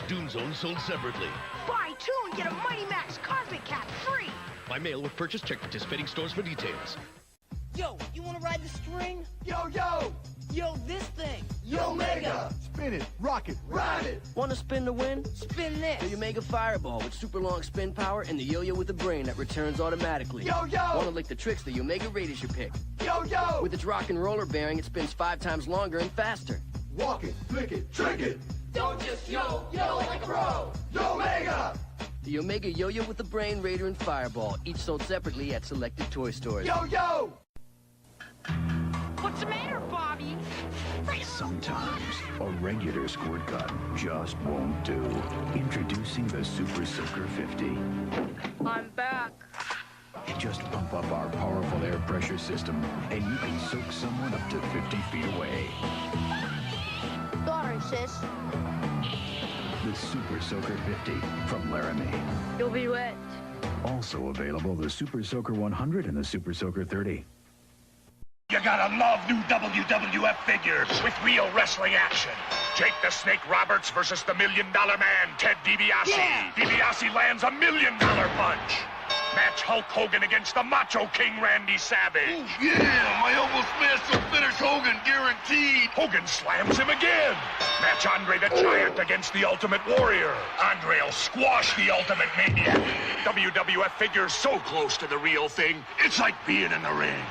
Doom Zone sold separately. Buy two and get a Mighty Max carpet cap free. By mail with purchase, check participating stores for details. Yo, you want to ride the string? Yo, yo! Yo, this thing. Yo, Mega! Spin it, rock it, ride it! Want to spin to win? Spin this. The Omega Fireball with super long spin power and the yo-yo with a brain that returns automatically. Yo, yo! Want to lick the tricks? The Omega Raid is your pick. Yo, yo! With its rock and roller bearing, it spins 5 times longer and faster. Walk it, flick it, trick it! Don't just yo like a pro! Yo, Mega! The Omega Yo-Yo with the Brain, Raider, and Fireball, each sold separately at selected toy stores. Yo, yo! What's the matter, Bobby? Sometimes a regular squirt gun just won't do. Introducing the Super Soaker 50. I'm back. Just pump up our powerful air pressure system, and you can soak someone up to 50 feet away. Sorry, sis. The Super Soaker 50 from Laramie. You'll be wet. Also available, the Super Soaker 100 and the Super Soaker 30. You gotta love new WWF figures with real wrestling action. Jake the Snake Roberts versus the $1 Million Man, Ted DiBiase. Yeah. DiBiase lands a $1 million punch. Match Hulk Hogan against the Macho King Randy Savage. Ooh, yeah, my elbow smash will finish Hogan, guaranteed. Hogan slams him again. Match Andre the Giant against the Ultimate Warrior. Andre'll squash the Ultimate Maniac. WWF figures so close to the real thing, it's like being in the ring.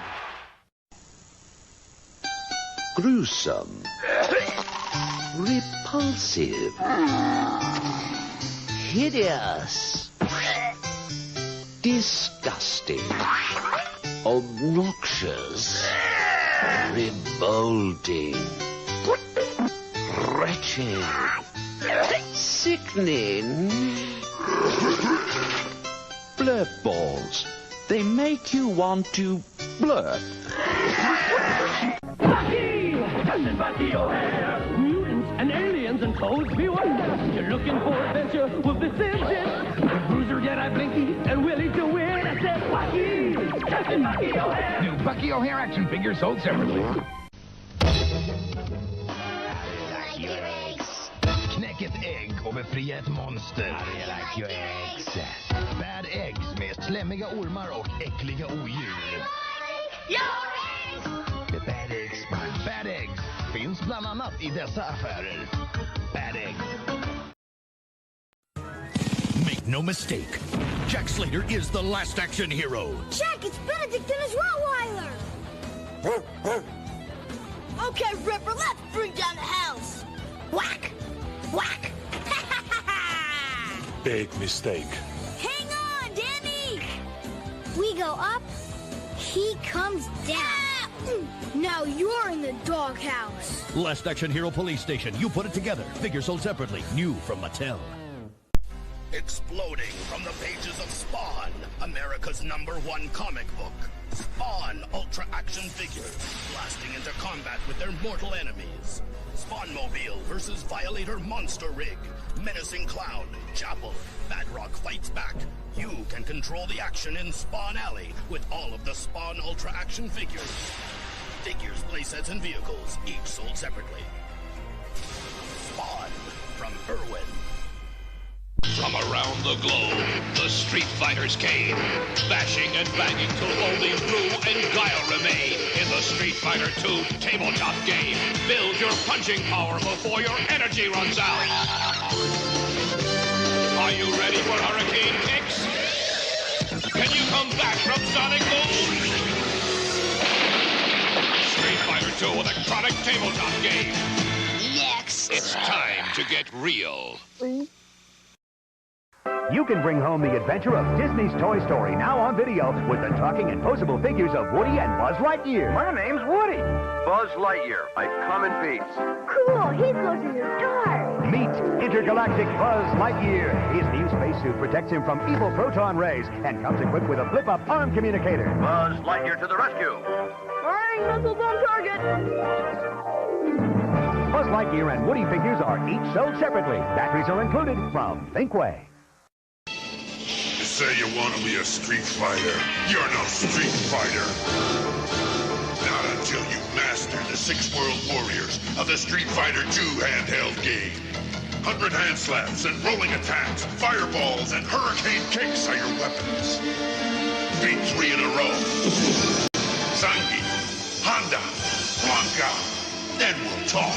Gruesome, repulsive, hideous, disgusting, obnoxious, revolting, wretched, sickening. Blurp balls. They make you want to blurp. Captain Bucky O'Hare! Mutants and aliens and toads beware! You're looking for adventure, well this is it! Bruiser, Jedi, Blinky, and Willie to win! I said Bucky! Captain Bucky O'Hare! New Bucky O'Hare action figures sold separately. Knäck ett ägg och befria ett monster. I like your eggs. Bad eggs med slemmiga ormar och äckliga odjur. The Bad Eggs. Bad Eggs finns bland annat i dessa affärer. Bad Eggs. Make no mistake, Jack Slater is the last action hero. Jack, it's Benedict and his Rottweiler! Okay, Ripper, let's bring down the house! Whack! Whack! Big mistake. Hang on, Danny! We go up, he comes down. Now you're in the doghouse. Last Action Hero Police Station. You put it together. Figures sold separately. New from Mattel. Exploding from the pages of Spawn, America's #1 comic book. Spawn Ultra Action figures, blasting into combat with their mortal enemies. Spawnmobile versus Violator Monster Rig. Menacing Clown, Chapel, Badrock fights back. You can control the action in Spawn Alley with all of the Spawn Ultra Action figures. Figures, playsets, and vehicles, each sold separately. Spawn from Irwin. From around the globe, the Street Fighters came, bashing and banging till only Rue and Guile remain in the Street Fighter 2 tabletop game. Build your punching power before your energy runs out. Are you ready for Hurricane Kicks? Can you come back from Sonic Boom? Street Fighter 2 electronic tabletop game. Next. It's time to get real. You can bring home the adventure of Disney's Toy Story now on video with the talking and posable figures of Woody and Buzz Lightyear. My name's Woody. Buzz Lightyear. I come in peace. Cool, he's looking at stars. Meet intergalactic Buzz Lightyear. His new spacesuit protects him from evil proton rays and comes equipped with a flip-up arm communicator. Buzz Lightyear to the rescue. Firing missiles on target. Buzz Lightyear and Woody figures are each sold separately. Batteries are included from Thinkway. You say you want to be a street fighter. You're no street fighter. Not until you master the 6 world warriors of the Street Fighter 2 handheld game. 100 hand slaps and rolling attacks, fireballs and hurricane kicks are your weapons. Beat 3 in a row. Zangi, Honda, Blanca. Then we'll talk.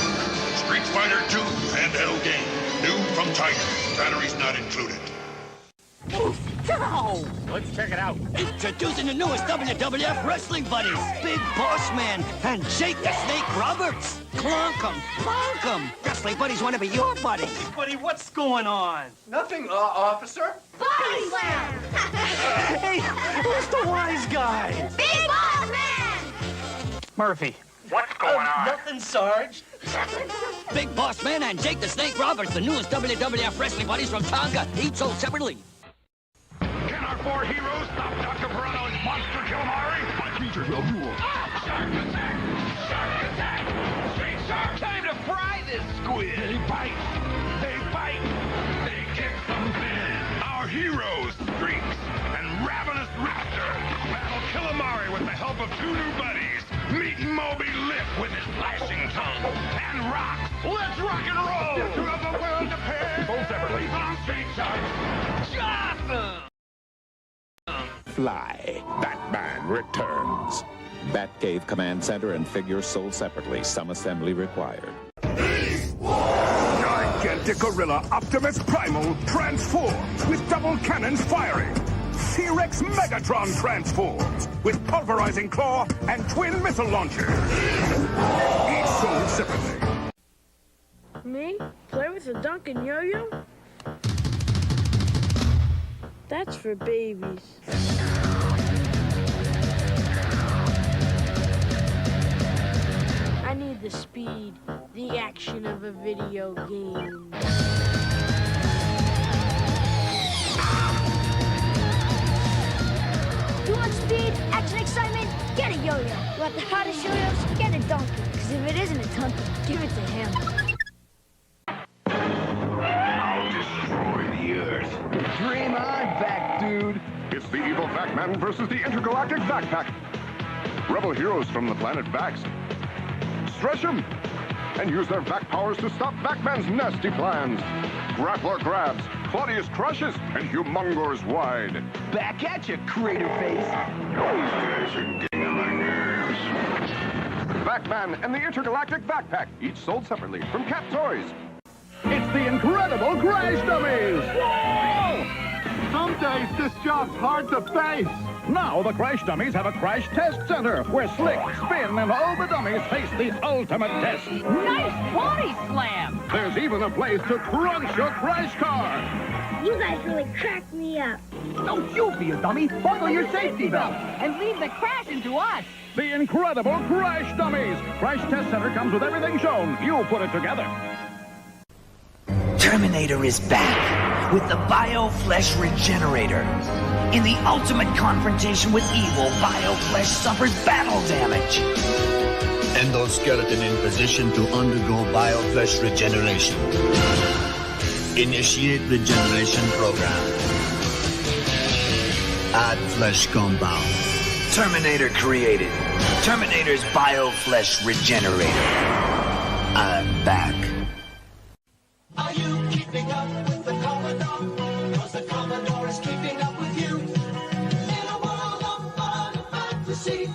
Street Fighter 2 handheld game. New from Tiger. Batteries not included. Go! Let's check it out. Introducing the newest WWF Wrestling Buddies, Big Boss Man and Jake the Snake Roberts. Clunk 'em, plonk 'em. Wrestling Buddies want to be your buddy. Buddy, what's going on? Nothing, officer. Body slam! Hey, who's the wise guy? Big Boss Man! Murphy. What's going on? Nothing, Sarge. Big Boss Man and Jake the Snake Roberts, the newest WWF Wrestling Buddies from Tonga, each sold separately. Can our 4 heroes stop Dr. Verano's monster Calamari? My features will rule. Shark attack! Shark attack! Street shark! Time to fry this squid! They bite! They bite! They kick from within! Our heroes, Streaks, and Ravenous Raptor battle Calamari with the help of 2 new buddies. Meet Moby Lip with his flashing tongue. And Rock! Let's rock and roll! To the world of pain! Sold separately on Street Shark! Awesome! Fly. Batman returns. Batcave Command Center and figures sold separately. Some assembly required. Gigantic Gorilla Optimus Primal transforms with double cannons firing. T-Rex Megatron transforms with pulverizing claw and twin missile launchers. Each sold separately. Me? Play with a Duncan yo-yo? That's for babies. I need the speed, the action of a video game. You want speed, action, excitement? Get a yo-yo. You want the hottest yo-yos? Get a donkey. Because if it isn't a donkey, give it to him. I'll destroy the Earth. Dream on back, dude. It's the evil Vac-Man versus the intergalactic Vac-Pack. Rebel heroes from the planet Vax. Stretch them and use their Vac powers to stop Vac-Man's nasty plans. Grappler grabs, Claudius crushes, and Humongor's wide. Back at you, crater face. These guys are getting on my nerves. Vac-Man and the intergalactic Vac-Pack, each sold separately from Cat Toys. It's the incredible Crash Dummies! Whoa! Some days this job's hard to face. Now the Crash Dummies have a crash test center where Slick, Spin, and all the dummies face the ultimate test. Nice body slam! There's even a place to crunch your crash car. You guys really cracked me up. Don't you be a dummy. Buckle your safety belt. And leave the crashing to us. The incredible Crash Dummies. Crash test center comes with everything shown. You put it together. Terminator is back with the Bioflesh Regenerator. In the ultimate confrontation with evil, Bioflesh suffers battle damage. Endoskeleton in position to undergo Bioflesh regeneration. Initiate regeneration program. Add flesh compound. Terminator created. Terminator's Bioflesh Regenerator. I'm back. Are you keeping up with the Commodore? 'Cause the Commodore is keeping up with you. In a world of fun and fantasy,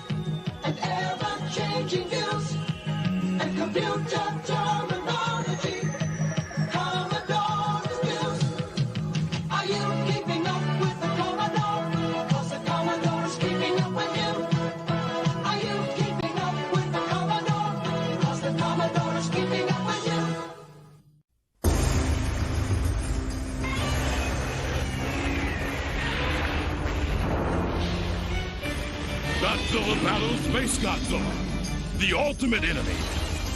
and ever-changing news, and computer terminology, Commodore is news. Are you keeping up with the Commodore? 'Cause the Commodore is keeping up with you. Are you keeping up with the Commodore? 'Cause the Commodore is keeping up with you. Godzilla battles Space Godzilla, the ultimate enemy.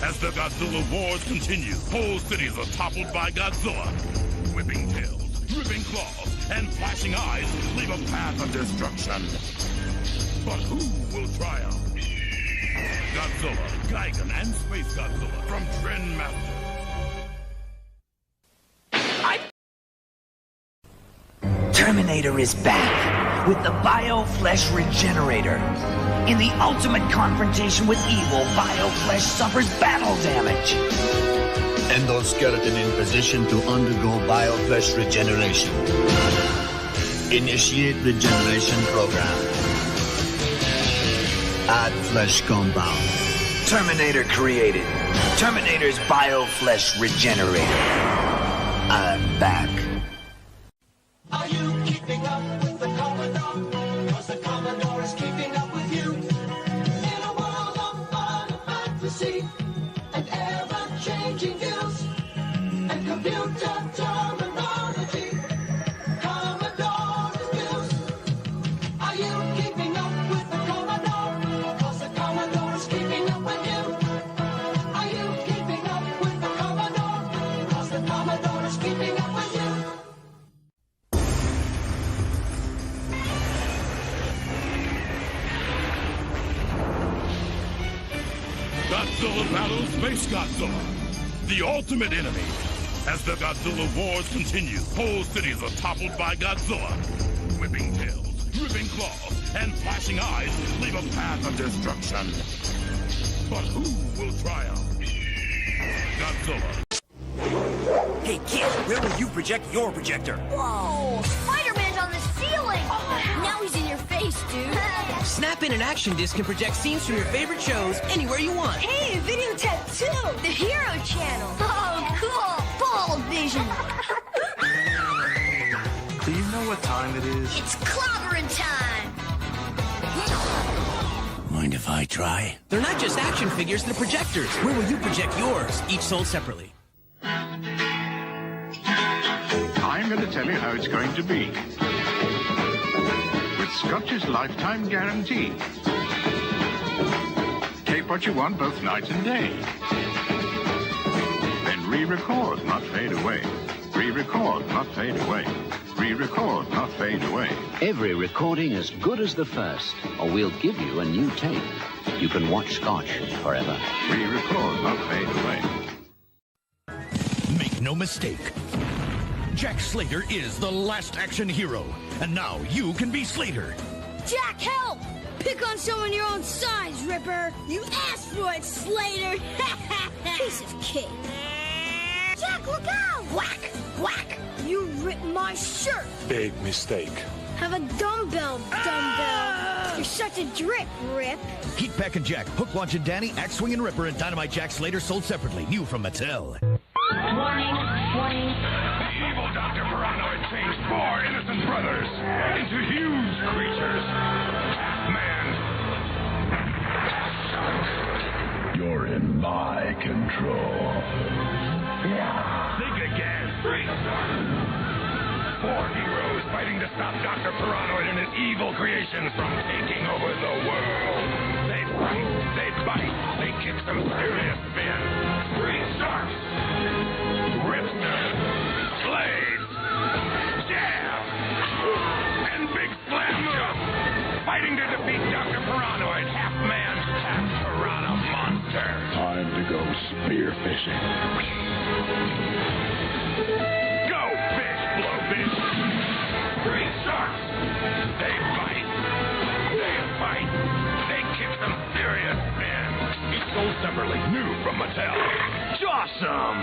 As the Godzilla wars continue, whole cities are toppled by Godzilla. Whipping tails, dripping claws, and flashing eyes leave a path of destruction. But who will triumph? Godzilla, Gigan, and Space Godzilla from Trendmaster. Terminator is back with the Bioflesh Regenerator. In the ultimate confrontation with evil, Bioflesh suffers battle damage. Endoskeleton in position to undergo bioflesh regeneration. Initiate regeneration program. Add flesh compound. Terminator created. Terminator's bioflesh regenerator. I'm back. Are you keeping up with the Commodore? 'Cause the Commodore is keeping up with you. In a world of fun and fantasy, and ever-changing views, and computer terminology, Commodore's views. Are you keeping up with the Commodore? 'Cause the Commodore is keeping up with you. Are you keeping up with the Commodore? 'Cause the Commodore is keeping up with you. Godzilla battles Space Godzilla, the ultimate enemy. As the Godzilla wars continue, whole cities are toppled by Godzilla. Whipping tails, dripping claws, and flashing eyes leave a path of destruction. But who will triumph? Godzilla. Hey, kid, where will you project your projector? Whoa! Spider-Man's on the ceiling! Now he's in your face, dude. Snap in an action disc can project scenes from your favorite shows anywhere you want. Hey, video tattoo! The Hero Channel. Oh, cool! Ball vision. Do you know what time it is? It's clobbering time. Mind if I try? They're not just action figures, they're projectors. Where will you project yours, each sold separately? I'm going to tell you how it's going to be. With Scotch's lifetime guarantee. Take what you want both night and day. Then re-record, not fade away. Re-record, not fade away. Re-record, not fade away. Every recording as good as the first, or we'll give you a new tape. You can watch Scotch forever. Re-record, not fade away. Make no mistake. Jack Slater is the last action hero. And now you can be Slater. Jack, help! Pick on someone your own size, Ripper. You asked for it, Slater. Piece of cake. Jack, look out! Whack! Whack! You ripped my shirt. Big mistake. Have a dumbbell. You're such a drip, Rip. Heat Pack and Jack, Hook, Launch and Danny, Axe Swing and Ripper, and Dynamite Jack Slater sold separately. New from Mattel. Warning, warning. The evil Dr. Paranoid changed 4 innocent brothers into huge creatures. Half-man. You're in my control. Think again. 4 heroes fighting to stop Dr. Paranoid and his evil creations from taking over the world. They fight, they bite, they kick some serious spin. 3 sharks. Ripsters. Blades. Jab. And Big Slam Jump. Fighting to defeat Dr. Paranoid, half-man, half-piranha monster. Time to go spearfishing. Go, fish, blowfish. 3 sharks. They bite. They fight. They kick some serious spin. Each sold separately, new from Mattel. Awesome!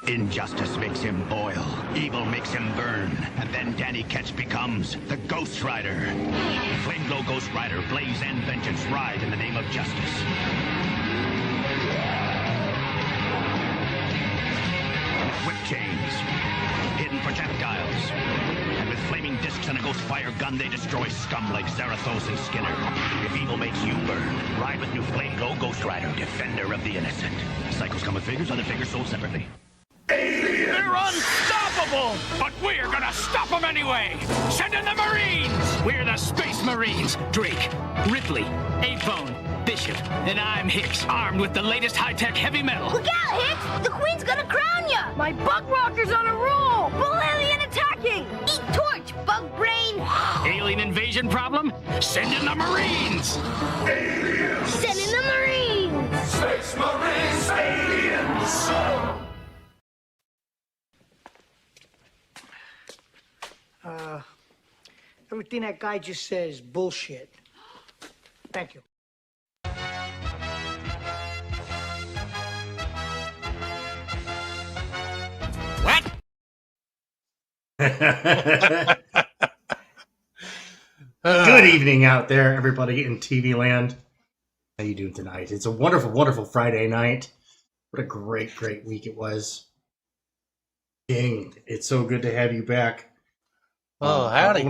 Injustice makes him boil, evil makes him burn, and then Danny Ketch becomes the Ghost Rider. Flame Glow Ghost Rider, blaze and vengeance, ride in the name of justice. Whip chains, hidden projectiles, and with flaming discs and a ghost fire gun, they destroy scum like Zarathos and Skinner. If evil makes you burn, ride with new Flame Glow Ghost Rider, defender of the innocent. Cycles come with figures, other figures sold separately. They're unstoppable! But we're gonna stop them anyway! Send in the Marines! We're the Space Marines. Drake, Ripley, 8-Bone, Bishop, and I'm Hicks, armed with the latest high-tech heavy metal. Look out, Hicks! The Queen's gonna crown ya! My bug walker's on a roll! Bull alien attacking! Eat torch, bug brain! Alien invasion problem? Send in the Marines! Aliens! Send in the Marines! Space Marines! Aliens! Everything that guy just says bullshit. Thank you. Good evening out there, everybody in TV land. How you doing tonight? It's a wonderful, wonderful Friday night. What a great, great week it was. King, it's so good to have you back. Oh, howdy.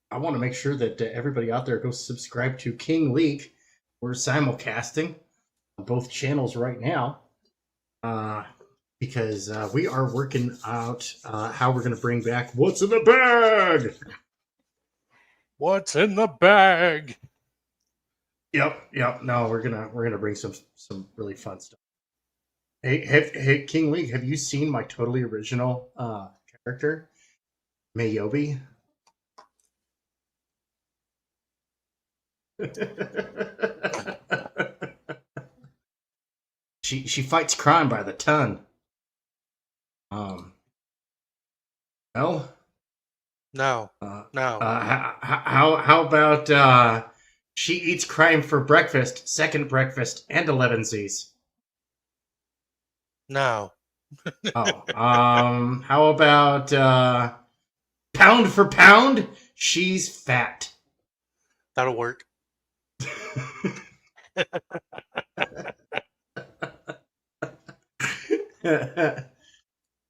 I want to make sure that everybody out there goes subscribe to King Leak. We're simulcasting on both channels right now because we are working out how we're going to bring back What's in the Bag? What's in the bag? Yep. No, we're gonna bring some really fun stuff. Hey, King League, have you seen my totally original character, Mayobi? She fights crime by the ton. No. No. No. How about she eats crime for breakfast, second breakfast, and 11sies? No. How about pound for pound? She's fat. That'll work.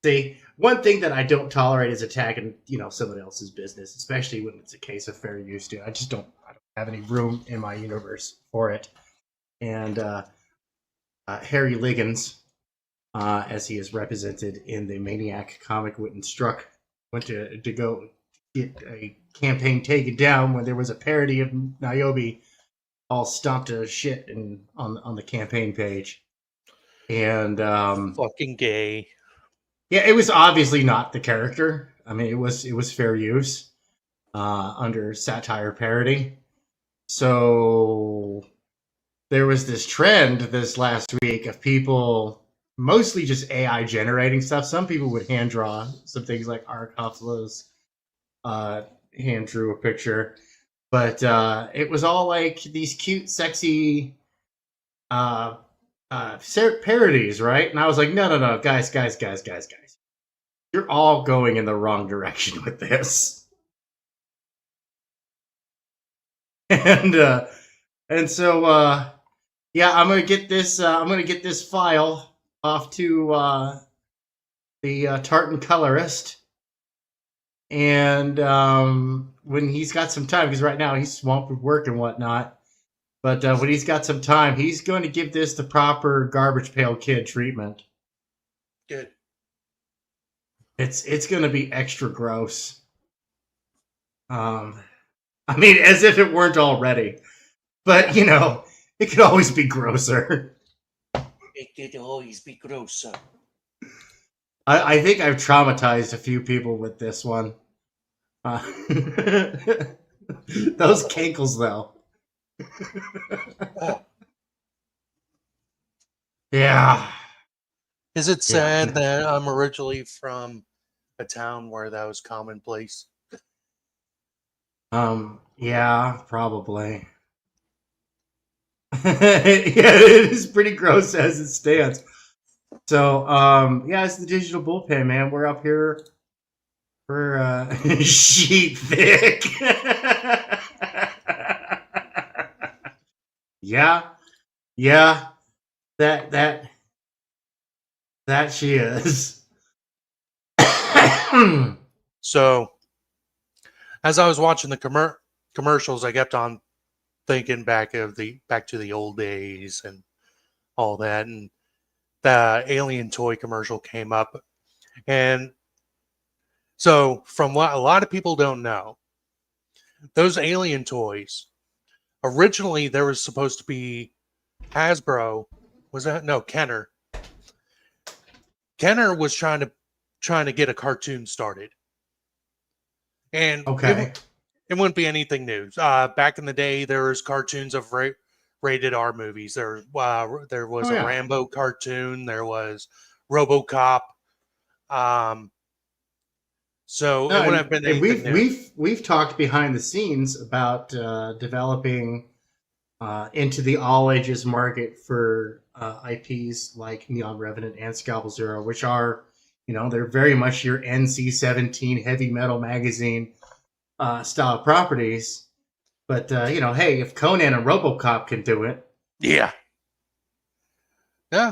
See, one thing that I don't tolerate is attacking, someone else's business, especially when it's a case of fair use. I don't have any room in my universe for it. And Harry Liggins, as he is represented in the Maniac comic, went to go get a campaign taken down when there was a parody of Niobe all stomped to shit on the campaign page. And fucking gay. Yeah, it was obviously not the character. I mean, it was fair use under satire parody. So there was this trend this last week of people mostly just AI generating stuff. Some people would hand draw some things like Arcophilos hand drew a picture. But it was all like these cute, sexy parodies, right? And I was like, no, guys. You're all going in the wrong direction with this. And so yeah, I'm gonna get this file off to the tartan colorist. And when he's got some time, because right now he's swamped with work and whatnot, but when he's got some time, he's going to give this the proper Garbage Pail Kid treatment. Good. It's going to be extra gross. I mean, as if it weren't already. But, it could always be grosser. It could always be grosser. I think I've traumatized a few people with this one. Those cankles, though. Yeah. Is it sad that I'm originally from a town where that was commonplace? Yeah, probably. Yeah, it is pretty gross as it stands. So, yeah, it's the Digital Bullpen, man. We're up here for sheet thick. Yeah, that she is. So, as I was watching the commercials, I kept on thinking back to the old days and all that, and the alien toy commercial came up. And so, from what a lot of people don't know, those alien toys, originally there was supposed to be Hasbro. Was that? No, Kenner. Kenner was trying to get a cartoon started. And okay, it wouldn't be anything new. Back in the day, there was cartoons of rated R movies. There was a Rambo cartoon. There was RoboCop. So it wouldn't have been anything new. We've talked behind the scenes about developing into the all ages market for IPs like Neon Revenant and Scalpel Zero, which are They're very much your NC-17 heavy metal magazine style properties. But hey, if Conan and RoboCop can do it, Yeah,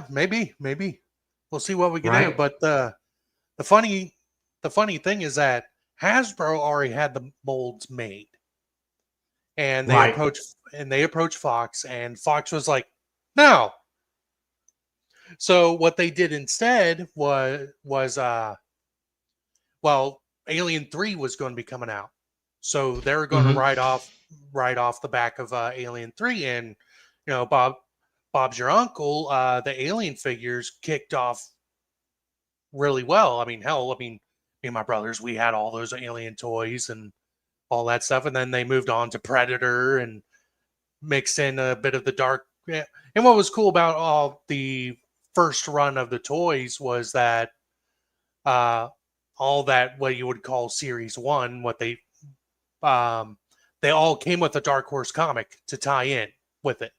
maybe we'll see what we can do. Right. But the funny thing is that Hasbro already had the molds made, and they Right. approached Fox, and Fox was like, no. So what they did instead was Alien 3 was going to be coming out. So they were going to ride off the back of Alien 3, and Bob's your uncle. The Alien figures kicked off really well. I mean, hell, me and my brothers, we had all those Alien toys and all that stuff, and then they moved on to Predator and mixed in a bit of the dark. And what was cool about all the first run of the toys was that all that what you would call Series 1, what they all came with a Dark Horse comic to tie in with it.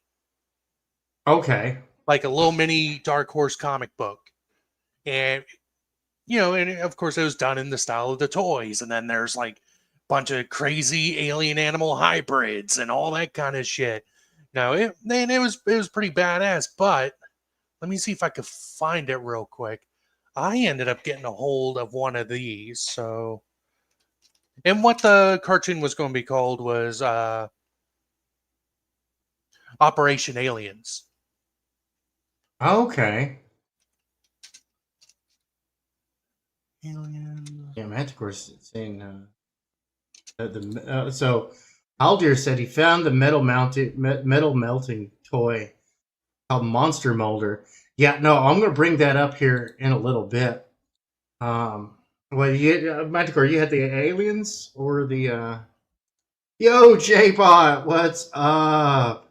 Okay. Like a little mini Dark Horse comic book. And and of course it was done in the style of the toys, and then there's like a bunch of crazy alien animal hybrids and all that kind of shit. It was pretty badass, but let me see if I could find it real quick. I ended up getting a hold of one of these. So, and what the cartoon was going to be called was Operation Aliens. Okay. Alien. Yeah, Manticore's saying so Aldir said he found the metal melting toy called Monster Molder. Yeah, no, I'm going to bring that up here in a little bit. Manticore, you had the aliens or the Yo, J-Bot, what's up?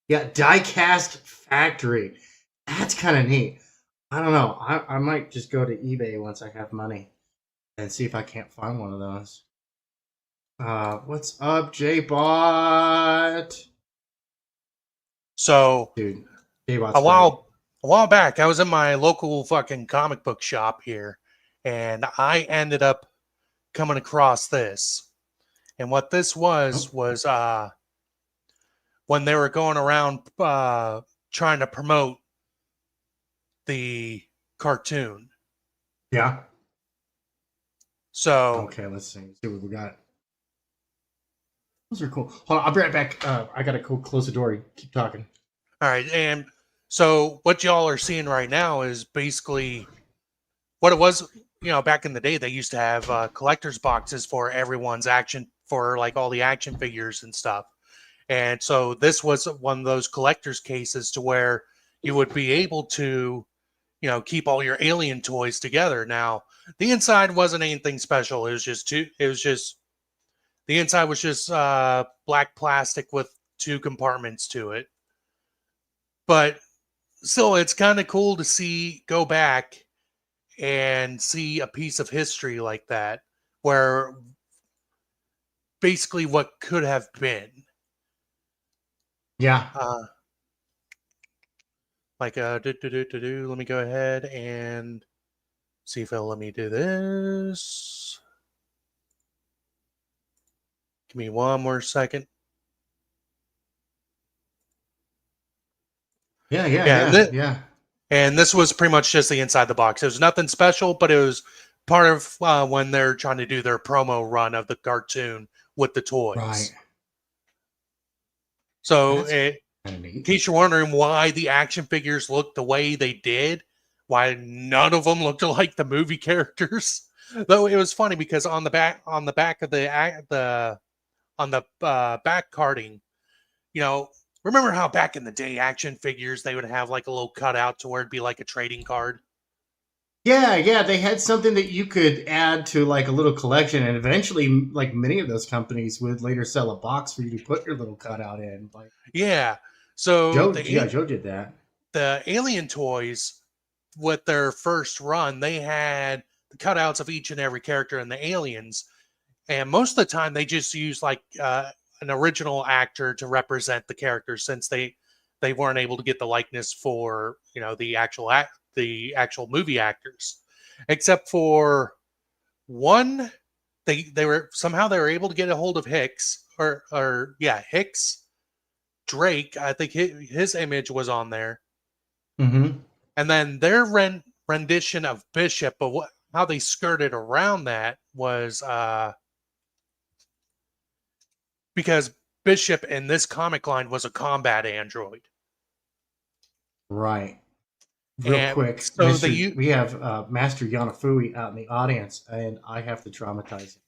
Yeah, Diecast Factory. That's kind of neat. I don't know. I might just go to eBay once I have money and see if I can't find one of those. What's up, J-Bot? So, dude, a while back, I was in my local fucking comic book shop here, and I ended up coming across this. And what this was when they were going around trying to promote the cartoon. Yeah. So okay, let's see what we got. Those are cool. Hold on, I'll be right back. I gotta go close the door. Keep talking. All right, and so what y'all are seeing right now is basically what it was. Back in the day, they used to have collector's boxes for everyone's action, for like all the action figures and stuff. And so this was one of those collector's cases to where you would be able to keep all your alien toys together. Now, the inside wasn't anything special. The inside was just black plastic with 2 compartments to it. But still, it's kind of cool to go back and see a piece of history like that, where basically what could have been. Yeah. Let me go ahead and see if it'll let me do this. Give me one more second. Yeah. And this was pretty much just the inside the box. It was nothing special, but it was part of when they're trying to do their promo run of the cartoon with the toys. Right. So, in case you're wondering why the action figures looked the way they did, why none of them looked like the movie characters, though it was funny because on the back of the back carding, remember how back in the day action figures they would have like a little cutout to where it'd be like a trading card. Yeah, they had something that you could add to like a little collection, and eventually, like many of those companies would later sell a box for you to put your little cutout in. Like, yeah, so Joe did that. The Alien toys, with their first run, they had the cutouts of each and every character in the Aliens, and most of the time they just used like an original actor to represent the characters, since they weren't able to get the likeness for the actual the actual movie actors, except for one. They were able to get a hold of Hicks Hicks. Drake, I think his image was on there. Mm-hmm. And then their rendition of Bishop, but how they skirted around that was because Bishop in this comic line was a combat android. Right. Real quick, so we have Master Yanafui out in the audience, and I have to traumatize him.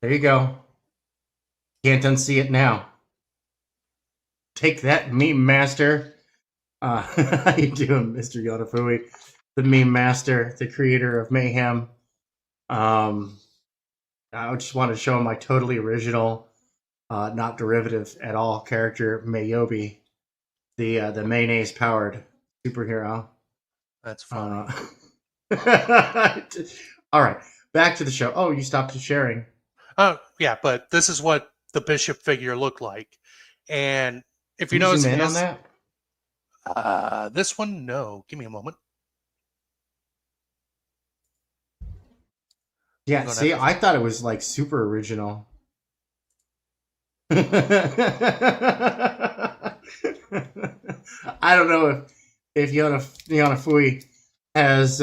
There you go. Can't unsee it now. Take that, meme master. How you doing, Mr. Yanafui? The meme master, the creator of Mayhem. I just want to show my totally original, not derivative at all character, Mayobi. The mayonnaise powered superhero. That's funny. All right, back to the show. Oh, you stopped sharing. Oh yeah, but this is what the Bishop figure looked like, and if you Can notice, zoom in on that. This one, no. Give me a moment. Yeah, see, I thought it was like super original. I don't know if Yanafui has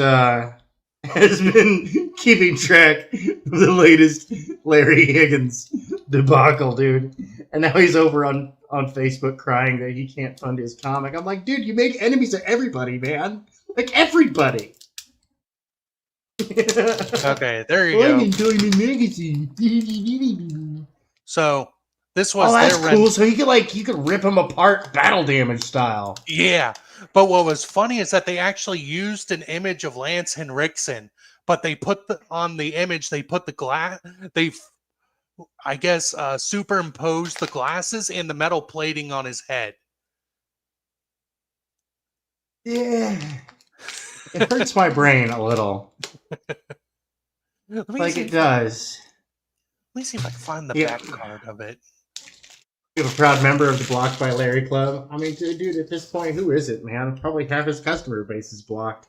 been keeping track of the latest Larry Higgins debacle, dude. And now he's over on Facebook crying that he can't fund his comic. I'm like, dude, you make enemies of everybody, man. Like everybody. Okay, there you go. I'm in Diamond Magazine. So this was that's cool. So you could rip him apart battle damage style. Yeah, but what was funny is that they actually used an image of Lance Henriksen, but they put on the image they put the glass. I guess superimposed the glasses and the metal plating on his head. Yeah. It hurts my brain a little. It does. Let me see if I can find the back card of it. You're a proud member of the Blocked by Larry Club. I mean, dude, at this point, who is it, man? Probably half his customer base is blocked.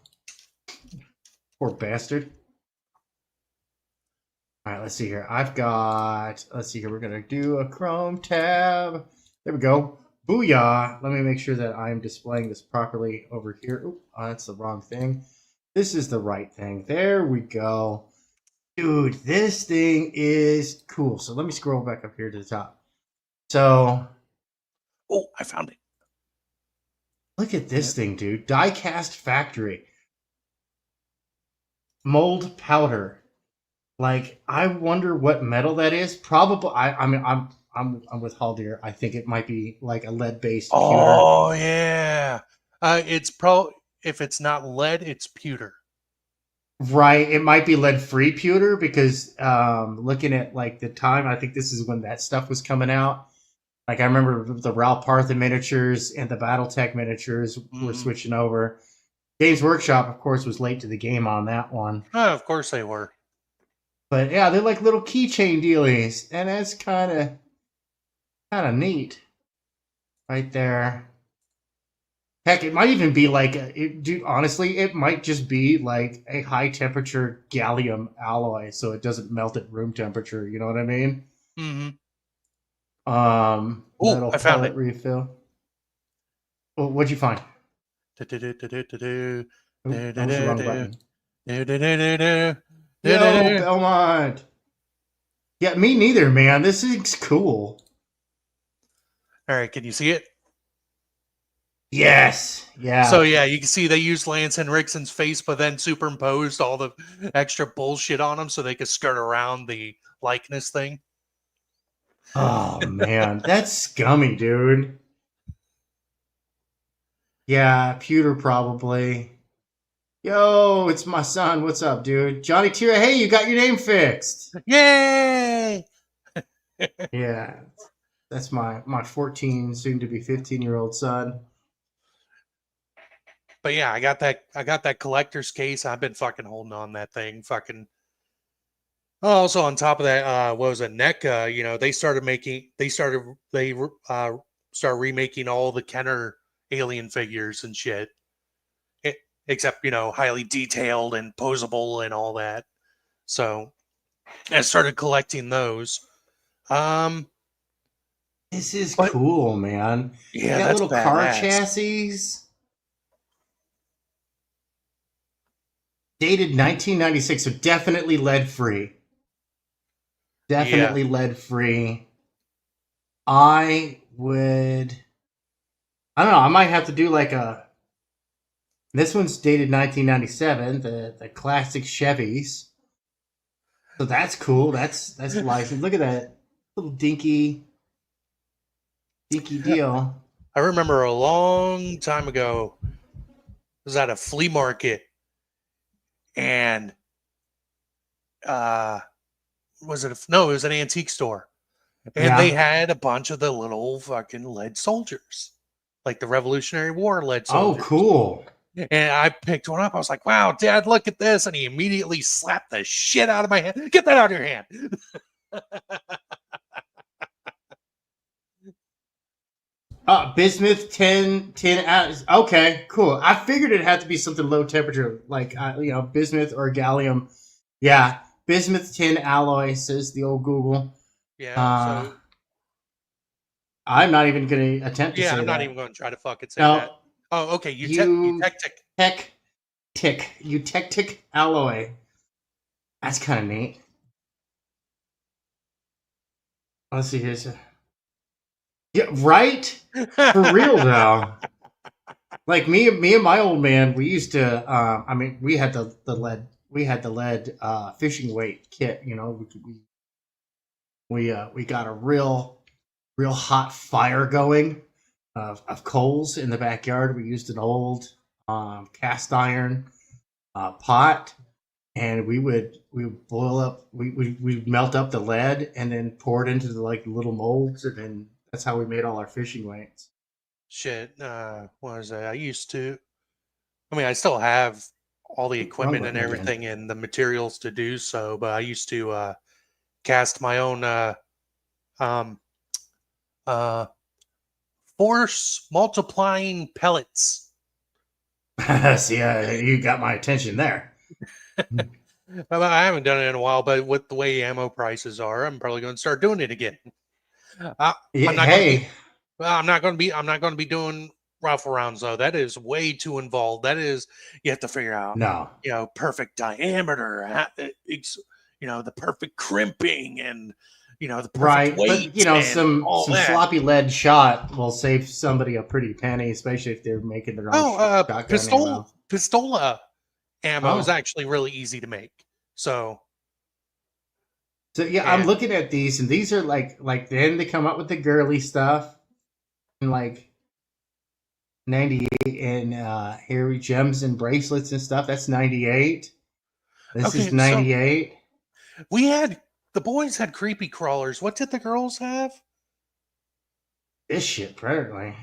Poor bastard. All right, let's see here. Let's see here. We're going to do a Chrome tab. There we go. Booyah. Let me make sure that I'm displaying this properly over here. Oop, that's the wrong thing. This is the right thing. There we go. Dude, this thing is cool. So let me scroll back up here to the top. So. Oh, I found it. Look at this thing, dude. Die-cast factory. Mold powder. Like, I wonder what metal that is. Probably, I'm with Haldir. I think it might be like a lead-based pewter. Oh yeah, it's if it's not lead, it's pewter. Right, it might be lead-free pewter because looking at like the time, I think this is when that stuff was coming out. Like I remember the Ralph Partha miniatures and the BattleTech miniatures were switching over. Games Workshop, of course, was late to the game on that one. Oh, of course they were. But yeah, they're like little keychain dealies, and that's kind of neat, right there. Heck, it might even be like, dude. Honestly, it might just be like a high temperature gallium alloy, so it doesn't melt at room temperature. You know what I mean? Mm-hmm. Metal I found pellet it. Refill. Well, what'd you find? That was the wrong button. Yo, Belmont. Yeah, me neither, man. This is cool. All right, can you see it? Yes. Yeah. So yeah, you can see they used Lance Henriksen's face, but then superimposed all the extra bullshit on him so they could skirt around the likeness thing. Oh man, that's scummy, dude. Yeah, pewter probably. Yo, it's my son. What's up, dude? Johnny Tira, hey, you got your name fixed. Yay! Yeah. That's my 14, soon to be 15-year-old son. But yeah, I got that collector's case. I've been fucking holding on that thing. Fucking. Also, on top of that, what was it? NECA, they started remaking all the Kenner alien figures and shit. Except, highly detailed and posable and all that. So I started collecting those. This is cool, man. Yeah, you got that's little car badass. chassis. Dated 1996, so definitely lead-free. Definitely lead-free. I don't know, I might have to do like a... This one's dated 1997, the classic Chevys. So that's cool. That's licensed. Look at that little dinky deal. I remember a long time ago, I was at a flea market, and it was an antique store, and they had a bunch of the little fucking lead soldiers, like the Revolutionary War lead soldiers. Oh, cool. And I picked one up. I was like, wow, Dad, look at this. And he immediately slapped the shit out of my hand. Get that out of your hand. Bismuth 10 okay, cool. I figured it had to be something low temperature, like, bismuth or gallium. Yeah, bismuth tin alloy, says the old Google. Yeah, so... I'm not even going to attempt to say that. Yeah, I'm not even going to try to fucking say that. Oh, okay. Eutectic alloy. That's kind of neat. Let's see here. Yeah, right? For real though. Like me and my old man, we used to. We had the lead fishing weight kit. We got a real hot fire going. Of coals in the backyard. We used an old cast iron pot, and we would boil up. We'd melt up the lead and then pour it into the little molds, and then that's how we made all our fishing weights. Shit, what was that? I still have all the equipment and everything and the materials to do so, but I used to cast my own force multiplying pellets. See, you got my attention there. I haven't done it in a while, but with the way ammo prices are, I'm probably going to start doing it again. I'm not going to be doing rifle rounds though. That is way too involved. That is, you have to figure out, perfect diameter, the perfect crimping, and the perfect weight. But some sloppy lead shot will save somebody a pretty penny, especially if they're making their own shotgun pistola ammo is actually really easy to make. So yeah, I'm looking at these, and these are like then they come up with the girly stuff, and 98, and here gems and bracelets and stuff. That's 98. This is 98. So the boys had creepy crawlers. What did the girls have? This shit, apparently.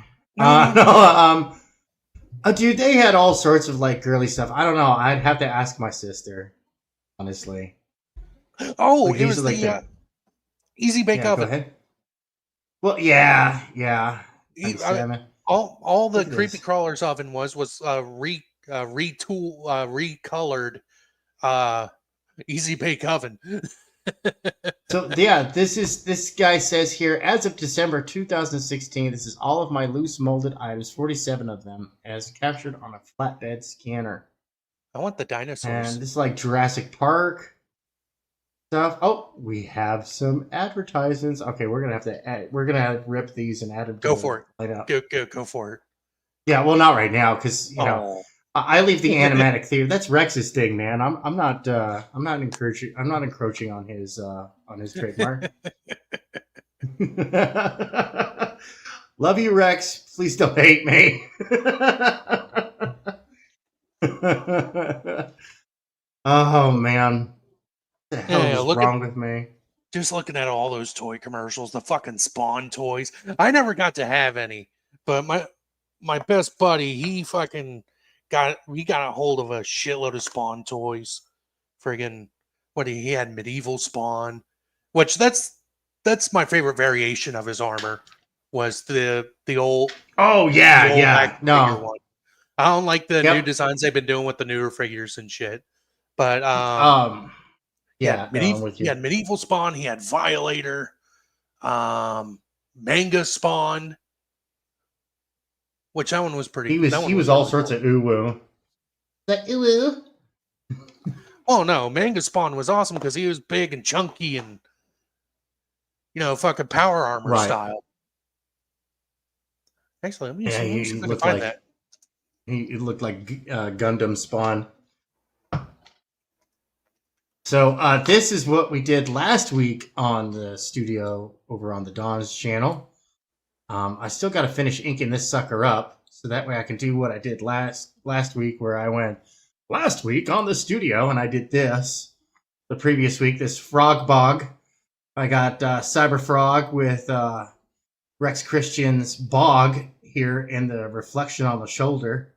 Dude, they had all sorts of girly stuff. I don't know. I'd have to ask my sister, honestly. Oh, it was the Easy Bake Oven. Go ahead. Well, yeah. All the creepy crawlers oven was recolored Easy Bake Oven. So yeah, this guy says here, as of December 2016, this is all of my loose molded items, 47 of them, as captured on a flatbed scanner. I want the dinosaurs. And this is Jurassic Park stuff. Oh, we have some advertisements. Okay, we're gonna have to rip these and add them. Go for it. Go for it. Yeah, well, not right now because I leave the animatic theater. That's Rex's thing, man. I'm not encroaching on his trademark. Love you, Rex. Please don't hate me. Oh man. What the hell is wrong with me? Just looking at all those toy commercials, the fucking Spawn toys. I never got to have any, but my best buddy, he got a hold of a shitload of Spawn toys. Friggin' he had medieval Spawn, which that's my favorite variation of his armor. was the old. Oh the yeah, old yeah. action No. figure one. I don't like the Yep. new designs they've been doing with the newer figures and shit. But yeah, no, I'm with he you. had Medieval Spawn, he had Violator, Manga Spawn, which that one was pretty. He was all sorts of ooh-woo. Like ooh-woo. Oh no, Manga Spawn was awesome because he was big and chunky and fucking power armor Right. style. Actually, let me see if I can looked find like that. he looked like Gundam Spawn. So this is what we did last week on the studio over on the Don's channel. I still got to finish inking this sucker up, so that way I can do what I did last week, where I went last week on the studio and I did this. The previous week, this Frog Bog. I got Cyber Frog with Rex Christian's Bog here in the reflection on the shoulder.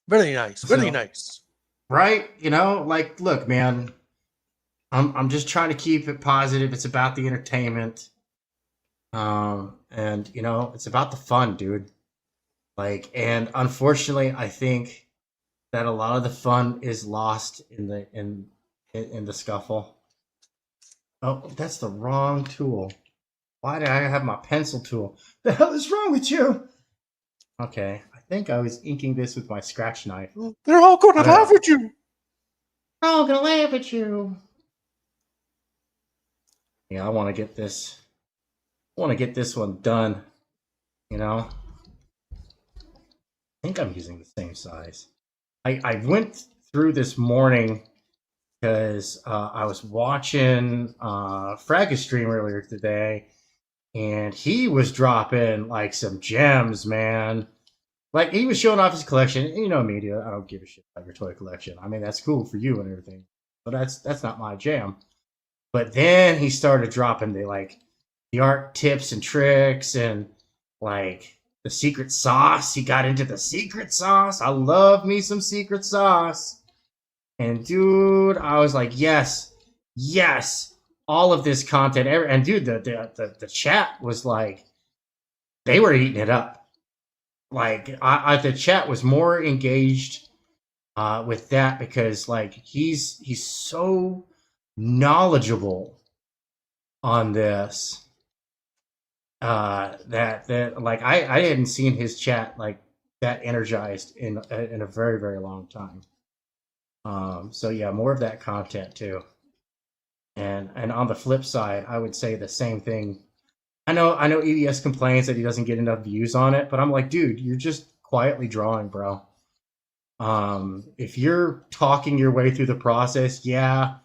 Very nice. Very nice. Right? Like, look, man, I'm just trying to keep it positive. It's about the entertainment. And it's about the fun, dude. Like, and unfortunately, I think that a lot of the fun is lost in the scuffle. Oh, that's the wrong tool. Why did I have my pencil tool? The hell is wrong with you? Okay, I think I was inking this with my scratch knife. They're all going to laugh at you. They're all going to laugh at you. Yeah, I want to get this. I want to get this one done. I think I'm using the same size. I went through this morning because I was watching Frag's stream earlier today, and he was dropping like some gems, man. Like, he was showing off his collection. And media, I don't give a shit about your toy collection. I mean, that's cool for you and everything, but that's not my jam. But then he started dropping the art tips and tricks and like the secret sauce. He got into the secret sauce. I love me some secret sauce. And dude, I was like, yes, all of this content. And dude, the chat was like, they were eating it up. Like, the chat was more engaged with that because like he's so knowledgeable on this. That like I hadn't seen his chat like that energized in a very, very long time. So yeah, more of that content too. And on the flip side, I would say the same thing. I know EDS complains that he doesn't get enough views on it, but I'm like, dude, you're just quietly drawing, bro. If you're talking your way through the process, yeah,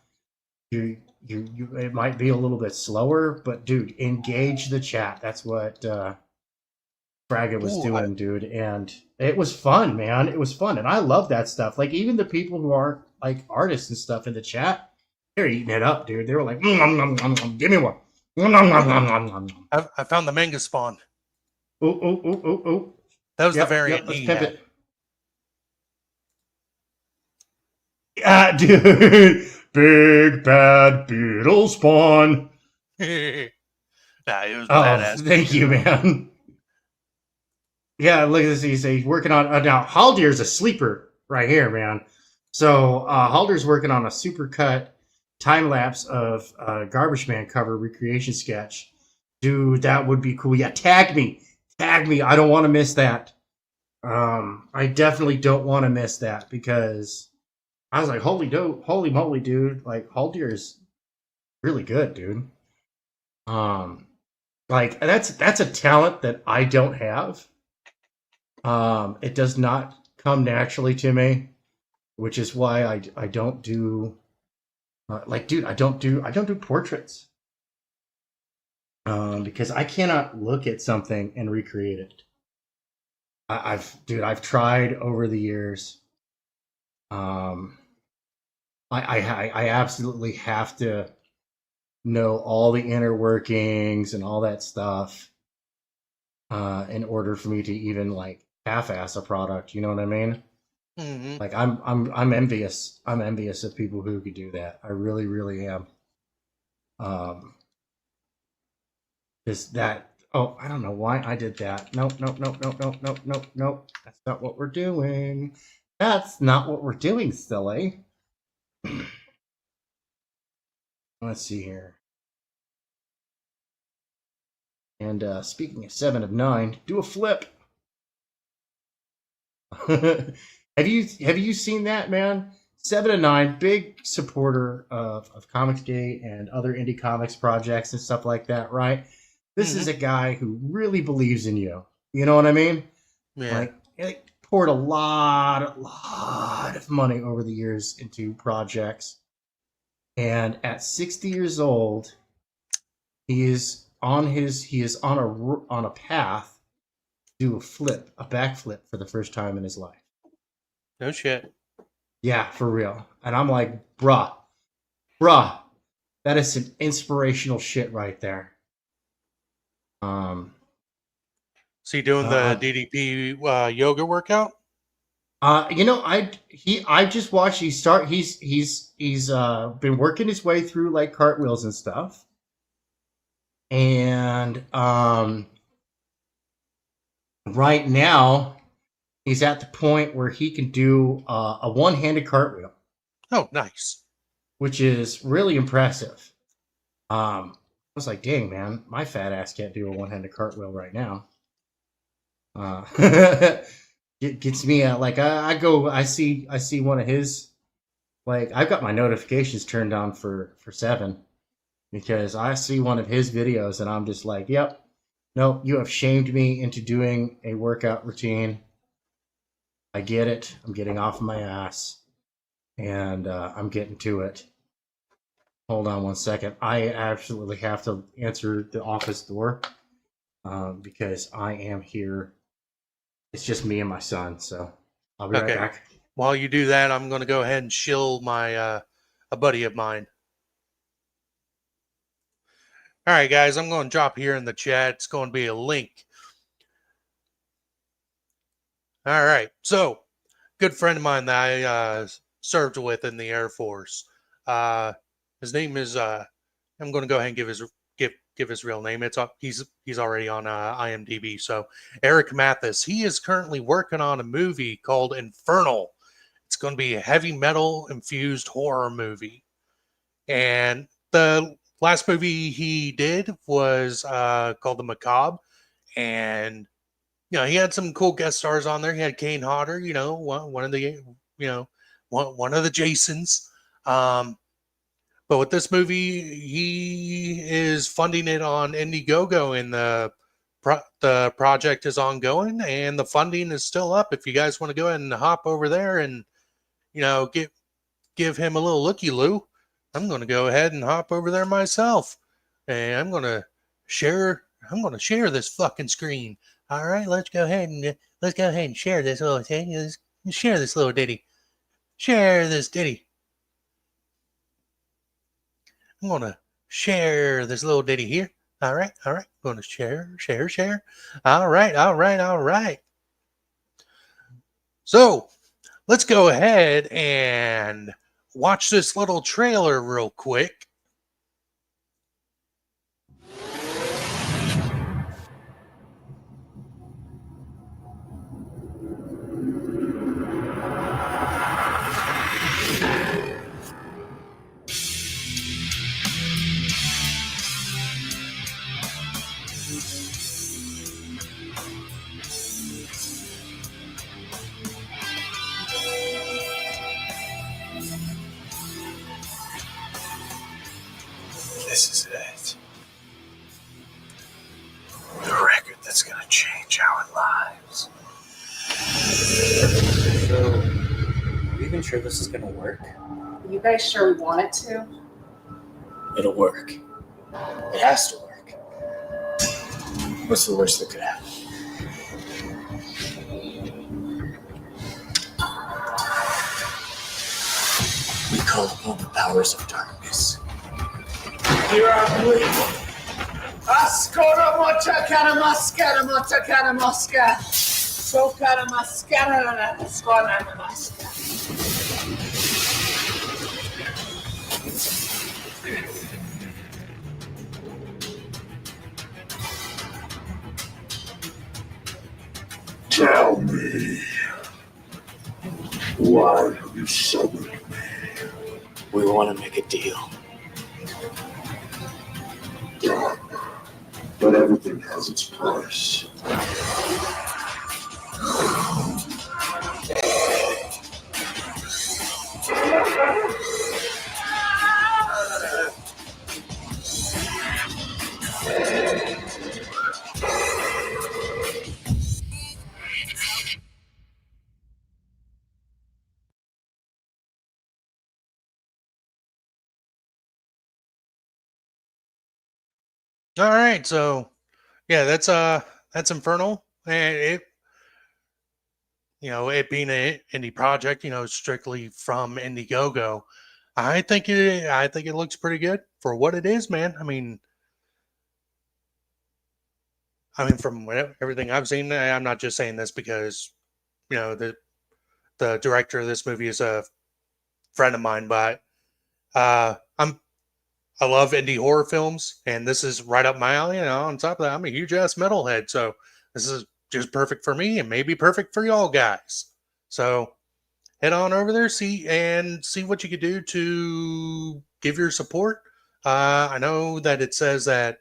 you it might be a little bit slower, but dude, engage the chat. That's what Fraga was doing, dude, and it was fun, man. It was fun, and I love that stuff. Like, even the people who aren't like artists and stuff in the chat, they're eating it up, dude. They were like, give me one. I found the Manga Spawn. Oh. That was the variant he had. Dude, big bad beetle spawn. Nah, it was badass. Thank you, man. Yeah, look at this. He's working on now. Haldir's a sleeper right here, man. So Haldir's working on a supercut time lapse of Garbage Man cover recreation sketch. Dude, that would be cool. Yeah, tag me. I don't want to miss that. I definitely don't want to miss that because I was like, holy moly, dude! Like, Haldir is really good, dude. Like that's a talent that I don't have. It does not come naturally to me, which is why I don't do like, dude, I don't do portraits. Because I cannot look at something and recreate it. I've tried over the years. I absolutely have to know all the inner workings and all that stuff in order for me to even like half-ass a product. You know what I mean? Mm-hmm. Like, I'm envious. I'm envious of people who could do that. I really, really am. Is that... Oh, I don't know why I did that. Nope. That's not what we're doing. That's not what we're doing, silly. Let's see here. And speaking of 7 of 9, do a flip. Have you seen that, man? 7 of 9, big supporter of Comicsgate and other indie comics projects and stuff like that, right? This is a guy who really believes in you. You know what I mean? Yeah. Like, he poured a lot of money over the years into projects. And at 60 years old, he is on a path to do a backflip for the first time in his life. No shit. Yeah, for real. And I'm like, bruh, that is some inspirational shit right there. Is he doing the DDP yoga workout? I just watched. He's been working his way through like cartwheels and stuff, and right now he's at the point where he can do a one-handed cartwheel. Oh, nice! Which is really impressive. I was like, dang, man, my fat ass can't do a one-handed cartwheel right now. It gets me like I see one of his, like, I've got my notifications turned on for 7 because I see one of his videos and I'm just like, yep, no, you have shamed me into doing a workout routine. I get it. I'm getting off my ass and I'm getting to it. Hold on one second. I absolutely have to answer the office door because I am here. It's just me and my son, so I'll be right back. While you do that, I'm going to go ahead and shill my a buddy of mine. All right, guys, I'm going to drop here in the chat. It's going to be a link. All right, so good friend of mine that I served with in the Air Force. His name is I'm going to go ahead and give his real name. He's already on IMDb. So Eric Mathis, he is currently working on a movie called Infernal. It's going to be a heavy metal infused horror movie. And the last movie he did was called The Macabre. And he had some cool guest stars on there. He had Kane Hodder, one of the Jasons. But with this movie, he is funding it on IndieGoGo, and the project is ongoing, and the funding is still up. If you guys want to go ahead and hop over there and give him a little looky-loo, I'm going to go ahead and hop over there myself, and I'm going to share this fucking screen. All right, let's go ahead and share this little thing. Let's share this little ditty. Share this ditty. I'm going to share this little ditty here. All right. I'm going to share. All right. So let's go ahead and watch this little trailer real quick. This is it. The record that's gonna change our lives. So, are you even sure this is gonna work? You guys sure want it to? It'll work. It has to work. What's the worst that could happen? We call upon the powers of darkness. Here I believe. Ascona mocha cara mascara mocha cara mosca. So cara mascara ascona mosca. Why have you summoned me? We want to make a deal. But everything has its price. All right, so yeah, that's Infernal, and it, it being an indie project, strictly from IndieGoGo, I think it looks pretty good for what it is, man. I mean, from everything I've seen, I'm not just saying this because the director of this movie is a friend of mine, but I love indie horror films, and this is right up my alley. On top of that, I'm a huge ass metalhead, so this is just perfect for me, and maybe perfect for y'all guys. So head on over there, see what you could do to give your support. I know that it says that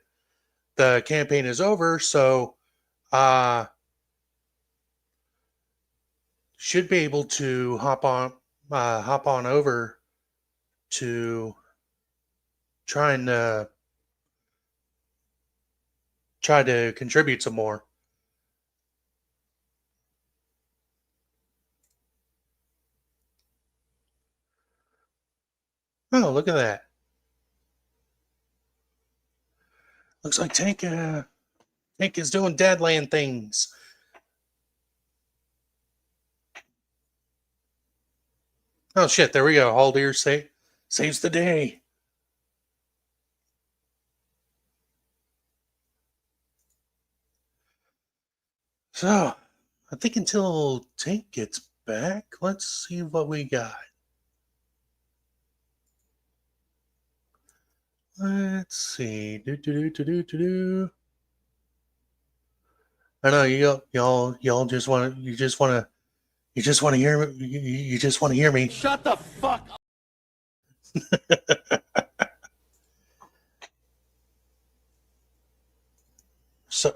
the campaign is over, so should be able to hop on over to try to contribute some more. Oh, look at that. Looks like Tank is doing Deadland things. Oh shit, there we go. Haldir saves the day. So, I think until Tank gets back, let's see what we got. Let's see. I know y'all just want to hear me. You just want to hear me. Shut the fuck up. So,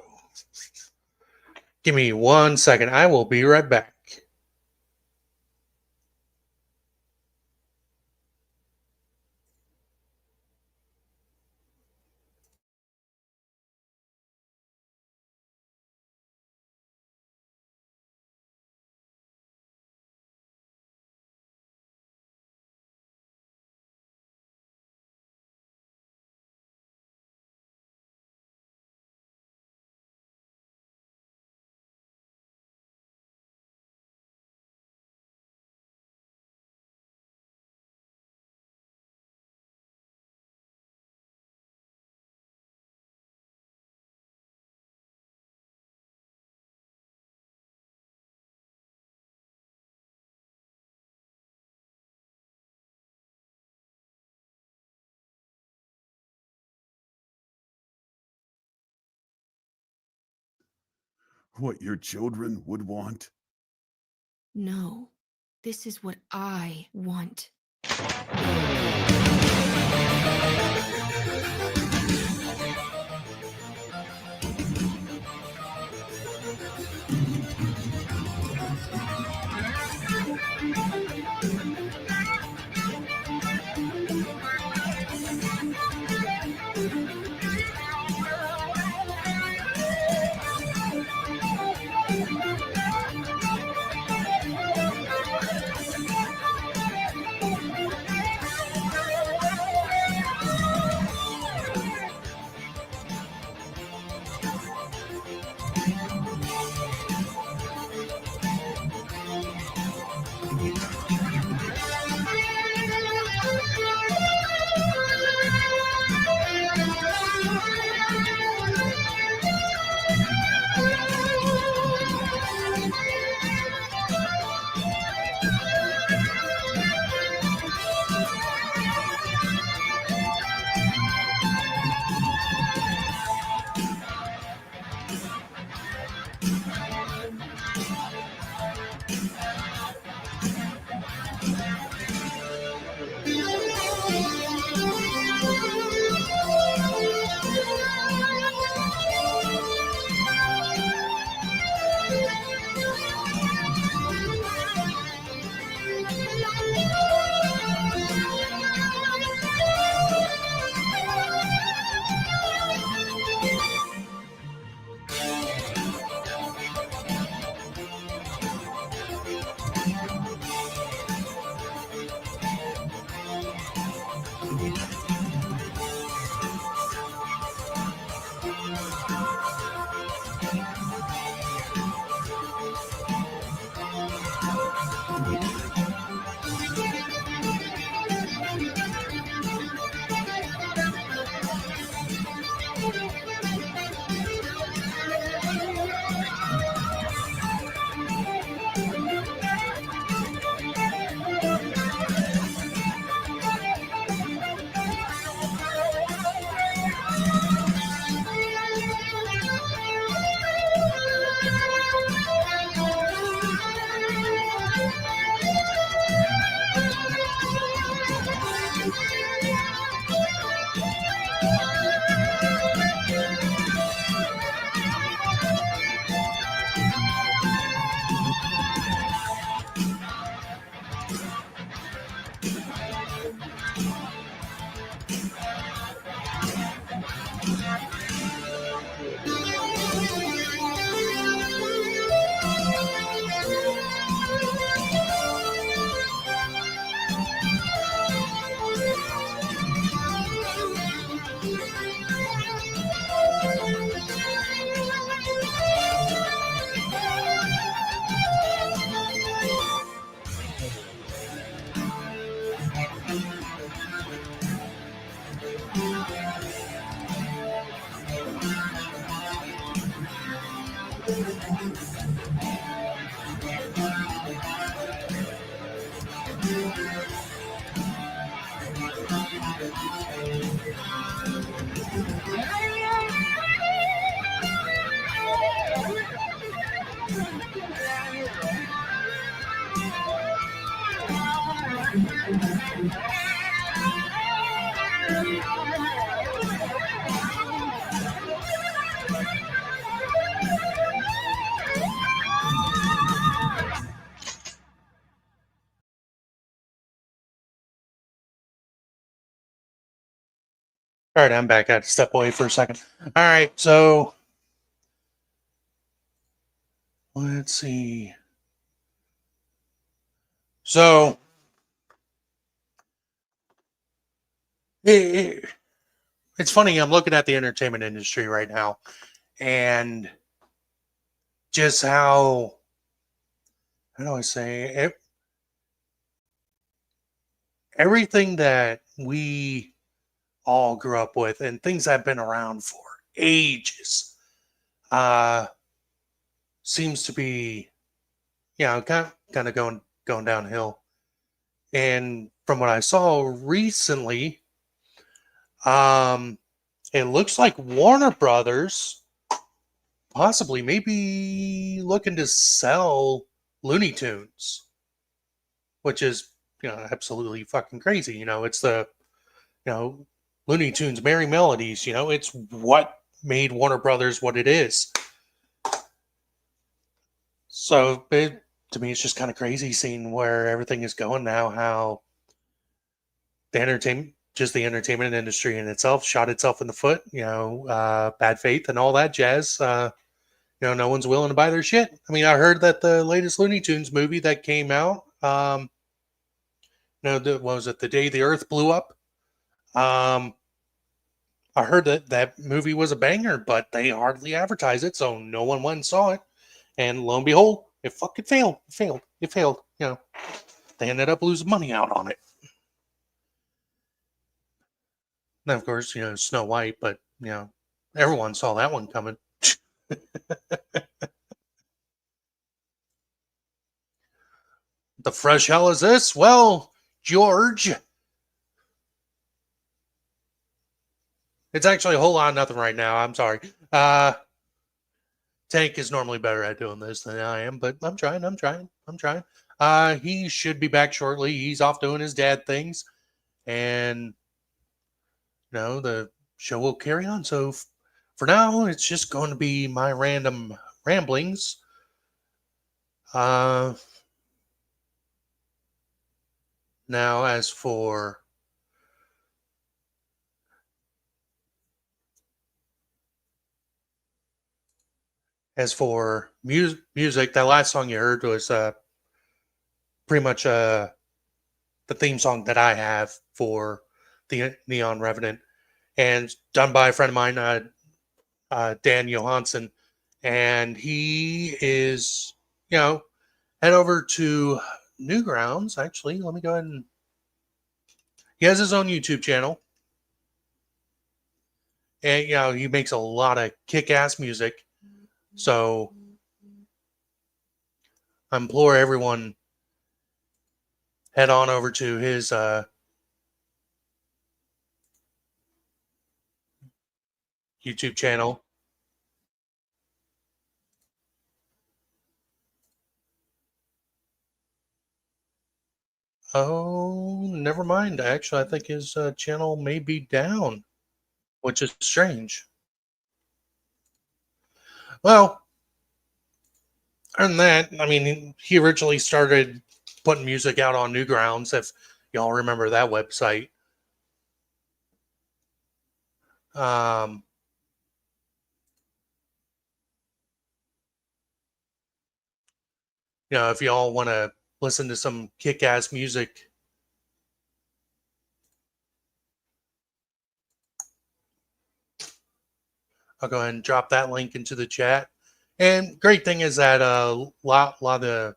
give me 1 second. I will be right back. What your children would want? No, this is what I want. All right, I'm back. I had to step away for a second. All right, so let's see. So it's funny. I'm looking at the entertainment industry right now, and just how do I say it? Everything that we all grew up with and things that have been around for ages seems to be, kind of going downhill. And from what I saw recently, it looks like Warner Brothers possibly maybe looking to sell Looney Tunes, which is, absolutely fucking crazy. It's the, Looney Tunes Merry Melodies, it's what made Warner Brothers what it is. So to me, it's just kind of crazy seeing where everything is going now, how the entertainment industry in itself shot itself in the foot, bad faith and all that jazz. No one's willing to buy their shit. I mean, I heard that the latest Looney Tunes movie that came out, what was it, The Day the Earth Blew Up? I heard that movie was a banger, but they hardly advertised it, so no one went and saw it. And lo and behold, it fucking failed. It failed. They ended up losing money out on it. And of course, Snow White, but everyone saw that one coming. The fresh hell is this? Well, George. It's actually a whole lot of nothing right now. I'm sorry. Tank is normally better at doing this than I am, but I'm trying. He should be back shortly. He's off doing his dad things. And, the show will carry on. So for now, it's just going to be my random ramblings. Now, as for music, that last song you heard was pretty much the theme song that I have for the Neon Revenant, and done by a friend of mine, Dan Johansson, and he is, head over to Newgrounds. Actually, let me go ahead and he has his own YouTube channel, and he makes a lot of kick-ass music. So I implore everyone, head on over to his YouTube channel. Oh, never mind. Actually, I think his channel may be down, which is strange. Well, other than that, I mean, he originally started putting music out on Newgrounds, if y'all remember that website. You know, if y'all want to listen to some kick-ass music, I'll go ahead and drop that link into the chat. And great thing is that a lot of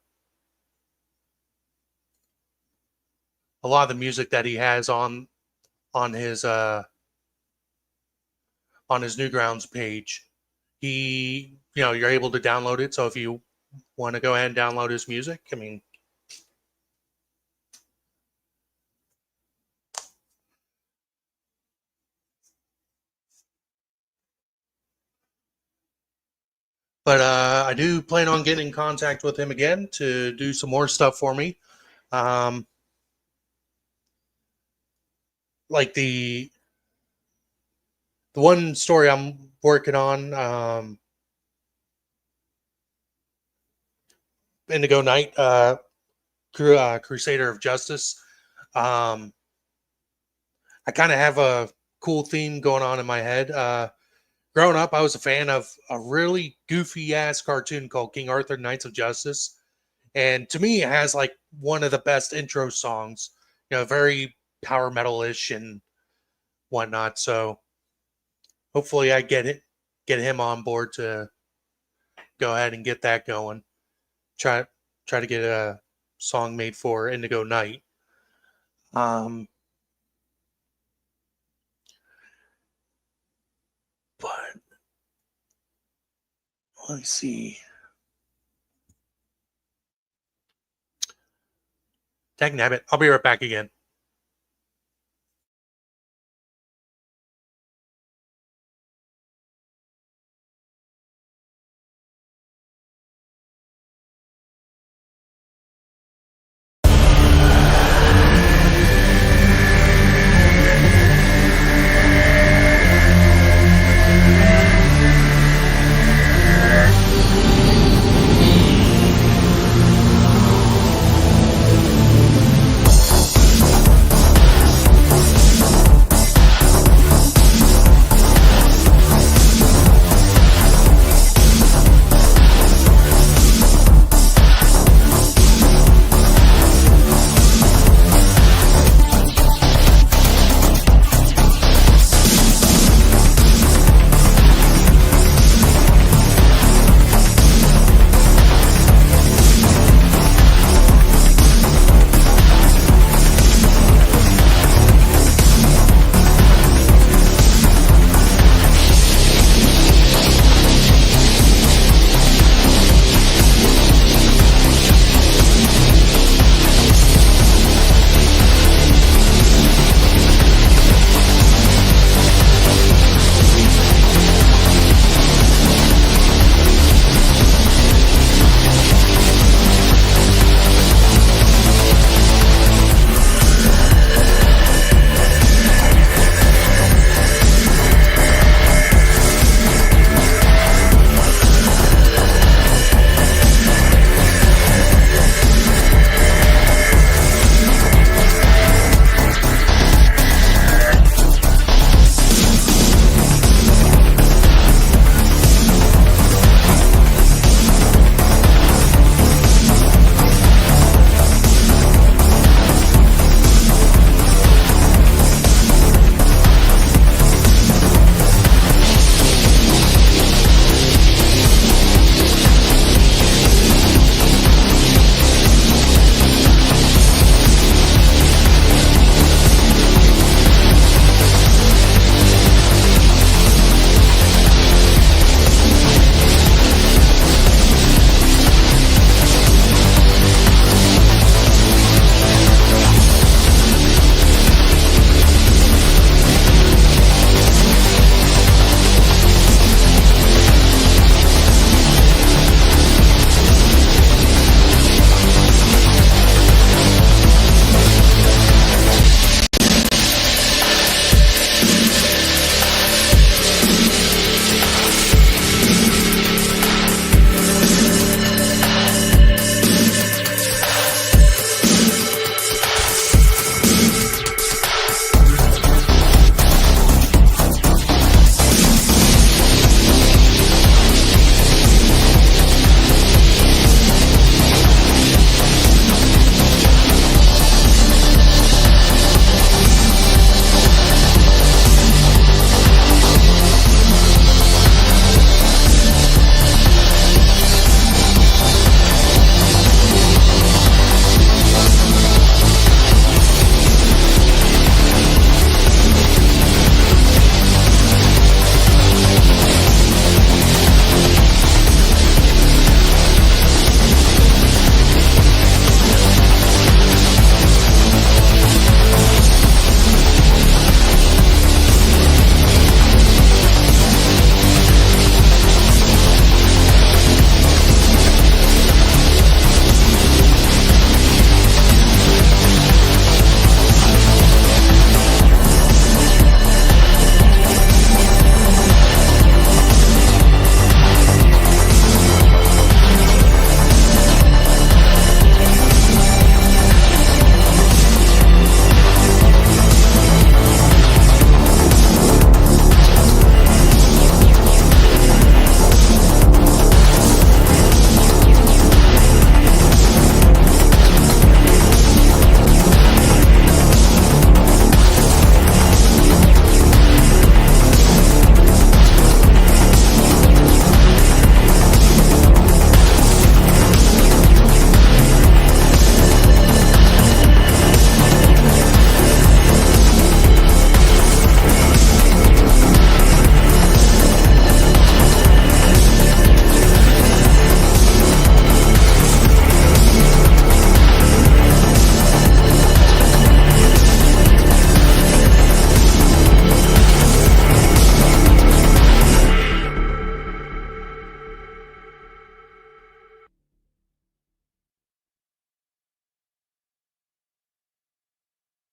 the music that he has on his Newgrounds page, you're able to download it. So if you want to go ahead and download his music, I mean, but I do plan on getting in contact with him again to do some more stuff for me. Like the one story I'm working on, Indigo Knight, Crusader of Justice. I kind of have a cool theme going on in my head. Growing up, I was a fan of a really goofy ass cartoon called King Arthur Knights of Justice. And to me, it has like one of the best intro songs, very power metal-ish and whatnot. So hopefully I get him on board to go ahead and get that going. Try to get a song made for Indigo Knight. But let me see. Dang nabbit. I'll be right back again.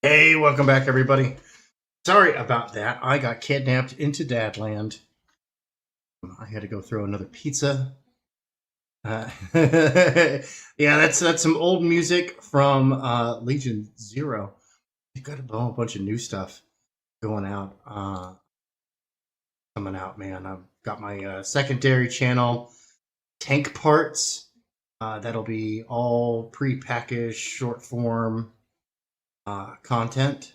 Hey, welcome back, everybody. Sorry about that. I got kidnapped into Dadland. I had to go throw another pizza. Yeah, that's some old music from Legion Zero. You've got a bunch of new stuff going out, coming out, man. I've got my secondary channel, Tank Parts. That'll be all pre-packaged, short form content.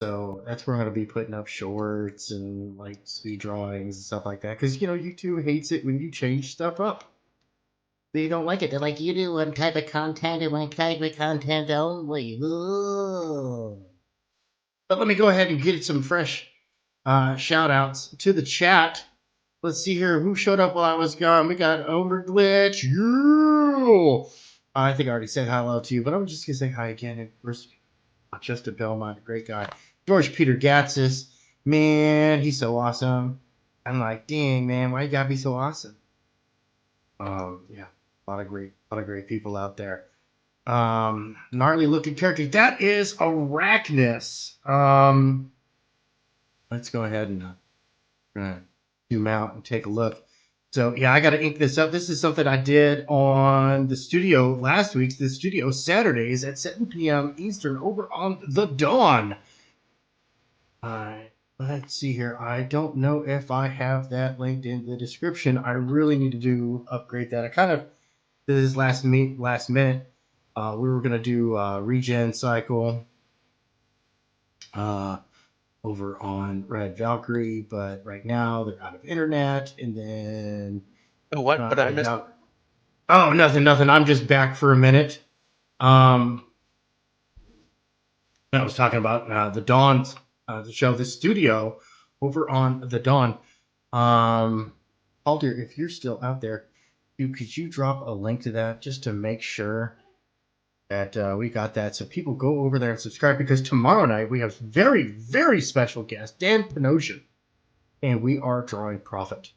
So that's where I'm going to be putting up shorts and like speed drawings and stuff like that. Because, you know, YouTube hates it when you change stuff up. They don't like it. They're like, you do one type of content and one type of content only. Ugh. But let me go ahead and get some fresh shout outs to the chat. Let's see here. Who showed up while I was gone? We got Overglitch. Yeah. I think I already said hello to you, but I'm just going to say hi again. And first, Justin Belmont, great guy. George Peter Gatsis, man, he's so awesome. I'm like, dang, man, why you gotta be so awesome? Yeah, a lot of great people out there. Gnarly looking character. That is Arachnus. Let's go ahead and zoom out and take a look. So yeah, I got to ink this up. This is something I did on the studio last week. The studio Saturdays at 7 p.m. Eastern over on The Dawn. Let's see here. I don't know if I have that linked in the description. I really need to upgrade that. I kind of did this last minute. We were gonna do regen cycle over on Red Valkyrie, but right now they're out of internet. And then what? But I missed. Oh, nothing. I'm just back for a minute. I was talking about the Dawn, the show, the studio over on The Dawn. Alder, if you're still out there, could you drop a link to that just to make sure that we got that, so people go over there and subscribe, because tomorrow night we have very, very special guest, Dan Panosian, and we are drawing profit.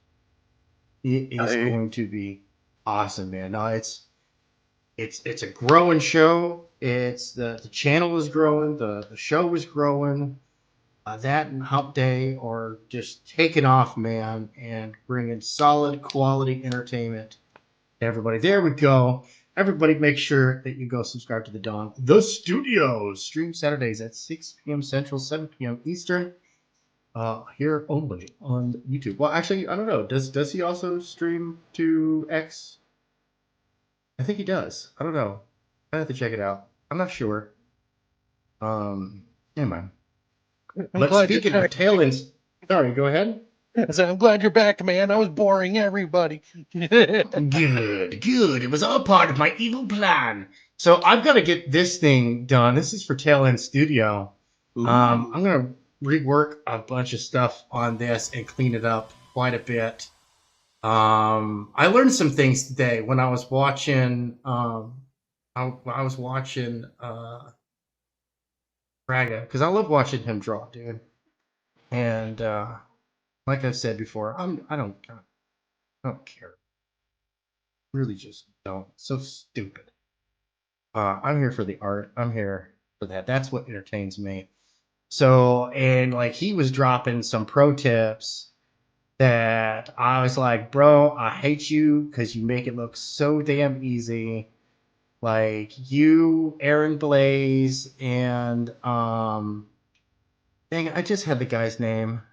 It is going to be awesome, man. No, it's a growing show. It's the channel is growing, the show is growing. That and Hump Day are just taking off, man, and bringing solid quality entertainment to everybody. There we go. Everybody make sure that you go subscribe to The Dawn. The Studios stream Saturdays at 6 p.m. Central, 7 p.m. Eastern. Here only on YouTube. Well, actually, I don't know. Does he also stream to X? I think he does. I don't know. I have to check it out. I'm not sure. Anyway. But speaking of tailends, sorry, go ahead. I'm glad you're back, man. I was boring everybody. Good. It was all part of my evil plan. So I've got to get this thing done. This is for Tailend Studio. I'm gonna rework a bunch of stuff on this and clean it up quite a bit. I learned some things today when I was watching. I was watching Braga, because I love watching him draw, dude. And like I've said before, I don't care. Really just don't. So stupid. I'm here for the art. I'm here for that. That's what entertains me. So, and like he was dropping some pro tips that I was like, bro, I hate you because you make it look so damn easy. Like you, Aaron Blaze, and dang, I just had the guy's name.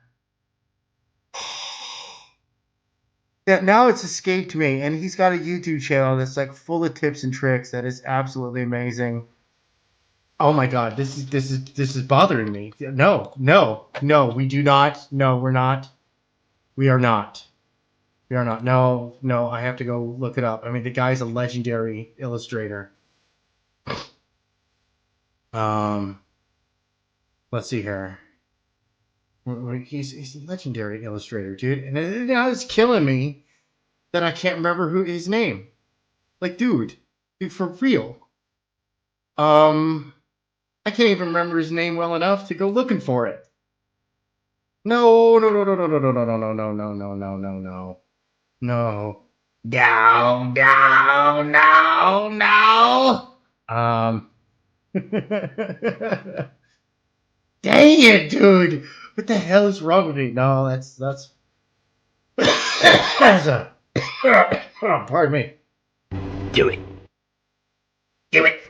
Yeah, now it's escaped me, and he's got a YouTube channel that's like full of tips and tricks that is absolutely amazing. Oh my god, this is bothering me. No, we do not. No, we're not. We are not. We are not. No, I have to go look it up. I mean, the guy's a legendary illustrator. Let's see here. He's a legendary illustrator, dude, and now it's killing me that I can't remember his name. Like, dude, for real. I can't even remember his name well enough to go looking for it. No. No. Dang it, dude! What the hell is wrong with me? No, that's that's a pardon me. Do it. Do it.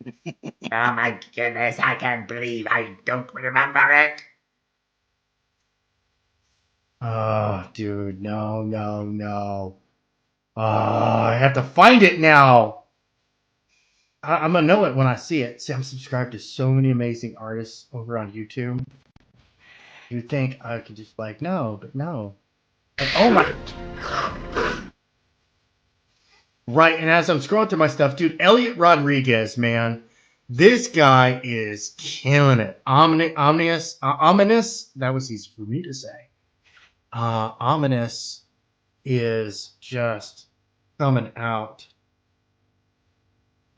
Oh my goodness, I can't believe I don't remember it. Oh, dude, no. Oh, I have to find it now. I'm gonna know it when I see it. See, I'm subscribed to so many amazing artists over on YouTube. You'd think I could just like, no, but no. Like, oh my. Right, and as I'm scrolling through my stuff, dude, Elliot Rodriguez, man, this guy is killing it. Ominous, that was easy for me to say. Ominous is just coming out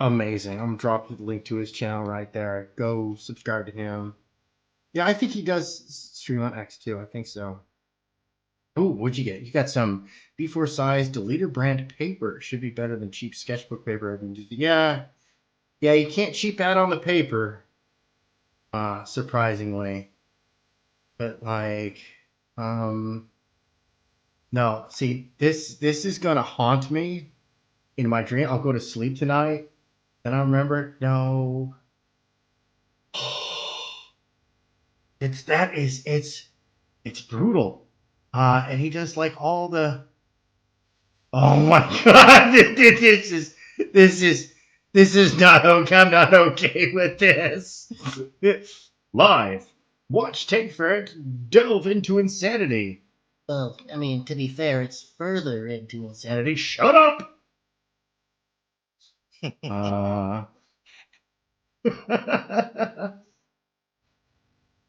amazing. I'm dropping the link to his channel right there. Go subscribe to him. Yeah, I think he does stream on X too. I think so. Oh, what'd you get? You got some B4 size deleter brand paper. Should be better than cheap sketchbook paper. I mean, yeah, you can't cheap out on the paper. Surprisingly, but like, no. See, this is gonna haunt me in my dream. I'll go to sleep tonight, and I remember, no. It's brutal. And he does like all the. Oh my god! This is not okay. I'm not okay with this. Live, watch Take for It delve into insanity. Well, I mean, to be fair, it's further into insanity. Shut up.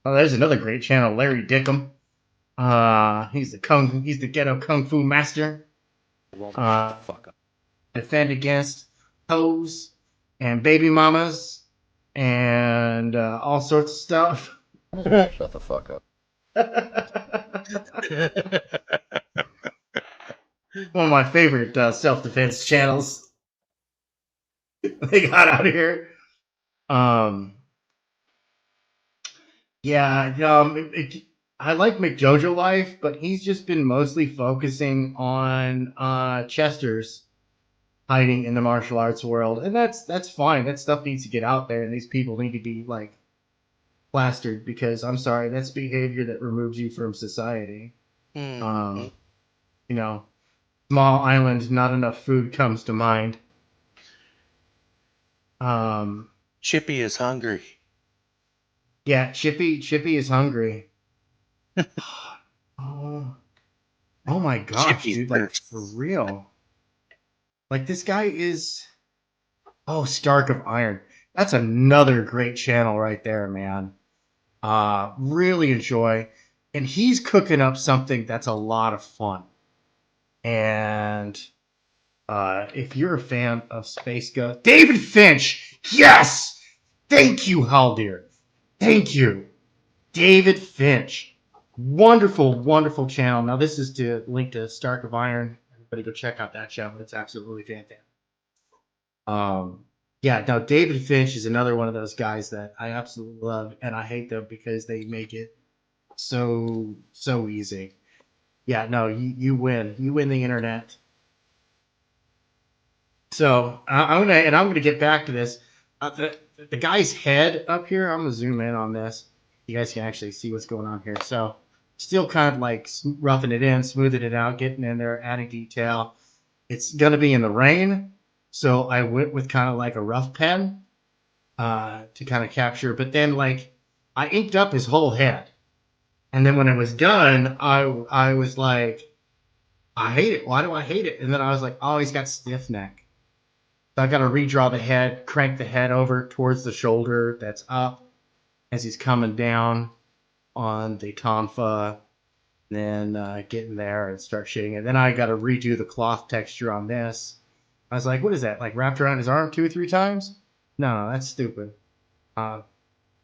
Oh, there's another great channel, Larry Dickum. He's the ghetto kung fu master. Fuck up. Defend against hoes and baby mamas and all sorts of stuff. Shut the fuck up. One of my favorite self-defense channels they got out here. Yeah, I like McJojo Life, but he's just been mostly focusing on Chester's hiding in the martial arts world, and that's fine. That stuff needs to get out there, and these people need to be like plastered because I'm sorry, that's behavior that removes you from society. You know, small island, not enough food comes to mind. Chippy is hungry. Yeah, Chippy is hungry. Oh my gosh, Chippy's dude, like for real. Like this guy is Stark of Iron. That's another great channel right there, man. Really enjoy. And he's cooking up something that's a lot of fun. And if you're a fan of Space Ghost, David Finch, yes! Thank you, Haldir. Thank you. David Finch. Wonderful, wonderful channel. Now this is to link to Stark of Iron. Everybody go check out that channel. It's absolutely fantastic. Yeah, now David Finch is another one of those guys that I absolutely love, and I hate them because they make it so easy. Yeah, no, you win. You win the internet. So I'm gonna get back to this. The guy's head up here. I'm gonna zoom in on this. You guys can actually see what's going on here. So still kind of like roughing it in, smoothing it out, getting in there, adding detail. It's gonna be in the rain, so I went with kind of like a rough pen to kind of capture. But then like I inked up his whole head, and then when it was done, I was like, I hate it. Why do I hate it? And then I was like, oh, he's got stiff neck. So I got to redraw the head, crank the head over towards the shoulder that's up as he's coming down on the tonfa. Then get in there and start shading it. Then I got to redo the cloth texture on this. I was like, what is that? Like wrapped around his arm 2 or 3 times? No, that's stupid.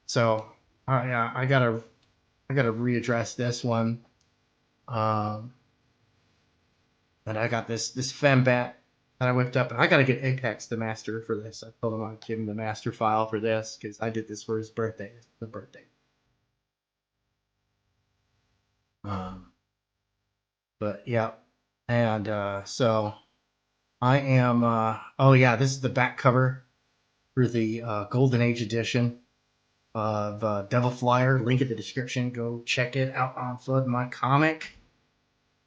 So yeah, I gotta readdress this one. And I got this fembat that I whipped up, and I got to get Apex the master for this. I told him I'd give him the master file for this because I did this for his birthday. The birthday. But yeah, and so I am. Oh yeah, this is the back cover for the Golden Age edition of Devil Flyer. Link in the description. Go check it out on Flood My Comic.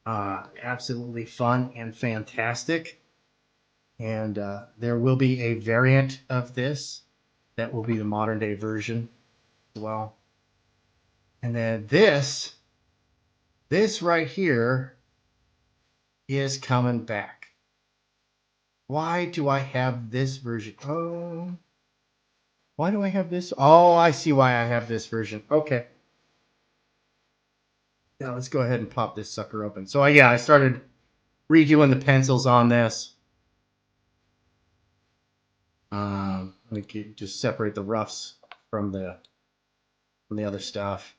Absolutely fun and fantastic. And there will be a variant of this that will be the modern day version as well. And then this right here is coming back. Why do I have this version? Oh, why do I have this? Oh, I see why I have this version. Okay. Now let's go ahead and pop this sucker open. So yeah, I started redoing the pencils on this. We could just separate the roughs from the other stuff.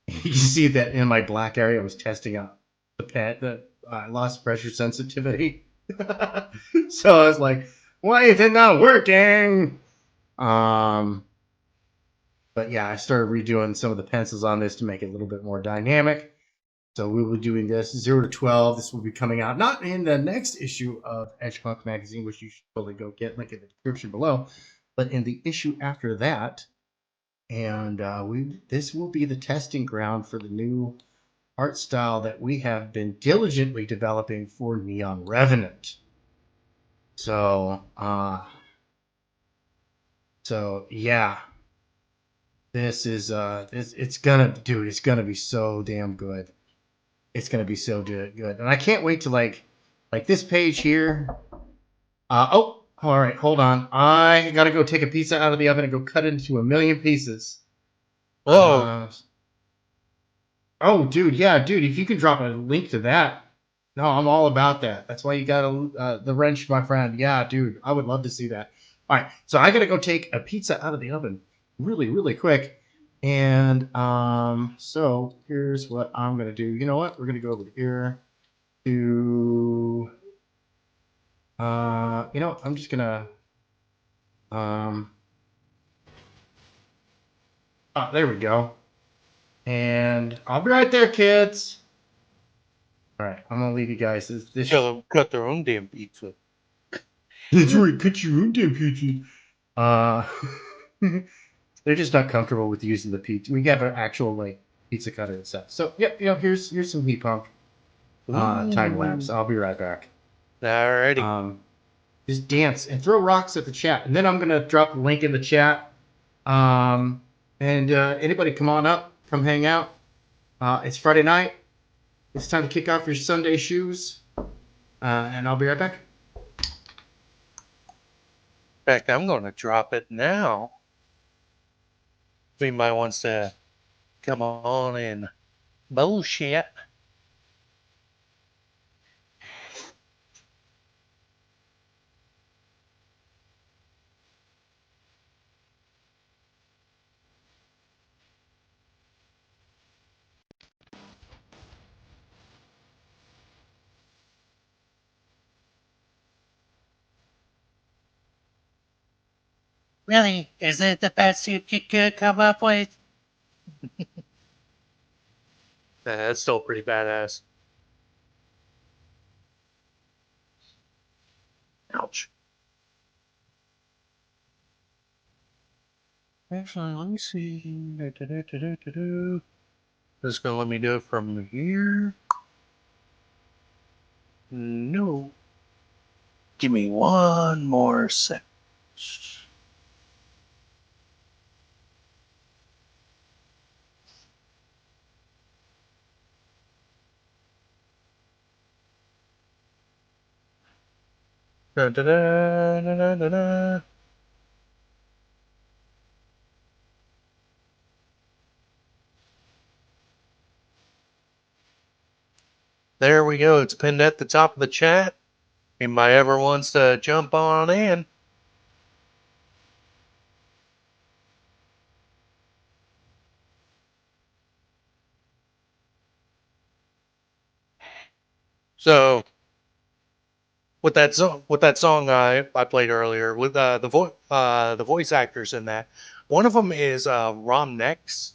You can see that in my black area, I was testing out the pen that I lost pressure sensitivity. So I was like, why is it not working? But yeah, I started redoing some of the pencils on this to make it a little bit more dynamic. So we will be doing this 0 to 12. This will be coming out not in the next issue of EDGEPUNK Magazine, which you should totally go get, link in the description below, but in the issue after that. And this will be the testing ground for the new art style that we have been diligently developing for Neon Revenant. So yeah, this is it's gonna be so damn good. It's gonna be so good, and I can't wait to like this page here. Oh, all right, hold on. I gotta go take a pizza out of the oven and go cut it into a million pieces. Oh. Oh, dude, yeah, dude. If you can drop a link to that, no, I'm all about that. That's why you got the wrench, my friend. Yeah, dude, I would love to see that. All right, so I gotta go take a pizza out of the oven, really, really quick. And so here's what I'm gonna do. You know what? We're gonna go over here to you know, I'm just gonna oh, there we go. And I'll be right there, kids. All right, I'm gonna leave you guys. This Tell them cut their own damn pizza. That's right, cut your own damn pizza. They're just not comfortable with using the pizza. We have an actual like pizza cutter and stuff. So yep, you know, here's some heat pump time lapse. I'll be right back. Alrighty. Just dance and throw rocks at the chat, and then I'm gonna drop the link in the chat. And anybody come on up, come hang out. It's Friday night. It's time to kick off your Sunday shoes. And I'll be right back. In fact, I'm going to drop it now. If anybody wants to come on and bullshit. Really? Is it the best you could come up with? That's still pretty badass. Ouch. Actually, let me see. This is going to let me do it from here. No. Give me one more sec. Da, da, da, da, da, da. There we go. It's pinned at the top of the chat. Anybody ever wants to jump on in? So, with that song I played earlier with the voice actors in that. One of them is Rom Nex.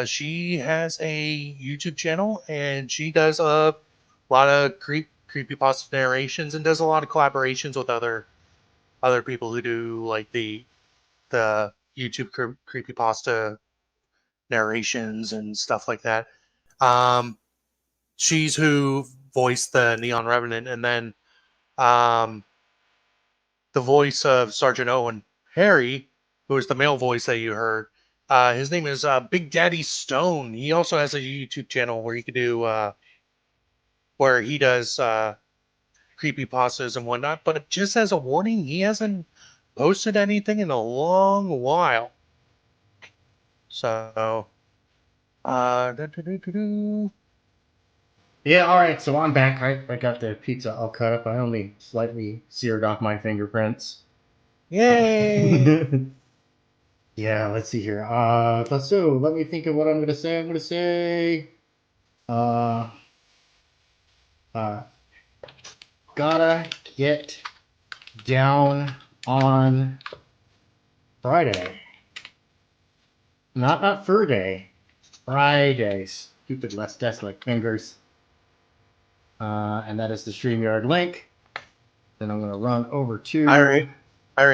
She has a YouTube channel and she does a lot of creepypasta narrations and does a lot of collaborations with other people who do like the YouTube creepypasta narrations and stuff like that. She's who voiced the Neon Revenant, and then the voice of Sergeant Owen Harry, who is the male voice that you heard. His name is Big Daddy Stone. He also has a YouTube channel where you can do where he does creepypastas and whatnot. But just as a warning, he hasn't posted anything in a long while. So, Yeah, alright, so I'm back. I got the pizza all cut up. I only slightly seared off my fingerprints. Yay! Yeah, let's see here. So let me think of what I'm gonna say. I'm gonna say gotta get down on Friday. Not fur day. Fridays. Stupid less desolate fingers. And that is the StreamYard link. Then I'm gonna run over to I already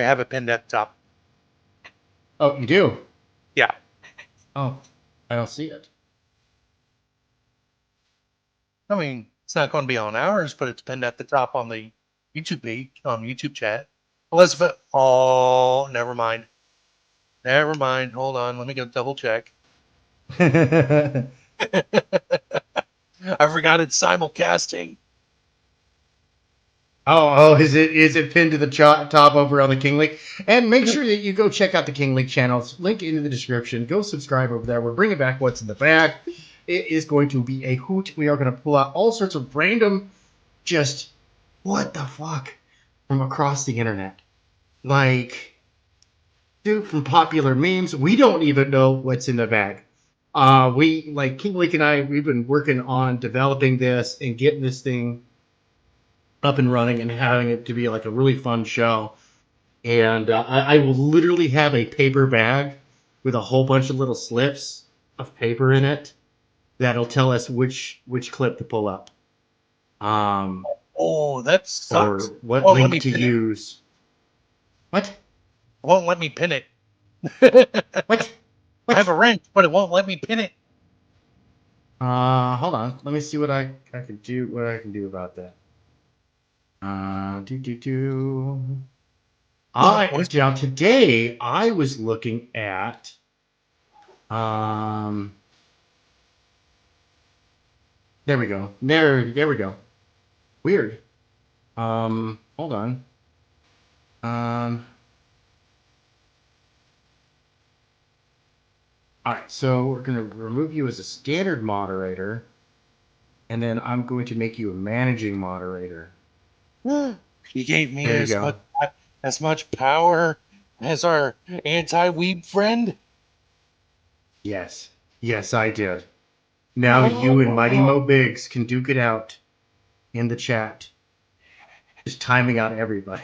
have it pinned at the top. Oh, you do? Yeah. Oh, I don't see it. I mean, it's not going to be on ours, but it's pinned at the top on the YouTube page, on YouTube chat. Elizabeth, oh, never mind. Never mind. Hold on. Let me go double check. I forgot it's simulcasting. Oh, is it pinned to the top over on the King Link? And make sure that you go check out the King Link channels. Link in the description. Go subscribe over there. We're bringing back What's in the Bag. It is going to be a hoot. We are going to pull out all sorts of random, just what the fuck from across the internet. Like, dude, from popular memes. We don't even know what's in the bag. King Link and I, we've been working on developing this and getting this thing up and running and having it to be like a really fun show. And I will literally have a paper bag with a whole bunch of little slips of paper in it that'll tell us which clip to pull up. Oh, that sucks. Or what link to use. What? It won't let me pin it. What? I have a wrench, but it won't let me pin it. Hold on. Let me see what I can do. What I can do about that. Now today I was looking at there we go. There we go. Weird. Hold on. Alright, so we're gonna remove you as a standard moderator, and then I'm going to make you a managing moderator. You gave me as much power as our anti-weeb friend? Yes. Yes, I did. Now you and Mighty Mo Biggs can duke it out in the chat. Just timing out everybody.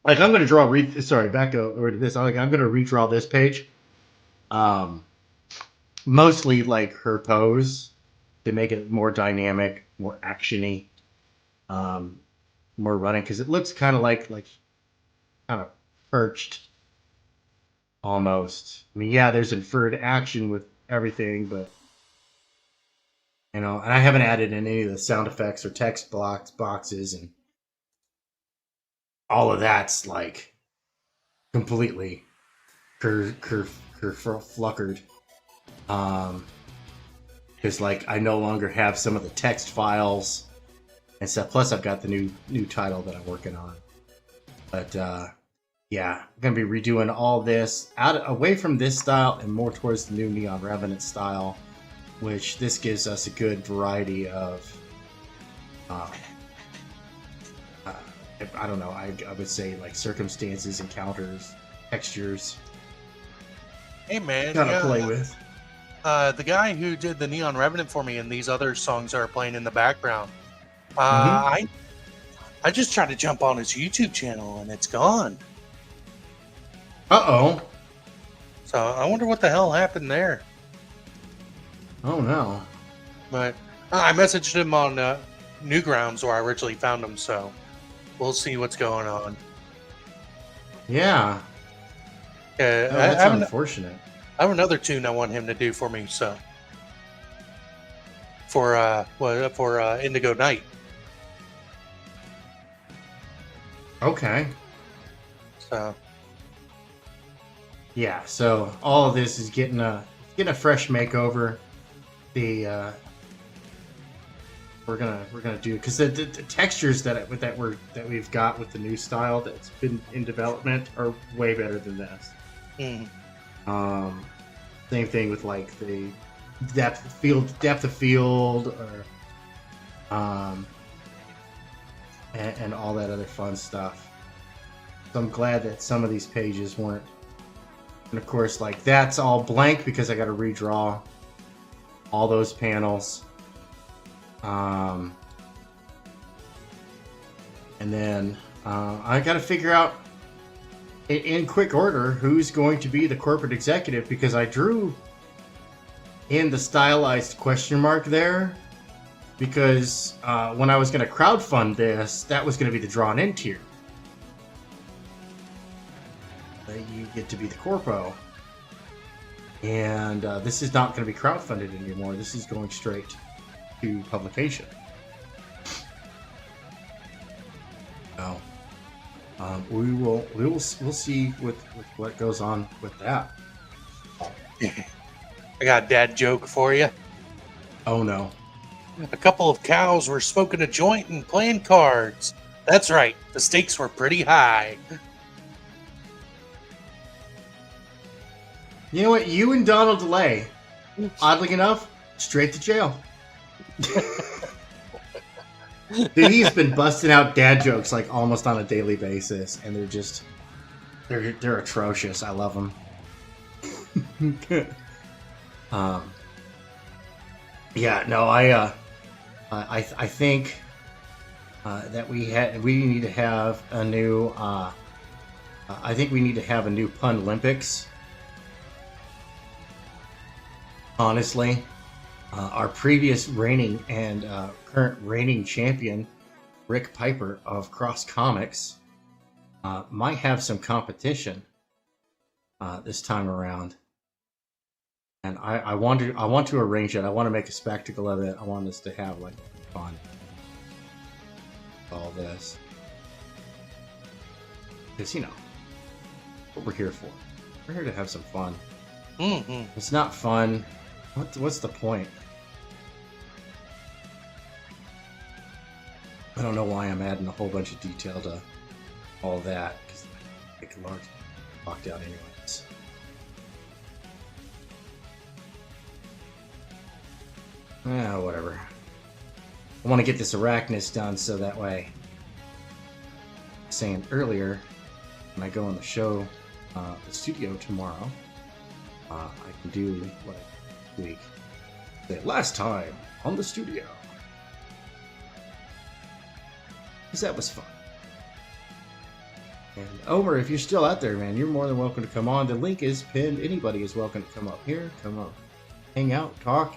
Like, I'm going to draw... back over to this. I'm going to redraw this page. Mostly, like, her pose to make it more dynamic, more action-y, more running. Because it looks kind of like kind of perched, almost. I mean, yeah, there's inferred action with everything, but... You know, and I haven't added in any of the sound effects or text boxes, and all of that's, like, completely fluffered. Because, like, I no longer have some of the text files and stuff. Plus, I've got the new title that I'm working on. But, yeah, I'm going to be redoing all this away from this style and more towards the new Neon Revenant style, which this gives us a good variety of, I don't know, I would say, like, circumstances, encounters, textures. Hey man, Gotta yeah. play with. The guy who did the Neon Revenant for me and these other songs are playing in the background. I just tried to jump on his YouTube channel and it's gone. Uh-oh. So I wonder what the hell happened there. Oh no. But I messaged him on Newgrounds where I originally found him, so we'll see what's going on. Yeah. Yeah, Oh, that's unfortunate. I have another tune I want him to do for me, so for Indigo Night. Okay. So yeah, so all of this is getting a fresh makeover. The we're gonna do because the textures that we've got with the new style that's been in development are way better than this. Same thing with like the depth of field, or and all that other fun stuff. So I'm glad that some of these pages weren't, and of course, like that's all blank because I got to redraw all those panels. And then I got to figure out in quick order who's going to be the corporate executive, because I drew in the stylized question mark there because when I was going to crowdfund this, that was going to be the drawn in tier. You get to be the corpo, and this is not going to be crowdfunded anymore. This is going straight to publication. So we'll see with what goes on with that. I got a dad joke for you. Oh no. A couple of cows were smoking a joint and playing cards. That's right, the stakes were pretty high. You know what? You and Donald DeLay, oddly enough, straight to jail. Dude, he's been busting out dad jokes like almost on a daily basis, and they're atrocious. I love them. Yeah, no, I think that we need to have a new. I think we need to have a new Pun Olympics. Honestly, our previous reigning and current reigning champion, Rick Piper of Cross Comics, might have some competition this time around, and I want to arrange it. I want to make a spectacle of it. I want us to have like fun. All this, because what we're here for. We're here to have some fun. It's not fun. What's the point? I don't know why I'm adding a whole bunch of detail to all that, because I can locked out anyways. Whatever. I want to get this Arachnus done so that way, saying earlier, when I go on the show, the studio tomorrow, I can do what I week. Last time on the studio. Because that was fun. And Omer, if you're still out there, man, you're more than welcome to come on. The link is pinned. Anybody is welcome to come up here, come up, hang out, talk.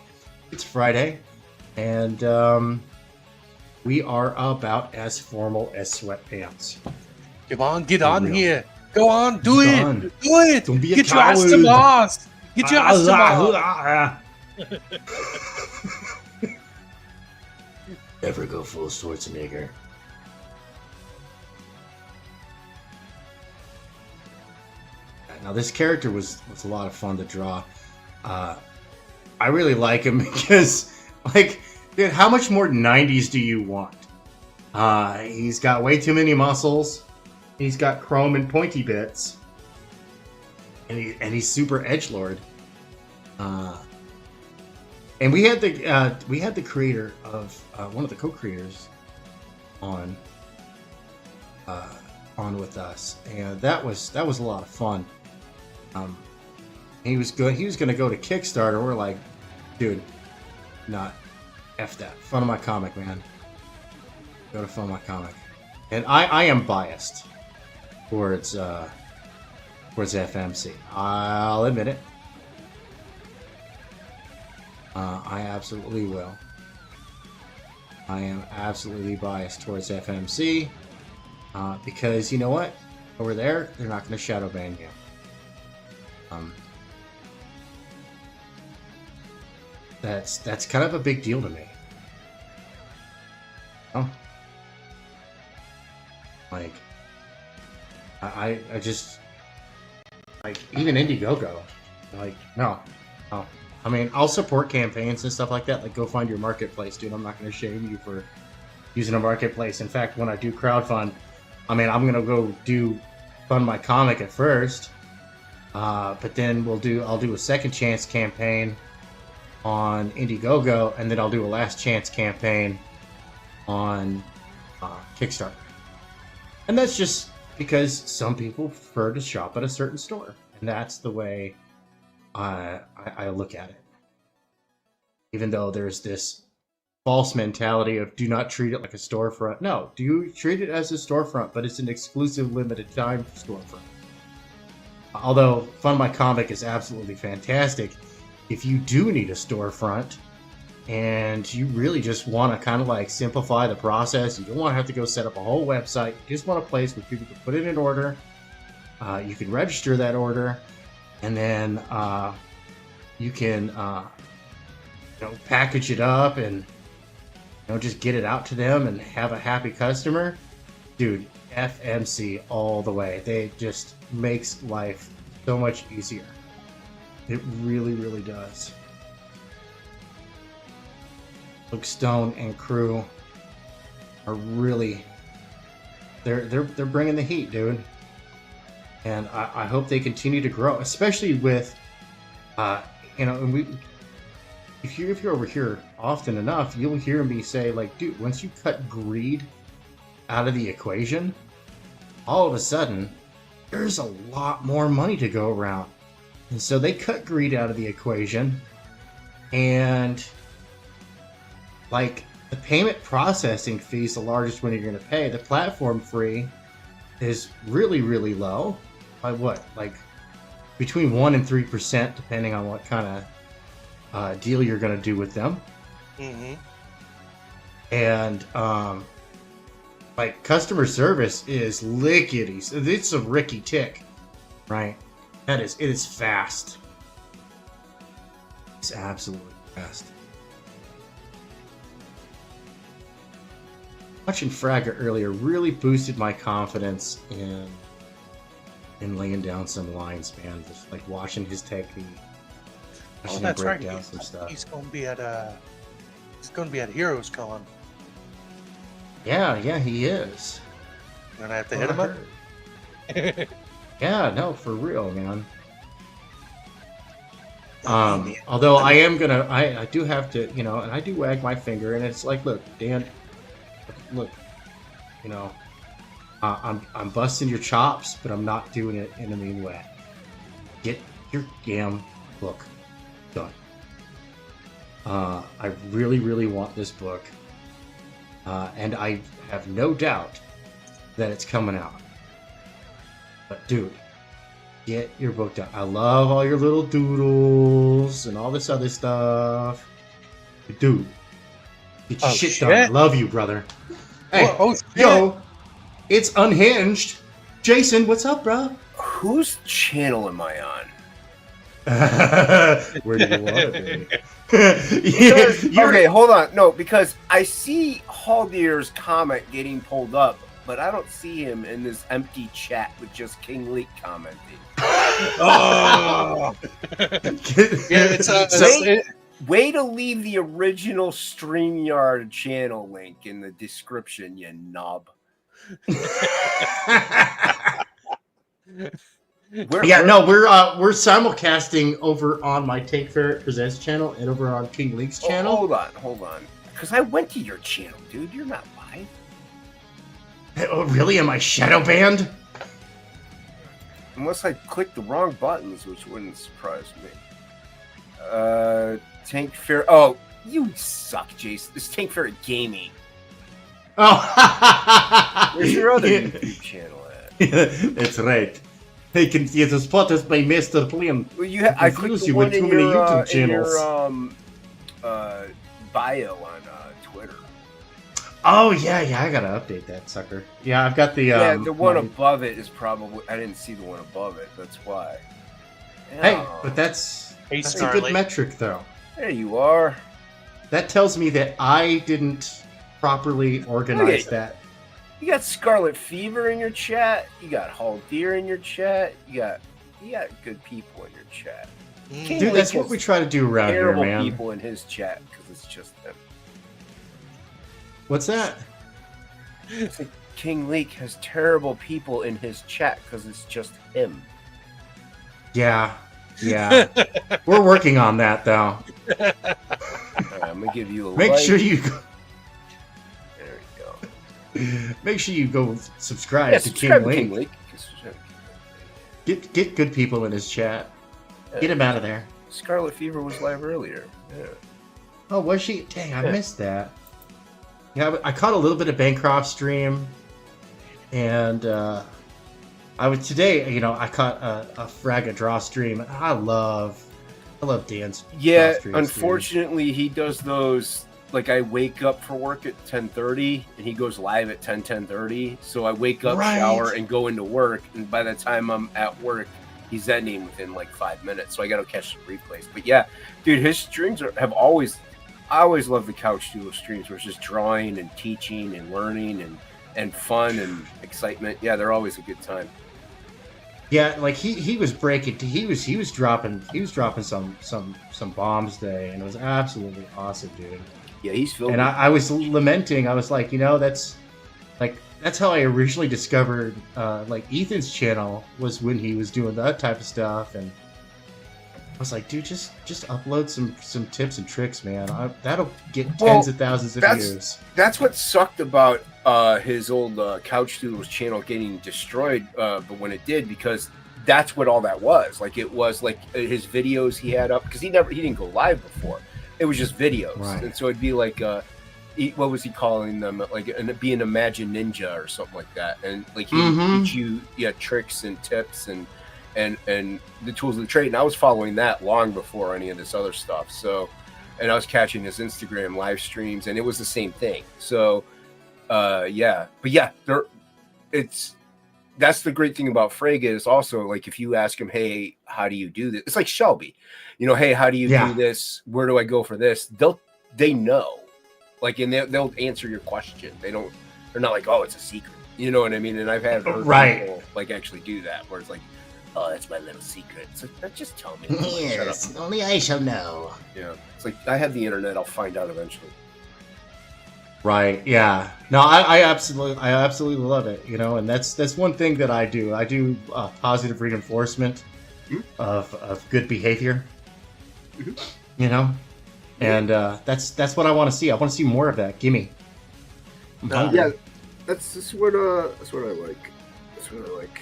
It's Friday, and we are about as formal as sweatpants. Come on, get on here. Go on, do it. Do it. Don't be a Get your coward. ass to Mars. Get your ass to Mars. Never go full Schwarzenegger. Now this character was a lot of fun to draw. I really like him because, like, dude, how much more 90s do you want? He's got way too many muscles. He's got chrome and pointy bits, and he's super edgelord. And we had the creator of one of the co-creators on with us, and that was a lot of fun. He was going to go to Kickstarter. We're like, dude, not F that. Fun of my comic, man. Go to Fun of my comic. And I am biased towards FMC. I'll admit it. I absolutely will. I am absolutely biased towards FMC because you know what? Over there, they're not going to shadow ban you. That's kind of a big deal to me. Oh. Like, I just, like, even IndieGoGo, like, no. I mean, I'll support campaigns and stuff like that. Like, go find your marketplace, dude. I'm not going to shame you for using a marketplace. In fact, when I do crowdfund, I mean, I'm going to go fund my comic at first, but then I'll do a second chance campaign on IndieGoGo, and then I'll do a last chance campaign on Kickstarter. And that's just because some people prefer to shop at a certain store, and that's the way I look at it. Even though there's this false mentality of do not treat it like a storefront. No, do you treat it as a storefront, but it's an exclusive limited time storefront. Although Fun My Comic is absolutely fantastic, if you do need a storefront and you really just want to kind of like simplify the process, you don't want to have to go set up a whole website, you just want a place where people can put in an order, you can register that order, and then you can package it up and just get it out to them and have a happy customer. Dude, FMC all the way. They just makes life so much easier. It really, really does. Luke Stone and crew are really they're bringing the heat, dude. And I hope they continue to grow, especially with and if you're over here often enough, you'll hear me say, like, dude, once you cut greed out of the equation, all of a sudden there's a lot more money to go around. And so they cut greed out of the equation, and like the payment processing fee is the largest one you're going to pay. The platform fee is really, really low. By what? Like between 1% and 3%, depending on what kind of deal you're going to do with them. Mm-hmm. And like customer service is lickety. It's a Ricky tick, right? It is fast. It's absolutely fast. Watching Fragger earlier really boosted my confidence in laying down some lines, man. Just like watching his technique. Oh, that's right. He's going to be at Heroes Con. Yeah, he is. You're gonna have to hit him up. Yeah, no, for real, man. Although I am gonna, I do have to, and I do wag my finger, and it's like, look, Dan, look, I'm busting your chops, but I'm not doing it in a mean way. Get your damn book done. I really, really want this book, and I have no doubt that it's coming out. But dude, get your book done. I love all your little doodles and all this other stuff. But dude, get your shit done. I love you, brother. Hey, yo, it's Unhinged. Jason, what's up, bro? Whose channel am I on? Where do you want to be? Okay, hold on. No, because I see Haldier's comment getting pulled up, but I don't see him in this empty chat with just King Leak commenting. Oh! Way to leave the original StreamYard channel link in the description, you knob. We're simulcasting over on my Take Ferret Presents channel and over on King Leak's channel. Hold on. Because I went to your channel, dude. You're not live. Oh, really? Am I shadow banned? Unless I clicked the wrong buttons, which wouldn't surprise me. Tank Fair. Oh, you suck, Jason. This Tank Fair Gaming. Oh, where's your other YouTube channel at? That's right. He can get spotted by Master Plan. Well, I clicked the one in your bio on Twitter. Oh yeah, I gotta update that sucker. Yeah, I've got the the one above it is probably I didn't see the one above it. That's why. Hey, but that's a good metric though. There you are. That tells me that I didn't properly organize that. You got Scarlet Fever in your chat. You got Hall Deer in your chat. You got good people in your chat. Dude, that's what we try to do around here, man. Terrible people in his chat because it's just them. What's that? It's like King Leak has terrible people in his chat because it's just him. Yeah. We're working on that, though. Right, I'm gonna give you a Make like. sure you go. There you go. Make sure you go subscribe to King Leak. Get good people in his chat. Get him out of there. Scarlet Fever was live earlier. Yeah. Oh, was she? Dang, I missed that. Yeah, I caught a little bit of Bancroft's stream, and I was today. I caught a Fragga Draw stream. I love Dan's. Yeah, draw streams, unfortunately, he does those. Like I wake up for work at 10:30, and he goes live at 10:30. So I wake up, shower, and go into work. And by the time I'm at work, he's ending within like 5 minutes. So I got to catch the replays. But yeah, dude, his streams have always. I always love the Couch Duo streams where it's just drawing and teaching and learning and fun and excitement. Yeah, they're always a good time. Yeah, like he was breaking. He was dropping some bombs today, and it was absolutely awesome, dude. Yeah, he's filming. And I was lamenting. I was like, that's how I originally discovered like Ethan's channel was when he was doing that type of stuff, and I was like, dude, just upload some tips and tricks, man. That'll get tens of thousands of views. That's what sucked about his old Couch Duos channel getting destroyed, but when it did, because that's what all that was. Like it was like his videos he had up because he didn't go live before. It was just videos, right. And so it'd be like, what was he calling them? Like be an Imagine Ninja or something like that, and like he teach you tricks and tips and the tools of the trade. And I was following that long before any of this other stuff. So, and I was catching his Instagram live streams, and it was the same thing. So, but yeah, that's the great thing about Fragga is also like if you ask him, hey, how do you do this? It's like Shelby, hey, how do you do this? Where do I go for this? They know, like, and they'll answer your question. They're not like, oh, it's a secret. You know what I mean? And I've had heard people like actually do that where it's like, oh, that's my little secret. It's like, just tell me. Yes, shut up. Only I shall know. Yeah, it's like I have the internet. I'll find out eventually. Right. Yeah. No, I absolutely love it. And that's one thing that I do. I do positive reinforcement of good behavior. And that's what I want to see. I want to see more of that. Gimme. Yeah, that's what I like. That's what I like.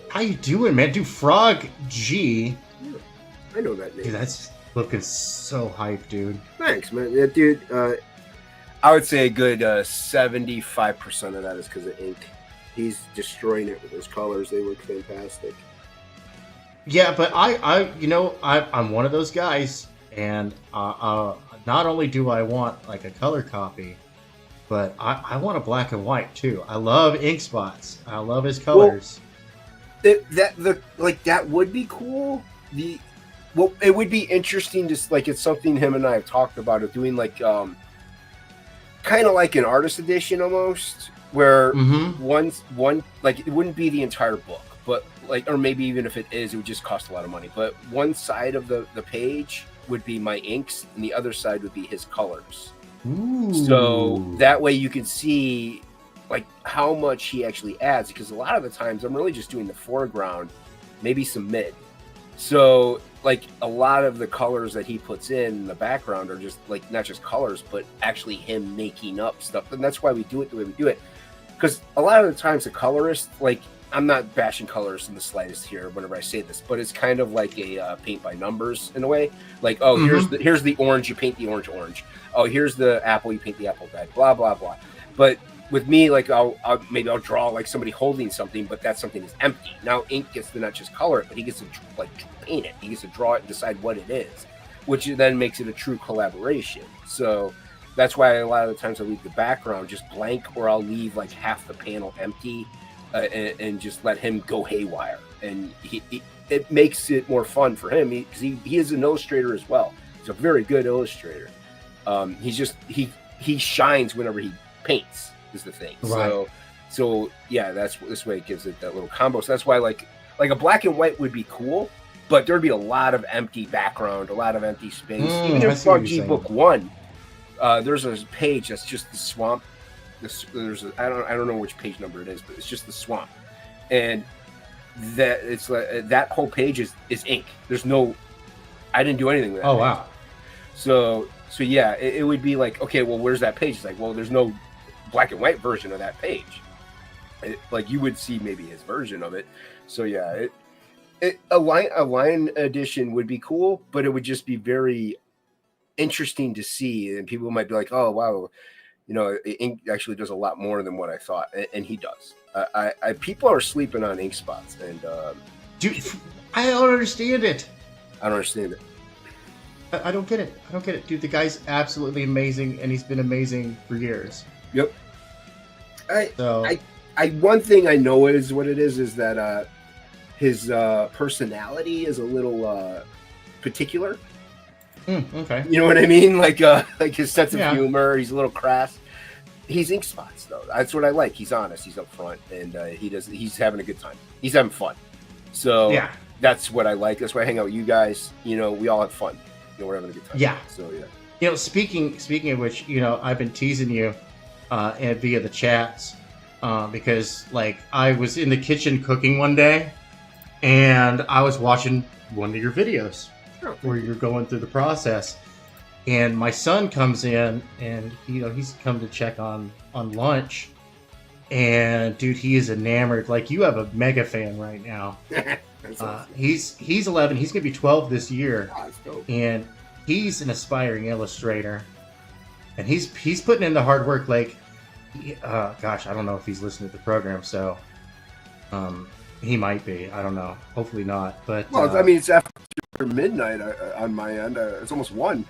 How you doing, man? Dude, Frog G. Yeah, I know that name. Dude, that's looking so hype, dude. Thanks, man. Yeah, dude. I would say a good 75% of that is because of ink. He's destroying it with his colors. They look fantastic. Yeah, but I'm one of those guys, and not only do I want like a color copy, but I want a black and white too. I love ink spots. I love his colors. That would be cool. It would be interesting to like it's something him and I have talked about of doing like kind of like an artist edition almost, where one like it wouldn't be the entire book, but like, or maybe even if it is, it would just cost a lot of money. But one side of the page would be my inks, and the other side would be his colors. Ooh. So that way you can see like how much he actually adds, because a lot of the times I'm really just doing the foreground, maybe some mid. So like a lot of the colors that he puts in the background are just like not just colors, but actually him making up stuff. And that's why we do it the way we do it. Because a lot of the times the colorist, like I'm not bashing colors in the slightest here whenever I say this, but it's kind of like a paint by numbers in a way. Like, oh, here's the orange, you paint the orange. Oh, here's the apple, you paint the apple red. Blah blah blah. But with me, like, I'll draw like somebody holding something, but that something is empty. Now ink gets to not just color it, but he gets to like paint it. He gets to draw it and decide what it is, which then makes it a true collaboration. So that's why a lot of the times I leave the background just blank, or I'll leave like half the panel empty. And just let him go haywire, and it makes it more fun for him because he is an illustrator as well. He's a very good illustrator. He shines whenever he paints is the thing. Right. So yeah, this way it gives it that little combo. So that's why like a black and white would be cool, but there'd be a lot of empty background, a lot of empty space. Even in Bug Book 1, there's a page that's just the swamp. I don't know which page number it is, but it's just the swamp, and that it's like that whole page is ink. There's no, I didn't do anything with that. Oh page. wow. So yeah, it would be like, okay, well, where's that page? It's like, well, there's no black and white version of that page. Like you would see maybe his version of it. So yeah, a line edition would be cool, but it would just be very interesting to see, and people might be like, oh wow. You know, ink actually does a lot more than what I thought, and he does. People are sleeping on ink spots, and dude, I don't understand it. I don't understand it. I don't get it. Dude, the guy's absolutely amazing, and he's been amazing for years. Yep. One thing I know is what it is that his personality is a little particular. Okay. You know what I mean? Like his sense of humor. He's a little crass. He's ink spots though. That's what I like. He's honest. He's upfront, and he's having a good time. He's having fun. So yeah, that's what I like. That's why I hang out with you guys. You know, we all have fun. You know, we're having a good time. Yeah. So yeah. You know, speaking of which, you know, I've been teasing you and via the chats because like I was in the kitchen cooking one day, and I was watching one of your videos. Where you're going through the process, and my son comes in, and he's come to check on lunch, and dude, he is enamored. Like, you have a mega fan right now. Awesome. He's 11. He's gonna be 12 this year, and he's an aspiring illustrator, and he's putting in the hard work. Like, gosh, I don't know if he's listening to the program, so he might be. I don't know. Hopefully not. But well, I mean, it's after midnight on my end. It's almost 1.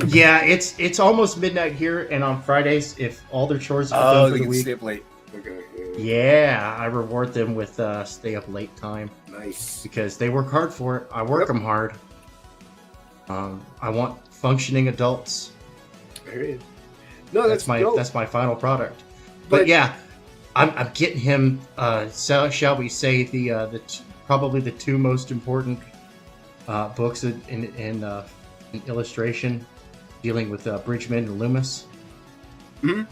Yeah, it's almost midnight here, and on Fridays, if all their chores are done for the week, stay up late. Okay. Yeah, I reward them with stay up late time. Nice, because they work hard for it. I work them hard. I want functioning adults. There it is. No, that's my final product. But yeah, I'm getting him. So shall we say the probably the 2 most important books in illustration, dealing with Bridgman and Loomis. Mm-hmm.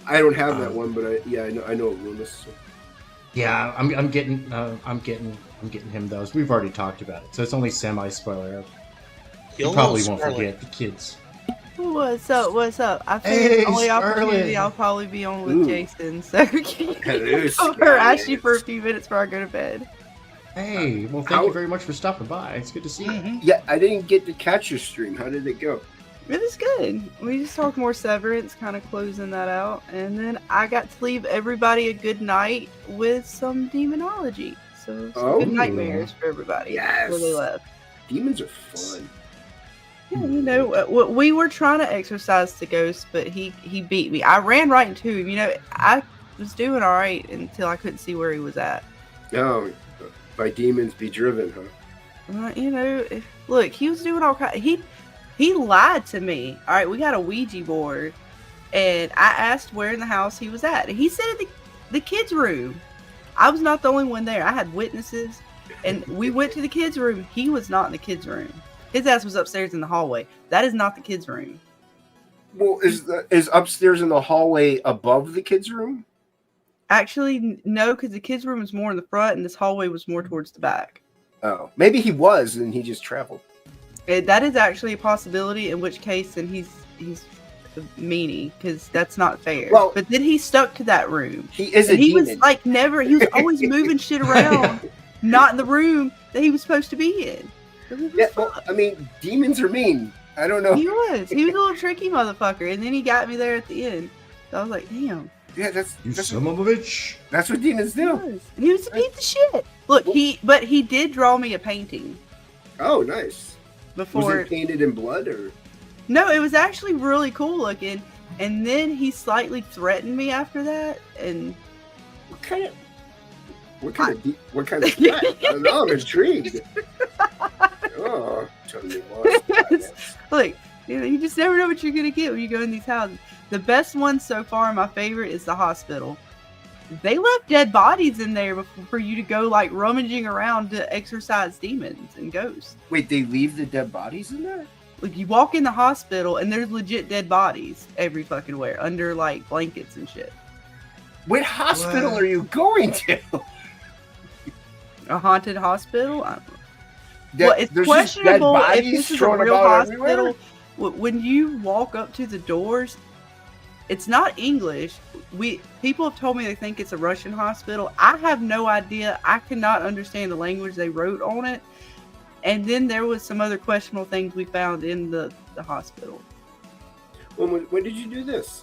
I don't have that one, but I know Loomis. So. Yeah, I'm getting him those. We've already talked about it, so it's only semi-spoiler. You probably won't forget the kids. What's up? I think the only opportunity I'll probably be on with Jason, so or ask you for a few minutes before I go to bed. Hey, well, thank you very much for stopping by. It's good to see you. Yeah, I didn't get to catch your stream. How did it go? It was good. We just talked more Severance, kind of closing that out, and then I got to leave everybody a good night with some demonology. So some good nightmares for everybody. Yes. Before they left. Demons are fun. Yeah, you know, we were trying to exorcise the ghost, but he beat me. I ran right into him. You know, I was doing all right until I couldn't see where he was at. Oh, by demons be driven, huh? You know, look, he was doing all kind. He lied to me. All right, we got a Ouija board, and I asked where in the house he was at. And he said at the kids' room. I was not the only one there. I had witnesses, and we went to the kids' room. He was not in the kids' room. His ass was upstairs in the hallway. That is not the kids' room. Well, is upstairs in the hallway above the kids' room? Actually, no, because the kids' room was more in the front, and this hallway was more towards the back. Oh, maybe he was, and he just traveled. That is actually a possibility. In which case, then he's meanie because that's not fair. Well, but then he stuck to that room. He is and a he demon. was like never. He was always moving shit around, not in the room that he was supposed to be in. Yeah, well, I mean, demons are mean. I don't know. He was a little tricky motherfucker, and then he got me there at the end. So I was like, damn. Yeah, that's son of a bitch. That's what demons do. And he was a piece of shit. Look, he did draw me a painting. Oh, nice. Before was it painted in blood or? No, it was actually really cool looking. And then he slightly threatened me after that. And what kind of threat? I don't know. I'm intrigued. Oh, totally lost. Look, you just never know what you're gonna get when you go in these houses. The best one so far, my favorite, is the hospital. They left dead bodies in there for you to go like rummaging around to exorcise demons and ghosts. Wait, they leave the dead bodies in there? Like you walk in the hospital and there's legit dead bodies every fucking where under like blankets and shit. What hospital are you going to? A haunted hospital? I don't know. Well, it's there's questionable just dead if bodies this is a thrown real about hospital. everywhere? When you walk up to the doors, it's not English. People have told me they think it's a Russian hospital. I have no idea. I cannot understand the language they wrote on it. And then there was some other questionable things we found in the hospital. When did you do this?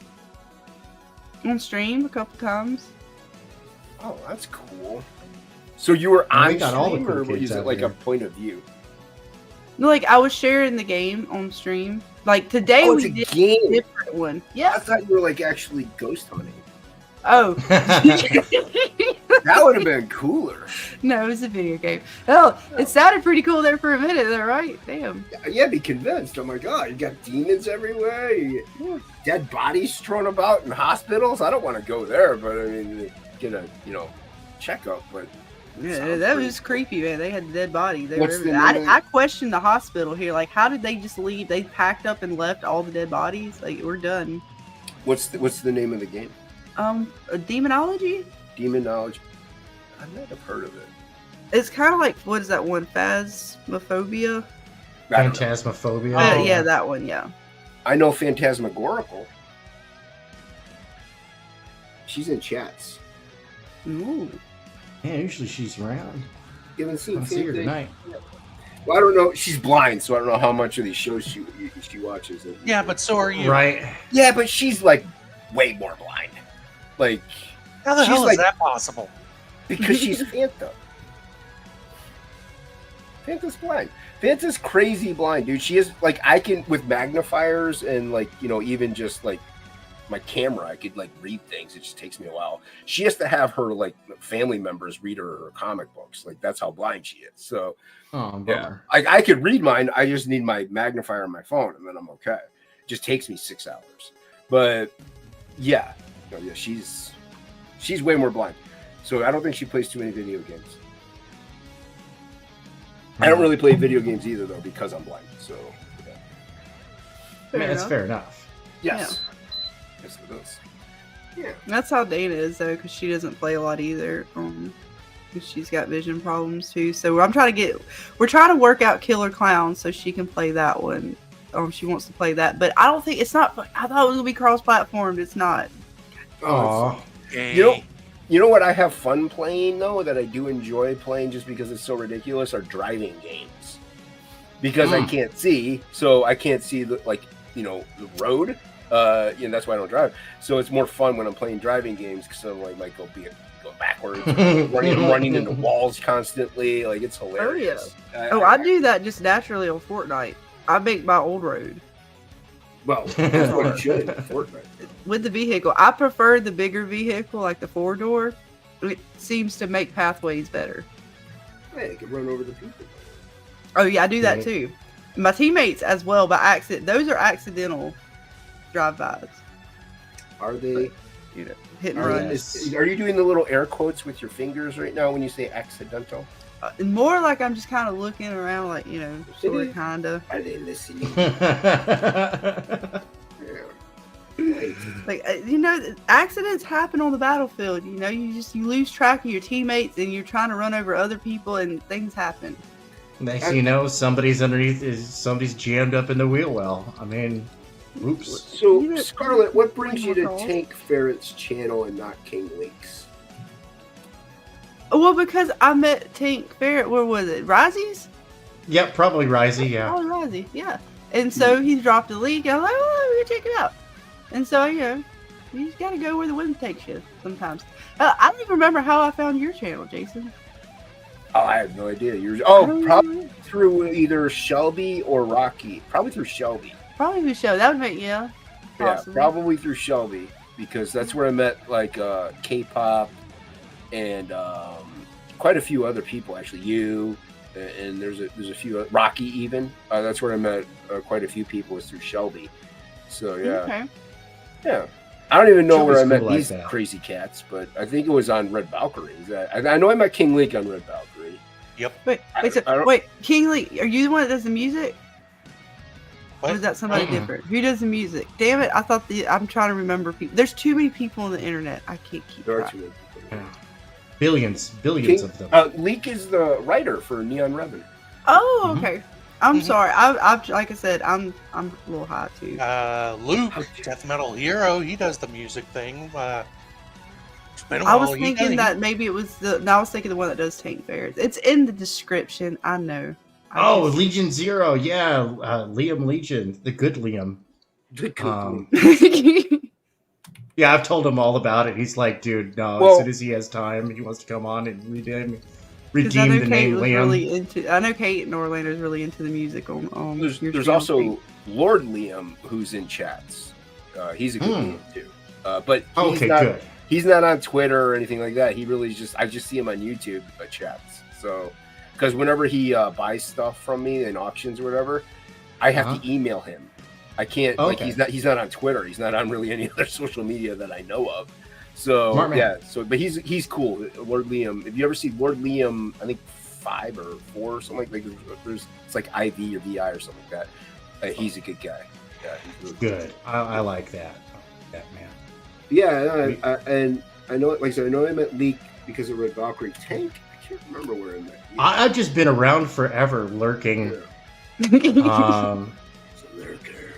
On stream a couple times. Oh, that's cool. So you were on got all the stream, cool or kids was it out like there. a point of view? No, like I was sharing the game on stream. Like today Oh, it's we a did game. a different one. Yeah. I thought you were like actually ghost hunting. Oh. That would have been cooler. No, it was a video game. Oh, it sounded pretty cool there for a minute, though, right? Damn. Yeah, be convinced. Oh my god, you got demons everywhere. Dead bodies thrown about in hospitals. I don't want to go there, but I mean, get a checkup. But Yeah, that was creepy, man. They had dead bodies. They What's were the everywhere. name? I questioned the hospital here. Like, how did they just leave? They packed up and left all the dead bodies. Like, we're done. What's the name of the game? Demonology. Demonology. I might have heard of it. It's kind of like, what is that one? Phasmophobia. Phantasmophobia. Yeah, that one. Yeah. I know Phantasmagorical. She's in chats. Ooh. Yeah, usually she's around. You haven't seen I'll see her tonight. Well, I don't know. She's blind, so I don't know how much of these shows she watches. Yeah, but so are you. Right. Yeah, but she's like way more blind. Like, How the she's hell like, is that possible? Because she's Phanta. Phanta's blind. Phanta's crazy blind, dude. She is like, I can, with magnifiers and like, even just like my camera, I could like read things. It just takes me a while. She has to have her like family members read her comic books. Like, that's how blind she is. So, yeah, I could read mine. I just need my magnifier on my phone, and then I'm okay. It just takes me 6 hours. But yeah, she's way more blind. So I don't think she plays too many video games. I don't really play video games either, though, because I'm blind. So, yeah. I mean, that's fair enough. Yes. Yes, it is. Yeah. That's how Dana is, though, because she doesn't play a lot either. 'Cause she's got vision problems too. So we're trying to work out Killer Clowns so she can play that one. She wants to play that, but I don't think it's not. I thought it was gonna be cross-platformed. It's not. Oh, you know what I have fun playing though, that I do enjoy playing just because it's so ridiculous, are driving games. Because I can't see, so I can't see the the road. That's why I don't drive. So it's more fun when I'm playing driving games because I'm like might go backwards, running into walls constantly. Like, it's hilarious. I do that just naturally on Fortnite. I make my old road. Well, that's what you should in Fortnite. With the vehicle, I prefer the bigger vehicle, like the 4-door. It seems to make pathways better. Hey, you can run over the people. Oh yeah, I do that too. My teammates as well, by accident. Those are accidental drive-bys. Are they? Hit and run. Are you doing the little air quotes with your fingers right now when you say accidental? More like I'm just kind of looking around, like, sort of, kind of. Are they listening? Like, accidents happen on the battlefield. You lose track of your teammates and you're trying to run over other people and things happen. Next thing you know, somebody's underneath, somebody's jammed up in the wheel well. I mean, Oops. So, Scarlett, what brings you to Tank Ferret's channel and not King Leaks? Well, because I met Tank Ferret. Where was it? Risey's? Yep, probably Risey. Yeah. Oh, Risey. Yeah. And so he dropped a leak. I was like, oh, we check it out. And so you just gotta go where the wind takes you sometimes. I don't even remember how I found your channel, Jason. Oh, I have no idea. Probably through either Shelby or Rocky. Probably through Shelby. Probably through Shelby. That would make possibly. Probably through Shelby because that's where I met like K-pop and quite a few other people. Actually, you and there's a few Rocky even. That's where I met quite a few people was through Shelby. So yeah. Okay. Yeah. I don't even know Shelby's where I met cool like these that. crazy cats, but I think it was on Red Valkyrie. I know I met King Leak on Red Valkyrie. Yep. Wait, King Lee, are you the one that does the music? Or is that somebody different? Who does the music? Damn it! I thought I'm trying to remember people. There's too many people on the internet. I can't keep There are track. too many people. Billions of them. Leak is the writer for Neon Revenue. Oh, okay. I'm sorry. I've like I said, I'm a little high too. Luke, Death Metal Hero, he does the music thing. It's been a I while. was thinking that maybe it was I was thinking the one that does Tank Ferrets. It's in the description. I know. Legion Zero. Yeah, Liam Legion, the good Liam. Yeah, I've told him all about it. He's like, dude, no. As soon as he has time, he wants to come on and redeem the name Liam. I know Kate and Orlando's really into the music on your There's channel, also Kate. Lord Liam who's in chats. He's a good Liam too. But good. He's not on Twitter or anything like that. He really I just see him on YouTube chats. So because whenever he buys stuff from me in auctions or whatever, I have to email him. I can't like he's not on Twitter. He's not on really any other social media that I know of. So but he's cool. Lord Liam. If you ever see Lord Liam, I think 5 or 4 or something like that. There's it's like IV or VI or something like that. He's a good guy. Yeah, he's really good. I like that. That man. Yeah, and I know, like I said, I know I met Leak because of Red Valkyrie. Tank, I can't remember where I met you. I've just been around forever, lurking.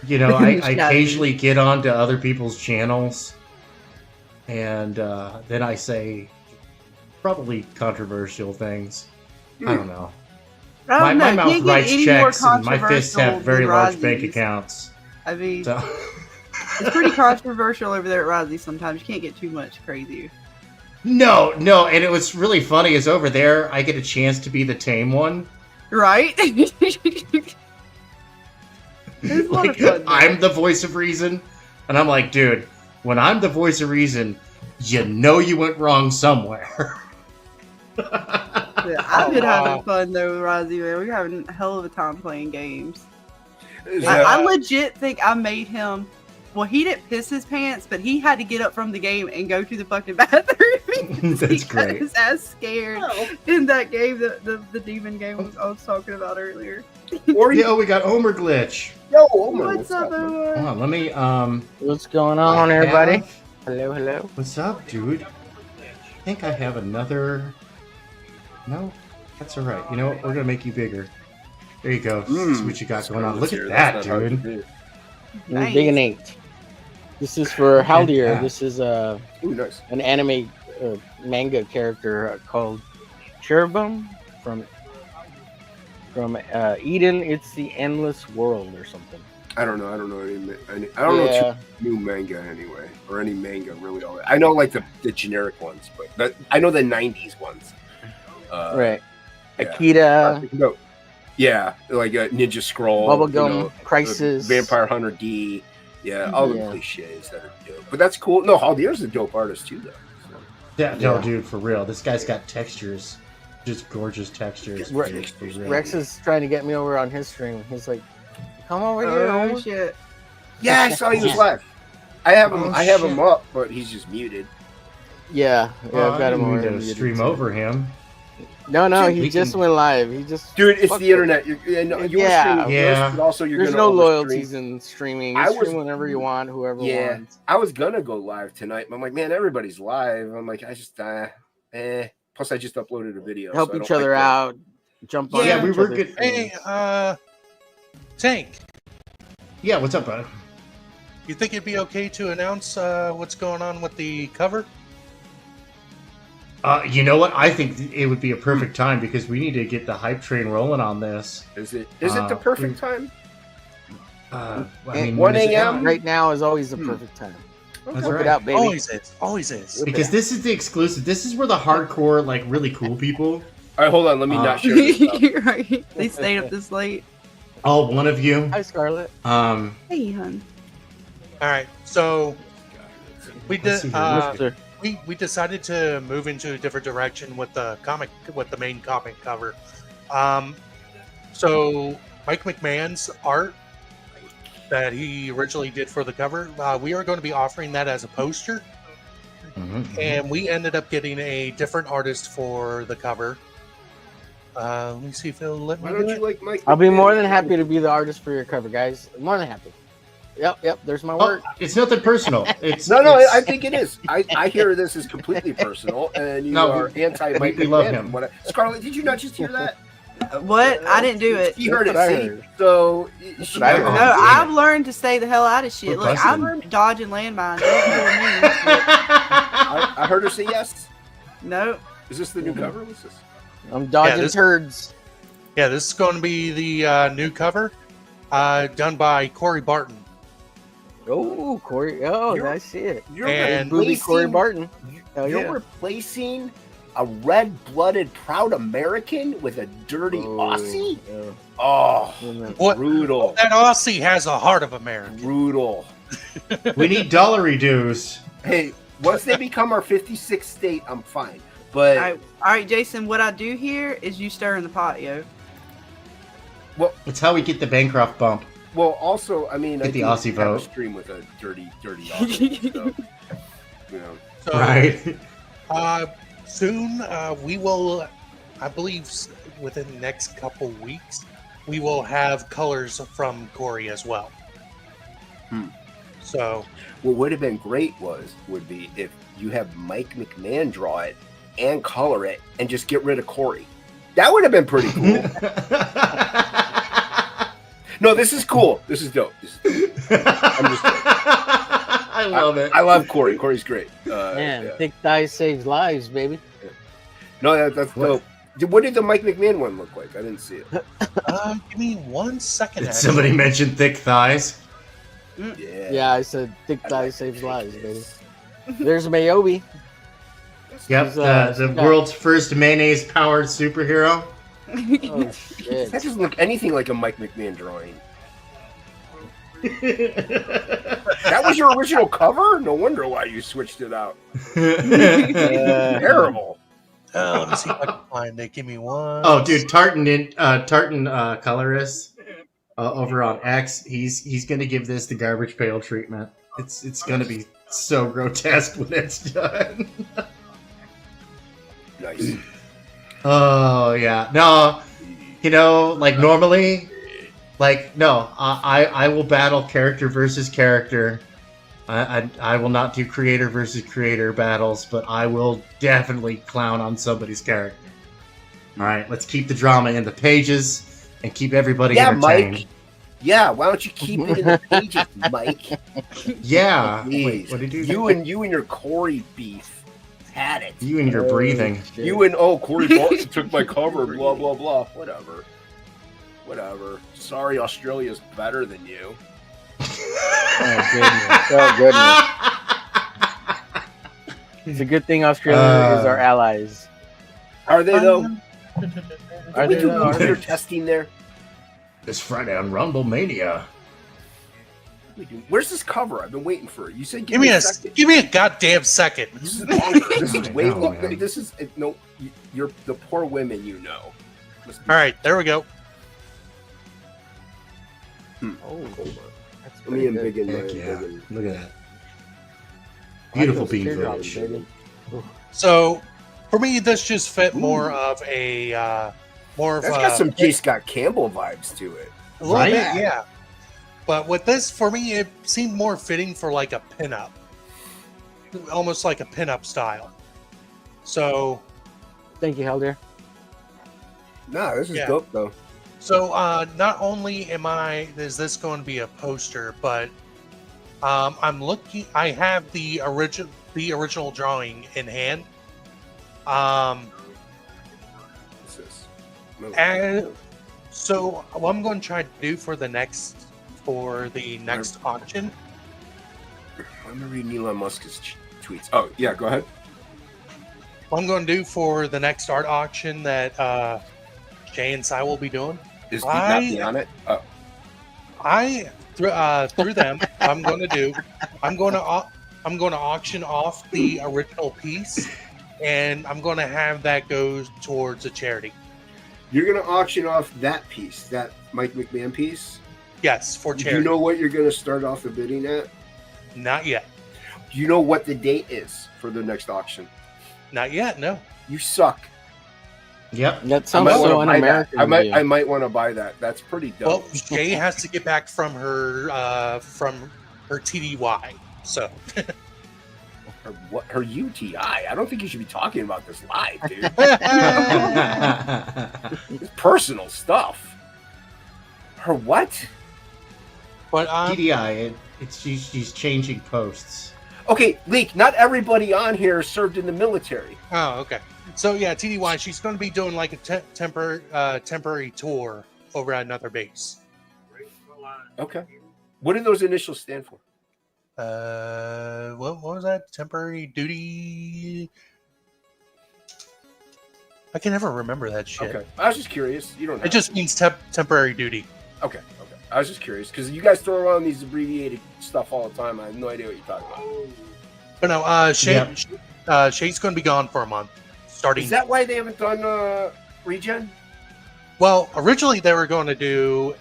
You know, I occasionally get onto other people's channels, and then I say probably controversial things. I don't know. My mouth writes checks, and my fists have very large bank accounts. I mean, it's pretty controversial over there at Rozzy sometimes. You can't get too much crazier. No, and it was really funny is over there, I get a chance to be the tame one. Right? Like, I'm the voice of reason, and I'm like, dude, when I'm the voice of reason, you know you went wrong somewhere. I've been having fun though, Rozzy, man. We're having a hell of a time playing games. I legit think I made him. Well, he didn't piss his pants, but he had to get up from the game and go to the fucking bathroom. That's great. He got his ass scared in that game, the demon game I was talking about earlier. Yo, we got Omer Glitch. Yo, Omer, what's up, Omer? Hold on, let me What's going on, everybody? Hello. What's up, dude? I think I have another. No, that's all right. You know what? We're gonna make you bigger. There you go. That's what you got going on. Look at that, dude. Nice. Big and 8. This is for Haldir. Yeah. This is nice. an anime manga character called Cherubim from Eden. It's the Endless World or something. I don't know. I don't know new manga anyway, or any manga really. I know like the generic ones, but I know the '90s ones. Right. Yeah. Akira. Yeah, like Ninja Scroll, Bubblegum Crisis, Vampire Hunter D. Yeah, all the cliches that are dope. But that's cool. No, Haldir's a dope artist too, though. So. Yeah, no, dude, for real. This guy's got textures, just gorgeous textures. Rex is trying to get me over on his stream. He's like, "Come over here." Oh shit! Yeah, I saw he was live. I have him up, but he's just muted. Yeah, I've got him over. To stream over him. No, he just went live. He just dude, it's the internet. You're streaming, but also there's no loyalties in streaming. You stream whenever you want, whoever wants. I was gonna go live tonight, but I'm like, man, everybody's live. I'm like, I just Plus, I just uploaded a video. Help each other out. Jump on. Yeah, we were good. Hey, Tank. Yeah, what's up, bud? You think it'd be okay to announce what's going on with the cover? You know what? I think it would be a perfect time because we need to get the hype train rolling on this. Is it the perfect time? I mean, 1 a.m. Right now is always the perfect time. That's Look right. it out, baby. Always is. Because this is the exclusive. This is where the hardcore, like really cool people. All right, hold on. Let me not share this stuff. You're right. They stayed up this late. All one of you. Hi, Scarlett. Hey, hun. All right, so we Let's did. see here. We decided to move into a different direction with the main comic cover. So Mike McMahon's art that he originally did for the cover, we are going to be offering that as a poster. And we ended up getting a different artist for the cover. Let me see if he'll let me. Why don't you like Mike? I'll be more than happy to be the artist for your cover, guys. More than happy. Yep. There's my word. It's nothing personal. It's No, I think it is. I hear this is completely personal, and you are anti-Mike. We love him. Scarlett, did you not just hear that? What? I didn't do it. You heard it. See? So No, I've learned to stay the hell out of shit. We're Look, busting. I'm dodging landmines. I heard her say yes. No. Is this the new cover? What's this? I'm dodging this- turds. Yeah, this is going to be the new cover, done by Corey Barton. Oh, Corey. Oh, You're- I see it. You're And- Booby Corey replacing, Barton. Hell you're yeah. replacing a red-blooded, proud American with a dirty Aussie. Yeah. Oh, What? brutal! That Aussie has a heart of America. Brutal. We need dollary dues. Hey, once they become our 56th state, I'm fine. But All right, Jason. What I do here is you stir in the pot, yo. It's how we get the Bancroft bump. well, also, I mean, Get I the do Aussie have a vote. stream with a dirty Aussie. So, you know. So, Right. Soon, we will, I believe, within the next couple weeks, we will have colors from Corey as well. So, What would have been great would be if you have Mike McMahon draw it and color it and just get rid of Corey. That would have been pretty cool. No, this is cool. This is dope. I'm just I love it. I love Corey. Corey's great. Man, Yeah. thick thighs saves lives, baby. No, that's dope. What did the Mike McMahon one look like? I didn't see it. give me 1 second. Did somebody mention thick thighs? Yeah. Yeah, I said thick thighs saves lives, baby. There's Mayobi. Yep, He's, the got- world's first mayonnaise-powered superhero. Oh, shit. That doesn't look anything like a Mike McMahon drawing. That was your original cover? No wonder why you switched it out. Terrible. Let me see if I can find it. Give me one. Oh, dude, Tartan colorist over on X. He's gonna give this the garbage pail treatment. It's gonna be so grotesque when it's done. Nice. Oh yeah, no, like normally, I will battle character versus character. I will not do creator versus creator battles, but I will definitely clown on somebody's character. All right, let's keep the drama in the pages and keep everybody entertained. Mike. Yeah, why don't you keep it in the pages, Mike? Yeah. Jeez. Wait, what did you You and your Corey beef had it. You and your breathing. You and Corey Barton took my cover. Blah blah blah. Whatever. Sorry, Australia's better than you. Oh goodness. It's a good thing Australia is our allies. Are they though? Are we they do though? nuclear testing there? This Friday on Rumble Mania. Where's this cover? I've been waiting for it. You said Give me a second. give me a goddamn second. This is longer. This is way know, longer. man. This is no. You're the poor women, you know. All right, there we go. Oh, that's Let me pretty good. embiggen Heck my yeah. embiggen. Look at that. I like Beautiful those bean teardrops, footage. baby. Ooh. So, for me, this just fit more of a That's got some J. Scott Campbell vibes to it. A little Right? bit, yeah. But with this, for me, it seemed more fitting for like a pinup, almost like a pinup style. So, Thank you, Helder. Nah, this is Yeah. dope though. so not only is this going to be a poster, but I'm looking. I have the original drawing in hand. What's this? And so what I'm going to try to do for the next auction. I'm gonna read Elon Musk's tweets. Oh yeah, go ahead. What I'm going to do for the next art auction that Jay and Cy will be doing Is Pete not be on it? Oh. Through them, I'm going to auction off the original piece, and I'm going to have that go towards a charity. You're gonna auction off that piece, that Mike McMahon piece? Yes, for charity. Do you know what you're gonna start off the bidding at? Not yet. Do you know what the date is for the next auction? Not yet. No. You suck. Yep. That sounds so un-American. I might want to buy that. That's pretty dope. Well, Jay has to get back from her TDY. So. Her UTI? I don't think you should be talking about this live, dude. It's personal stuff. Her what? But TDI. She's changing posts. Okay, Leak. Not everybody on here served in the military. Oh, okay. So yeah, TDY. She's going to be doing like a temporary tour over at another base. Okay. What do those initials stand for? What was that? Temporary duty. I can never remember that shit. Okay, I was just curious. You don't know. It just means temporary duty. Okay. I was just curious because you guys throw around these abbreviated stuff all the time. I have no idea what you're talking about. But no, Shay's going to be gone for a month. Starting. Is that why they haven't done regen? Well, originally they were going to do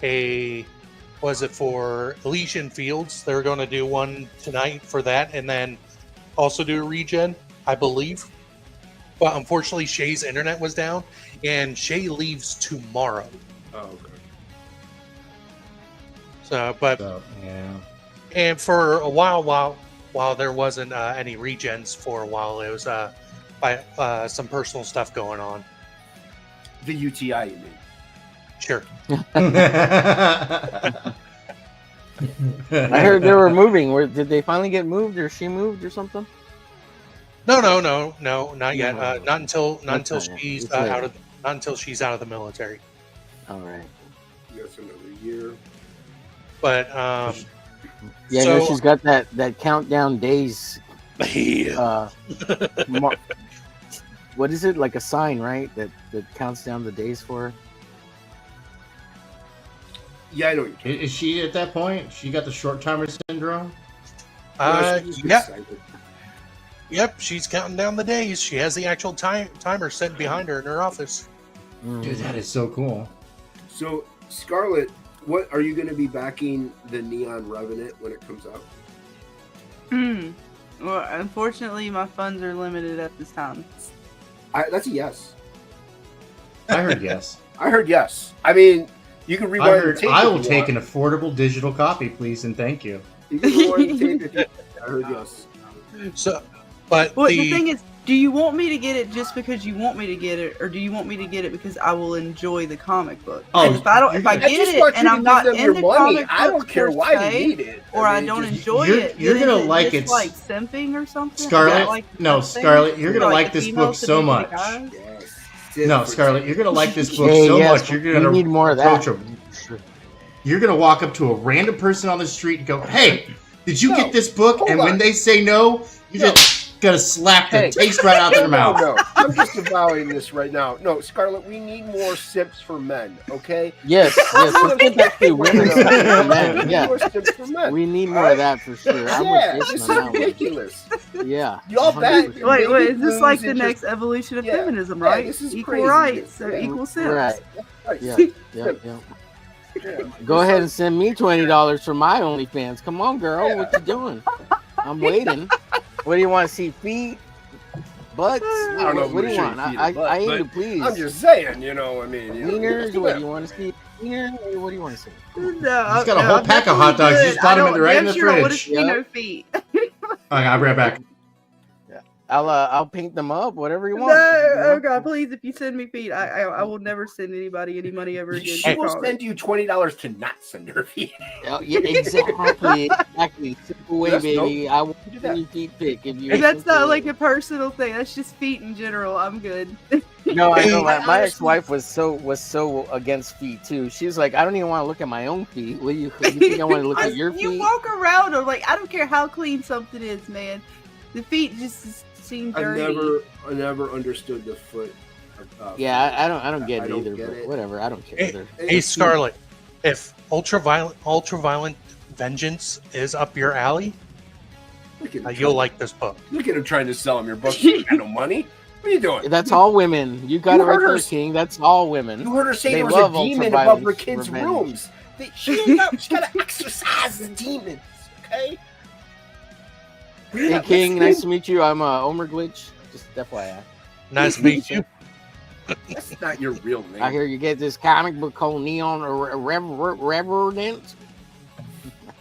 for Elysian Fields? They were going to do one tonight for that, and then also do a regen, I believe. But unfortunately, Shay's internet was down, and Shay leaves tomorrow. Oh, okay. Yeah. And for a while there wasn't any regens for a while, it was by some personal stuff going on. The UTI, you mean? Sure. I heard they were moving. Did they finally get moved, or she moved, or something? No, not yet. Not until she's out of the military. All right. That's another year. But yeah, so, no, she's got that countdown days. What is it, like a sign, right? That counts down the days for her. Yeah, I know. Is she at that point? She got the short timer syndrome? Yep, she's counting down the days. She has the actual timer set behind her in her office. Dude, that is so cool. So, Scarlett, what are you going to be backing the Neon Revenant when it comes out? Well, unfortunately, my funds are limited at this time. That's a yes. I heard yes. I heard yes. I mean, you can rewind the tape. I will take an affordable digital copy, please, and thank you. You can rewind the tape if you I heard yes. So, but the thing is, do you want me to get it just because you want me to get it, or do you want me to get it because I will enjoy the comic book? Oh, if I get it and I'm not into comic I don't care why you need it, or I don't enjoy it, you're gonna like it. Like simping or something. Scarlett, Scarlett, you're gonna like this book so much. No, Scarlett, you're gonna like this book so much. You're gonna need more of that. You're gonna walk up to a random person on the street and go, "Hey, did you get this book?" And when they say no, you're just gonna slap the taste right out of their mouth. No, I'm just avowing this right now. No, Scarlett, we need more sips for men, okay? Yes. Women for men. Yeah. More sips for men. We need more of that for sure. This is ridiculous. Yeah. Y'all bet. Wait, is this like the next evolution of feminism, right? This is equal crazy. rights, so equal sips. Right. Yeah. Go ahead and send me $20 for my OnlyFans. Come on, girl. What you doing? I'm waiting. What do you want to see? Feet? Butts? I don't know. What do you want? I aim to please. I'm just saying, Wieners? What do you want to see? Wieners? What do you want to see? He's got a whole pack of hot dogs. He's got them right in the fridge. No feet. I'll be right back. I'll paint them up, whatever you No, want. oh God, please! If you send me feet, I will never send anybody any money ever again. She will send you $20 to not send her feet. Oh, yeah, exactly. Simple way, That's baby. dope. I will send you feet pic if you. And that's not like a personal thing. That's just feet in general. I'm good. No, I know. My ex-wife was so against feet too. She was like, I don't even want to look at my own feet. What you think I want to look at your feet? You walk around them like I don't care how clean something is, man. The feet just seem dirty. I never understood the foot. Yeah, I don't get it either. But whatever, I don't care either. Hey, Scarlett, if ultraviolet vengeance is up your alley, you'll like this book. Look at him trying to sell him your book. You got no money. What are you doing? That's all women. You got it right there, King. That's all women. You heard her say They there was a love demon ultraviolence above her kids' revenge. rooms. She got to exorcise the demons. Okay. Hey, King. Nice to meet you. I'm Omer Glitch. Just FYI. Nice to meet you. That's not your real name. I hear you get this comic book called Neon Reverend.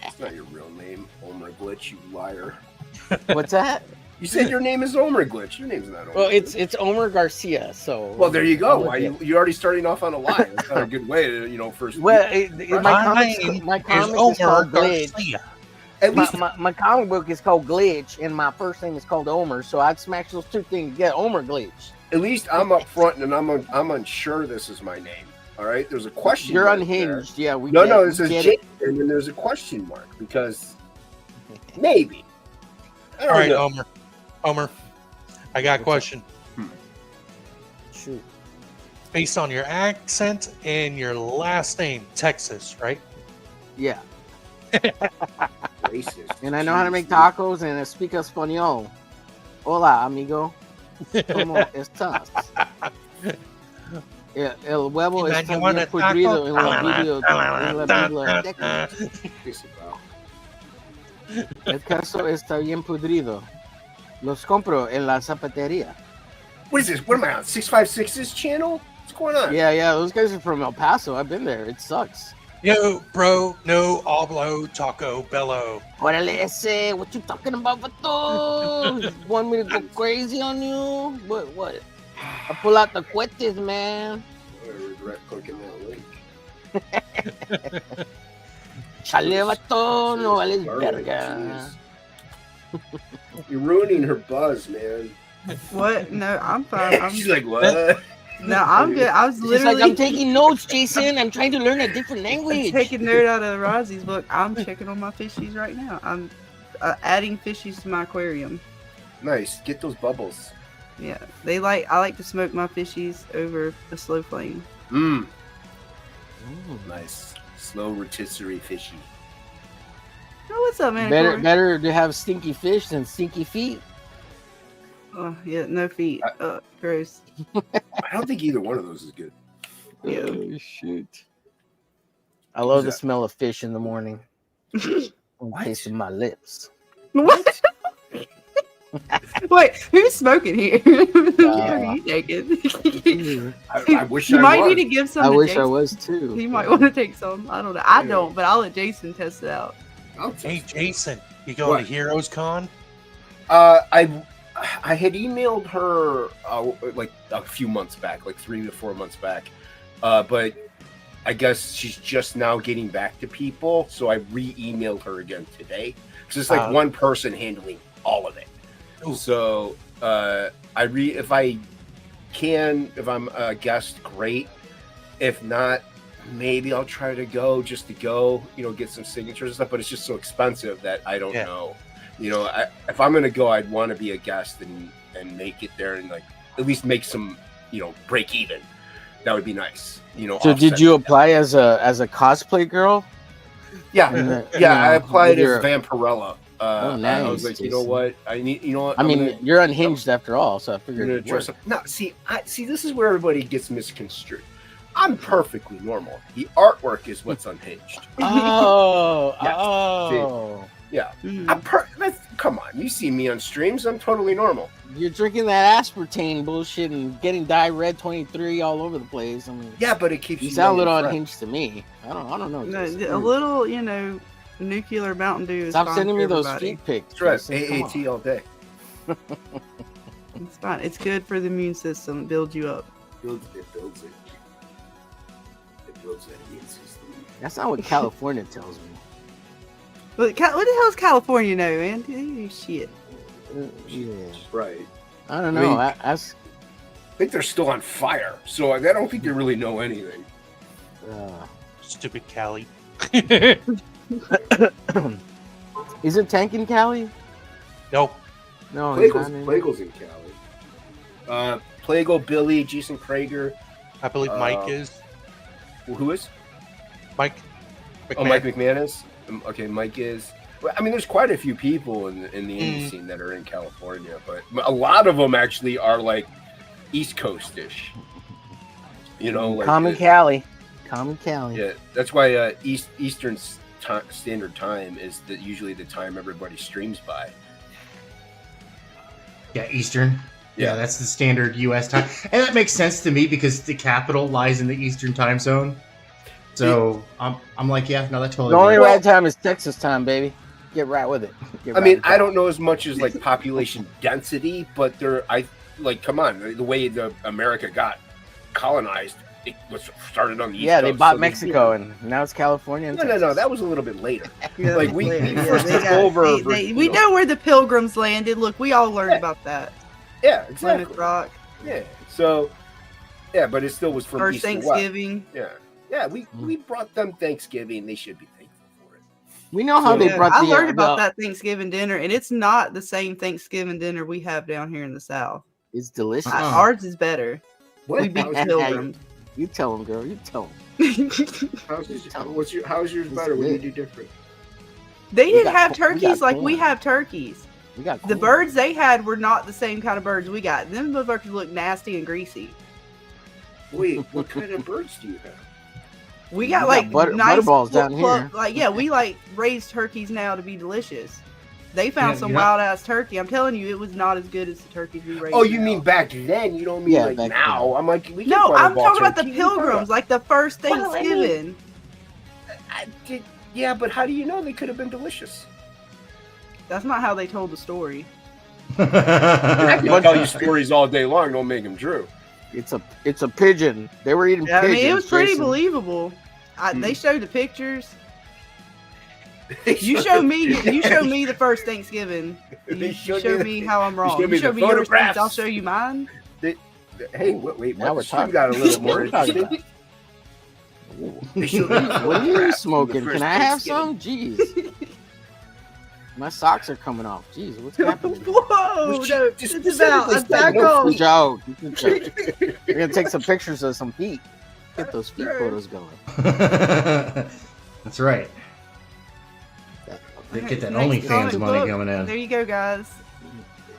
That's not your real name, Omer Glitch. You liar. What's that? You said your name is Omer Glitch. Your name's not Omer. Well, it's Omer Garcia. So. Well, there you go. Why you're already starting off on a lie? That's not a good way to first. Well, my comic is called Glitch. At least my comic book is called Glitch, and my first name is called Omer. So I'd smash those two things together. Omer Glitch. At least I'm up front, and I'm unsure this is my name. All right, there's a question. You're mark unhinged. there. Yeah, we. No, this is Jason, and then there's a question mark because maybe. All right, Omer, I got a question. Shoot. Based on your accent and your last name, Texas, right? Yeah. Racist. And I know how to make tacos and I speak español. Hola, amigo. ¿Cómo estás? El huevo está bien podrido en la biblioteca. El queso está bien podrido. Los compro en la zapatería. What is this? What am I on? 656's channel? What's going on? Yeah, those guys are from El Paso. I've been there. It sucks. Yo, bro, no hablo Taco Bello. Órale ese, what you talking about, vato? You want me to go crazy on you? What? I pull out the cuetes, man. I regret clicking that link. Chale, vato, no vales verga. You're ruining her buzz, man. What? No, I'm fine. She's like, what? No, I'm good. I was She's literally. like, I'm taking notes, Jason. I'm trying to learn a different language. I'm taking note out of Rosie's book. I'm checking on my fishies right now. I'm adding fishies to my aquarium. Nice. Get those bubbles. Yeah, I like to smoke my fishies over the slow flame. Nice. Slow rotisserie fishy. Oh, what's up, man? Better to have stinky fish than stinky feet. Oh, yeah, no feet. Gross. I don't think either one of those is good. Yeah. Oh, shoot. I love the smell of fish in the morning. Tasting my lips. What? Wait, who's smoking here? Are you naked? I wish you I might was. need to give some. I to wish Jason. I was too. He might want to take some. I don't know. I don't, but I'll let Jason test it out. Hey, Jason, you going to Heroes Con? I had emailed her like a few months back, like 3 to 4 months back, but I guess she's just now getting back to people, so I re-emailed her again today because it's like one person handling all of it. Ooh. So if I'm a guest, great. If not, maybe I'll try to go just to go, get some signatures and stuff. But it's just so expensive that I don't know. If I'm gonna go, I'd want to be a guest and make it there and like at least make some, break even. That would be nice. So did you apply as a cosplay girl? Yeah, I applied as Vampirella. Nice. I was like, you know what? I need. I mean, you're unhinged after all, so I figured. You're gonna dress up. No, see, this is where everybody gets misconstrued. I'm perfectly normal. The artwork is what's unhinged. Oh, yeah. Oh. Yeah. Come on, you see me on streams. I'm totally normal. You're drinking that aspartame bullshit and getting Dye Red 23 all over the place. I mean, yeah, but it keeps you sound a little unhinged to me. I don't know. No, a little, nuclear Mountain Dew is Stop fine sending for me those everybody. feet pics. That's right. AAT all day. It's fine. It's good for the immune system. It builds you up. It builds it. It builds that immune system. That's not what California tells me. What the hell does California know, man? Shit. Yeah. Right. I don't know. I think they're still on fire, so I don't think they really know anything. Stupid Cali. Isn't Tank in Cali? No. No, Plagel's in Cali. Plagle, Billy, Jason Krager. I believe Mike is. Who is? Mike. Oh, Mike McManus. Okay, Mike is. Well, I mean, there's quite a few people in the indie scene that are in California, but a lot of them actually are like East Coast-ish. You know, like Common Cali. Yeah, that's why Eastern Standard Time is usually the time everybody streams by. Yeah, Eastern. Yeah, that's the standard U.S. time, and that makes sense to me because the capital lies in the Eastern time zone. So I'm like, yeah, no, that totally. The only right time is Texas time, baby. Get right with it. I don't know as much as like population density, but come on, the way America got colonized, it was started on the East Coast. They bought Mexico, and now it's California. And No, that was a little bit later. Yeah, like we first took over. We know where the Pilgrims landed. Look, we all learned about that. Yeah, exactly. Plymouth Rock. Yeah. So, yeah, but it still was from First East to West. Thanksgiving. Yeah. We brought them Thanksgiving. They should be thankful for it. We know how they brought. I learned about that Thanksgiving dinner, and it's not the same Thanksgiving dinner we have down here in the South. It's delicious. Ours is better. What? We beat the Pilgrims. You tell them, girl. You tell them. How's yours better? What do you do different? They didn't have turkeys like we have turkeys. We got the birds they had were not the same kind of birds we got. Them motherfuckers look nasty and greasy. Wait, what kind of birds do you have? We got like nice butterballs down here. Like we like raised turkeys now to be delicious. They found some wild ass turkey. I'm telling you, it was not as good as the turkeys we raised. Oh, you mean back then? You don't mean like now? Then. I'm like, I'm talking about the Pilgrims, like the first Thanksgiving. Yeah, but how do you know they could have been delicious? That's not how they told the story. I can tell you stories all day long. Don't make them true. It's a pigeon. They were eating pigeons. I mean, it was pretty believable. They showed the pictures. You show me the first Thanksgiving. You show me how I'm wrong. You show me your receipts, I'll show you mine. Hey, wait. Now we're talking. Got a little more interesting. What are you smoking? Can I have some? Jeez. My socks are coming off. Jeez, what's happening? Whoa! No, it's about back off. Joke. We're gonna take some pictures of some feet. Get those feet photos going. That's right. Get that OnlyFans money coming in. There you go, guys.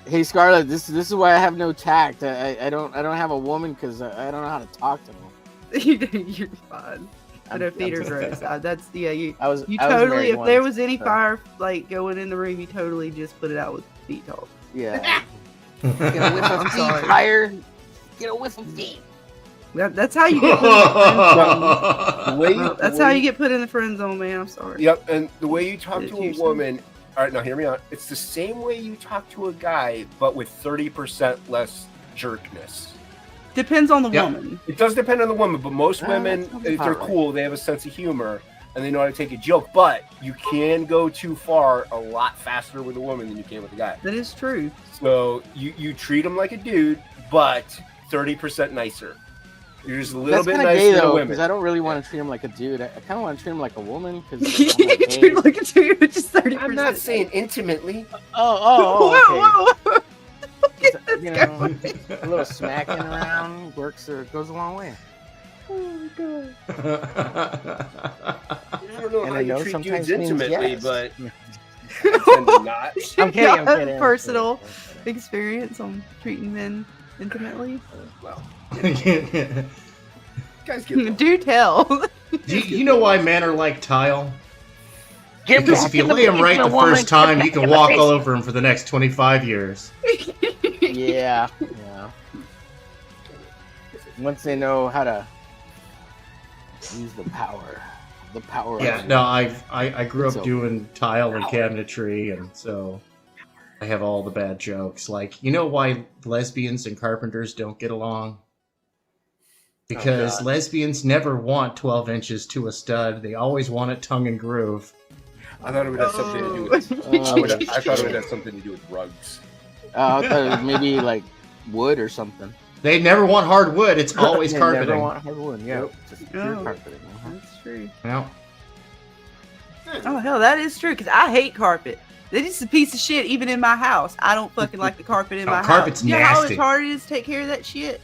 Hey, Scarlett, this is why I have no tact. I don't have a woman because I don't know how to talk to them. You're fine. I know feet are gross. That's you I was totally. If there was any fire like going in the room, you totally just put it out with feet talk. Yeah. Get a whiff of feet higher. Get a whiff of feet. That's how you get put in the friend zone. That's how you get put in the friend zone, man. I'm sorry. Yep, and the way you talk to a woman. All right, now hear me out. It's the same way you talk to a guy, but with 30% less jerkness. Depends on the woman. It does depend on the woman, but most women, if they're cool, they have a sense of humor and they know how to take a joke. But you can go too far a lot faster with a woman than you can with a guy. That is true. So you treat them like a dude, but 30% nicer. You're just a little bit nicer to women. Because I don't really want to treat him like a dude. I kind of want to treat him like a woman. Because treat him like a dude, which is 30%. I'm not saying intimately. Okay. You know, a little smacking around works or goes a long way. Oh my god. I don't know how you treat dudes intimately, but not. I'm kidding. Personal experience on treating men intimately. Well, guys do tell. You know why men are like tile? Because if you lay them right the first time, you can walk all over them for the next 25 years. Yeah. Once they know how to use the power. Yeah, no, I grew up doing tile and cabinetry, and so I have all the bad jokes. Like, you know why lesbians and carpenters don't get along? Because lesbians never want 12 inches to a stud. They always want it tongue and groove. I thought it would have something to do with. I thought it would have something to do with rugs. I thought it was maybe like wood or something. They never want hardwood. It's always They carpeting. never want hardwood. Yeah, Yep. just pure carpeting. That's true. Yeah. Oh hell, that is true. Because I hate carpet. It's just a piece of shit. Even in my house, I don't fucking like the carpet in my house. Carpet's You know how nasty. hard it is to take care of that shit.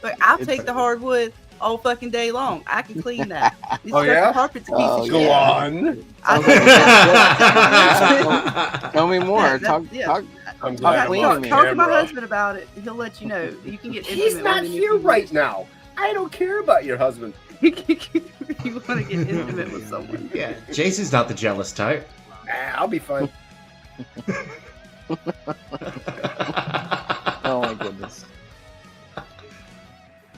But I'll take the hardwood all fucking day long. I can clean that. This fucking carpet's a piece of shit. Go on. Tell me more. Talk to my husband about it. He'll let you know. You can get. He's not here right now. I don't care about your husband. You want to get intimate with someone? Yeah, Jason's not the jealous type. I'll be fine. Oh my goodness.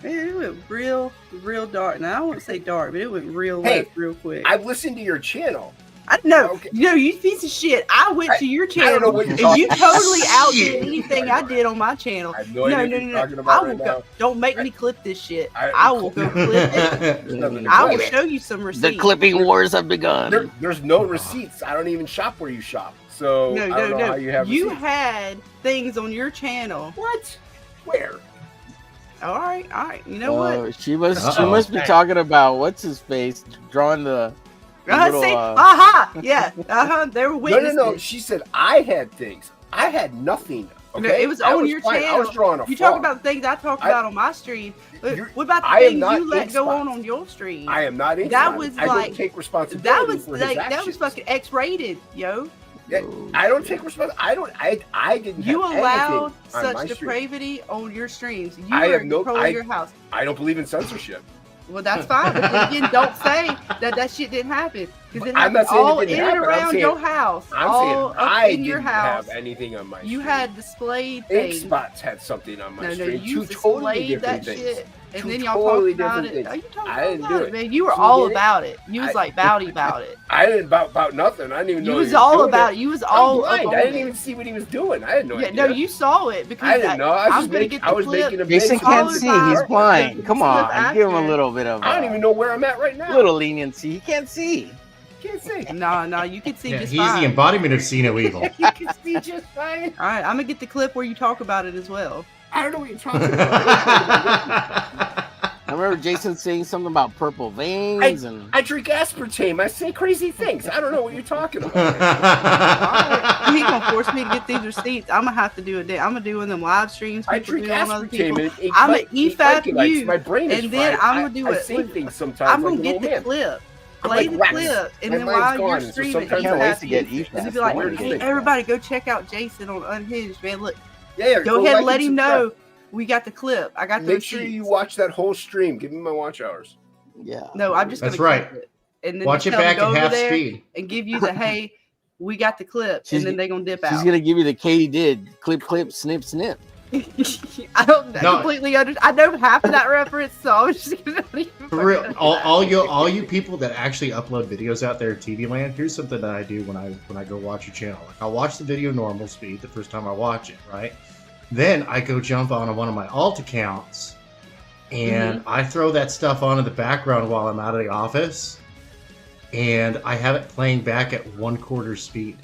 Man, it went real dark. Now I won't say dark, but it went real left real quick. I've listened to your channel. I know. No, you piece of shit. I went to your channel. I don't know what you're and talking you totally about. outdid anything I did on my channel. I have no idea what you're talking about I will right go. now. Don't make me clip this shit. I will go clip it. I will show you some receipts. The clipping wars have begun. There's no receipts. I don't even shop where you shop. So I don't know how you have You receipts. had things on your channel. What? Where? All right. You know what? She must be talking about what's his face drawing the. Little, see, yeah, they were witnesses. No. She said I had things. I had nothing. Okay, No, it was on your fine. channel. I was drawing a You frog. talk about the things I talk about on my stream. But what about the I am things not you let in go spots. on your stream? I am not in That spots. was I like don't take responsibility that was for his like that was actions. fucking X-rated, yo. Yeah, I don't take responsibility. I didn't. You have allowed anything on my such stream. depravity on your streams. You I are have no. controlling your house. I don't believe in censorship. Well, that's fine. But then again, don't say that shit didn't happen because it I'm happened not saying all it in didn't and happen. I'm around saying- your house. I'm all saying up I in your didn't house. have anything on my stream. You had displayed Ink things. Spots had something on my No, stream. you Two totally displayed different that things. shit, and Two then y'all totally talked about different it. Oh, things. you talked I didn't about do it, it. man. You were She all did it. about it. You was like bowdy about it. I didn't about nothing. I didn't even know You he was all doing about. it. You was I'm all blind. up I on didn't it. even see what he was doing. I had no Yeah, idea. no, you saw it because I didn't know. I was I'm just gonna making. get the I was clip. making a Jason big can't followed see. by He's her. blind. Come on, after. give him a little bit of. I don't even know where I'm at right now. Little leniency. He can't see. Can't see. No, you can see Yeah, just he's fine. the embodiment of see no evil. You can see just fine. All right, I'm gonna get the clip where you talk about it as well. I don't know what you're talking about. I remember Jason saying something about purple veins and. I drink aspartame. I say crazy things. I don't know what you're talking about. He gonna force me to get these receipts. I'm gonna have to do a day. I'm gonna do one of them live streams. I people drink do on other aspartame people. and it I'm gonna it EFAP calculates. you, My brain is and then fried. I'm gonna do I it. say things sometimes. I'm like gonna an get old the man. clip. I'm Play like the wax, clip, and my then mind's while you're gone, so streaming, sometimes I can't wait EFAP to get you. EFAP. And you'd be like, Where does hey, it- everybody go check out Jason on Unhinged, man. Look, Yeah, go ahead and let like him and know we got the clip. I got the Make sure you watch that whole stream. Give me my watch hours. Yeah. No, I'm just That's gonna right. clip it. And then Watch just it tell them back to go at over half there speed. and give you the hey, we got the clip, She's- and then they're gonna dip She's out. gonna give you the Katie did clip, snip, snip. I don't No. completely understand. I know half of that reference, so I was just gonna not even For real, fucking all you people that actually upload videos out there at TV Land, here's something that I do when I go watch your channel. Like, I'll watch the video normal speed the first time I watch it, right? Then I go jump on one of my alt accounts, and I throw that stuff on in the background while I'm out of the office, and I have it playing back at 1/4 speed,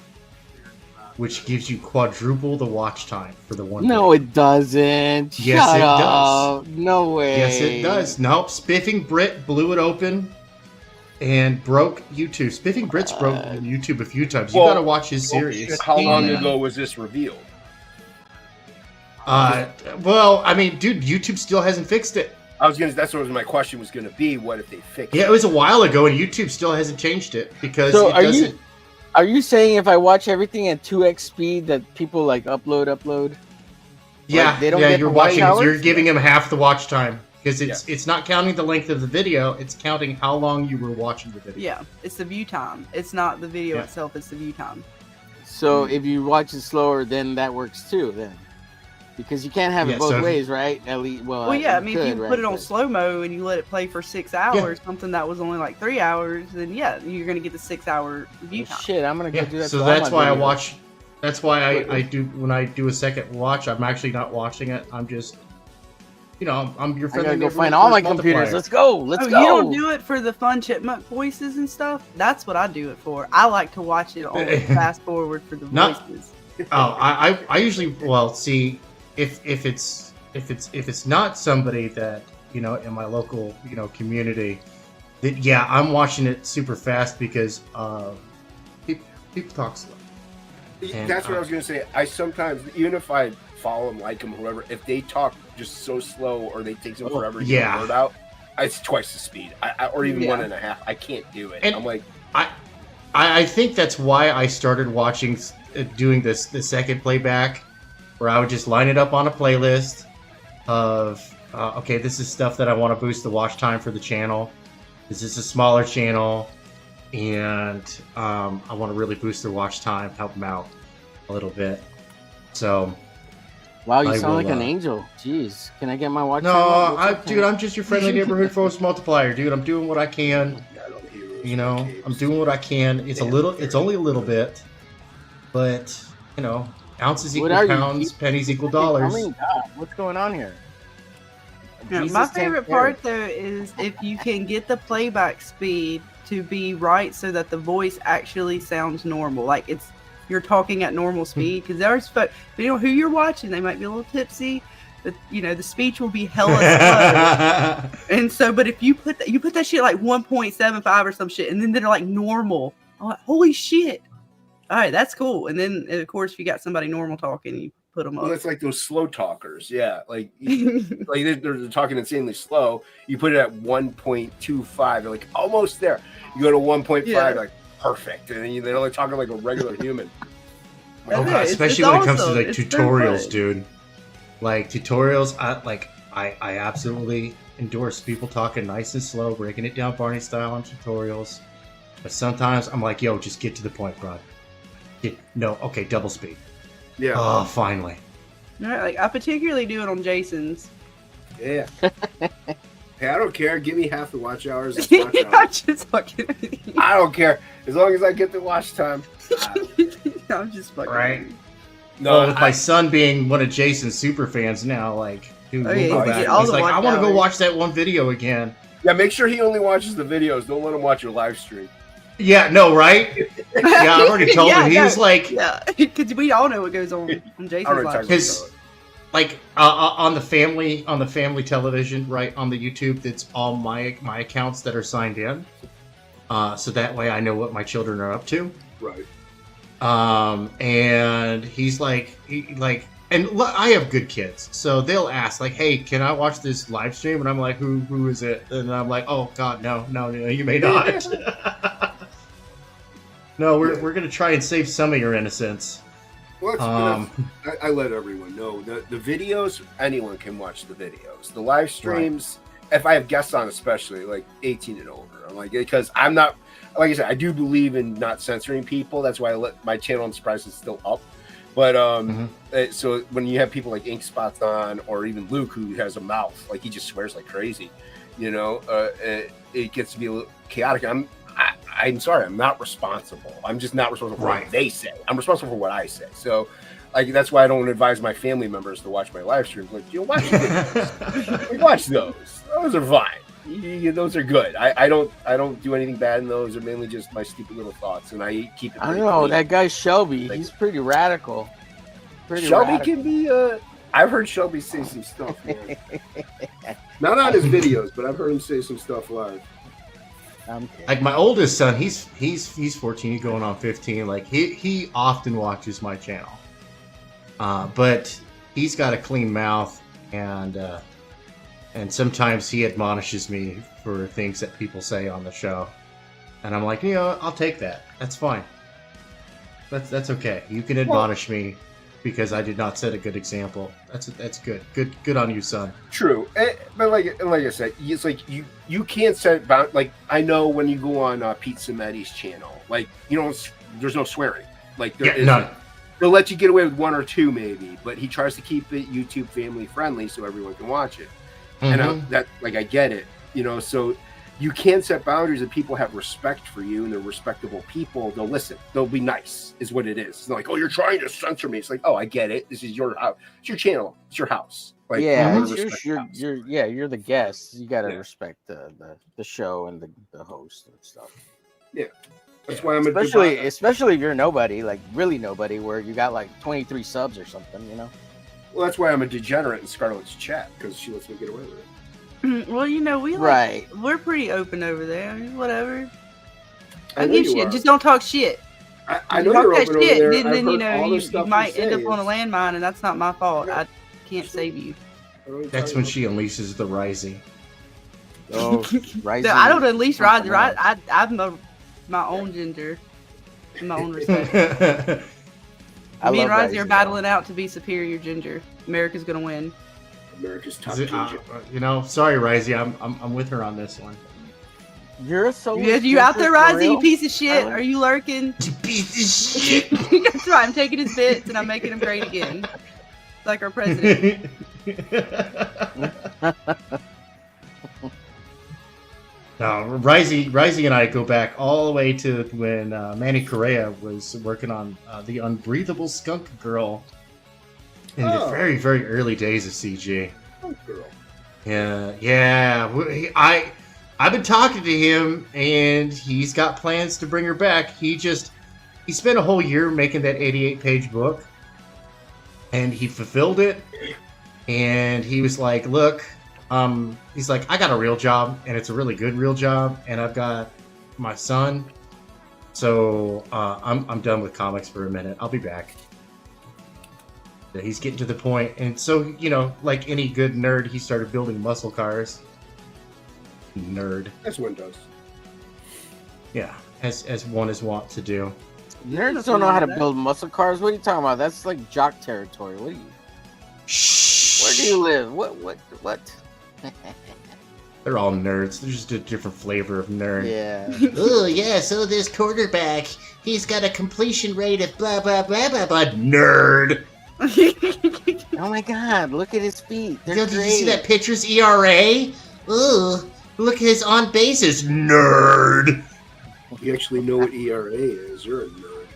which gives you quadruple the watch time for the one. No, it doesn't. Yes, Shut it up. does. No way. Yes, it does. Nope. Spiffing Brit blew it open and broke YouTube. Spiffing Brit's broke YouTube a few times. You Well, gotta watch his series. How long Yeah. ago was this revealed? Well, I mean, dude, YouTube still hasn't fixed it. That's what my question was gonna be. What if they fix it? Yeah, it was a while ago, and YouTube still hasn't changed it because So it doesn't. are you saying if I watch everything at 2x speed that people like upload? Yeah, Like, they don't yeah, get you're the white watching. hours? You're giving them half the watch time because it's not counting the length of the video. It's counting how long you were watching the video. Yeah, it's the view time. It's not the video Yeah. itself. It's the view time. So if you watch it slower, then that works too. Then because you can't have Yeah, it both so if- ways, right? At least, Well, yeah. I mean, if you could, put it right? on slow mo and you let it play for 6 hours, something that was only like 3 hours, then yeah, you're gonna get the 6 hour view time. Shit, I'm gonna go Yeah, do that. so to all that's my why I videos. watch. That's why I do when I do a second watch. I'm actually not watching it. I'm just, I'm your friendly. I gotta go find all my computers. Let's go. Let's go. You don't do it for the fun chipmunk voices and stuff. That's what I do it for. I like to watch it on fast forward for the voices. I usually see if it's not somebody that in my local community, that I'm watching it super fast because people talk slow. And, that's what I was gonna say. I sometimes, even if I follow them, like them, whoever, if they talk just so slow or they take them forever to get a word out, it's twice the speed, or even 1.5. I can't do it. And I'm like, I think that's why I started watching, doing the second playback, where I would just line it up on a playlist of, okay, this is stuff that I want to boost the watch time for the channel. This is a smaller channel, and I want to really boost their watch time, help them out a little bit. So, wow, you sound like an angel. Jeez, can I get my watch? No, dude, I'm just your friendly neighborhood force multiplier, dude. I'm doing what I can. I'm doing what I can. It's only a little bit, but ounces equal pounds, pennies equal dollars. What's going on here? Yeah, my favorite part though is if you can get the playback speed to be right so that the voice actually sounds normal, like you're talking at normal speed. Because there's who you're watching, they might be a little tipsy, but the speech will be hella slow. And so, but if you put that shit like 1.75 or some shit, and then they're like normal, I'm like, holy shit! All right, that's cool. And then of course, if you got somebody normal talking, you put them up. Well, it's like those slow talkers, like they're talking insanely slow. You put it at 1.25, they're like almost there. You go to 1.5, like perfect, and then they're like talking like a regular human. Oh god, especially when it comes to like tutorials, dude. Like tutorials, I absolutely endorse people talking nice and slow, breaking it down Barney style on tutorials. But sometimes I'm like, yo, just get to the point, bro. Okay, double speed. Yeah. Oh, finally. All right, like I particularly do it on Jason's. Yeah. Hey, I don't care. Give me half the watch hours. I don't care as long as I get the watch time. I'm just fucking right. No, with my son being one of Jason's super fans now, like, dude, we'll go back. He's like, I want to go watch that one video again. Yeah, make sure he only watches the videos. Don't let him watch your live stream. Yeah, no, right? Yeah, I already told him. He was like, because we all know what goes on Jason's live. Because, like, on the family television, right on the YouTube, that's all my accounts that are signed in. So that way I know what my children are up to. Right. And he's like, and I have good kids, so they'll ask like, "Hey, can I watch this live stream?" And I'm like, "Who is it?" And I'm like, "Oh God, no, you may not." No, we're gonna try and save some of your innocence. Well, I let everyone know the videos. Anyone can watch the videos. The live streams, if I have guests on, especially like 18 and older, I'm like, because I'm not, like I said, I do believe in not censoring people. That's why I let my channel, I'm surprised it's still up. But so when you have people like Ink Spots on, or even Luke, who has a mouth, like he just swears like crazy, it gets to be a little chaotic. I'm sorry, I'm not responsible. I'm just not responsible for what they say. I'm responsible for what I say. So, like, that's why I don't advise my family members to watch my live streams. Like, watch the videos. Watch those. Those are fine. Those are good. I don't do anything bad in those. They're mainly just my stupid little thoughts, and I keep it. I don't know clean. that guy Shelby. He's pretty radical. Shelby can be. I've heard Shelby say some stuff. Man. Not on his videos, but I've heard him say some stuff live. Like my oldest son, he's 14, he's going on 15. Like he often watches my channel, but he's got a clean mouth, and sometimes he admonishes me for things that people say on the show, and I'm like, I'll take that. That's fine. That's okay. You can admonish me because I did not set a good example. That's good. Good on you, son. True, but like I said, it's like you can't set bound. Like I know when you go on Pete Samedi's channel, like there's no swearing. Like there is none. They'll let you get away with one or two maybe, but he tries to keep it YouTube family friendly so everyone can watch it. And that, like, I get it, So you can set boundaries and people have respect for you and they're respectable people. They'll listen. They'll be nice is what it is. It's not like, oh, you're trying to censor me. It's like, oh, I get it. This is your house. It's your channel. It's your house. Like, yeah, you're the guest. You got to respect the show and the host and stuff. Yeah. That's why I'm especially if you're nobody, like really nobody, where you got like 23 subs or something, you know. Well, that's why I'm a degenerate in Scarlett's chat, because she lets me get away with it. Well, you know, we're pretty open over there. I mean, whatever. I I give shit. Just don't talk shit. I know you talk you're that open over shit, there. then I've you heard know all the you stuff might you end say up on a is- landmine, and that's not my fault. I can't save you. That's when she unleashes the Rising. Oh, So I don't unleash Roger. I'm my own ginger, my own respect. Me and Rosie are battling out to be superior ginger. America's gonna win. America's top ginger. You know, sorry, Rising. I'm with her on this one. You're so. You out there, Rosie? You piece of shit? Are you lurking? You piece of shit. That's right. I'm taking his bits and I'm making him great again, like our president. No, Rising and I go back all the way to when Manny Correa was working on the Unbreathable Skunk Girl in the very, very early days of CG. Skunk Girl. Yeah. I've been talking to him, and he's got plans to bring her back. He spent a whole year making that 88-page book, and he fulfilled it. And he was like, "Look." He's like, I got a real job, and it's a really good real job, and I've got my son, so I'm done with comics for a minute. I'll be back. He's getting to the point, and so, you know, like any good nerd, he started building muscle cars. Nerd. That's what it does. Yeah, as one is wont to do. Nerds don't know how to build muscle cars. What are you talking about? That's like jock territory. What are you? Where do you live? What? They're all nerds. They're just a different flavor of nerd. Yeah. Oh, yeah, so this quarterback, he's got a completion rate of blah, blah, blah, blah, blah. Nerd. Oh, my God. Look at his feet. They're Did you see that pitcher's ERA? Ooh, look at his on bases. Nerd. You actually know what ERA is. You're a nerd.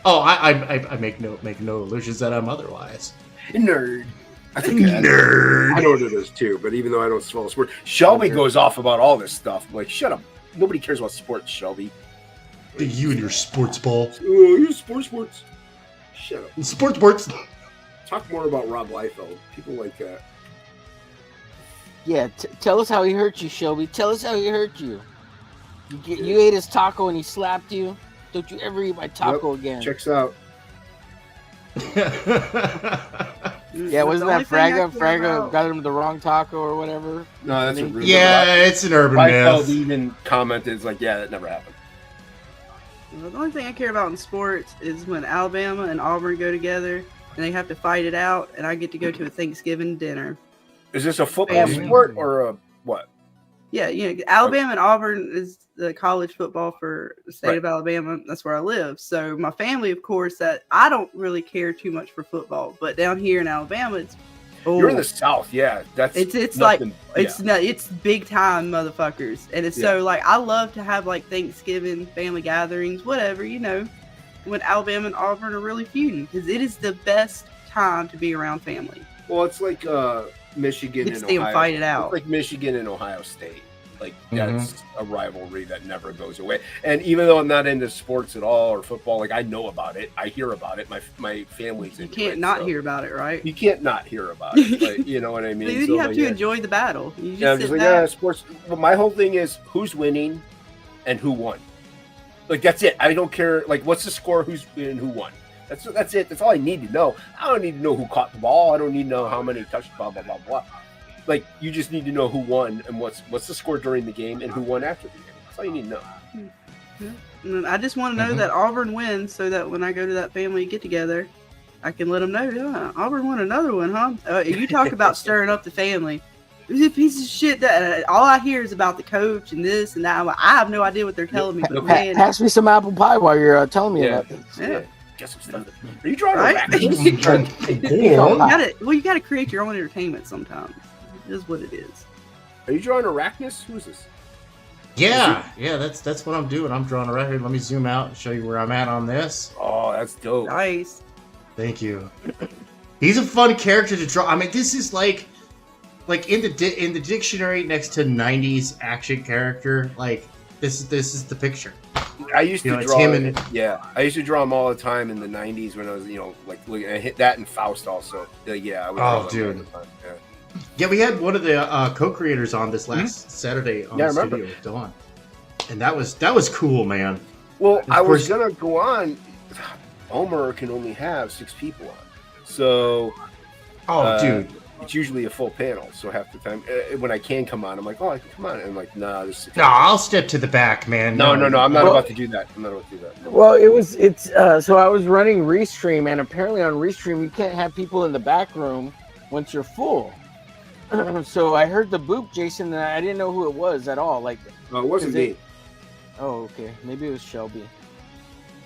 Oh, I make no illusions that I'm otherwise. Nerd. I think Nerd. I know what it is too, but even though I don't follow sports, Shelby goes off about all this stuff. I'm like, shut up. Nobody cares about sports, Shelby. You and your sports ball. Oh, you sports. Shut up. Sports. Talk more about Rob Liefeld. People like that. Yeah, tell us how he hurt you, Shelby. Tell us how he hurt you. You ate his taco and he slapped you. Don't you ever eat my taco again. Checks out. Yeah, wasn't that Fraga? Fraga got him the wrong taco or whatever. No, that's a rumor. Yeah, it's an urban myth. Even commented, it's like, yeah, that never happened. Well, the only thing I care about in sports is when Alabama and Auburn go together and they have to fight it out, and I get to go to a Thanksgiving dinner. Is this a football sport or a what? Yeah, Alabama and Auburn is the college football for the state of Alabama. That's where I live. So my family, of course, that I don't really care too much for football, but down here in Alabama, it's you're in the South, yeah. That's it's nothing, like it's big time motherfuckers, and it's so like I love to have like Thanksgiving family gatherings, whatever, when Alabama and Auburn are really feuding, because it is the best time to be around family. Well, it's like Michigan and Ohio. Fight it out. It's like Michigan and Ohio State. Like that's a rivalry that never goes away. And even though I'm not into sports at all or football, like I know about it, I hear about it. My family's into it. You can't not hear about it, right? You can't not hear about it. Like, you know what I mean? Then you have to enjoy the battle. You just I'm just like, sports. Well, my whole thing is who's winning and who won. Like that's it. I don't care. Like what's the score? Who's and who won? That's it. That's all I need to know. I don't need to know who caught the ball. I don't need to know how many touched blah blah blah blah. Like you just need to know who won and what's the score during the game and who won after the game. That's all you need to know. I just want to know that Auburn wins, so that when I go to that family get together, I can let them know. Yeah, Auburn won another one, huh? You talk about stirring up the family. Who's a piece of shit that all I hear is about the coach and this and that. I have no idea what they're telling me. But man, pass me some apple pie while you're telling me about this. Yeah. Get some stuff. Are you drawing right? a You got to create your own entertainment sometimes. It is what it is. Are you drawing Arachnus? Who is this? Yeah, that's what I'm doing. I'm drawing a record. Let me zoom out and show you where I'm at on this. Oh, that's dope. Nice. Thank you. He's a fun character to draw. I mean, this is like in the dictionary next to 90s action character. Like this is the picture. I used to it's draw him him. and I used to draw him all the time in the '90s when I was, I hit that in Faust also. I would draw him dude. all the time. Yeah, we had one of the co-creators on this last Saturday on Yeah, I the remember. studio, Dawn, and that was cool, man. Well, Of I was course- gonna go on. Omer can only have 6 people on, so dude, it's usually a full panel. So half the time, when I can come on, I'm like, oh, I can come on, and I'm like, nah, there's 6 No, I'll step to the back, man. No, I'm not Well- about to do that. I'm not about to do that. No. Well, so I was running Restream, and apparently on Restream you can't have people in the back room once you're full. So I heard the boop, Jason, and I didn't know who it was at all. Like, No, it wasn't 'cause me. Oh, okay. Maybe it was Shelby.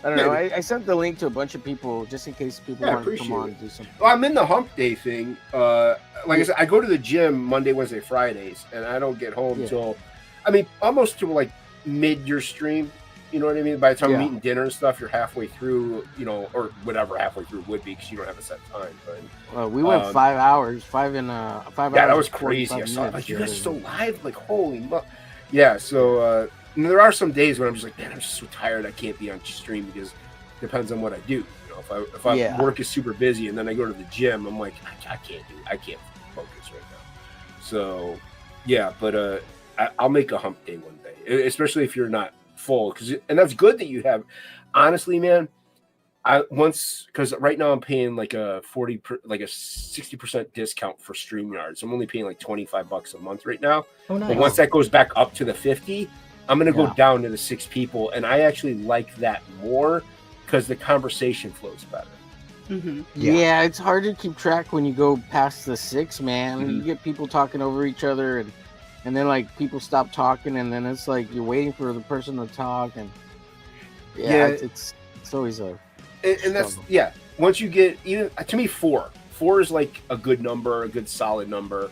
I don't know. I sent the link to a bunch of people just in case people Yeah, I want to come appreciate on it. and do something. Well, I'm in the hump day thing. Like I said, I go to the gym Monday, Wednesday, Fridays, and I don't get home till, almost to like mid your stream. You know what I mean? By the time I'm eating dinner and stuff, you're halfway through, or whatever halfway through would be because you don't have a set time. But We went 5 hours, 5 hours. yeah, that was and crazy. I 45 saw minutes like you the guys are other so day. live, like holy muck. Yeah, so there are some days when I'm just like, man, I'm just so tired. I can't be on stream because it depends on what I do. If I work is super busy and then I go to the gym, I'm like, I can't focus right now. So yeah, but I'll make a hump day one day, especially if you're not full, and that's good that you have. Honestly, man, because right now I'm paying like a 60% discount for StreamYard, so I'm only paying like $25 a month right now. Oh, nice. But once that goes back up to the 50, I'm gonna go down to the 6 people, and I actually like that more because the conversation flows better. Mm-hmm. Yeah, it's hard to keep track when you go past the 6, man. Mm-hmm. You get people talking over each other, and then like people stop talking, and then it's like you're waiting for the person to talk, and it's always a and that's once you get, even to me, 4 is like a good number, a good solid number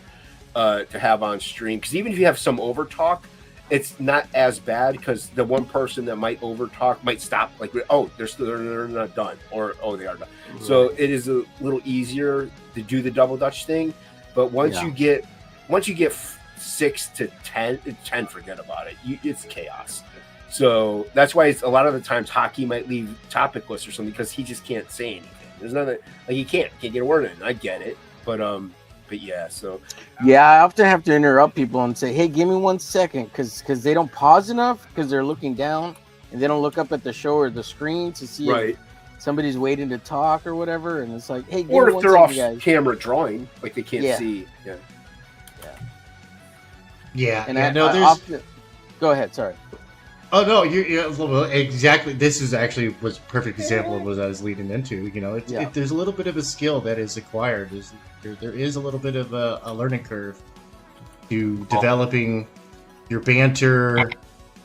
to have on stream, because even if you have some over talk, it's not as bad, because the one person that might over talk might stop, like, oh, they're not done, or oh, they are done. Right. So it is a little easier to do the double Dutch thing, but once you get 6 to 10, forget about it. It's chaos. So that's why a lot of the times hockey might leave topicless or something, because he just can't say anything. There's nothing, like, he can't get a word in. I get it, but yeah. So I often have to interrupt people and say, "Hey, give me 1 second," because they don't pause enough, because they're looking down and they don't look up at the show or the screen to see if somebody's waiting to talk or whatever. And it's like, "Hey, give or me if 1 they're off second, guys." camera drawing, like they can't see. And there's. often... Go ahead. Sorry. Oh no, you're exactly. This was a perfect example of what I was leading into. There's a little bit of a skill that is acquired. There is a little bit of a learning curve to developing your banter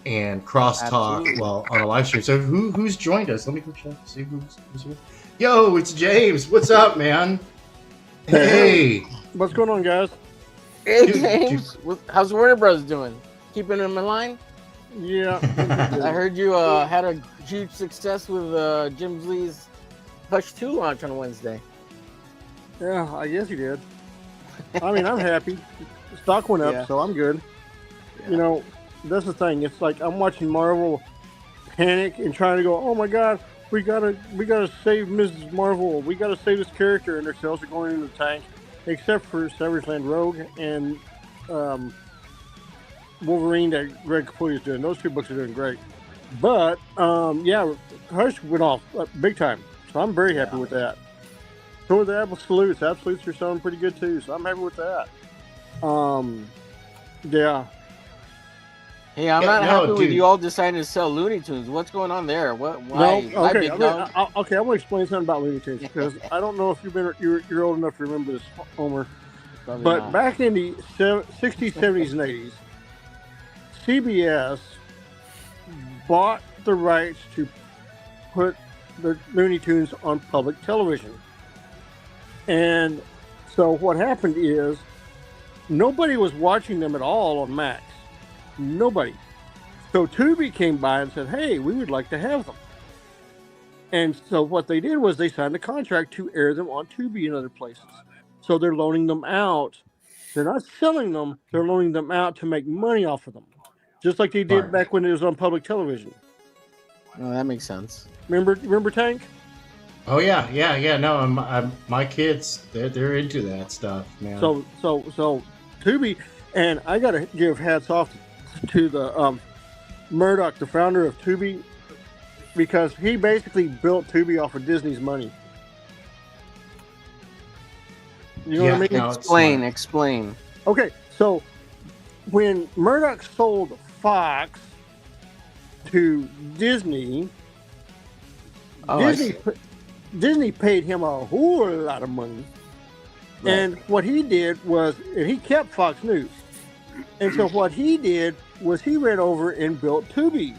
and crosstalk while on a live stream. So who's joined us? Let me go check, see who's here. Yo, it's James. What's up, man? Hey. What's going on, guys? Hey, James. How's Warner Bros. Doing? Keeping them in line? Yeah. I heard you had a huge success with Jim Lee's Hush 2 launch on Wednesday. Yeah, I guess you did. I mean, I'm happy. Stock went up, so I'm good. Yeah. That's the thing. It's like I'm watching Marvel panic and trying to go, oh my God, we gotta save Mrs. Marvel. We gotta save this character, and their sales are going into the tank, except for Savage Land Rogue and Wolverine that Greg Capullo is doing. Those 2 books are doing great. But Hush went off big time, so I'm very happy with that. So with the Absolutes are selling pretty good too, so I'm happy with that. Yeah. Hey, I'm not happy with you all deciding to sell Looney Tunes. What's going on there? Why? No, okay, I'm going to explain something about Looney Tunes, because I don't know if you're old enough to remember this, Homer. Probably but not. Back in the 60s, 70s, and 80s, CBS bought the rights to put the Looney Tunes on public television. And so what happened is nobody was watching them at all on Max. Nobody. So Tubi came by and said, "Hey, we would like to have them." And so what they did was they signed a contract to air them on Tubi and other places. So they're loaning them out. They're not selling them. They're loaning them out to make money off of them, just like they did back when it was on public television. No, that makes sense. Remember Tank? Oh yeah. No, my kids, they're into that stuff, man. So Tubi, and I gotta give hats off to the Murdoch, the founder of Tubi, because he basically built Tubi off of Disney's money. You know what I mean? No, explain. Okay, so when Murdoch sold Fox to Disney, Disney paid him a whole lot of money. Right. And what he did was, and he kept Fox News. And so what he did was he ran over and built Tubi.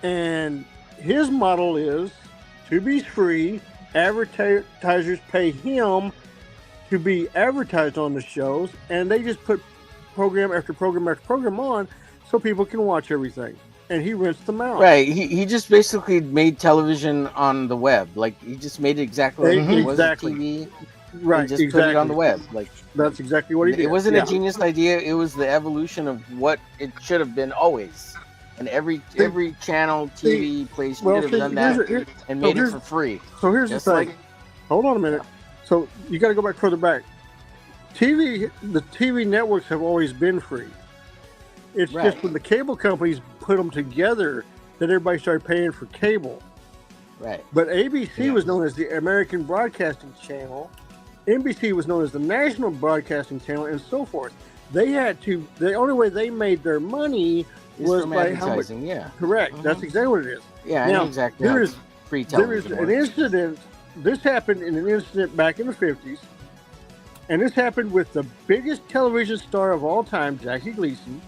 And his model is Tubi's free. Advertisers pay him to be advertised on the shows, and they just put program after program after program on so people can watch everything. And he rents them out. Right. He just basically made television on the web. Like, he just made it exactly like it was on TV. Right. And just put it on the web. Like, that's exactly what he did. It wasn't a genius idea. It was the evolution of what it should have been always. And every channel, TV place should have done that and made it for free. So here's the thing. Hold on a minute. So you got to go back further back. The TV networks have always been free. It's just when the cable companies put them together that everybody started paying for cable. Right. But ABC was known as the American Broadcasting Channel. NBC was known as the National Broadcasting Channel, and so forth. They had to. The only way they made their money was by advertising. Correct. That's exactly what it is. Yeah, now, exactly. There is free television. There is an incident. This happened in an incident back in the 50s, and this happened with the biggest television star of all time, Jackie Gleason.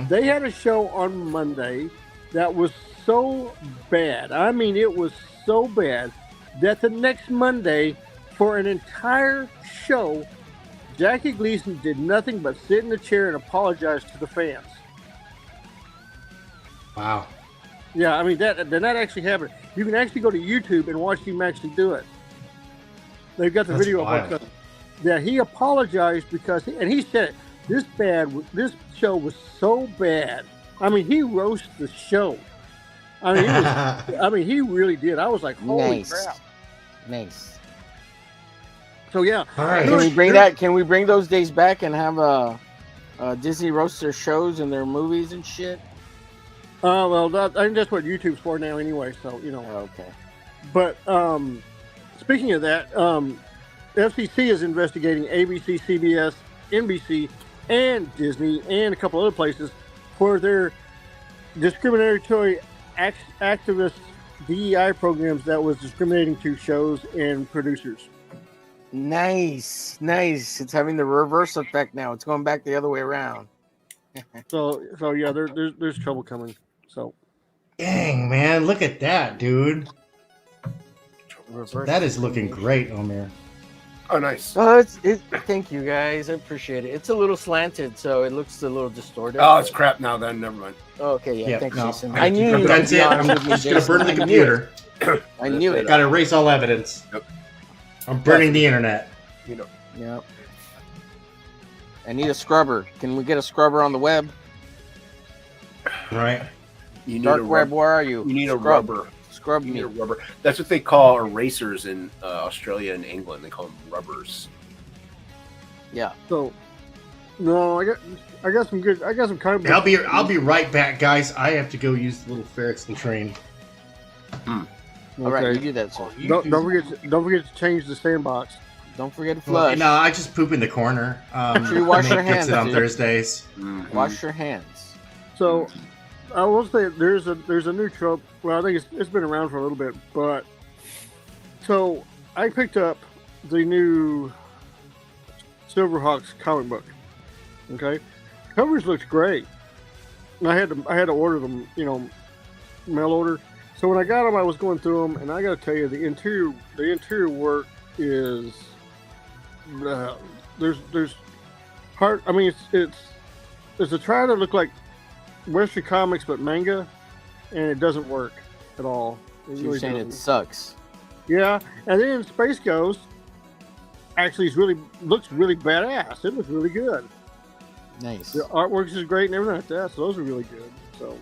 They had a show on Monday that was so bad. I mean, it was so bad that the next Monday, for an entire show, Jackie Gleason did nothing but sit in the chair and apologize to the fans. Wow. Yeah, I mean, that actually happened. You can actually go to YouTube and watch him actually do it. They've got the video of it. Yeah, he apologized because, he said it. This show was so bad. I mean, he roasted the show. I mean, he really did. I was like, holy crap. Nice. So yeah. All right. Can we bring that? Can we bring those days back and have Disney roast their shows and their movies and shit? Well, I think that's what YouTube's for now, anyway. So Okay. But speaking of that, FCC is investigating ABC, CBS, NBC, and Disney, and a couple other places for their discriminatory activist DEI programs that was discriminating to shows and producers. Nice. It's having the reverse effect now. It's going back the other way around. So yeah, there's trouble coming. So, dang man, look at that, dude. Reverse that is looking great, Omer. Oh, nice. Oh, thank you guys. I appreciate it. It's a little slanted, so it looks a little distorted. Oh, it's crap now. Then never mind. Okay, yeah. Thanks, no. Jason. I knew you. That's it. I'm just gonna burn the computer. I knew it. Got to erase all evidence. Yep. I'm burning the internet. Yep. I need a scrubber. Can we get a scrubber on the web? Right. You need Dark a web. Where are you? You need a rubber. Scrub you me. Need a rubber. That's what they call erasers in Australia and England. They call them rubbers. Yeah. So, no, I got some good. I got some kind of. I'll be right back, guys. I have to go use the little ferrets and train. All right, you do that, so. Don't forget to change the sandbox. Don't forget to flush. No, I just poop in the corner. Make sure you wash your hands. Fix it on Thursdays. Wash your hands. So, I will say there's a new trope. Well, I think it's been around for a little bit, but so I picked up the new Silverhawks comic book. Okay, covers looks great. And I had to order them, mail order. So when I got them, I was going through them, and I got to tell you, the interior work is there's hard. I mean, it's a try to look like Western comics but manga, and it doesn't work at all. So you're saying it sucks. Yeah, and then Space Ghost actually looks really badass. It looks really good. Nice. The artwork is great and everything like that. So those are really good. So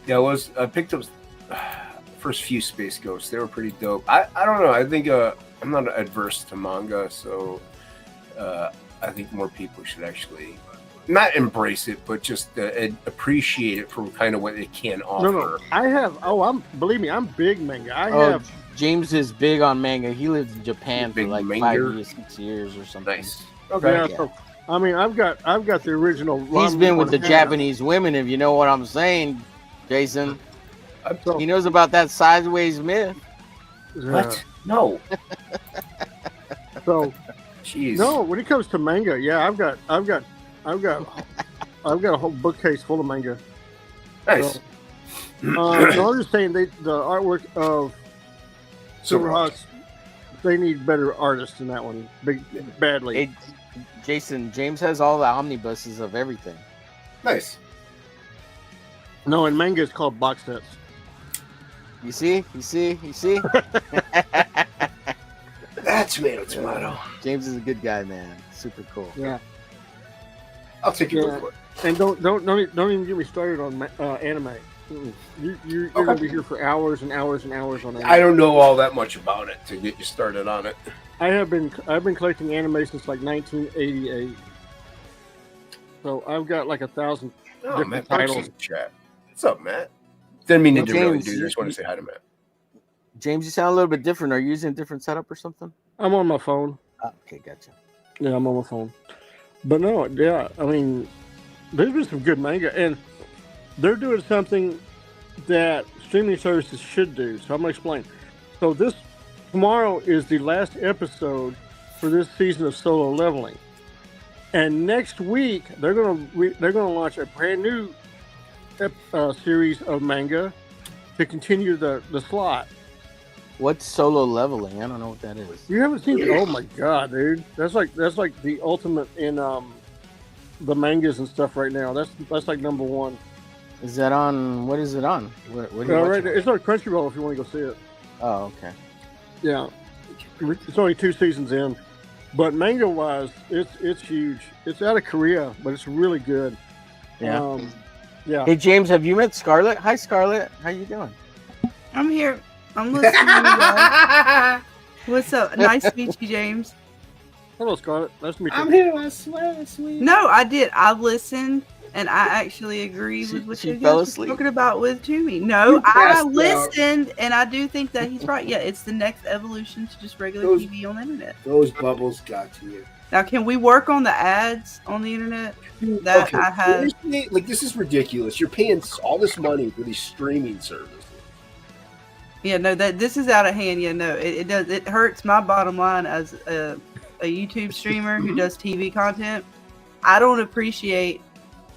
yeah, I picked up first few Space Ghosts. They were pretty dope. I don't know. I think I'm not adverse to manga, so I think more people should actually not embrace it, but just appreciate it for kind of what it can offer. No. I have. Believe me, I'm big manga. James is big on manga. He lived in Japan for like 5 years, 6 years or something. Nice. Okay. Yeah, so, I mean, I've got the original. He's been with the Japanese women, if you know what I'm saying, Jason. He knows about that sideways myth. What? No. So, jeez. No, when it comes to manga, yeah, I've got a whole bookcase full of manga. Nice. So, I'm just saying the artwork of Silverhawks, they need better artists in that one, badly. Hey, Jason, James has all the omnibuses of everything. Nice. No, in manga it's called box sets. You see? That's tomato. James is a good guy, man. Super cool. Yeah. I'll take your word for it. And don't even get me started on anime. You're gonna be here for hours and hours and hours on anime. I don't know all that much about it to get you started on it. I've been collecting anime since like 1988. So I've got like 1,000 different titles. Chat. What's up, Matt? Didn't mean to derail you, dude. I just want to say hi to Matt. James, you sound a little bit different. Are you using a different setup or something? I'm on my phone. Oh, okay, gotcha. Yeah, I'm on my phone. But no, yeah, I mean, there's been some good manga, and they're doing something that streaming services should do. So I'm gonna explain. So tomorrow is the last episode for this season of Solo Leveling, and next week they're gonna launch a brand new series of manga to continue the slot. What's Solo Leveling? I don't know what that is. You haven't seen it? Oh my god, dude! That's like the ultimate in the mangas and stuff right now. That's like number one. Is that on? What is it on? What right, it's on Crunchyroll if you want to go see it. Oh, okay. Yeah, it's only 2 seasons in, but manga wise, it's huge. It's out of Korea, but it's really good. Yeah. Yeah. Hey James, have you met Scarlett? Hi Scarlett, how you doing? I'm here. I'm listening to you guys. What's up? Nice to meet you, James. Hello, Scarlett. Nice to meet you. I'm here. I swear, sweet. No, I did. I listened, and I actually agree with what you guys were talking about with Toomey. No, I listened, and I do think that he's right. Yeah, it's the next evolution to just regular TV on the internet. Those bubbles got to you. Now, can we work on the ads on the internet? That I have. Like, this is ridiculous. You're paying all this money for these streaming services. Yeah, no, this is out of hand. Yeah, no, it does. It hurts my bottom line as a YouTube streamer who does TV content. I don't appreciate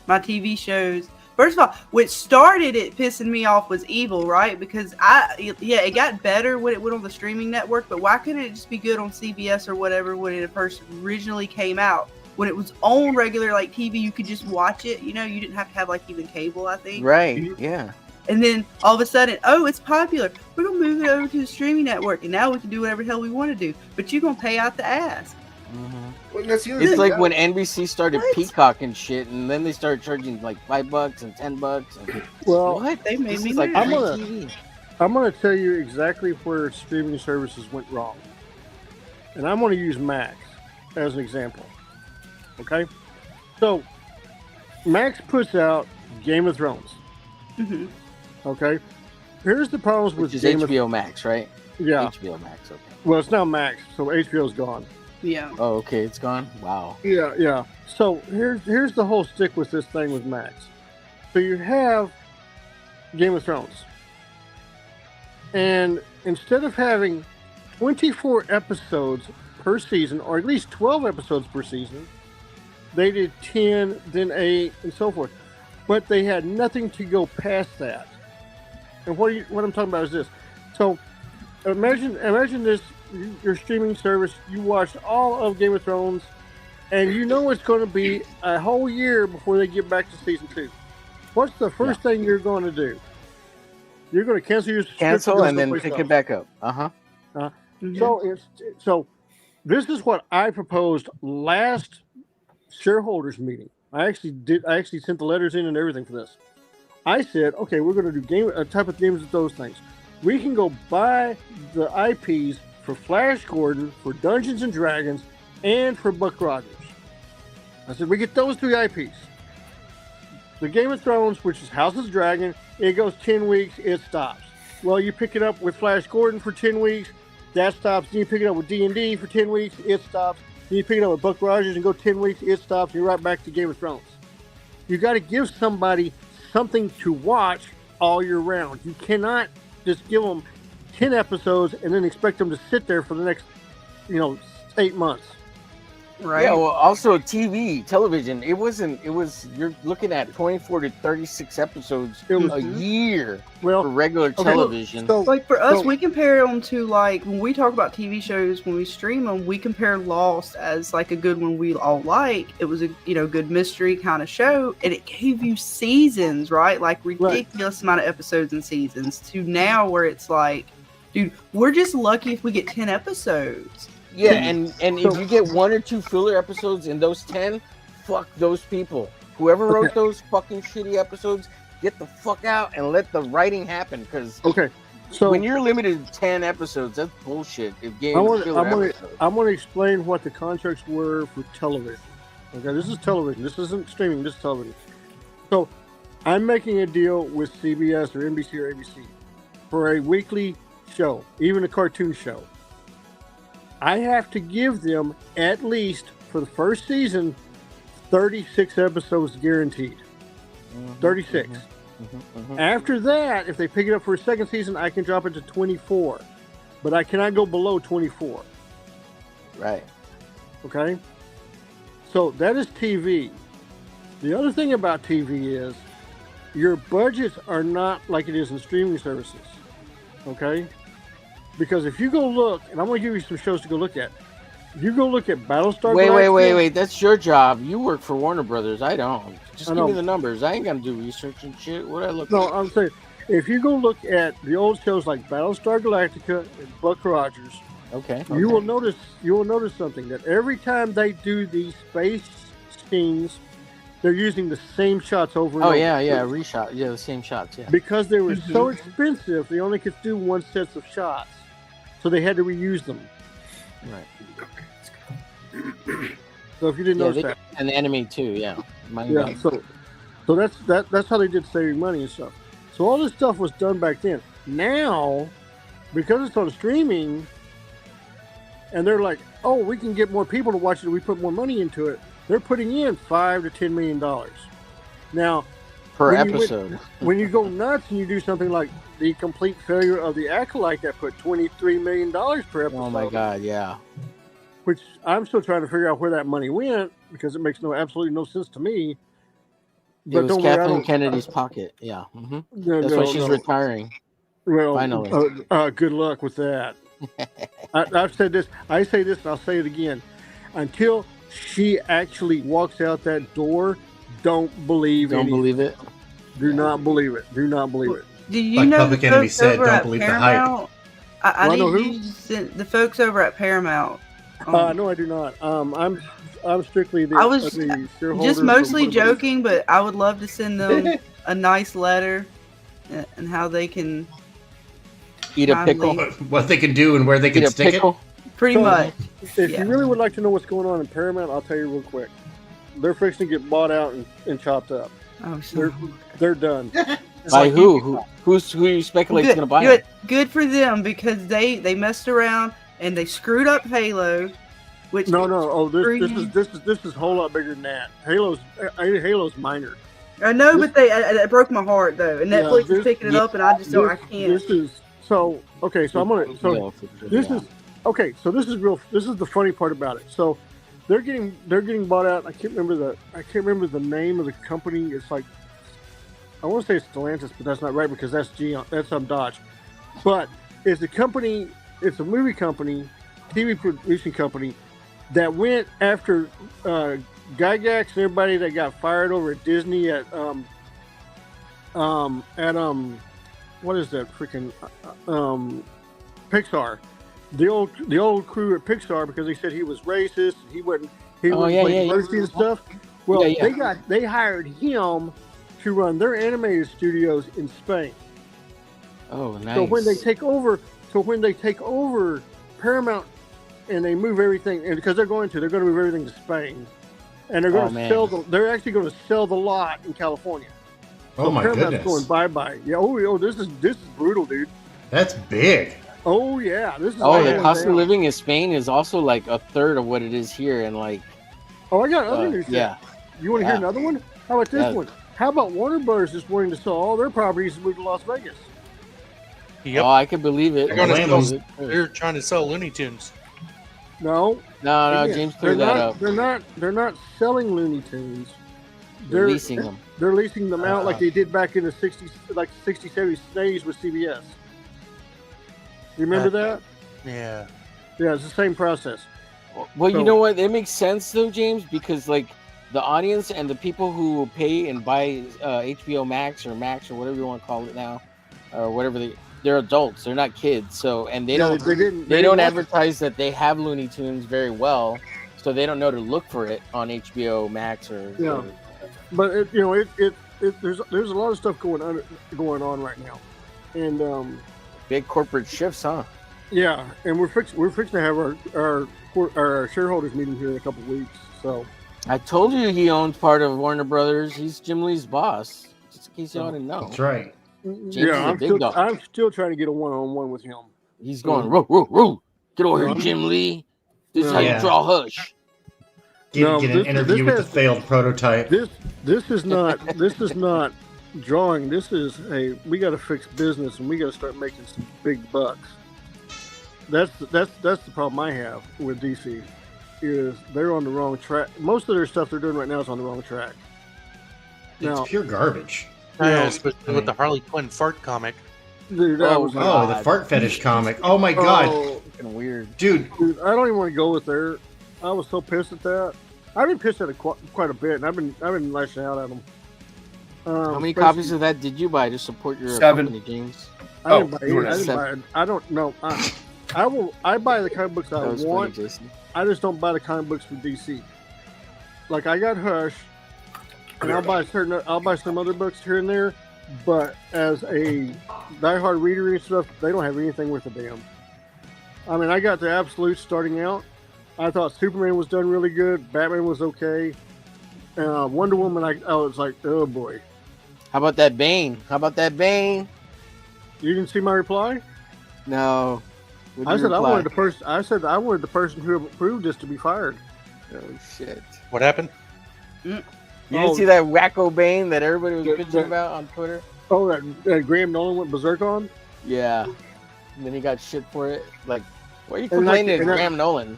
my TV shows. First of all, what started it pissing me off was Evil, right? Because it got better when it went on the streaming network, but why couldn't it just be good on CBS or whatever when it first originally came out? When it was on regular like TV, you could just watch it. You know, you didn't have to have like even cable, I think. Right. Yeah. And then all of a sudden, oh, it's popular. We're going to move it over to the streaming network. And now we can do whatever the hell we want to do. But you're going to pay out the ass. Mm-hmm. Well, it's like when NBC started Peacock and shit, and then they started charging like $5 and $10. And well, what? They made me like, mad. I'm gonna tell you exactly where streaming services went wrong. And I'm going to use Max as an example. Okay? So, Max puts out Game of Thrones. Mm-hmm. Okay, here's the problems with HBO Max, right? Yeah, HBO Max. Okay. Well, it's now Max, so HBO's gone. Yeah. Oh, okay, it's gone. Wow. Yeah. So here's the whole stick with this thing with Max. So you have Game of Thrones, and instead of having 24 episodes per season, or at least 12 episodes per season, they did 10, then 8, and so forth. But they had nothing to go past that. And what I'm talking about is this. So imagine this your streaming service, you watch all of Game of Thrones, and you know it's going to be a whole year before they get back to season 2. What's the first thing you're going to do? You're going to cancel your subscription and then pick it back up. So this is what I proposed last shareholders meeting. I actually sent the letters in and everything for this. I said, okay, we're going to do a type of games with those things. We can go buy the IPs for Flash Gordon, for Dungeons and Dragons, and for Buck Rogers. I said, we get those 3 IPs. The Game of Thrones, which is House of the Dragon, it goes 10 weeks, it stops. Well, you pick it up with Flash Gordon for 10 weeks, that stops. Then you pick it up with D&D for 10 weeks, it stops. Then you pick it up with Buck Rogers and go 10 weeks, it stops. You're right back to Game of Thrones. You got to give somebody something to watch all year round. You cannot just give them 10 episodes and then expect them to sit there for the next, 8 months. Right. Yeah, well, also television, you're looking at 24 to 36 episodes a year for regular television. So, like for us, we compare them to, like, when we talk about TV shows, when we stream them, we compare Lost as like a good one we all like. It was a good mystery kind of show, and it gave you seasons, right? Like ridiculous amount of episodes and seasons, to now where it's like, dude, we're just lucky if we get 10 episodes. Yeah, and if you get 1 or 2 filler episodes in those 10, fuck those people. Whoever wrote those fucking shitty episodes, get the fuck out and let the writing happen. Because when you're limited to 10 episodes, that's bullshit. I'm going to explain what the contracts were for television. Okay, this is television. This isn't streaming. This is television. So I'm making a deal with CBS or NBC or ABC for a weekly show, even a cartoon show. I have to give them, at least for the first season, 36 episodes guaranteed. 36. After that, if they pick it up for a second season, I can drop it to 24. But I cannot go below 24. Right. Okay? So that is TV. The other thing about TV is your budgets are not like it is in streaming services. Okay? Because if you go look, and I'm going to give you some shows to go look at. If you go look at Battlestar Galactica... Wait. That's your job. You work for Warner Brothers. I don't. Just give me the numbers. I ain't going to do research and shit. What I look at? No, I'm saying, if you go look at the old shows like Battlestar Galactica and Buck Rogers, you will notice something, that every time they do these space scenes, they're using the same shots over and over. Reshot. Yeah, the same shots, yeah. Because they were so expensive, they only could do 1 set of shots. So they had to reuse them. Right. So if you didn't notice that. And anime too, yeah. So that's how they did saving money and stuff. So all this stuff was done back then. Now, because it's on streaming, and they're like, oh, we can get more people to watch it, we put more money into it. They're putting in $5 to $10 million. Now, per episode. When you go nuts and you do something like the complete failure of the Acolyte that put $23 million per episode. Oh my God, yeah. Which I'm still trying to figure out where that money went, because it makes absolutely no sense to me. But it was Kathleen Kennedy's pocket, yeah. That's why she's retiring. Well, finally. Good luck with that. I've said this. I say this, and I'll say it again. Until she actually walks out that door, don't believe anything. Believe it. Do not believe it. Do not believe it. Do you know Public Enemy said, don't believe Paramount? the hype. I need you to send the folks over at Paramount. No, I do not. I'm strictly the. I was the just mostly joking, but I would love to send them a nice letter and how they can eat a pickle. What they can do and where they can stick it. Pretty much. If you really would like to know what's going on in Paramount, I'll tell you real quick. They're fixing to get bought out and chopped up. Oh, sure. They're done. By who? Who you speculate is going to buy it? Good for them, because they messed around and they screwed up Halo. Which no. Oh, this is a whole lot bigger than that. Halo's minor. I know, but it broke my heart though. And Netflix is picking it up, and I just don't. I can't. This is so okay. So I'm gonna. So this is okay. So this is real. This is the funny part about it. So they're getting bought out. I can't remember the name of the company. It's like, I want to say it's Stellantis, but that's not right, because that's Dodge. But it's a company. It's a movie company TV producing company that went after Gygax and everybody that got fired over at Disney at what is that freaking Pixar? The old crew at Pixar, because they said he was racist, he wouldn't diversity and stuff. Well, they hired him to run their animated studios in Spain. Oh, nice. So when they take over Paramount and they move everything, and because they're going to move everything to Spain, and they're going to they're actually going to sell the lot in California. Oh so my Paramount's goodness! Going bye. Yeah. Oh, this is brutal, dude. That's big. Oh yeah, this is. Oh, the cost of living in Spain is also like a third of what it is here, and like. Oh, I got other news. Yeah. You want to hear another one? How about this one? How about Warner Brothers is wanting to sell all their properties and move to Las Vegas? Yep. Oh, I can believe it. They're trying to sell Looney Tunes. No. James threw that up. They're not selling Looney Tunes. They're leasing them. They're leasing them out like they did back in the 60s, like 60s, 70s, 80s with CBS. You remember that? Yeah. Yeah, it's the same process. Well, you know what? It makes sense though, James, because like the audience and the people who pay and buy HBO Max or whatever you want to call it now, or whatever they're adults. They're not kids. So and they don't advertise that they have Looney Tunes very well, so they don't know to look for it on HBO Max or. Yeah. But there's a lot of stuff going on right now, and big corporate shifts, huh? Yeah, and we're fixing to have our shareholders meeting here in a couple of weeks. So I told you he owns part of Warner Brothers. He's Jim Lee's boss. Just in case you didn't know. That's right. I'm still trying to get a one-on-one with him. He's going, "Roo, get over here, Jim Lee. This is how you draw Hush." Get an interview with the failed prototype. This is not drawing. This is we got to fix business and we got to start making some big bucks. That's the problem I have with DC, is they're on the wrong track. Most of their stuff they're doing right now is on the wrong track. It's pure garbage. Yeah, especially with the Harley Quinn fart comic. Dude, the fart fetish comic. Oh my god. Fucking weird. Dude, I don't even want to go with there. I was so pissed at that. I've been pissed at it quite a bit, and I've been lashing out at them. How many copies of that did you buy to support your 7. company, James? I didn't buy it. I don't know. I buy the comic books I want. Funny, I just don't buy the comic books for DC. Like I got Hush, and I'll buy some other books here and there. But as a diehard reader and stuff, they don't have anything worth a damn. I mean, I got the Absolute starting out. I thought Superman was done really good. Batman was okay. Wonder Woman, I was like, oh boy. How about that Bane? You didn't see my reply? No. I said I wanted the person who approved this to be fired. Oh shit! What happened? You didn't see that wacko Bane that everybody was bitching about on Twitter? Oh, that Graham Nolan went berserk on? Yeah. And then he got shit for it. Like, why are you complaining to Graham Nolan?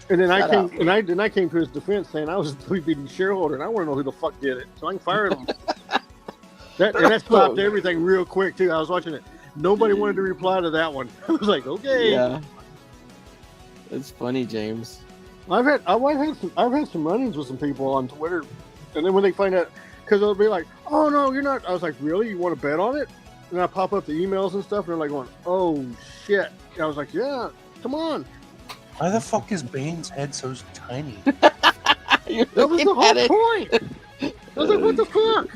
And then I came to his defense saying I was a 3BD shareholder and I want to know who the fuck did it, so I can fire him. that stopped everything real quick too. I was watching it. Nobody wanted to reply to that one. I was like, okay. Yeah. It's funny, James. I've had some run-ins with some people on Twitter, and then when they find out, because they'll be like, "Oh no, you're not." I was like, "Really? You want to bet on it?" And I pop up the emails and stuff, and they're like, "Going, oh shit!" And I was like, "Yeah, come on." Why the fuck is Bane's head so tiny? That was the whole point. I was like, "What the fuck?"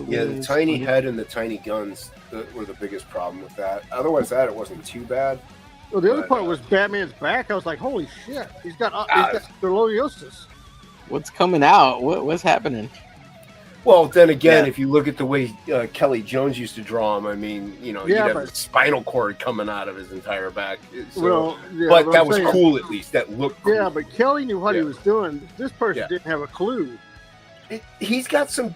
Yeah, the tiny head and the tiny guns were the biggest problem with that. Otherwise, it wasn't too bad. Well, the other part was Batman's back. I was like, "Holy shit, he's got scoliosis." What's coming out? What's happening? Well, then again, if you look at the way Kelly Jones used to draw him, I mean, you'd have a spinal cord coming out of his entire back. So, but that was cool, at least. That looked cool. Yeah, but Kelly knew what he was doing. This person didn't have a clue. He's got some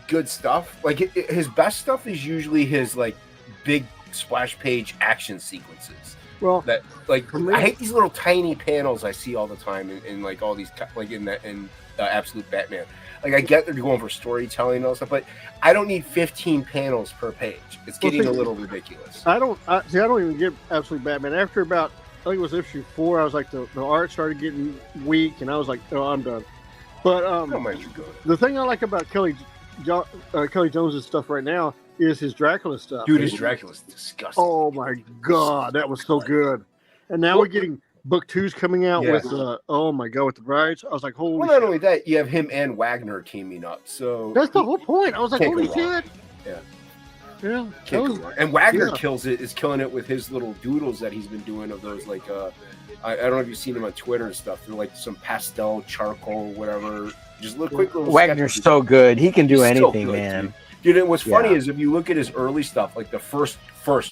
good stuff. Like his best stuff is usually his like big splash page action sequences. Well, that like I hate these little tiny panels I see all the time in like all these like in Absolute Batman. Like I get they're going for storytelling and all stuff, but I don't need 15 panels per page. It's getting a little ridiculous. I don't even get Absolute Batman. After about, I think it was issue 4, I was like, the art started getting weak, and I was like, oh, I'm done. But the thing I like about Kelly Jones' stuff right now is his Dracula stuff. Dude, his Dracula's disgusting. Oh my god, that was so good. And now we're getting book 2's coming out with oh my god, with the brides. I was like, holy Well, not only that, you have him and Wagner teaming up. So that's the whole point. I was like, holy shit. Yeah. Yeah. And Wagner is killing it with his little doodles that he's been doing of those like I don't know if you've seen him on Twitter and stuff. They're like some pastel, charcoal, whatever. Just little quick little Wagner's sketches. so good. He can do He's so anything, good, man. Dude, and what's funny is if you look at his early stuff, like the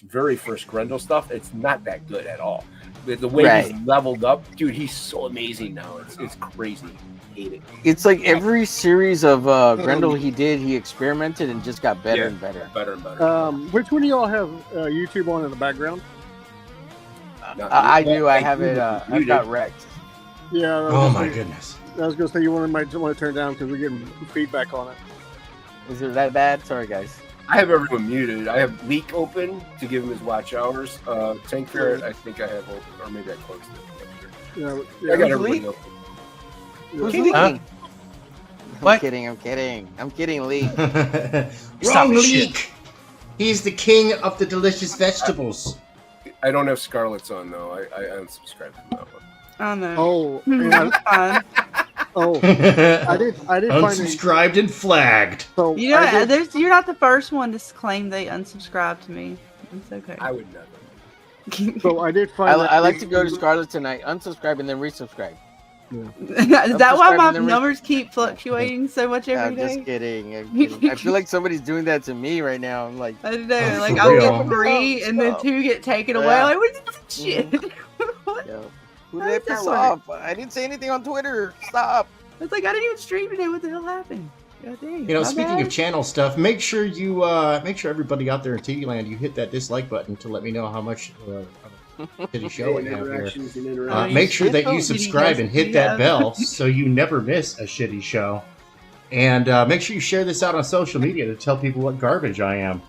very first Grendel stuff, it's not that good at all. The way he's leveled up, dude, he's so amazing now. It's crazy. I hate it. It's like every series of Grendel he did, he experimented and just got better and better. Better and better. Which one do y'all have YouTube on in the background? I do. I have it. I've got wrecked. Yeah. Oh my goodness. I was gonna say you might want to turn it down because we're getting feedback on it. Is it that bad? Sorry, guys. I have everyone muted. I have Leak open to give him his watch hours. Tank Ferret, I think I have open, or maybe I closed it. Yeah, I got everybody open. Who's leaking? Huh? I'm kidding, Lee. Wrong Leak. He's the king of the delicious vegetables. I don't have Scarlet's on though. I unsubscribed from that one. Oh no. Oh. Fun. Oh. I did unsubscribed and flagged. So you're not the first one to claim they unsubscribed to me. It's okay. I would never. So I did find. I like to go to Scarlet tonight, unsubscribe and then resubscribe. Yeah. Is that why my numbers keep fluctuating so much every day? I'm just kidding. I feel like somebody's doing that to me right now. I'm like, I know. Like I'll get 3 and then 2 get taken away. Like, what is this shit? Who let this off? I didn't say anything on Twitter. Stop. It's like I didn't even stream today. What the hell happened? God dang. You know, speaking of channel stuff, make sure everybody out there in TV land, you hit that dislike button to let me know how much shitty show we have here. Make sure that you subscribe and hit that bell so you never miss a shitty show. And make sure you share this out on social media to tell people what garbage I am.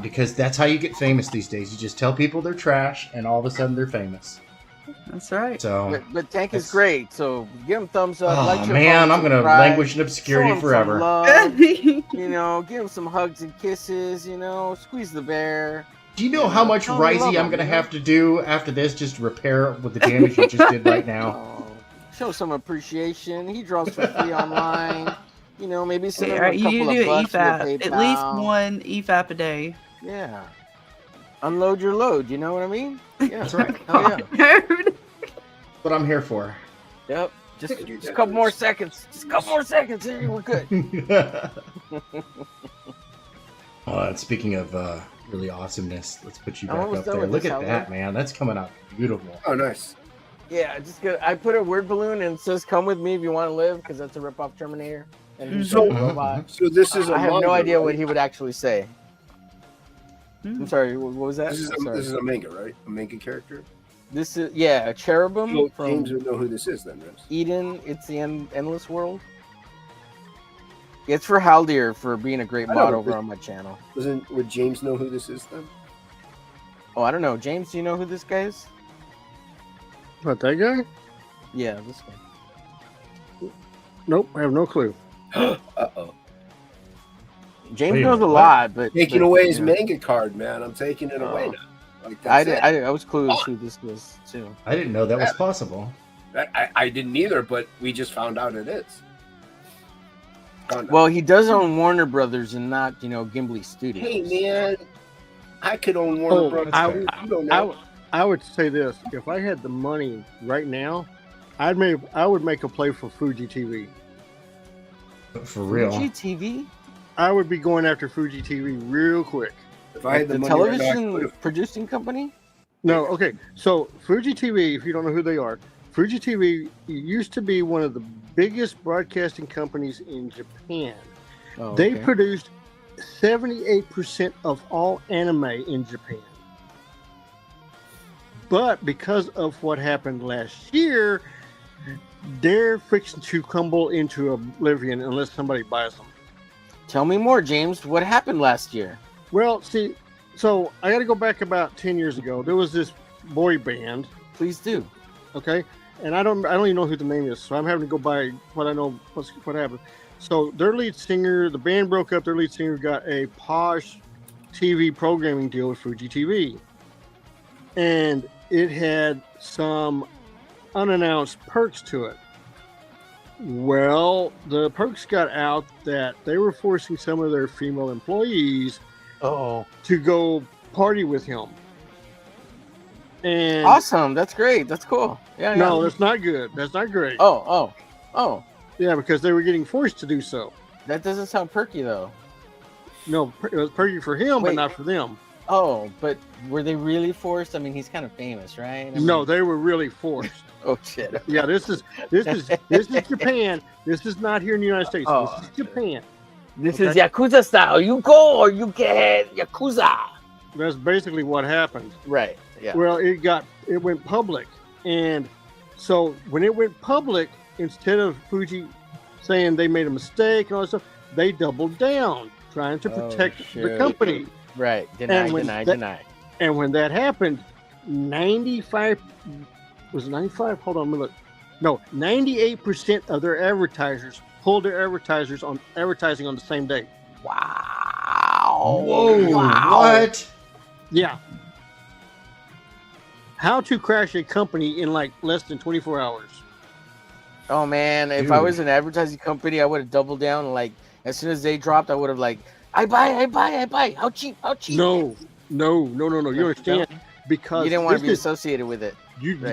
Because that's how you get famous these days. You just tell people they're trash, and all of a sudden they're famous. That's right. So, but Tank is great. So give him thumbs up. Oh man, I'm gonna languish in obscurity forever. You know, give him some hugs and kisses. You know, squeeze the bear. Do you know how much Risey I'm gonna have to do after this just to repair with the damage you just did right now? Show some appreciation. He draws for free online. You know, maybe send him a you couple do of bucks EFAP. At least one EFAP a day. Yeah. Unload your load. You know what I mean? Yeah, that's right. Oh, yeah. What I'm here for. Yep. Just a couple more seconds. Just a couple more seconds. Here, we're good. And speaking of really awesomeness, let's put you back up there. Look at that, man. That's coming out beautiful. Oh, nice. Yeah, just good. I put a word balloon and it says, "Come with me if you want to live," because that's a rip-off Terminator. And he's a robot. So this is. I have no idea what he would actually say. I'm sorry. What was that? This is a manga, right? A manga character. This is a cherubim. So from James would know who this is then, Rose. Eden. It's the endless world. It's for Haldir for being a great mod over on my channel. Would James know who this is then? Oh, I don't know. James, do you know who this guy is? What, that guy? Yeah, this guy. Nope, I have no clue. Uh-oh. James knows a lot, but taking away his manga card, man. I'm taking it away now. Like, I was clueless who this was too. I didn't know that was possible. I didn't either, but we just found out it is. Well, he does own Warner Brothers and not, Gimli Studios. Hey, man, I could own Warner Brothers. I would say this: if I had the money right now, I would make a play for Fuji TV. For real? Fuji TV? I would be going after Fuji TV real quick. If I had the money television producing company? No, okay. So Fuji TV, if you don't know who they are, Fuji TV used to be one of the biggest broadcasting companies in Japan. Oh, They produced 78% of all anime in Japan. But because of what happened last year, they're fixing to crumble into oblivion unless somebody buys them. Tell me more, James. What happened last year? Well, see, so I got to go back about 10 years ago. There was this boy band. Please do. Okay, and I don't even know who the name is, so I'm having to go by what I know. What happened? So their lead singer, the band broke up. Their lead singer got a posh TV programming deal with Fuji TV, and it had some unannounced perks to it. Well, the perks got out that they were forcing some of their female employees to go party with him. And awesome. That's great. That's cool. Yeah. No, that's not good. That's not great. Oh. Yeah, because they were getting forced to do so. That doesn't sound perky, though. No, it was perky for him, but not for them. Oh, but were they really forced? I mean, he's kind of famous, right? No, they were really forced. Oh shit! Okay. Yeah, this is Japan. This is not here in the United States. This is Japan. This is Yakuza style. You go or you get Yakuza. That's basically what happened. Right. Yeah. Well, it went public, and so when it went public, instead of Fuji saying they made a mistake and all that stuff, they doubled down trying to protect the company. Right. Deny. And when that happened, 95. Was it 95? Hold on, let me look. No, 98% of their advertisers pulled their advertising on the same day. Wow. Whoa. Wow. What? Yeah. How to crash a company in like less than 24 hours. Oh man, if I was an advertising company, I would have doubled down. Like as soon as they dropped, I would have like, I buy. How cheap? No. You understand? Because you didn't want to be associated with it.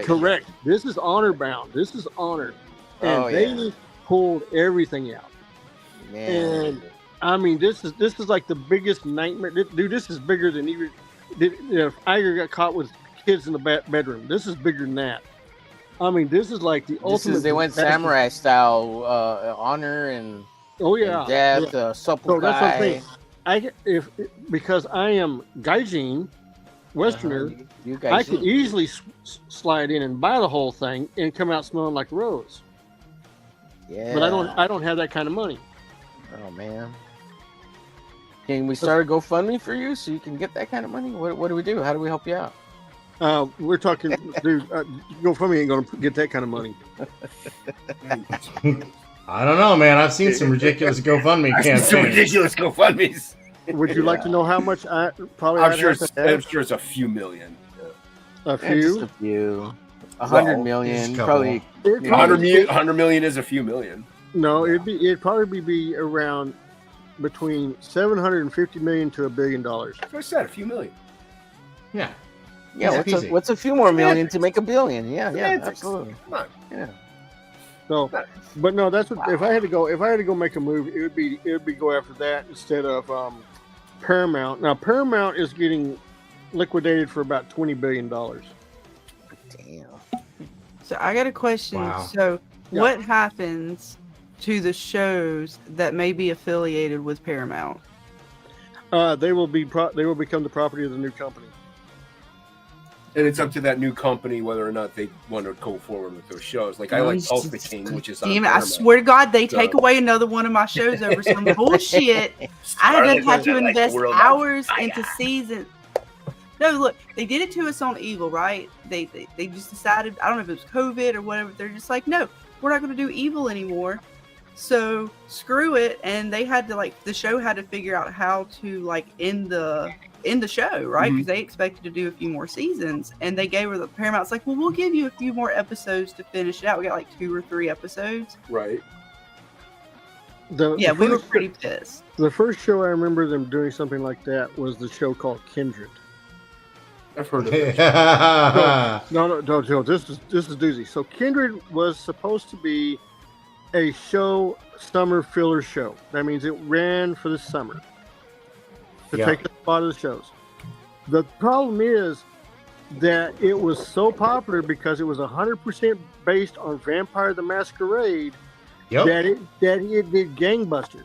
Correct. This is honor bound. This is honor, and they pulled everything out. Man. And I mean, this is like the biggest nightmare, dude. This is bigger than even if Iger got caught with kids in the bedroom. This is bigger than that. I mean, this is like the ultimate. They went samurai style, honor and and death, So that's what I'm saying. Because I am gaijin, Westerner, I could easily slide in and buy the whole thing and come out smelling like a rose. Yeah. But I don't have that kind of money. Oh man. Can we start a GoFundMe for you so you can get that kind of money? What do we do? How do we help you out? We're talking, dude. GoFundMe ain't gonna get that kind of money. I don't know, man. I've seen some ridiculous GoFundMe campaigns. Some ridiculous GoFundMes. Would you like to know how much? I'm sure it's a few million. A few? Just a few. 100 million. Probably. 100 million is a few million. No, it'd probably be around between 750 million to $1 billion. That's what I said, a few million. Yeah. Yeah, what's a few more million to make $1 billion? Yeah, absolutely. Come on. Yeah. So, but no, that's what. If I had to go make a move, it would be go after that instead of Paramount. Now Paramount is getting liquidated for about $20 billion. Damn. So I got a question. Wow. So what happens to the shows that may be affiliated with Paramount? They will become the property of the new company. And it's up to that new company whether or not they want to go forward with those shows. Like I like Ultimate King, which is on Damn it, I swear to God, they take away another one of my shows over some bullshit. I have had to invest hours into season. No, look, they did it to us on Evil, right? They just decided, I don't know if it was COVID or whatever. They're just like, no, we're not going to do Evil anymore. So screw it. And they had to the show had to figure out how to end the show, right? Because they expected to do a few more seasons, and they gave her the Paramount's like, well, we'll give you a few more episodes to finish it out. We got 2 or 3 episodes, right? We were pretty pissed. The first show I remember them doing something like that was the show called Kindred. I've heard of it. No, this is doozy. So Kindred was supposed to be a summer filler show. That means it ran for the summer to take a spot of the shows. The problem is that it was so popular because it was 100% based on Vampire the Masquerade that it did gangbusters.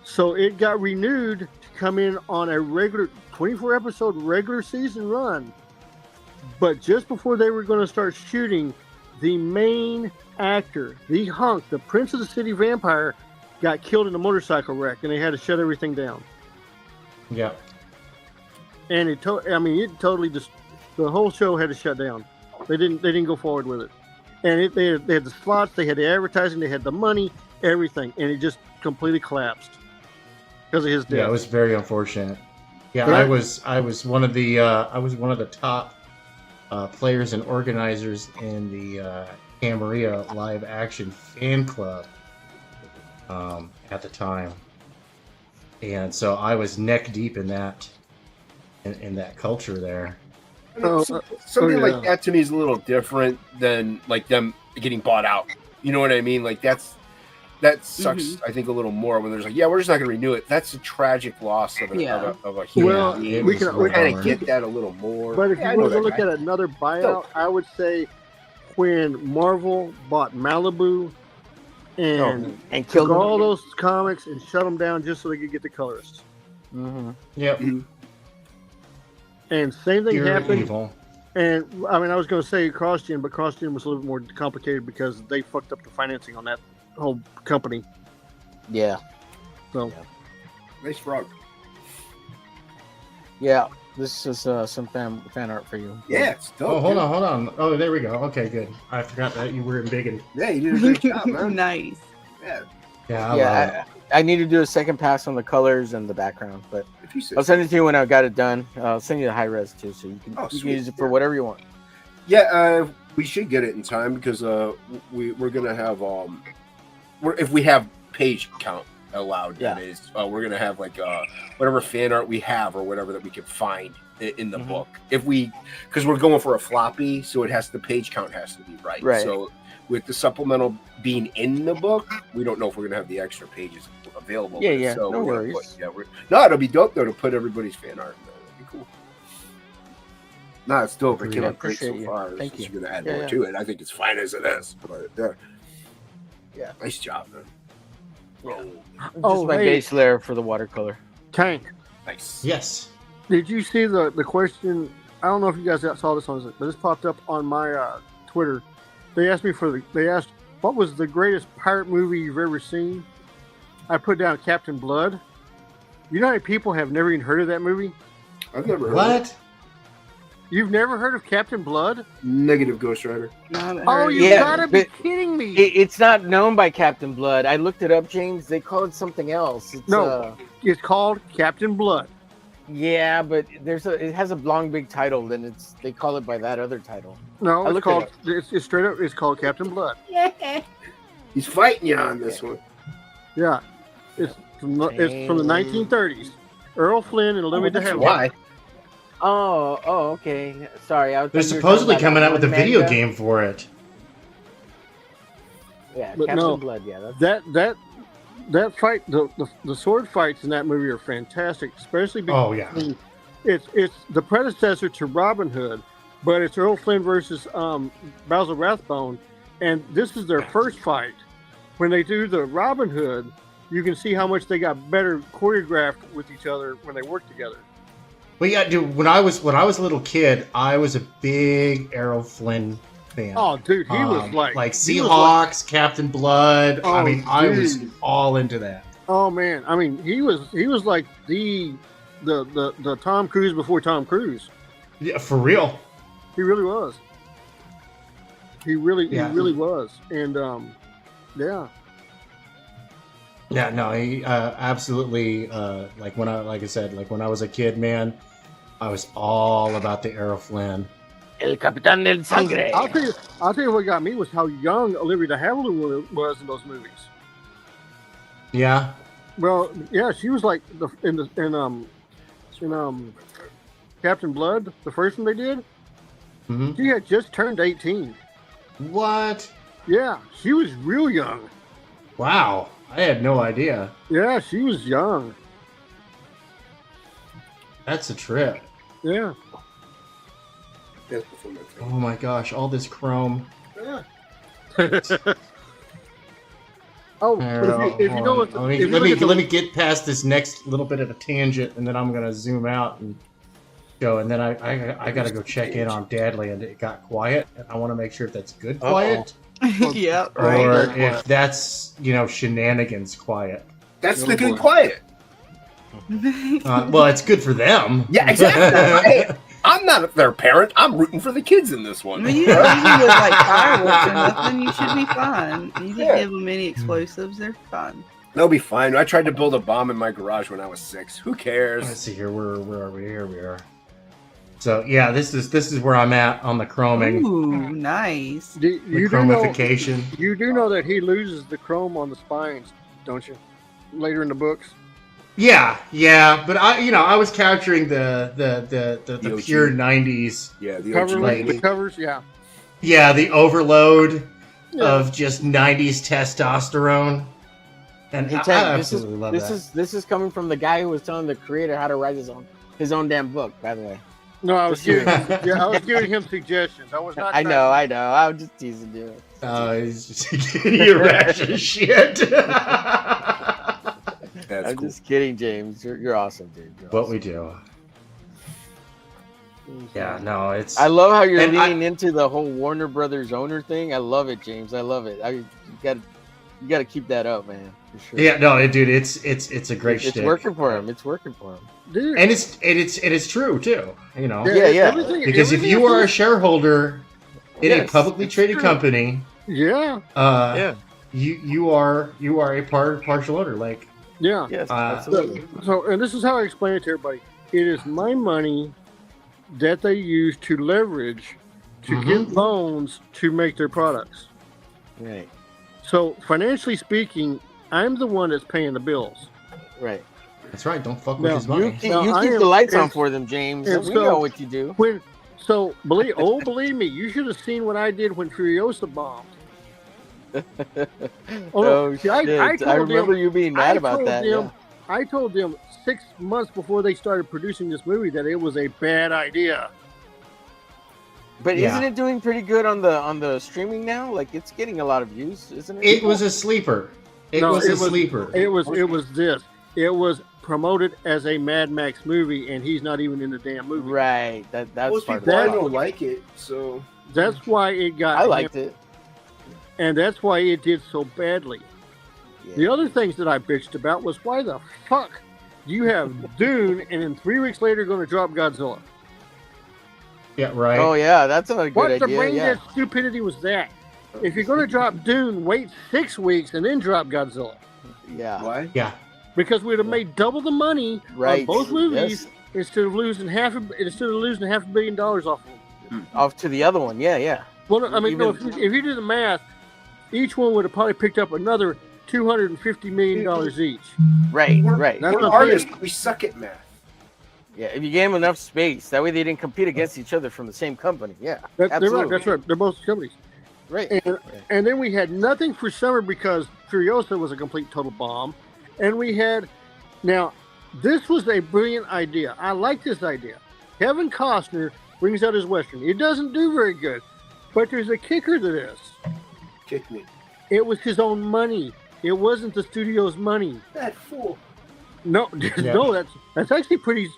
So it got renewed to come in on a regular 24 episode regular season run. But just before they were going to start shooting, the main actor, the hunk, the Prince of the City vampire, got killed in a motorcycle wreck, and they had to shut everything down. Yeah. And it totally just the whole show had to shut down. They didn't go forward with it. And they had the slots, they had the advertising, they had the money, everything, and it just completely collapsed because of his death. Yeah, it was very unfortunate. Yeah, I was one of the top players and organizers in the Camaria live action fan club at the time, and so I was neck deep in that culture there. Something like that to me is a little different than like them getting bought out. You know what I mean? Like that sucks. I think a little more when there's like, yeah, we're just not going to renew it. That's a tragic loss of a human. Well, being. we kind of get that a little more. But if you want to look at another buyout, I would say when Marvel bought Malibu and killed took all those comics and shut them down just so they could get the colorists. Mm-hmm. Yep. And same thing Pure happened. evil. And I mean, I was going to say CrossGen, but CrossGen was a little bit more complicated because they fucked up the financing on that whole company. Yeah. So nice frog. Yeah, this is some fan art for you. Yeah, it's dope. Oh, hold on. Oh, there we go. Okay, good. I forgot that you were in big and yeah, you did a great job, man. Nice. Yeah. I need to do a second pass on the colors and the background, but I'll send it to you when I got it done. I'll send you the high res too, so you can use it for whatever you want. Yeah, we should get it in time because we're gonna have if we have page count allowed, that is, we're gonna have like whatever fan art we have or whatever that we can find in the book. Because we're going for a floppy, so the page count has to be right. So with the supplemental being in the book, we don't know if we're gonna have the extra pages available. Yeah, So no we're gonna worries. it'll be dope though to put everybody's fan art in there. That'd be cool. No, it's dope. It came out great so far. Thank you. You're gonna add more to it. I think it's fine as it is. But yeah, nice job, man. Just my base layer for the watercolor. Tank. Nice. Yes. Did you see the question? I don't know if you guys saw this one, but this popped up on my Twitter. They asked me what was the greatest pirate movie you've ever seen. I put down Captain Blood. You know how many people have never even heard of that movie? I've never heard What? of it. You've never heard of Captain Blood? Negative, Ghost Rider. Oh, you gotta be kidding me! It's not known by Captain Blood. I looked it up, James. They call it something else. It's called Captain Blood. Yeah, but it has a long big title, and they call it by that other title. No, it's straight up. It's called Captain Blood. He's fighting you on this one. Yeah, it's from the 1930s. Earl Flynn and Olivia de Havilland. Why? Oh, okay. Sorry, They're supposedly coming out with a video game for it. Yeah, But Captain no, Blood. Yeah, that fight, the sword fights in that movie are fantastic, especially because it's the predecessor to Robin Hood, but it's Earl Flynn versus Basil Rathbone, and this is their first fight. When they do the Robin Hood, you can see how much they got better choreographed with each other when they work together. Well, yeah, dude. When I was a little kid, I was a big Errol Flynn fan. Oh, dude, he was like Seahawks, Captain Blood. Oh, I mean, I was dude. all into that. Oh man, I mean, he was like the Tom Cruise before Tom Cruise. Yeah, for real. He really was. He really was, and yeah. Yeah, no, he absolutely. When I was a kid, man, I was all about the Errol Flynn. El Capitán del Sangre. I'll tell you what got me was how young Olivia de Havilland was in those movies. Yeah. Well, yeah, she was like in Captain Blood, the first one they did. Mm-hmm. She had just turned 18. What? Yeah, she was real young. Wow, I had no idea. Yeah, she was young. That's a trip. Yeah. Oh my gosh, all this chrome. Yeah. Oh, but if you know what, let me get past this next little bit of a tangent, and then I'm gonna zoom out and go, and then I gotta go check in on Dadland. It got quiet, and I want to make sure if that's good quiet, yeah, or if that's shenanigans quiet. That's the good quiet. Well, it's good for them. Yeah, exactly. I'm not their parent. I'm rooting for the kids in this one. I mean, you with like fireworks or nothing, you should be fine. You just give them any explosives, they're fine. They'll be fine. I tried to build a bomb in my garage when I was 6. Who cares? Let's see here. Where are we? Here we are. So yeah, this is where I'm at on the chroming. Ooh, nice. You chromification. You do know that he loses the chrome on the spines, don't you? Later in the books. Yeah, but I was capturing the pure 90s. Yeah, the the covers, yeah. Yeah, the overload of just 90s testosterone. And I absolutely love that. This is coming from the guy who was telling the creator how to write his own damn book, by the way. No, I was giving him suggestions. I was not. I know. I was just teasing you. Oh, he's just giving you a rash of shit. I'm just kidding, James. You're awesome, dude. What we do. Yeah, no, it's. I love how you're leaning into the whole Warner Brothers owner thing. I love it, James. I love it. You got to keep that up, man. For sure. Yeah, no, dude, it's a great shtick. It's working for him. It's working for him. Dude. And it's true too. Yeah. Because if you are a shareholder in a publicly traded company, you are a partial owner. Like. Yeah. Yes, absolutely. So, and this is how I explain it to everybody. It is my money that they use to leverage to get loans to make their products. Right. So, financially speaking, I'm the one that's paying the bills. Right. That's right. Don't fuck with his money. You keep the lights on for them, James. We know what you do. Believe me, you should have seen what I did when Furiosa bombed. Shit. I remember you being mad about that. I told them 6 months before they started producing this movie that it was a bad idea. But isn't it doing pretty good on the streaming now? Like, it's getting a lot of views, isn't it? It was a sleeper. It was a sleeper. It was this. It was promoted as a Mad Max movie, and he's not even in the damn movie. Right. That's most part people of it. don't like it, so that's why it got. I liked it. And that's why it did so badly. Yeah. The other things that I bitched about was why the fuck do you have Dune and then 3 weeks later going to drop Godzilla? Yeah, right. Oh yeah, that's not a good idea. What the brain dead stupidity was that? If you're going to drop Dune, wait 6 weeks and then drop Godzilla. Yeah. Why? Yeah. Because we'd have made double the money on both movies instead of losing half $500 million off of them. Off to the other one, yeah. Well, I mean, if you do the math, each one would have probably picked up another $250 million each. Right. That's We're artists. We suck at math. Yeah, if you gave them enough space, that way they didn't compete against each other from the same company. Yeah, absolutely. That's right. They're both companies. Right. And then we had nothing for summer because Furiosa was a complete total bomb. And we had, now, this was a brilliant idea. I like this idea. Kevin Costner brings out his Western. It doesn't do very good, but there's a kicker to this. Kick me. It was his own money. It wasn't the studio's money. That fool. No, that's actually pretty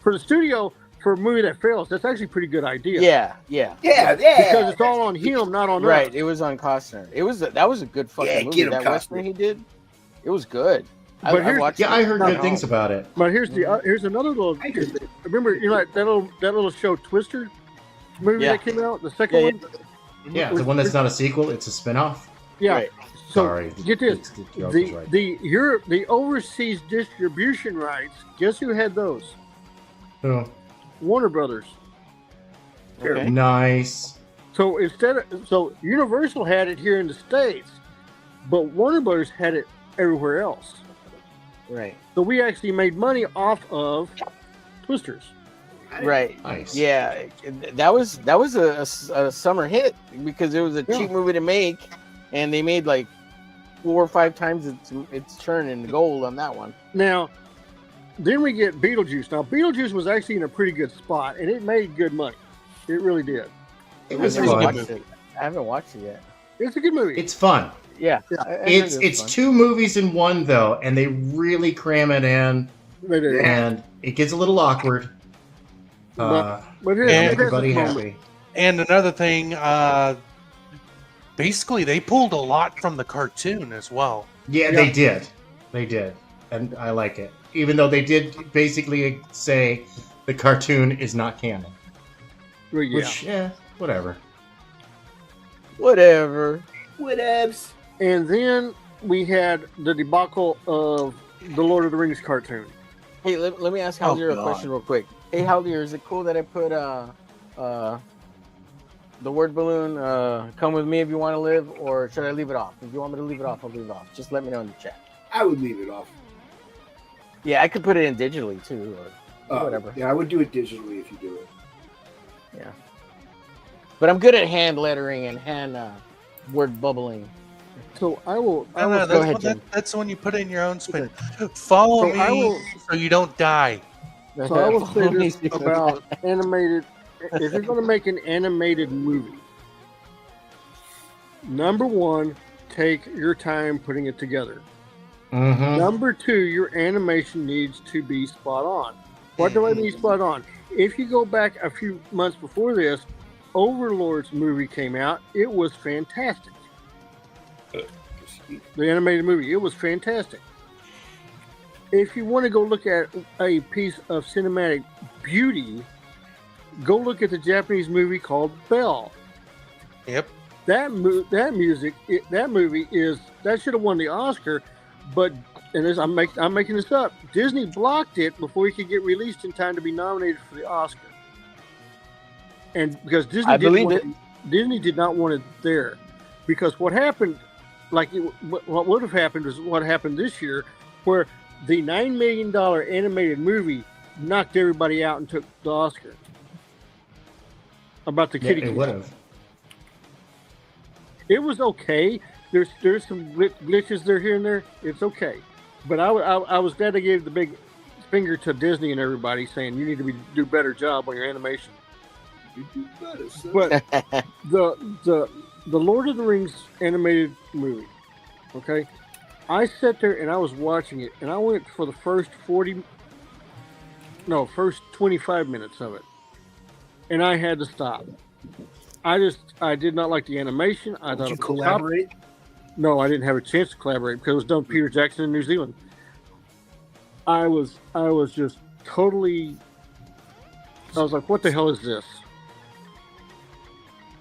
for the studio. For a movie that fails, that's actually a pretty good idea. Yeah. Because it's all on him, not on us. Right. It was on Costner. That was a good fucking movie. That Western he did. It was good. But I heard good things about it. But here's another little. Remember, like that little show Twister movie that came out, the second one. Yeah, the one that's not a sequel; it's a spinoff. Yeah. Right. So sorry. Get this: the overseas distribution rights. Guess who had those? Who? Warner Brothers. Okay. Nice. So Universal had it here in the States, but Warner Brothers had it everywhere else. Right. So we actually made money off of Twisters. Right. Nice. Yeah. That was a summer hit because it was a cheap movie to make, and they made like 4 or 5 times its turn in gold on that one. Now, then we get Beetlejuice. Now, Beetlejuice was actually in a pretty good spot, and it made good money. It really did. It was I fun. haven't watched it yet. It's a good movie. It's fun. Yeah, It's two movies in one though, and they really cram it in, and it gets a little awkward. But and everybody happy. And another thing, basically they pulled a lot from the cartoon as well. Yeah, they did, and I like it. Even though they did basically say the cartoon is not canon. Well, yeah. Which, whatever. Whatevs. And then we had the debacle of the Lord of the Rings cartoon. Hey, let me ask Haldir a question real quick. Hey, Haldir, is it cool that I put the word balloon, come with me if you want to live, or should I leave it off? If you want me to leave it off, I'll leave it off. Just let me know in the chat. I would leave it off. Yeah, I could put it in digitally too, or whatever. Yeah, I would do it digitally if you do it. Yeah. But I'm good at hand lettering and hand word bubbling. So I will. Go ahead, Jim. That's when you put in your own spin. Follow me so you don't die. So I will say this about animated. If you're going to make an animated movie, number one, take your time putting it together. Mm-hmm. Number two, your animation needs to be spot on. What do I mean spot on? If you go back a few months before this, Overlord's movie came out. It was fantastic. The animated movie, it was fantastic. If you want to go look at a piece of cinematic beauty, go look at the Japanese movie called Belle. Yep. That movie that should have won the Oscar, but I'm making this up. Disney blocked it before it could get released in time to be nominated for the Oscar. And because Disney did not want it there, because what happened, what would have happened is what happened this year, where the $9 million animated movie knocked everybody out and took the Oscar. About the kitty cat. It would have. It was okay. There's some glitches there here and there. It's okay, but I was glad they gave the big finger to Disney and everybody, saying you need to do a better job on your animation. You do better, son. But the Lord of the Rings animated movie, okay? I sat there and I was watching it, and I went for the first 25 minutes of it, and I had to stop. I did not like the animation. I thought Did you collaborate? No, I didn't have a chance to collaborate because it was done with Peter Jackson in New Zealand. I was just totally. I was like, "What the hell is this?"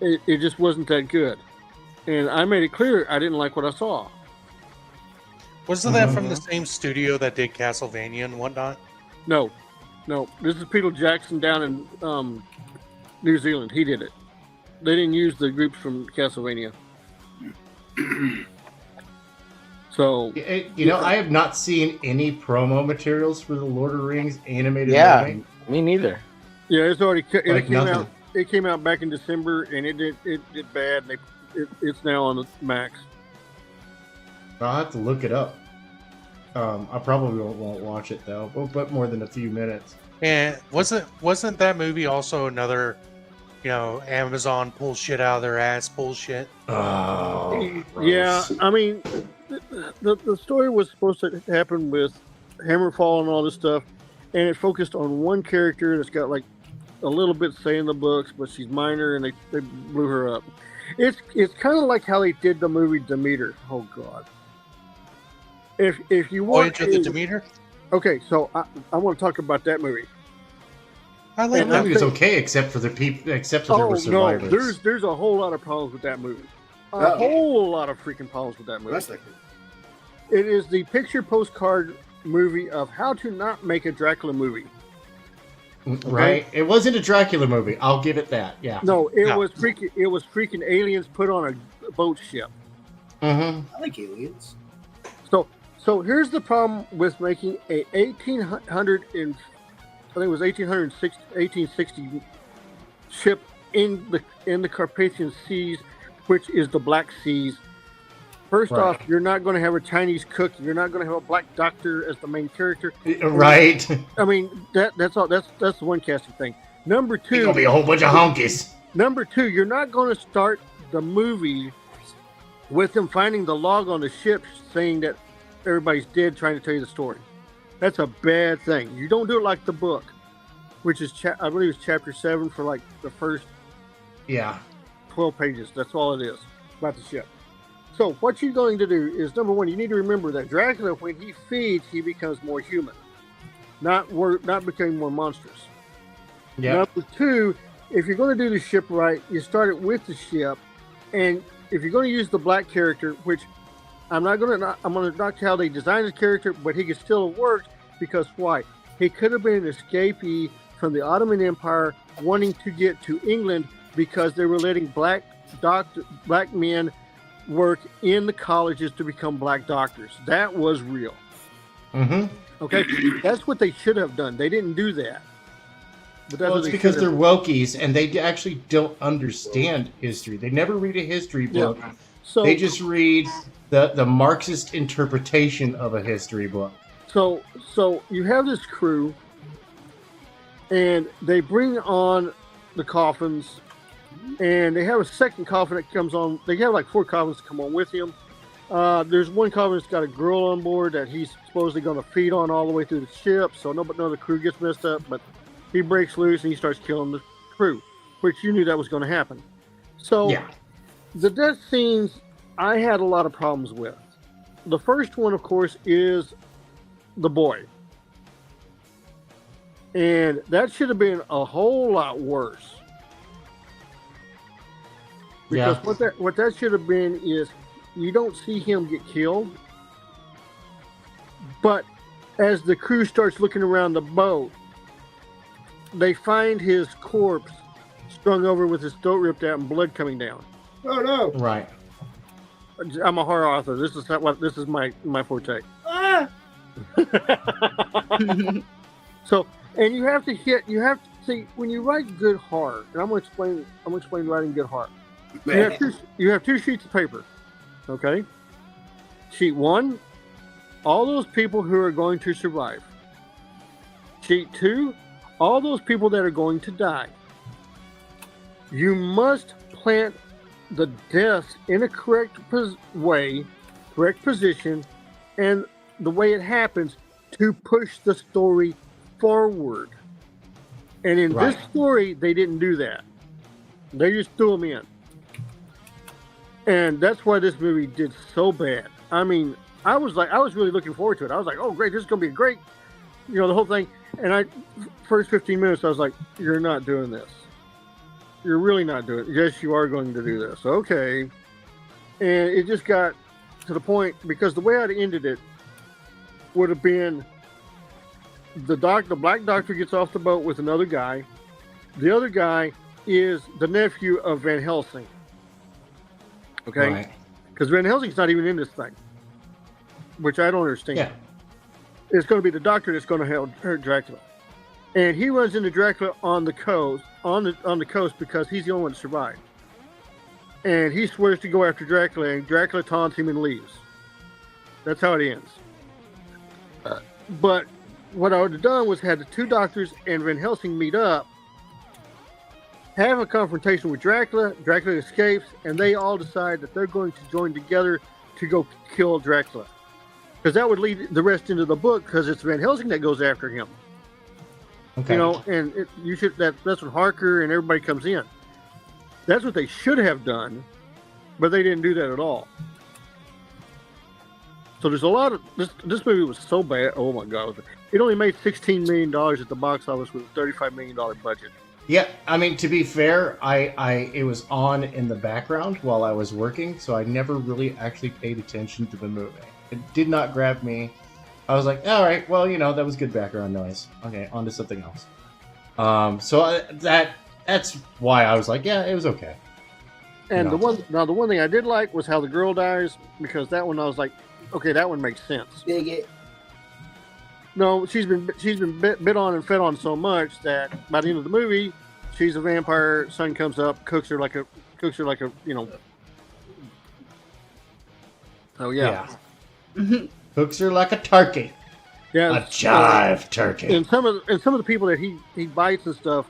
It just wasn't that good, and I made it clear I didn't like what I saw. Wasn't that from the same studio that did Castlevania and whatnot? No. This is Peter Jackson down in New Zealand. He did it. They didn't use the groups from Castlevania. So I have not seen any promo materials for the Lord of the Rings animated movie. Me neither. Yeah, it's already it came nothing. out. It came out back in December, and it did bad. And it's now on the Max. I'll have to look it up. I probably won't watch it though, but more than a few minutes. And wasn't that movie also another, Amazon pull shit out of their ass bullshit? Oh, yeah. I mean, the story was supposed to happen with Hammerfall and all this stuff, and it focused on one character that's got like a little bit say in the books, but she's minor, and they blew her up. It's kind of like how they did the movie Demeter. Oh God. If you want Voyage of the Demeter? Okay, so I want to talk about that movie. I like that movie. Was okay except for the people, except for there were survivors. No, there's a whole lot of problems with that movie. A whole lot of freaking problems with that movie. That's like it is the picture postcard movie of how to not make a Dracula movie. Okay? Right? It wasn't a Dracula movie. I'll give it that. Yeah. No, it was freaking aliens put on a boat ship. Mm-hmm. I like aliens. So here's the problem with making a 1860 ship in the Carpathian Seas, which is the Black Seas. First off, you're not going to have a Chinese cook. You're not going to have a black doctor as the main character. Right. I mean, that's all. That's the one casting thing. Number two, it's gonna be a whole bunch of honkies. Number two, you're not going to start the movie with them finding the log on the ship saying that everybody's dead, trying to tell you the story. That's a bad thing. You don't do it like the book, which is, I believe it's chapter 7 for like the first 12 pages. That's all it is about the ship. So what you're going to do is, number one, you need to remember that Dracula, when he feeds, he becomes more human, not becoming more monstrous. Yeah. Number two, if you're going to do the ship right, you start it with the ship, and if you're going to use the black character, which I'm going to knock how they designed his character, but he could still have worked, because why? He could have been an escapee from the Ottoman Empire wanting to get to England because they were letting black men work in the colleges to become black doctors. That was real. Mm-hmm. Okay? That's what they should have done. They didn't do that. But that's Well, it's because they're wokies and they actually don't understand history. They never read a history book. Yeah. So they just read the Marxist interpretation of a history book. So you have this crew, and they bring on the coffins, and they have a second coffin that comes on. They have like 4 coffins come on with him. There's one coffin that's got a girl on board that he's supposedly going to feed on all the way through the ship, so none of the crew gets messed up, but he breaks loose and he starts killing the crew, which you knew that was going to happen. So the death scenes, I had a lot of problems with. The first one, of course, is the boy. And that should have been a whole lot worse. Because what that should have been is, you don't see him get killed, but as the crew starts looking around the boat, they find his corpse strung over with his throat ripped out and blood coming down. Oh no! Right. I'm a horror author. This is my forte. Ah! So, and you have to see, when you write good horror, and I'm gonna explain writing good horror. You have 2 sheets of paper. Okay? Sheet 1, all those people who are going to survive. Sheet 2, all those people that are going to die. You must plant the deaths in a correct way, correct position, and the way it happens to push the story forward. And in this story, they didn't do that. They just threw them in. And that's why this movie did so bad. I mean, I was really looking forward to it. I was like, oh, great, this is going to be great. You know, the whole thing. And first 15 minutes, I was like, you're not doing this. You're really not doing it. Yes, you are going to do this. Okay. And it just got to the point, because the way I'd ended it would have been the black doctor gets off the boat with another guy. The other guy is the nephew of Van Helsing. Okay? Because Van Helsing's not even in this thing, which I don't understand. Yeah. It's going to be the doctor that's going to hurt Dracula. And he runs into Dracula on the coast, on the coast, because he's the only one to survive. And he swears to go after Dracula, and Dracula taunts him and leaves. That's how it ends. But what I would have done was had the 2 doctors and Van Helsing meet up, have a confrontation with Dracula. Dracula escapes, and they all decide that they're going to join together to go kill Dracula. Because that would lead the rest into the book, because it's Van Helsing that goes after him. Okay. You know, and that's when Harker and everybody comes in. That's what they should have done, but they didn't do that at all. So there's a lot of this movie was so bad. Oh my God! It only made $16 million at the box office with a $35 million budget. Yeah, I mean, to be fair, it was on in the background while I was working, so I never really actually paid attention to the movie. It did not grab me. I was like, all right, well, you know, that was good background noise. Okay, on to something else. That's why I was like, yeah, it was okay. And the one thing I did like was how the girl dies, because that one I was like, okay, that one makes sense. Dig it. No, she's been bit on and fed on so much that by the end of the movie, she's a vampire. Sun comes up, cooks her like a you know. Oh yeah. Cooks her like a turkey. Yeah, a jive turkey. And some of the people that he bites and stuff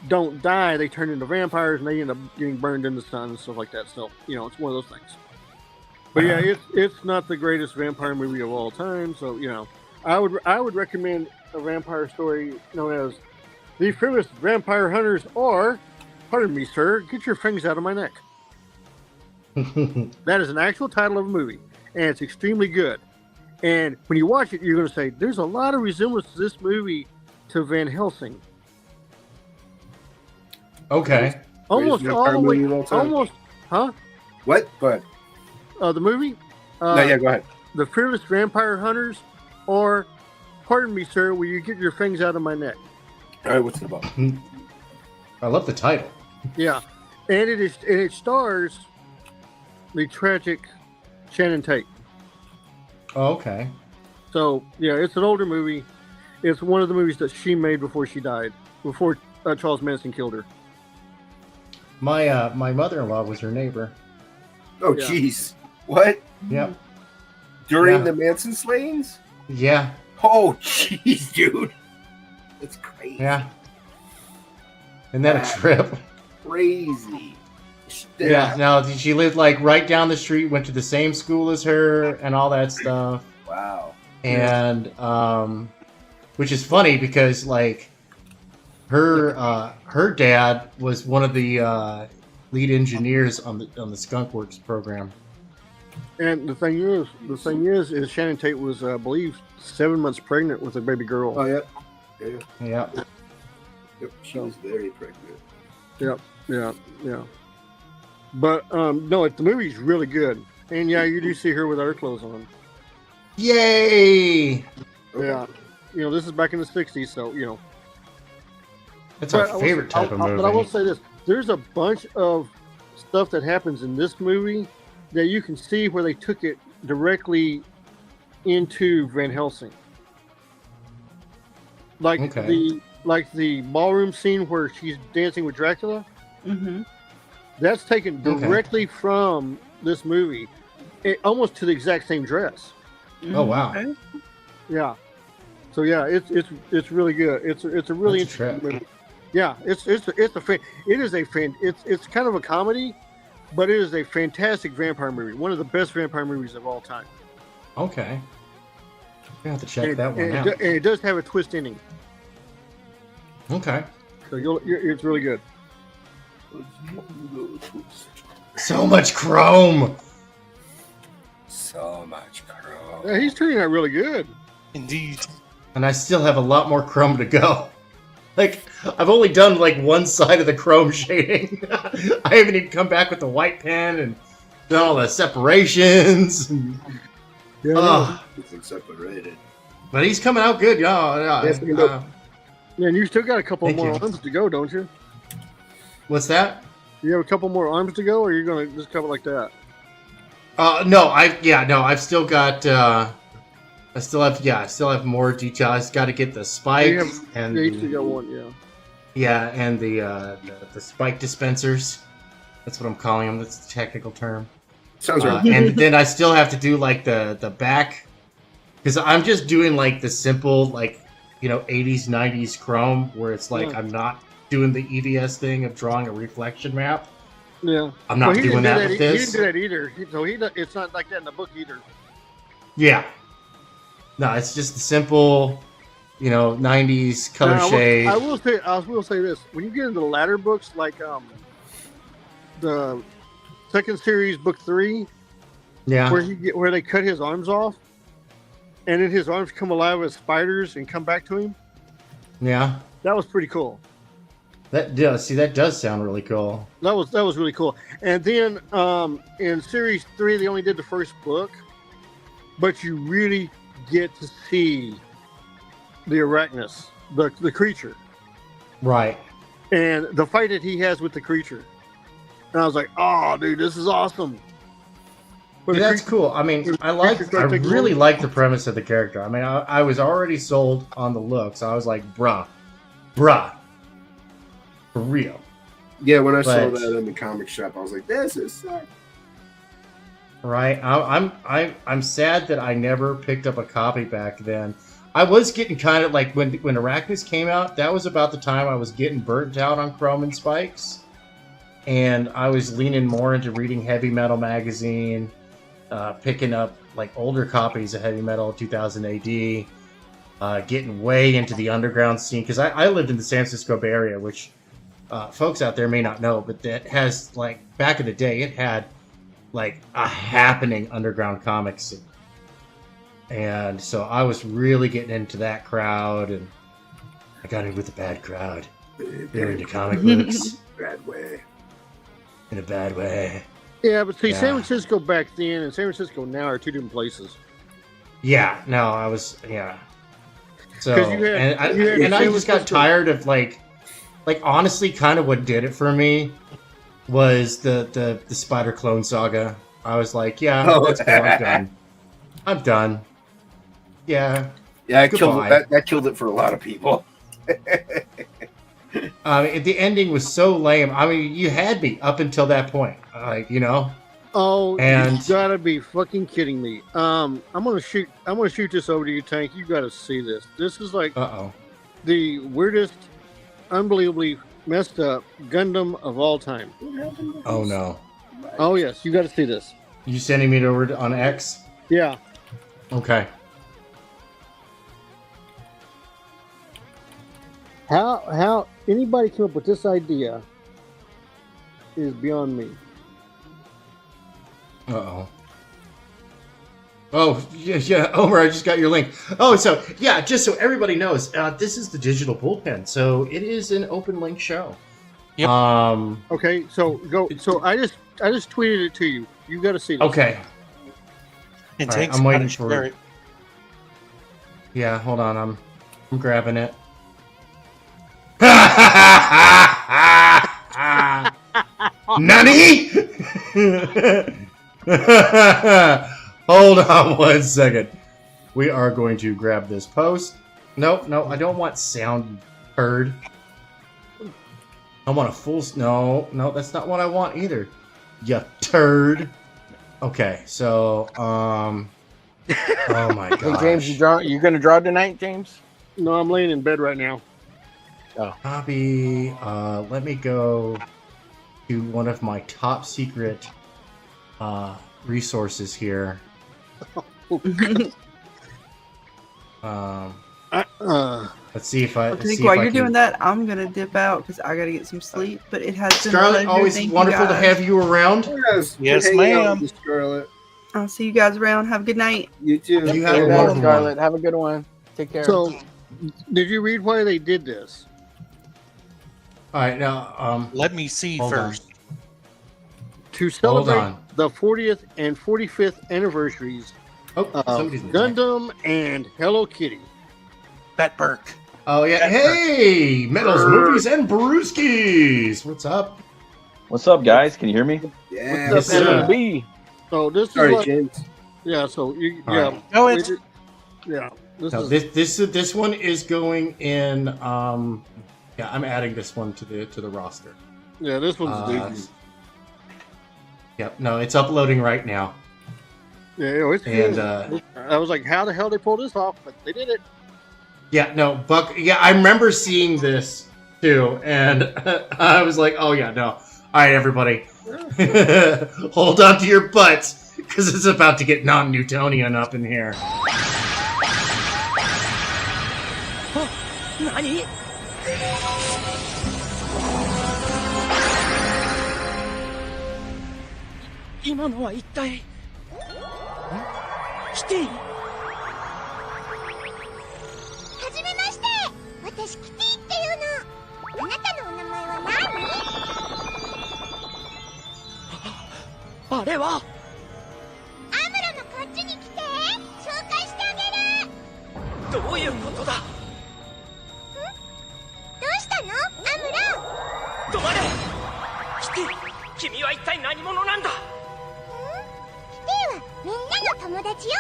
don't die. They turn into vampires and they end up getting burned in the sun and stuff like that. So you know, it's one of those things. But yeah, it's not the greatest vampire movie of all time. So I would recommend a vampire story known as The Fearless Vampire Hunters, or, pardon me, sir, Get Your Fangs Out of My Neck. That is an actual title of a movie, and it's extremely good. And when you watch it, you're going to say, there's a lot of resemblance to this movie to Van Helsing. Okay. Almost all the way. Almost, huh? What? Go ahead. The movie? No, yeah, go ahead. The Fearless Vampire Hunters, or, pardon me, sir, will you get your fangs out of my neck? All right, what's it about? I love the title. Yeah, and it stars the tragic Shannon Tate. Oh, okay. So yeah, it's an older movie. It's one of the movies that she made before she died, before Charles Manson killed her. My my mother-in-law was her neighbor. Oh, jeez. What? Yep. During the Manson slayings? Yeah. Oh, jeez, dude. That's crazy. Yeah. Isn't that a trip? Crazy. Yeah. No, she lived like right down the street, went to the same school as her, and all that stuff. Wow. And which is funny because like her dad was one of the lead engineers on the Skunk Works program. And the thing is Shannon Tate was, I believe, 7 months pregnant with a baby girl. Oh yeah. Yeah. Yep, she was very pregnant. Yep. Yeah. But no, the movie's really good, and yeah, you do see her with her clothes on. Yay! Yeah, this is back in the '60s, so That's our favorite type of movie. But I will say this: there's a bunch of stuff that happens in this movie that you can see where they took it directly into Van Helsing. Like the ballroom scene where she's dancing with Dracula. Mm-hmm. That's taken directly from this movie, almost to the exact same dress. Oh wow! Okay. Yeah. So yeah, it's really good. It's a really interesting movie. Yeah, it's kind of a comedy, but it is a fantastic vampire movie. One of the best vampire movies of all time. Okay. I have to check that one out. And it does have a twist ending. Okay. So it's really good. So much chrome. So much chrome. Yeah, he's turning out really good. Indeed. And I still have a lot more chrome to go. Like, I've only done like one side of the chrome shading. I haven't even come back with the white pen and done all the separations. Yeah, it's separated. But he's coming out good, y'all. Yeah, and you still got a couple more arms to go, don't you? What's that? You have a couple more arms to go, or you're gonna just cover like that? No, I've still got. I still have more detail. I just got to get the spikes and you still got one, yeah. Yeah, and the spike dispensers. That's what I'm calling them. That's the technical term. Sounds right. And then I still have to do like the back, because I'm just doing like the simple like 80s 90s chrome where it's like I'm not doing the EDS thing of drawing a reflection map. Yeah, I'm not doing that with this. He didn't do that either. So it's not like that in the book either. Yeah. No, it's just the simple, 90s color shade. I will say this: when you get into the latter books, like the second series, book 3, yeah, where they cut his arms off, and then his arms come alive as spiders and come back to him. Yeah, that was pretty cool. That does sound really cool. That was really cool. And then in series 3, they only did the first book, but you really get to see the Arachnus, the creature, right? And the fight that he has with the creature. And I was like, "Oh, dude, this is awesome." But that's cool. I mean, I really like the premise of the character. I mean, I was already sold on the looks. I was like, bruh, for real. Yeah, when I saw that in the comic shop, I was like, "This is sick." Right, I'm sad that I never picked up a copy back then. I was getting kind of like when Arachnus came out. That was about the time I was getting burnt out on Chrome and Spikes, and I was leaning more into reading Heavy Metal magazine picking up like older copies of Heavy Metal 2000 AD, getting way into the underground scene, because I lived in the San Francisco Bay Area, which folks out there may not know, but that has, like, back in the day, it had like a happening underground comic scene. And so I was really getting into that crowd, and I got in with the bad crowd. They're into comic books. Bad way. In a bad way. Yeah, but see, Yeah. San Francisco back then and San Francisco now are two different places. Yeah, no, I was, yeah. So, 'Cause you had- you had I San just got Francisco- tired of, like honestly, kind of what did it for me was the Spider Clone Saga. I was like, yeah, that's cool, I'm done. I'm done. Yeah. Yeah, goodbye. that killed it for a lot of people. The ending was so lame. I mean, you had me up until that point, like, you know. Oh, And- you gotta be fucking kidding me! I'm gonna shoot this over to you, Tank. You gotta see this. This is like the weirdest, unbelievably messed up Gundam of all time. Oh no. Oh yes, you gotta see this. You sending me it over on X? Yeah. Okay. How anybody came up with this idea is beyond me. Uh-oh. Oh, yeah, Omer, I just got your link. Oh, so, yeah, just so everybody knows, this is the digital bullpen, so it is an open link show. Yep. Okay, so go. So I just tweeted it to you. You got to see this. Okay. And All right, Tank's I'm waiting gotta for share it. Yeah, hold on, I'm grabbing it. Nani? Hold on 1 second. We are going to grab this post. No, I don't want sound heard. I want a full... No, that's not what I want either. You turd. Okay, so, oh my Hey, gosh. James, you gonna draw tonight, James? No, I'm laying in bed right now. Oh. Copy. Let me go to one of my top secret resources here. Let's see if I. I think while you're doing that, I'm gonna dip out because I gotta get some sleep. But it has been a Scarlett, pleasure. always Thank you wonderful to guys. have you around. Yes, hang out with you, Scarlett. I'll see you guys around. Have a good night. You too. You have a Good night, wonderful Scarlett. one. Have a good one. Take care. So, did you read why they did this? All right, now let me see hold first. To celebrate on. the 40th and 45th anniversaries of somebody's in there. Gundam and Hello Kitty. Bet Burke. Oh yeah, hey, Metals, Movies, and Brewskis. What's up? What's up, guys? Can you hear me? Yeah. What's Yes, up, sir. MB? So this Sorry, is what, James. yeah. So you, All yeah. right. No, we it's- did- yeah. This No, is this one is going in. Yeah, I'm adding this one to the roster. yeah. This one's doozy. Yep. No, it's uploading right now. Yeah, it's And, good. I was like, how the hell they pull this off? But they did it. Yeah, no, Buck. Yeah, I remember seeing this too, and I was like, "Oh yeah, no." All right, everybody, hold on to your butts because it's about to get non-Newtonian up in here. 何今のは一体キティはじめまして、私キティっていうの。あなたのお名前は何？あれはアムロもこっちに来て、紹介してあげる。どういうことだ。どうしたの、アムロ？止まれキティ、君は一体何者なんだ。キティはみんなの友達よ。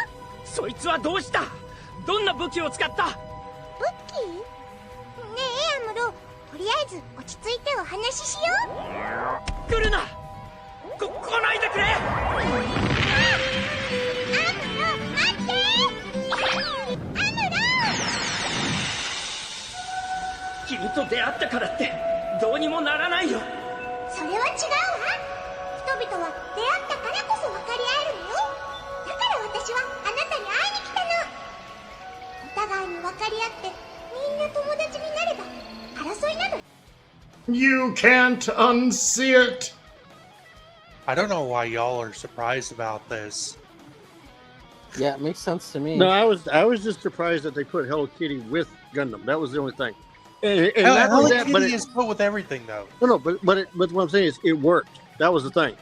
そいつはどうした。どんな武器を使った。武器？ねえ、アムロ。とりあえず落ち着いてお話ししよう。来るな。来ないでくれ。アムロ、待って。アムロ。君と出会ったからってどうにもならないよ。それは違うわ。人々は出会ったからこそ分かり合えるのよ。私はあなたに会いに来たの。お互いに分かり合ってみんな友達になれば争いなど。 You can't unsee it. I don't know why y'all are surprised about this. Yeah, it makes sense to me. No, I was just surprised that they put Hello Kitty with Gundam. That was the only thing. And Hello not only that, Kitty but it, is put with everything, though. no, but what I'm saying is it worked. That was the thing.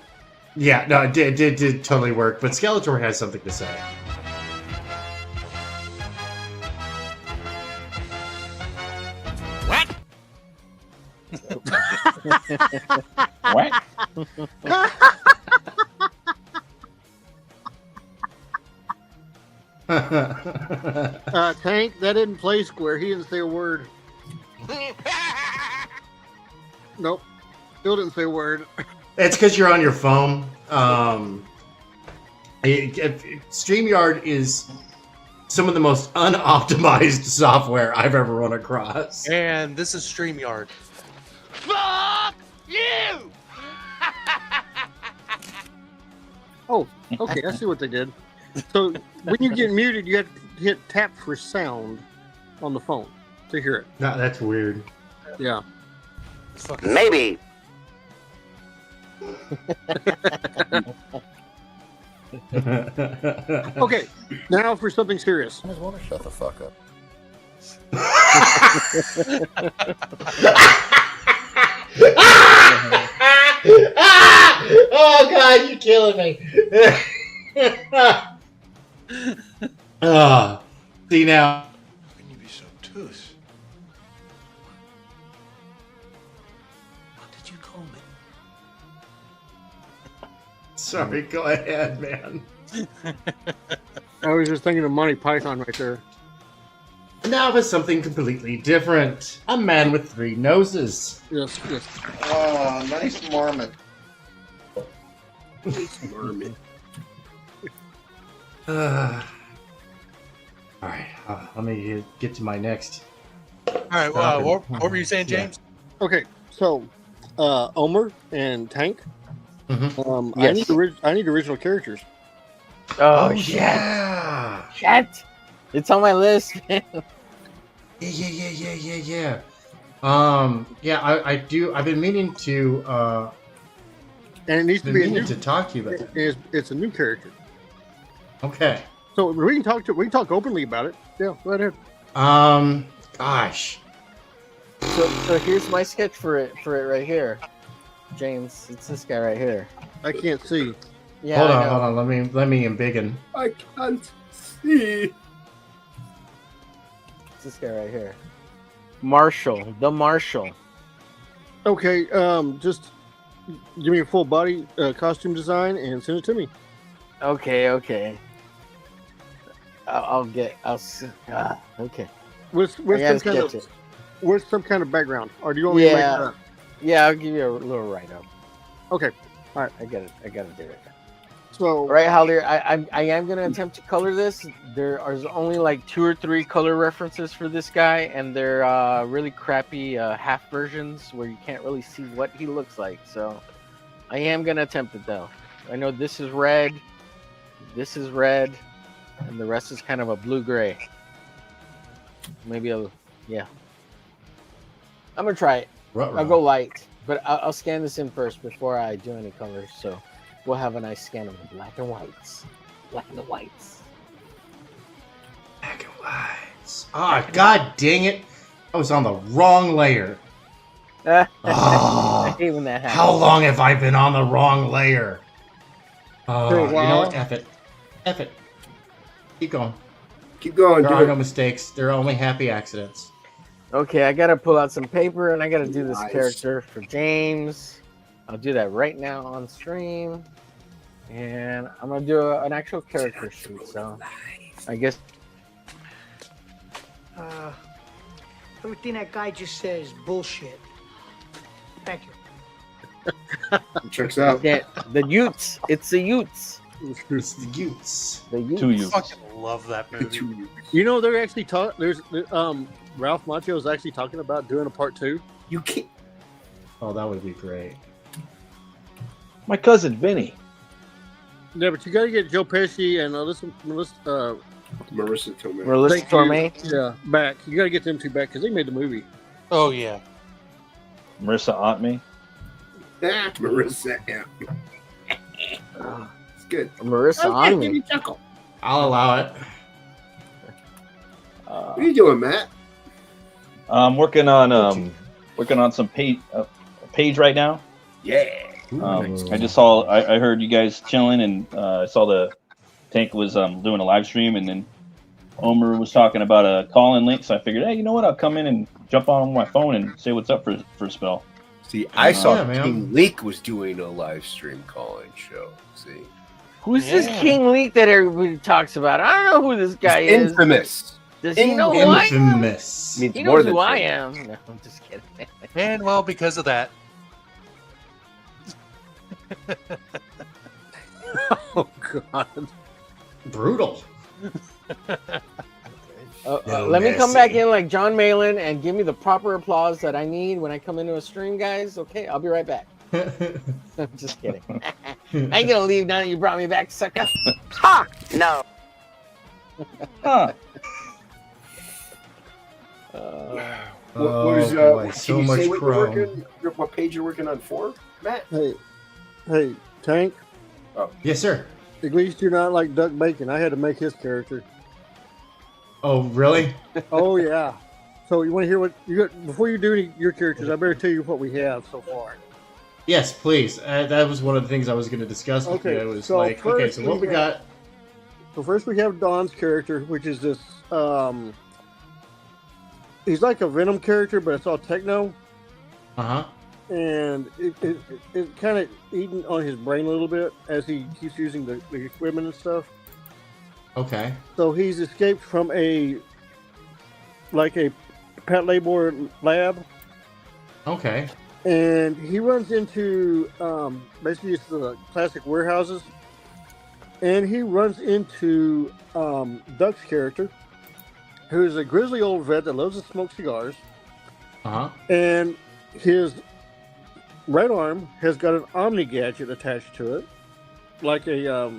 Yeah, no, it did totally work. But Skeletor has something to say. What? What? Tank, that didn't play square. He didn't say a word. Nope. Still didn't say a word. It's because you're on your phone. StreamYard is some of the most unoptimized software I've ever run across. And this is StreamYard. Fuck you! Oh, okay. I see what they did. So when you get muted, you have to hit tap for sound on the phone to hear it. No, that's weird. Yeah. Maybe. Okay, now for something serious. I just want to shut the fuck up. Oh God, you're killing me. See now. Can you be so obtuse? What did you call me? Sorry, go ahead, man. I was just thinking of Monty Python right there. Now for something completely different. A man with 3 noses. Yes, yes. Oh, nice marmot. Nice marmot. All right, let me get to my next. All right, what were you saying, James? Okay, so Omer and Tank. Mm-hmm. Yes. I need original characters. Oh, yeah. Shit. It's on my list, man. Yeah. I do. I've been meaning to. And it needs to be a new, to talk to you about it. It's a new character. Okay. So we can talk openly about it. Yeah, go ahead. Gosh. So here's my sketch for it right here, James. It's this guy right here. I can't see. Yeah. Hold on. Let me embiggen. I can't see. It's this guy right here. Marshall, the Marshall. Okay, just give me a full body costume design and send it to me. Okay. Okay. Okay. With some kind of background, or do you want me to make it up? Yeah, I'll give you a little write-up. Okay. All right. I gotta do it. So right, Holly, I am gonna attempt to color this. There are only like 2 or 3 color references for this guy, and they're really crappy half versions where you can't really see what he looks like. So I am gonna attempt it though. I know this is red, and the rest is kind of a blue-gray. Maybe yeah. I'm gonna try it. Ruh-roh. I'll go light, but I'll scan this in first before I do any colors. So we'll have a nice scan of the black and whites. Black and whites. Black and whites. Ah, God dang it! I was on the wrong layer. I hate when that happens. How long have I been on the wrong layer? For a You know while. what? F it. Keep going. Keep going. There do are it. no mistakes. There are only happy accidents. Okay, I gotta pull out some paper and I gotta do this Nice. character for James. I'll do that right now on stream. And I'm gonna do an actual character sheet. So I guess Everything that guy just says is bullshit. Thank you. Checks out. yeah, the Utes. It's the Utes. It's the Utes. The Utes. To you. I fucking love that movie. You know, they're actually there's Ralph Macchio is actually talking about doing a part 2. You can't. Oh, that would be great. My cousin Vinny. Yeah, but you got to get Joe Pesci and Marissa Tomei. Marissa Tomei. Yeah, back. You got to get them two back because they made the movie. Oh yeah. Marissa Aunt Me. Marissa, yeah. It's good. Marissa on me. I'll allow it. What are you doing, Matt? I'm working on some page right now. Yeah. I just saw. I heard you guys chilling, and I saw the Tank was doing a live stream, and then Omer was talking about a call-in link. So I figured, hey, you know what? I'll come in and jump on my phone and say what's up for a spell. See, I saw King Leak was doing a live stream call-in show. See, Who's this King Leak that everybody talks about? I don't know who this guy is. Infamous. Does he know who I am? Infamous. He knows who I am. No, I'm just kidding. And well, because of that. Oh God. Brutal. Let me come back in like John Malin and give me the proper applause that I need when I come into a stream, guys. Okay, I'll be right back. I'm just kidding. I ain't gonna leave now that you brought me back, sucker. Ha! No. Huh. What is boy, can so you much say what you're Chrome. working? What page you're working on for, Matt? Hey, Tank. Oh. Yes, sir. At least you're not like Duck Bacon. I had to make his character. Oh, really? Oh yeah. So you want to hear what you got before you do your characters? I better tell you what we have so far. Yes, please. That was one of the things I was going to discuss with you. It was so like, okay, so what we got? So first we have Don's character, which is this. He's like a Venom character, but it's all techno. Uh-huh. And it kind of eating on his brain a little bit as he keeps using the equipment and stuff. Okay. So he's escaped from a Pat Labor lab. Okay. And he runs into basically it's the classic warehouses. And he runs into Duck's character, who's a grizzly old vet that loves to smoke cigars. Uh-huh. And his right arm has got an Omni gadget attached to it, like a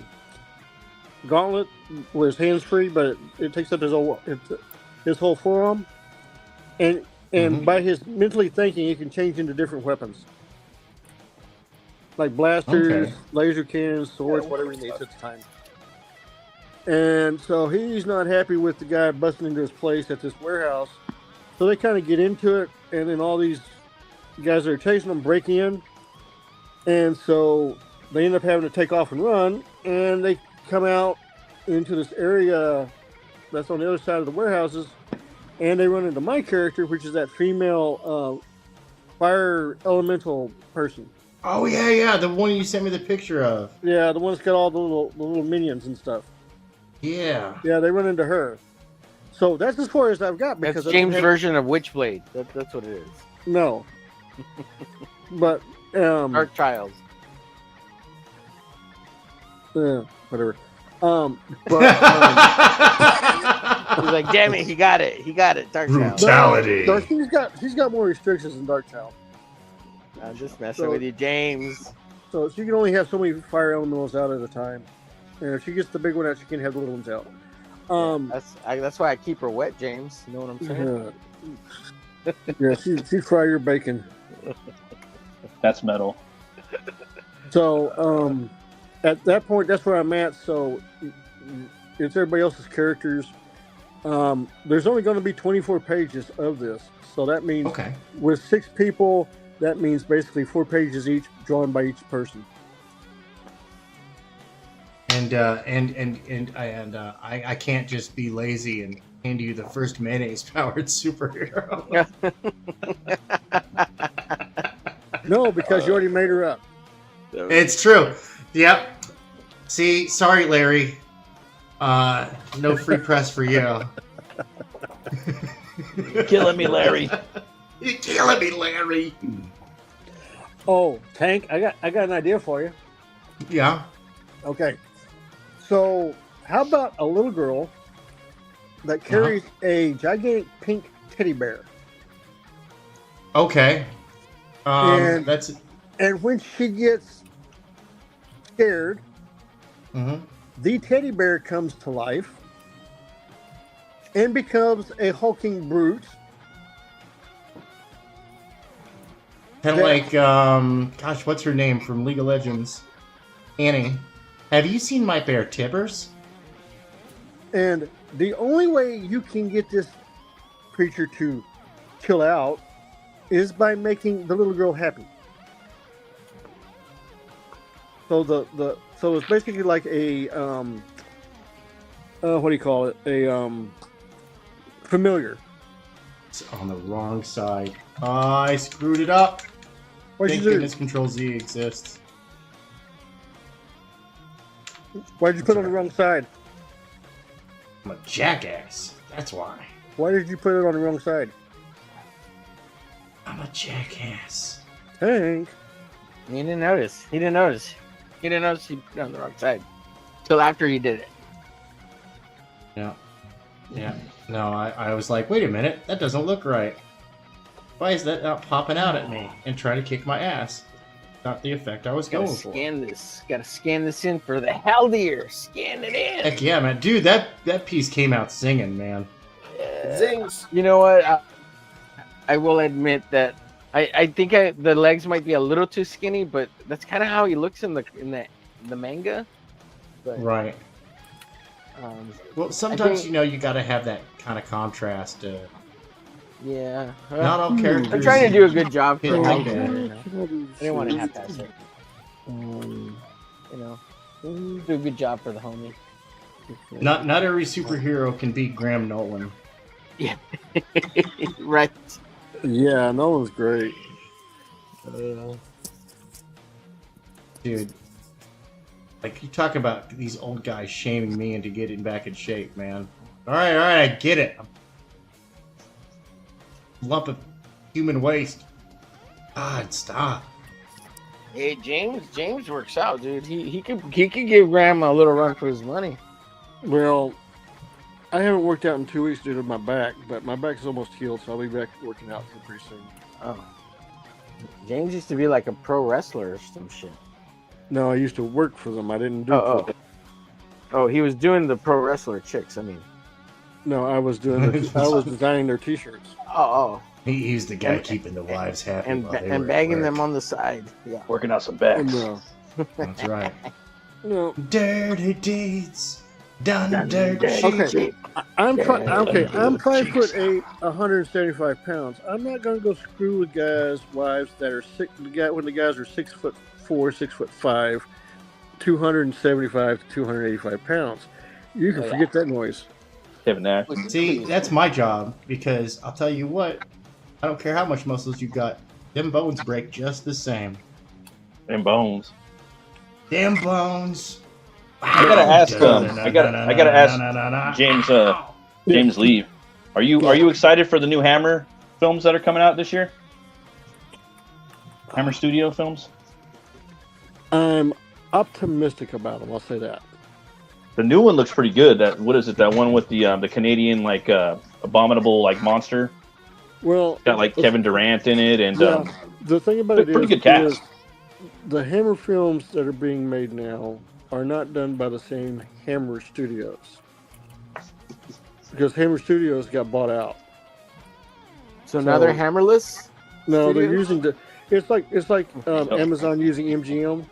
gauntlet with his hands free, but it takes up his whole forearm. And by his mentally thinking, he can change into different weapons, like blasters, laser cannons, swords, whatever he needs at the time. And so he's not happy with the guy busting into his place at this warehouse. So they kind of get into it, and then all these guys that are chasing them break in. And so they end up having to take off and run, and they come out into this area that's on the other side of the warehouses, and they run into my character, which is that female fire elemental person. Oh, yeah, the one you sent me the picture of. Yeah, the one that's got all the little minions and stuff. Yeah. Yeah, they run into her. So that's as far as I've got. Because That's James' version of Witchblade. That's what it is. No. But Dark Child. Whatever. He's like, damn it, he got it. Dark Child. Brutality. No, he's got more restrictions than Dark Child. I'm just messing with you, James. So she can only have so many fire elementals out at a time. And if she gets the big one out, she can have the little ones out. That's why I keep her wet, James. You know what I'm saying? Yeah, she fry your bacon. That's metal. So at that point, that's where I'm at. So it's everybody else's characters. There's only going to be 24 pages of this. So that means with 6 people, that means basically 4 pages each, drawn by each person. And I can't just be lazy and hand you the first mayonnaise-powered superhero. No, because you already made her up. It's true. Yep. See, sorry, Larry. No free press for you. You're killing me, Larry. You're killing me, Larry. Oh, Tank, I got an idea for you. Yeah. Okay. So, how about a little girl that carries a gigantic pink teddy bear? Okay. And when she gets scared, the teddy bear comes to life and becomes a hulking brute. Kind of like, gosh, what's her name from League of Legends? Annie. Have you seen my bear Tibbers? And the only way you can get this creature to chill out is by making the little girl happy. So so it's basically like a what do you call it? A familiar. It's on the wrong side. I screwed it up. What'd Thank you do? goodness Control Z exists. Why'd you put it on the wrong side? I'm a jackass. That's why. Why did you put it on the wrong side? I'm a jackass. Tank. He didn't notice. He didn't notice. He didn't notice he put it on the wrong side. Till after he did it. Yeah. Yeah. No, I was like, wait a minute, that doesn't look right. Why is that not popping out at me and trying to kick my ass? Not the effect I was going for. Scan this. Gotta scan this in for the hell deer. Scan it in. Heck yeah, man. Dude, that piece came out singing, man. Zings. You know what? I will admit that I think the legs might be a little too skinny, but that's kind of how he looks in the manga. But, right. Well, sometimes you got to have that kind of contrast. Yeah. Not all characters. I'm trying to do a good job for hit him. like I that. didn't want to half-ass it. Do a good job for the homie. Not every superhero can beat Graham Nolan. Yeah. Right. Yeah, Nolan's great. Dude. Like, you talk about these old guys shaming me into getting back in shape, man. Alright, I get it. Lump of human waste. God, stop. Hey, James works out, dude. He could give Grandma a little run for his money. Well, I haven't worked out in 2 weeks due to my back, but my back's almost healed, so I'll be back working out pretty soon. Oh. James used to be like a pro wrestler or some shit. No, I used to work for them. I didn't do it. Oh, he was doing the pro wrestler chicks, I mean. No, I was doing I was designing their t-shirts. Oh. He's the guy keeping the wives happy. And bagging them on the side. Yeah. Working out some backs. No. That's right. No. Dirty deeds. Done dirty. Okay. I'm 5'8", 175 pounds. I'm not gonna go screw with guys' wives that are when the guys are 6'4", 6'5", 275 to 285 pounds. You can forget that noise. Kevin Nash. See, that's my job, because I'll tell you what, I don't care how much muscles you got, them bones break just the same. Them bones. Damn bones. I gotta ask I gotta ask James Lee. Are you excited for the new Hammer films that are coming out this year? Hammer Studio films? I'm optimistic about them, I'll say that. The new one looks pretty good. That one with the Canadian abominable monster? Well, it's got Kevin Durant in it, and the thing about it pretty good cast. is the Hammer films that are being made now are not done by the same Hammer Studios, because Hammer Studios got bought out. So now they're hammerless? No, they're studios? using it's like Amazon using MGM.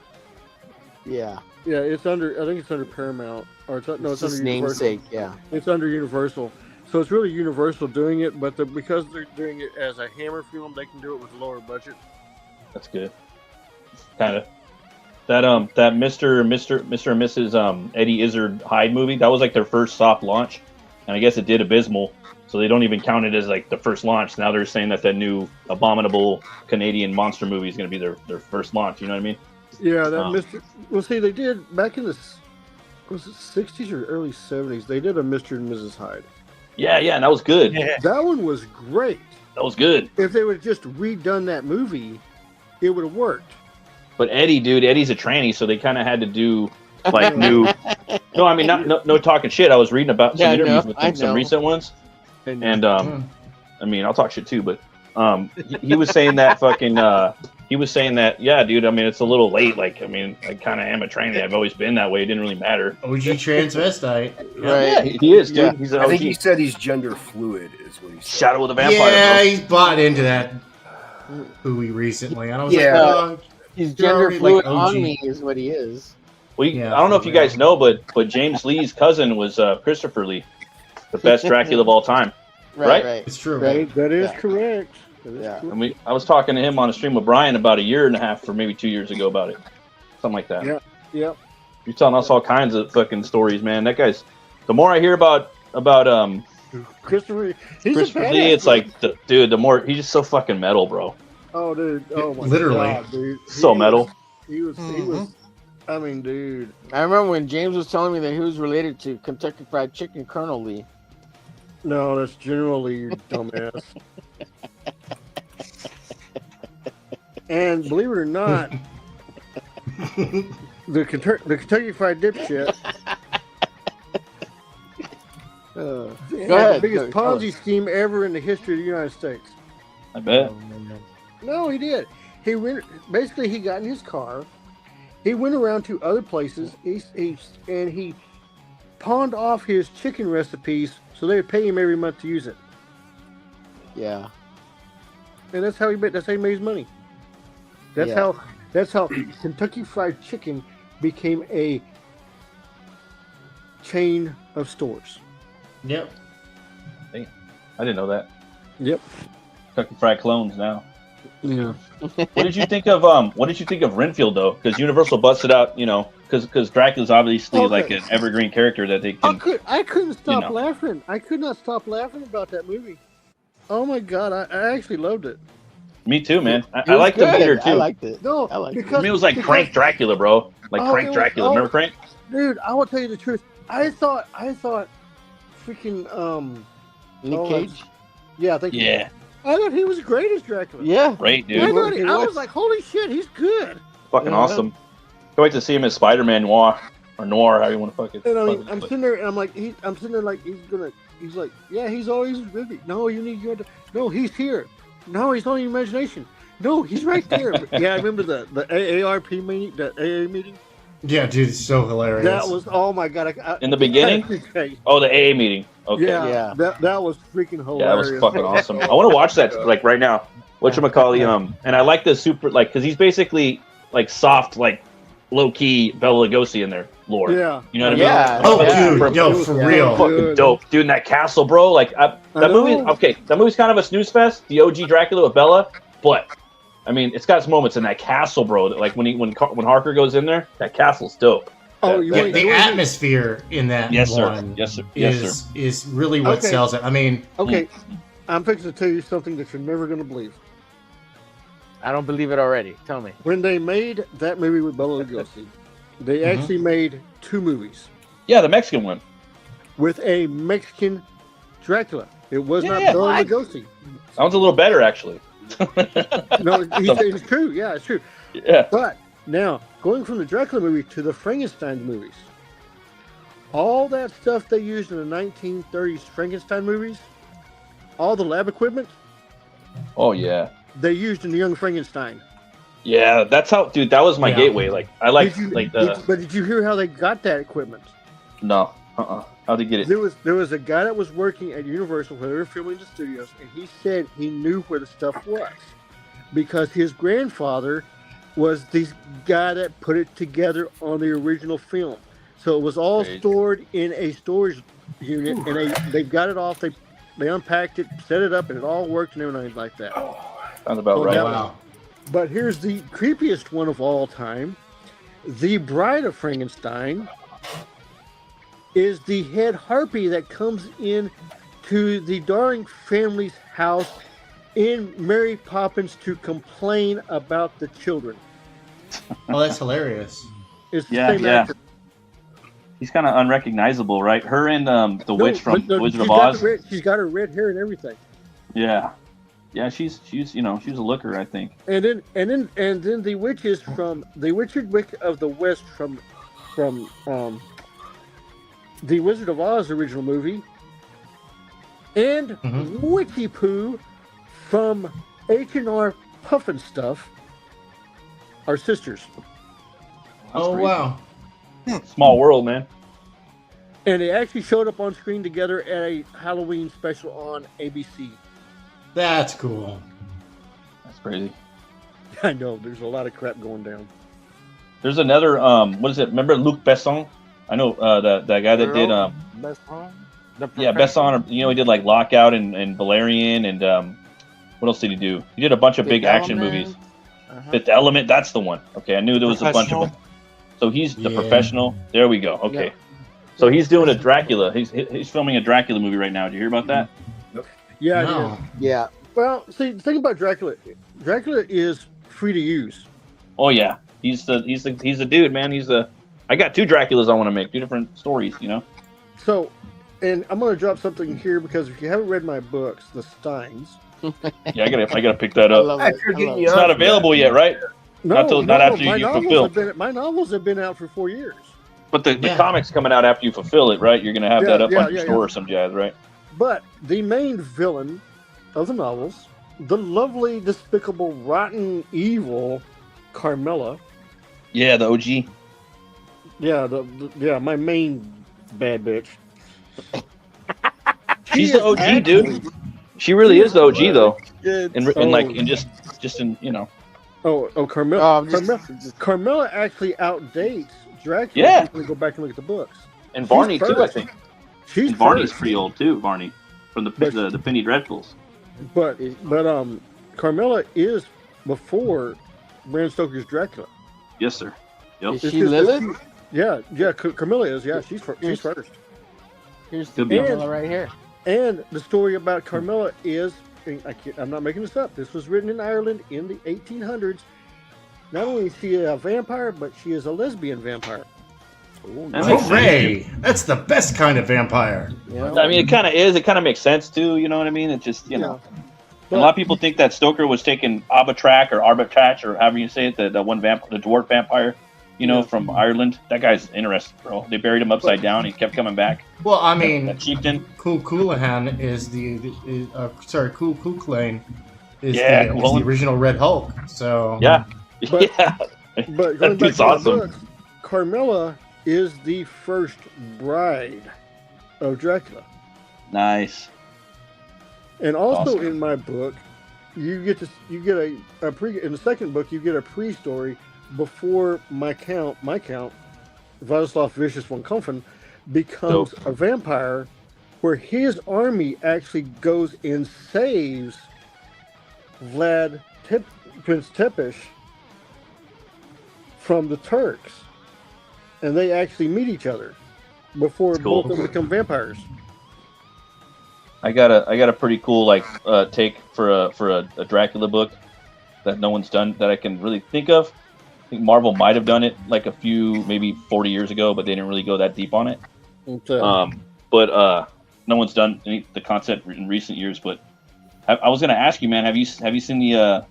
Yeah. Yeah, I think it's under Paramount, or it's under Just Universal. namesake, yeah. It's under Universal, so it's really Universal doing it. But because they're doing it as a Hammer film, they can do it with a lower budget. That's good. Kind of. That Mr. and Mrs. Eddie Izzard Hyde movie, that was their first soft launch, and I guess it did abysmal, so they don't even count it as the first launch. Now they're saying that new abominable Canadian monster movie is going to be their first launch. You know what I mean? Yeah, that Mr. Well, see, they did back in the 60s or early 70s. They did a Mr. and Mrs. Hyde. Yeah, and that was good. Yeah. That one was great. That was good. If they would have just redone that movie, it would have worked. But Eddie's a tranny, so they kind of had to do new. No, I mean no talking shit. I was reading about some interviews with some recent ones, and I mean I'll talk shit too, but he was saying that fucking. He was saying that, yeah, dude. I mean, it's a little late. Like, I mean, I kind of am a tranny. I've always been that way. It didn't really matter. OG transvestite. Yeah, he is, dude. Yeah. He's an I think OG. he said he's gender fluid, is what he said. Shadow of the Vampire. Yeah, bro. he's bought into that hooey recently. And I was Yeah. like, oh, He's you're gender already, fluid like, on OG. me is what he is. Well, Yeah, I don't know for if you real. guys know, but James Lee's cousin was Christopher Lee, the best Dracula of all time. Right? It's true. That is Yeah. correct. That is correct. And I was talking to him on a stream with Brian about a year and a half or maybe 2 years ago about it. Something like that. Yeah. Yep. You're telling us all kinds of fucking stories, man. That guy's. The more I hear about Christopher, he's Christopher a Lee, badass, it's like, dude, the more he's just so fucking metal, bro. Oh, dude. Oh, my Literally. God, dude. So metal. He was. I mean, dude. I remember when James was telling me that he was related to Kentucky Fried Chicken Colonel Lee. No, that's generally your dumbass. And believe it or not, the Kentucky Fried Dipshit had the biggest Ponzi scheme ever in the history of the United States. I bet. No, he did. He got in his car. He went around to other places. And he pawned off his chicken recipes so they would pay him every month to use it. Yeah. And that's how he made his money. That's how Kentucky Fried Chicken became a chain of stores. Yep. Hey, I didn't know that. Yep. Kentucky Fried clones now. Yeah. What did you think of Renfield though? Because Universal busted out, because Dracula's obviously like an evergreen character that they can. I couldn't stop laughing. I could not stop laughing about that movie. Oh my god, I actually loved it. Me too, man. I liked the meter too. I liked it. No, I mean, it was like Crank Dracula, bro. Like Crank Dracula. Remember Crank? Dude, I will tell you the truth. I thought freaking Nick Cage. Yeah, I think. Yeah. I thought he was great as Dracula. Yeah. Great, dude. I was like, holy shit, he's good. Fucking awesome. Can't wait to see him as Spider-Man Noir, or Noir, how you want to fuck it. And I mean, I'm sitting there, and I'm sitting there like he's like, yeah, he's always with me. No, no, he's here. No, he's not in your imagination. No, he's right there. Yeah, I remember the AARP meeting, the AA meeting. Yeah, dude, it's so hilarious. That was, oh my god. In the beginning? Oh, the AA meeting. Okay. Yeah. That was freaking hilarious. Yeah, that was fucking awesome. I want to watch that like right now. Whatchamacallit, and I like the super, like, because he's basically like soft, like low key Bela Lugosi in their lore. Yeah. You know what I mean? Yeah. Oh, dude, yo, for real. Fucking dope, dude. In that castle, bro. Like that movie. Okay, that movie's kind of a snooze fest. The OG Dracula with Bella, but I mean, it's got its moments in that castle, bro. That, like when Harker goes in there, that castle's dope. Oh, the atmosphere in that one is really what sells it. I mean, okay, I'm fixing to tell you something that you're never going to believe. I don't believe it already. Tell me. When they made that movie with Bela Lugosi, they actually made 2 movies. Yeah, the Mexican one. With a Mexican Dracula. It was not Bela Lugosi. Sounds a little better, actually. No, it's true. Yeah, it's true. Yeah. But now, going from the Dracula movie to the Frankenstein movies, all that stuff they used in the 1930s Frankenstein movies, all the lab equipment, oh yeah, they used in the Young Frankenstein. Yeah, that's how, dude. That was my gateway. Like, I like But did you hear how they got that equipment? No. How'd they get it? There was a guy that was working at Universal where they were filming the studios, and he said he knew where the stuff was because his grandfather was the guy that put it together on the original film. So it was all stored in a storage unit, and they got it off. They unpacked it, set it up, and it all worked and everything like that. Sounds about right. Wow. But here's the creepiest one of all time: the Bride of Frankenstein is the head harpy that comes in to the Darling family's house in Mary Poppins to complain about the children. Oh, that's hilarious. It's the same actor. He's kind of unrecognizable, right? Her and the witch from Wizard of Oz. She's got her red hair and everything. Yeah, she's she's a looker, I think. And then the witches from the Witched Witch of the West from the Wizard of Oz original movie, and Witchy Poo from H&R Puffin Stuff are sisters. Oh, wow. Small world, man. And they actually showed up on screen together at a Halloween special on ABC. That's cool. That's crazy. I know, there's a lot of crap going down. There's another, what is it? Remember Luc Besson? I know that guy that did, Besson? Besson, he did like Lockout and Valerian and what else did he do? He did a bunch of big action movies. Fifth Element, that's the one. Okay, I knew there was a bunch of them. So he's the professional. There we go. Okay. So he's doing a Dracula. He's filming a Dracula movie right now. Did you hear about that? Yeah, No. Yeah. Well, see, the thing about Dracula. Dracula is free to use. Oh yeah, he's the dude, man. I got 2 Draculas I want to make, 2 different stories. So, and I'm going to drop something here because if you haven't read my books, The Steins. Yeah, I gotta pick that up. It's not available yet, right? No, not after my you novels fulfill. my novels have been out for 4 years. But the comics coming out after you fulfill it, right? You're gonna have that up on your store or some jazz, right? But the main villain of the novels, the lovely, despicable, rotten, evil Carmilla. Yeah, the OG. Yeah, my main bad bitch. She's the OG, dude. She really is the OG, though. Carmilla. Carmilla actually outdates Dracula. Yeah. If you go back and look at the books. And Varney too, I think. And Varney's pretty old too. Varney from the Penny Dreadfuls. But Carmilla is before Bram Stoker's Dracula. Yes, sir. Yep. Is she Lilith? Yeah. Carmilla is. Yeah, she's first. Here's the Carmilla right here. And the story about Carmilla is, I'm not making this up, this was written in Ireland in the 1800s. Not only is she a vampire, but she is a lesbian vampire. Hooray! That's the best kind of vampire. I mean, it kind of is. It kind of makes sense, too. You know what I mean? It just, a lot of people think that Stoker was taking Arbitrach or however you say it, the dwarf vampire, from Ireland. That guy's interesting, bro. They buried him upside down. He kept coming back. Well, I mean, that chieftain. Cúlahan is Cúlain is the original Red Hulk. So But going back to awesome. the book, Carmilla is the first bride of Dracula. Nice. And also in my book, you get a pre. In the second book, you get a pre-story before my count, Vladislav Vicious von Kampfen becomes a vampire, where his army actually goes and saves Prince Tepesh from the Turks, and they actually meet each other before both of them become vampires. I got a pretty cool take for a Dracula book that no one's done that I can really think of. I think Marvel might have done it like a few, maybe 40 years ago, but they didn't really go that deep on it. Okay. But no one's done the concept in recent years. But I was going to ask you, man, have you seen the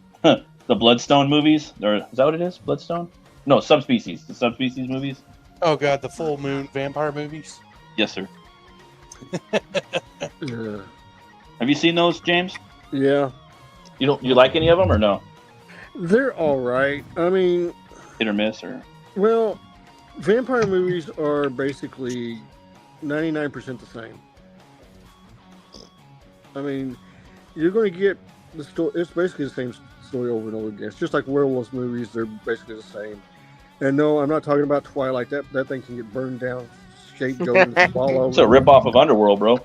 the Bloodstone movies? Or is that what it is? Bloodstone? No, Subspecies. The Subspecies movies. Oh god, the full moon vampire movies. Yes, sir. Have you seen those, James? Yeah. You like any of them or no? They're all right. I mean, hit or miss, or well, vampire movies are basically 99% the same. I mean, you're going to get the story. It's basically the same story over and over again. It's just like werewolves movies. They're basically the same. And no, I'm not talking about Twilight. That thing can get burned down, scapegoat, and fall over. It's a ripoff of Underworld, bro.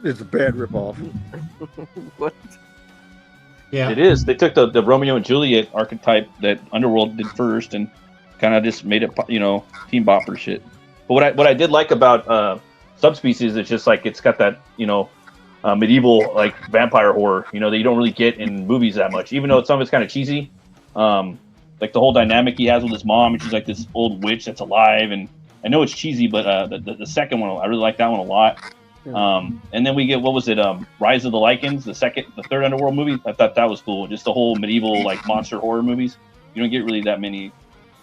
It's a bad ripoff. What? Yeah, it is. They took the Romeo and Juliet archetype that Underworld did first and kind of just made it, team bopper shit. But what I did like about Subspecies is just like it's got that medieval like vampire horror, that you don't really get in movies that much. Even though some of it's kind of cheesy, like the whole dynamic he has with his mom, and she's like this old witch that's alive. And I know it's cheesy, but the second one, I really like that one a lot. And then we get, what was it? Rise of the Lycans, the third Underworld movie. I thought that was cool. Just the whole medieval like monster horror movies. You don't get really that many.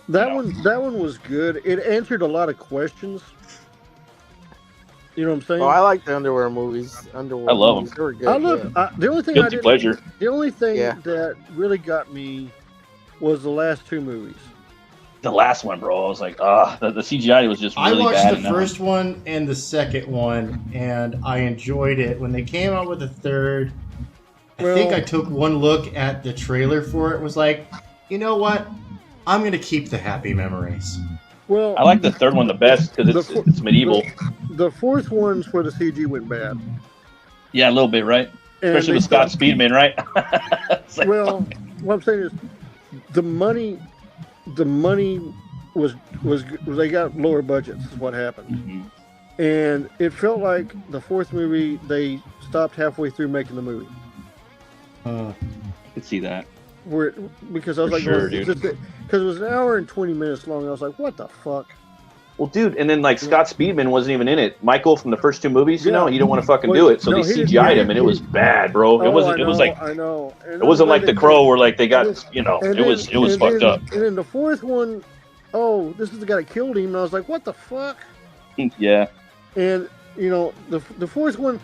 That one was good. It answered a lot of questions. You know what I'm saying? Oh, I like the underwear movies. Underwear I love movies. them. They were good. I love the only thing Guilty pleasure. the only thing Yeah. that really got me was the last two movies. The last one, bro, I was like, the CGI was just really I watched bad. the first one and the second one, and I enjoyed it. When they came out with the third, I think I took one look at the trailer for it. Was like, you know what? I'm gonna keep the happy memories. Well, I like the third one the best because it's medieval. The fourth one's where the CG went bad. Yeah, a little bit, right? And Especially they with Scott thought- Speedman, right? Well, what I'm saying is, the money was they got lower budgets. Is what happened, and it felt like the fourth movie they stopped halfway through making the movie. I could see that. Because I was For like, sure, because dude. it was an hour and 20 minutes long. I was like, what the fuck? Well, dude, and then like Scott Speedman wasn't even in it. Michael from the first two movies, you Yeah. know, he didn't want to fucking Well, do it, so no, they he didn't- CGI'd he- him, and it was bad, bro. It Oh, wasn't. It was like I know. And it wasn't then like The they- Crow where like they got, you know, and it was then- fucked then- up. And then the fourth one, oh, this is the guy that killed him. And I was like, what the fuck? Yeah. And you know, the fourth one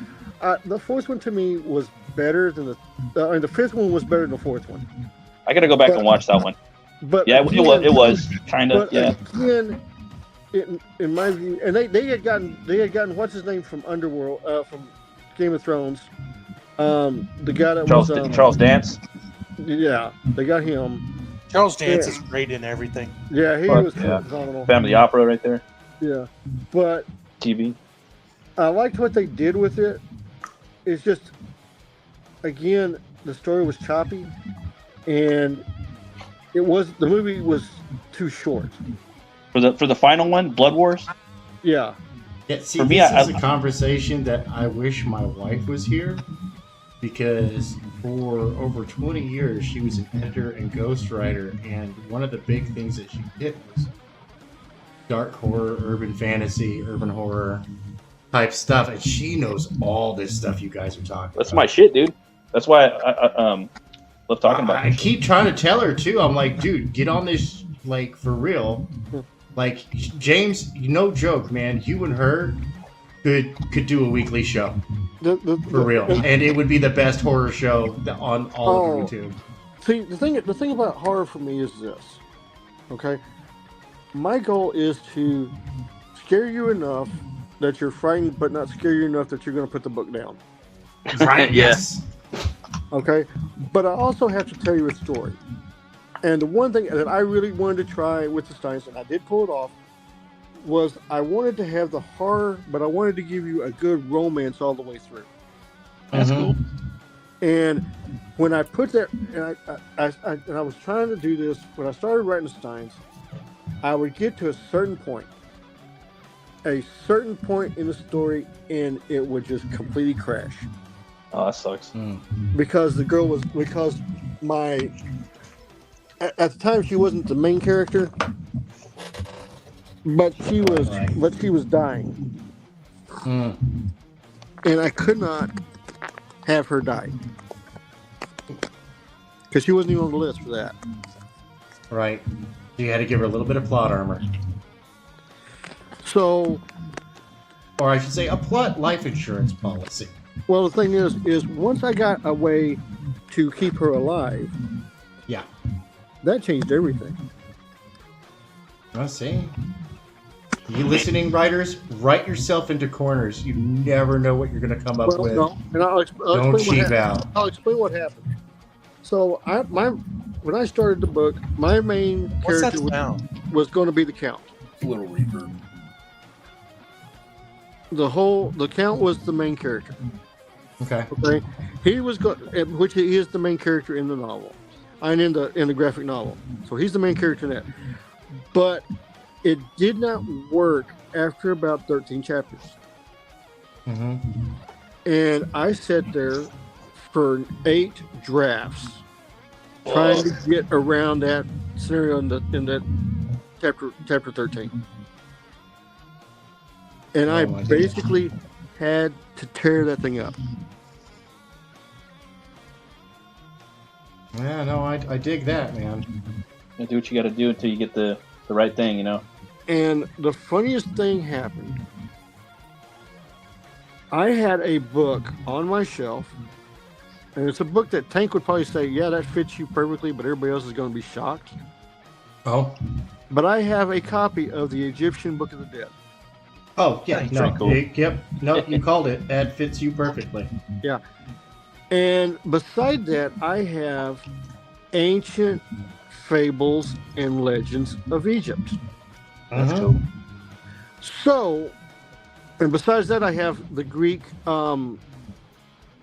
to me was better than the fifth one was better than the fourth one. I gotta go back But- and watch that one. But Yeah, again- it was kind of, but yeah. Again, in my view, and they had gotten what's his name from Underworld, from Game of Thrones, the guy that Charles Dance. Yeah, they got him. Charles Dance Yeah. is great in everything. Yeah, he Fuck was yeah. phenomenal. Family Opera right there. Yeah, but TV. I liked what they did with it. It's just, again, the story was choppy, and the movie was too short. For the final one, Blood Wars. Yeah. Yeah, see, For me, this I- is a conversation that I wish my wife was here, because for over 20 years she was an editor and ghostwriter, and one of the big things that she did was dark horror, urban fantasy, urban horror type stuff, and she knows all this stuff you guys are talking That's about. my shit, dude. That's why I love talking about I this. keep trying to tell her too. I'm like, dude, get on this, like, for real. Like, James, no joke, man. You and her could do a weekly show for real, and it would be the best horror show on all of YouTube. See, the thing about horror for me is this. Okay, my goal is to scare you enough that you're frightened, but not scare you enough that you're going to put the book down. Right? Yes. Okay, but I also have to tell you a story. And the one thing that I really wanted to try with the Steins, and I did pull it off, was I wanted to have the horror, but I wanted to give you a good romance all the way through. That's cool. And when I put that, and I was trying to do this, when I started writing the Steins, I would get to a certain point in the story, and it would just completely crash. Oh, that sucks. Because the girl was, at the time she wasn't the main character, but she was dying. And I could not have her die. Because she wasn't even on the list for that. Right. You had to give her a little bit of plot armor. So, or I should say, a plot life insurance policy. well, the thing is once I got a way to keep her alive, yeah, that changed everything. I see. You listening, writers? Write yourself into corners. You never know what you're going to come up with. No, and I'll Don't explain cheap out. I'll explain what happened. So, when I started the book, my main What's that character sound? was going to be the Count. A little reverb. The Count was the main character. Okay. Okay. He was which he is the main character in the novel, and in the graphic novel. So he's the main character in that. But it did not work after about 13 chapters. And I sat there for 8 drafts trying to get around that scenario in that chapter 13. And I my basically had to tear that thing up. Yeah, no, I dig that, man. You do what you got to do until you get the right thing, you know. And the funniest thing happened. I had a book on my shelf, and it's a book that Tank would probably say, yeah, that fits you perfectly, but everybody else is going to be shocked. Oh. But I have a copy of the Egyptian Book of the Dead. Oh, yeah. That's No. pretty cool. Yep. No, you called it. That fits you perfectly. Yeah. And beside that, I have Ancient Fables and Legends of Egypt. That's cool. So, and besides that, I have the Greek. I'm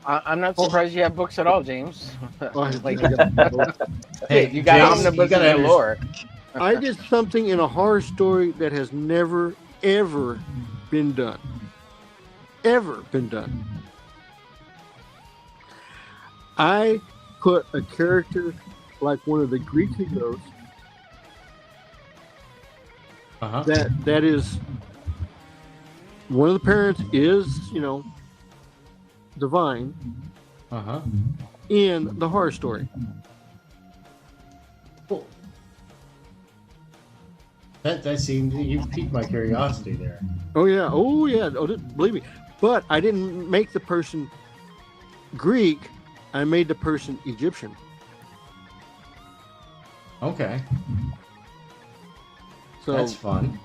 not surprised you have books at all, James. Like, Hey, you got James, omnibus you gotta galore. I did something in a horror story that has never, ever been done. Ever been done. I put a character like one of the Greek heroes that is one of the parents is, divine in the horror story. That seemed you piqued my curiosity there. Oh yeah. Believe me. But I didn't make the person Greek. I made the person Egyptian. Okay. So that's fun.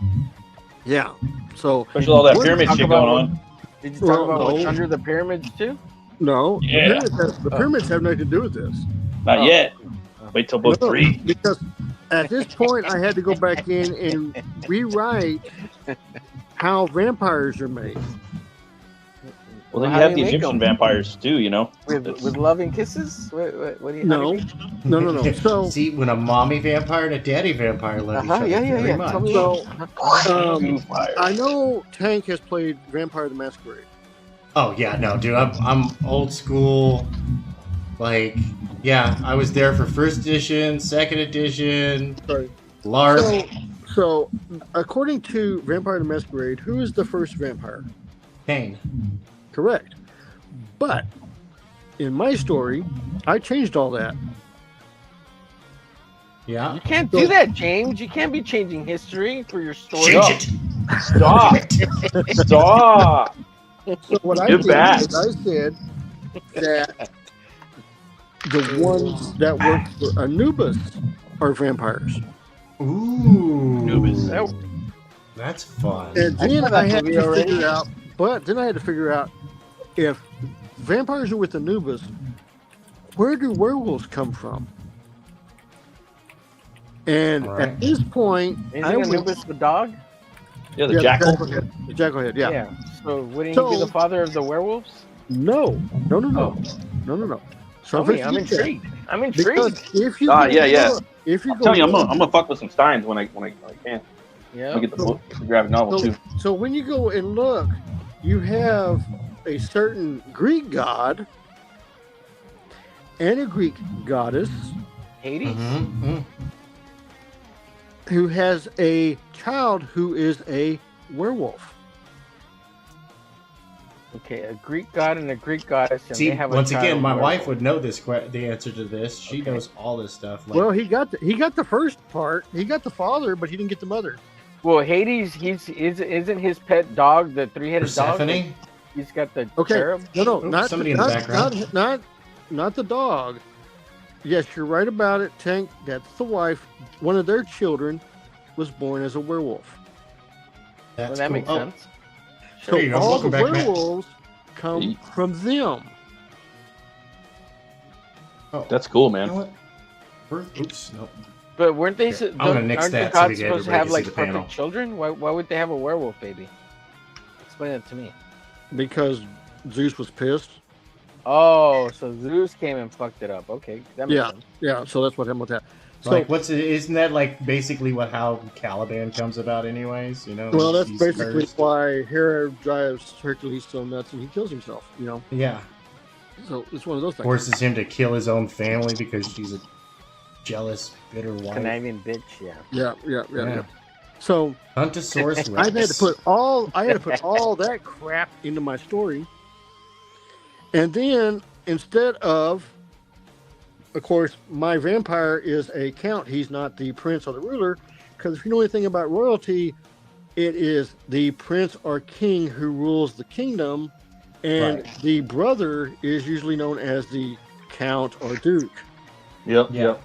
Yeah. So especially all that pyramid shit going on. Did you talk about what's under the pyramids too? No. Yeah. The pyramids have nothing to do with this. Not yet. Wait till book 3. Because at this point, I had to go back in and rewrite how vampires are made. Well, then you have the Egyptian vampires too, With loving kisses? What do you? No. So see, when a mommy vampire and a daddy vampire love each other, very much. So, I know Tank has played Vampire the Masquerade. Oh yeah, no, dude, I'm old school. Like, yeah, I was there for first edition, second edition, LARP. So, according to Vampire the Masquerade, who is the first vampire? Kane. Correct. But in my story, I changed all that. Yeah. You can't do that, James. You can't be changing history for your story. Change it. Stop. Stop. So what I Get did back. is I said that the ones that work for Anubis are vampires. Ooh. Anubis. That's fun. And then I had to figure out, if vampires are with Anubis, where do werewolves come from? And at this point, Isn't Anubis the dog? Yeah, the jackal. The jackalhead, yeah. Yeah. So wouldn't he be the father of the werewolves? No. So I'm intrigued. I'm intrigued. Because if you if you I'm telling you, I'm gonna fuck with some Steins when I can. Yeah. I'll get the book, the graphic novel too. So when you go and look, you have a certain Greek god and a Greek goddess, Hades, who has a child who is a werewolf. Okay, a Greek god and a Greek goddess. And See, they have a once child again, my werewolf. wife would know the answer to this. She knows all this stuff. Like, Well, he got the first part. He got the father, but he didn't get the mother. Well, Hades, isn't his pet dog the three-headed dog? Persephone? He's got the Okay, cherub. not somebody in the background. Not the dog. Yes, you're right about it, Tank. That's the wife. One of their children was born as a werewolf. That's that cool. makes sense. So There you go. all the Welcome back, Matt. werewolves come from them. Oh, That's cool, man. you know what? Oops, nope. But weren't they? Here, I'm gonna nix aren't the that so gods we get supposed to everybody have to see like the perfect panel. children? Why would they have a werewolf baby? Explain that to me. Because Zeus was pissed. Oh, so Zeus came and fucked it up. Okay, that makes sense. Yeah. So that's what happened with that. So, Like, isn't that like basically how Caliban comes about, anyways? well, that's he's basically cursed. why Hera drives Hercules so nuts and he kills himself. Yeah, So it's one of those things. forces him to kill his own family because she's a jealous, bitter wife. Conniving bitch. Yeah. Yeah. So Huntosaurus I had Rex. to put all that crap into my story, and then instead of course, my vampire is a count. He's not the prince or the ruler, because if you know anything about royalty, it is the prince or king who rules the kingdom, And the brother is usually known as the Count or Duke. Yep.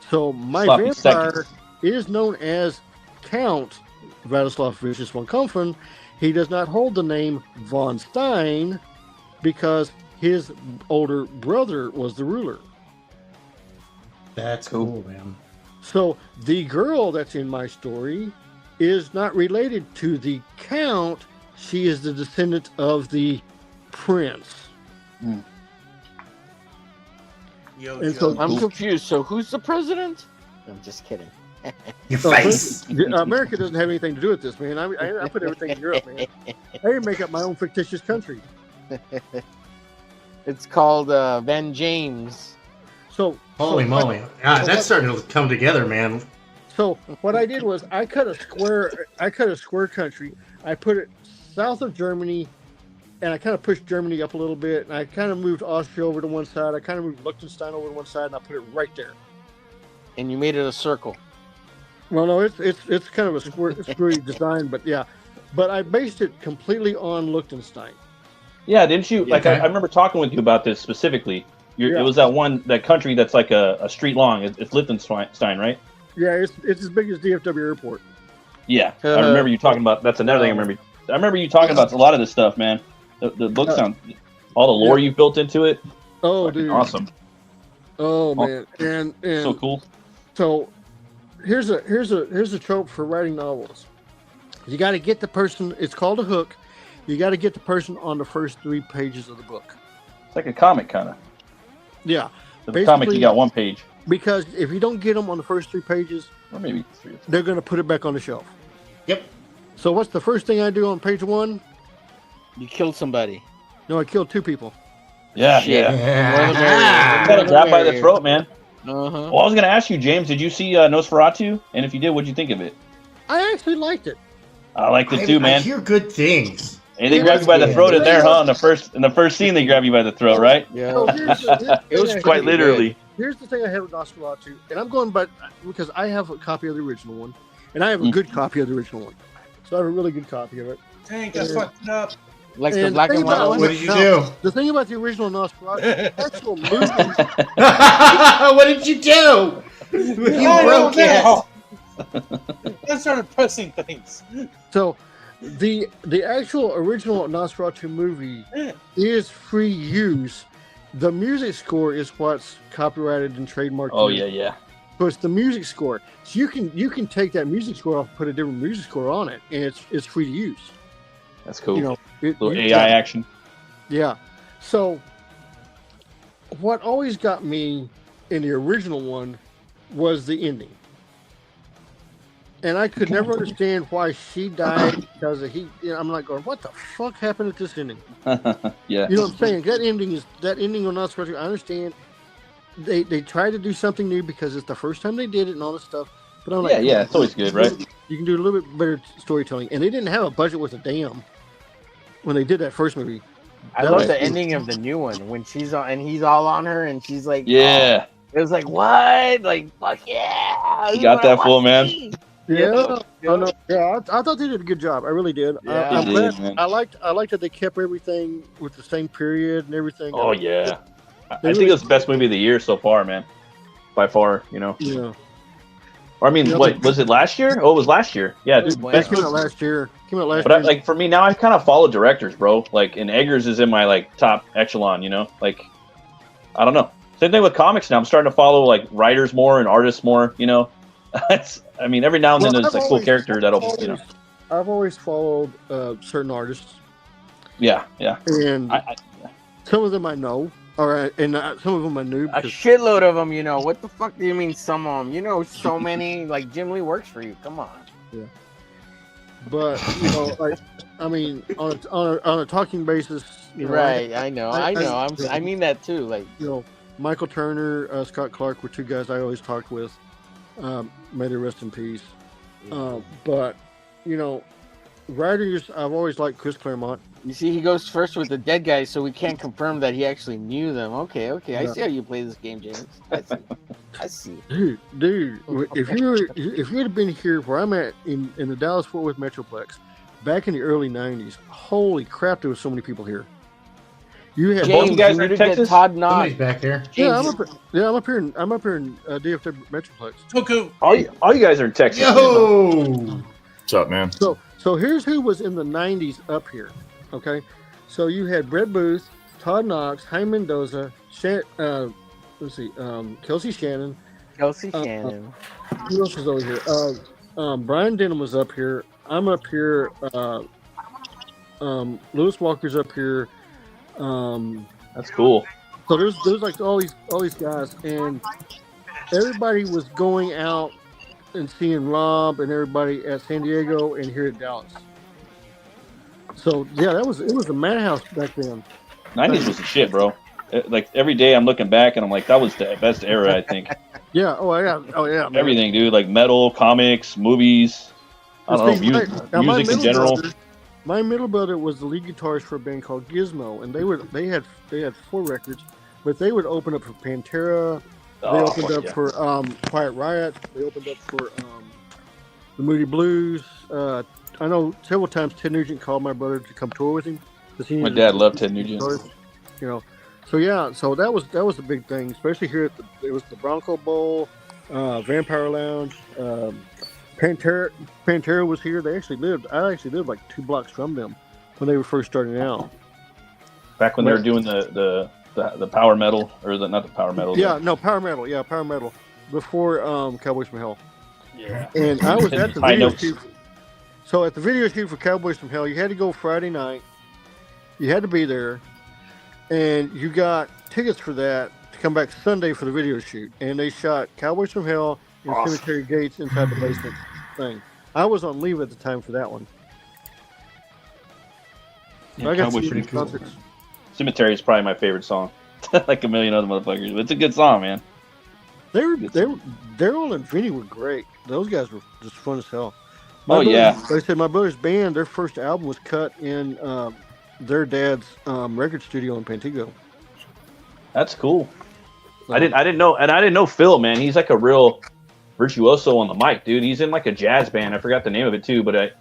So my Sloppy vampire seconds. is known as Count Vladislav Vicious von Kampfen. He does not hold the name von Stein because his older brother was the ruler. That's cool, man. So the girl that's in my story is not related to the Count. She is the descendant of the prince. And so I'm confused. So who's the president? I'm just kidding. Your face. America doesn't have anything to do with this, man. I put everything in Europe, man. I didn't make up my own fictitious country. It's called Van James. Holy moly! That's starting to come together, man. So what I did was I cut a square country. I put it south of Germany, and I kind of pushed Germany up a little bit, and I kind of moved Austria over to one side. I kind of moved Liechtenstein over to one side, and I put it right there. And you made it a circle. Well, no, it's kind of a square design, but yeah. But I based it completely on Liechtenstein. Yeah, didn't you? Like, I remember talking with you about this specifically. It was that country that's like a street long. It's Liechtenstein, right? Yeah, it's as big as DFW Airport. Yeah, I remember you talking about. That's another thing I remember. I remember you talking about a lot of this stuff, man. The book sounds, all the lore you've built into it. Oh, dude, awesome. Oh man, and so cool. So here's a trope for writing novels. You got to get the person. It's called a hook. You got to get the person on the first 3 pages of the book. It's like a comic, kind of. Yeah. The comic, you got 1 page. Because if you don't get them on the first 3 pages, or maybe 3, they're going to put it back on the shelf. Yep. So what's the first thing I do on page 1? You killed somebody. No, I killed 2 people. Yeah. Got to grab by the throat, man. Uh-huh. Well, I was going to ask you, James, did you see Nosferatu? And if you did, what'd you think of it? I actually liked it. I liked it too, man. I hear good things. Hey, they grab you by the throat in there, huh? In the first scene, they grab you by the throat, right? Yeah. So It was quite literally. Here's the thing I have with Nosferatu, and I'm going by because I have a copy of the original one, and I have a good copy of the original one. So I have a really good copy of it. Tank, I fucked it up. Like the black and white one? What did you do? The thing about the original Nosferatu, the actual movie. What did you do? You broke it. I started pressing things. So, the actual original Nosferatu movie is free use. The music score is what's copyrighted and trademarked. Oh yeah. So it's the music score. So you can take that music score off, and put a different music score on it, and it's free to use. That's cool. You know, little AI action. Yeah. So what always got me in the original one was the ending. And I could never understand why she died because of I'm like going, what the fuck happened at this ending? Yeah. You know what I'm saying? That ending on Nosferatu, I understand. They tried to do something new because it's the first time they did it and all this stuff. But I'm like, yeah, it's always good, right? You can do a little bit better storytelling. And they didn't have a budget worth a damn when they did that first movie. I love the ending of the new one when she's on and he's all on her and she's like, yeah. Oh. It was like, what? Like, fuck yeah. You got that full, man. Yeah, I thought they did a good job. I really did. Yeah, I'm glad. I liked that they kept everything with the same period and everything. Oh yeah, I think it's the best movie of the year so far, man. By far, you know. Yeah. Or I mean, what was it last year? Oh, it was last year. Yeah, It came out last year. But like for me now, I kind of follow directors, bro. Like, and Eggers is in my like top echelon. You know, like I don't know. Same thing with comics now. I'm starting to follow like writers more and artists more. You know, I mean, every now and then there's a cool character that'll, you know. I've always followed certain artists. Yeah. And some of them I know, and some of them I knew. A shitload of them, you know. What the fuck do you mean some of them? You know, so many. Like Jim Lee works for you. Come on. Yeah. But you know, like I mean, on a talking basis, you know. Right. I know. I mean that too. Like you know, Michael Turner, Scott Clark were 2 guys I always talked with. May they rest in peace. But you know, writers, I've always liked Chris Claremont. You see, he goes first with the dead guys, so we can't confirm that he actually knew them. Okay, Yeah. I see how you play this game, James. I see. Dude, if you had been here where I'm at in the Dallas-Fort Worth Metroplex back in the early '90s, holy crap, there was so many people here. You had James, you guys you are in need to get Texas? Todd Knott. Somebody's back here. Yeah, I'm up here in DFW Metroplex. Toku. All you guys are in Texas. Yo! What's up, man? So here's who was in the '90s up here. Okay, so you had Brett Booth, Todd Knox, Jaime Mendoza, Kelsey Shannon. Kelsey Shannon. Who else was over here? Brian Denham was up here. I'm up here. Lewis Walker's up here. That's cool. So there's like all these guys, and everybody was going out and seeing Rob and everybody at San Diego and here at Dallas. So yeah, it was a madhouse back then. 90s was the shit, bro. Like every day I'm looking back and I'm like, that was the best era, I think. Yeah. Oh yeah. Man. Everything, dude. Like metal, comics, movies. I don't know, music in general. My middle brother was the lead guitarist for a band called Gizmo, and they had 4 records, but they would open up for Pantera. They opened up for Quiet Riot. They opened up for the Moody Blues. I know several times Ted Nugent called my brother to come tour with him. My dad loved Ted Nugent. You know, so yeah, so that was a big thing, especially here it was the Bronco Bowl, Vampire Lounge. Pantera was here. I actually lived like 2 blocks from them when they were first starting out. Back when they were doing the power metal, or not the power metal. Yeah, no, power metal. Yeah, power metal. Before Cowboys from Hell. Yeah. And I was at the video shoot. So at the video shoot for Cowboys from Hell, you had to go Friday night. You had to be there, and you got tickets for that to come back Sunday for the video shoot. And they shot Cowboys from Hell in Cemetery Gates inside the basement thing. I was on leave at the time for that one. Yeah, I got Cowboys pretty cool. cool. Cemetery is probably my favorite song. Like a million other motherfuckers, but it's a good song, man. Daryl and Vinny were great. Those guys were just fun as hell. Like I said, my brother's band, their first album was cut in their dad's record studio in Pantego. That's cool. So, I didn't know Phil, man. He's like a real virtuoso on the mic, dude. He's in like a jazz band. I forgot the name of it too, but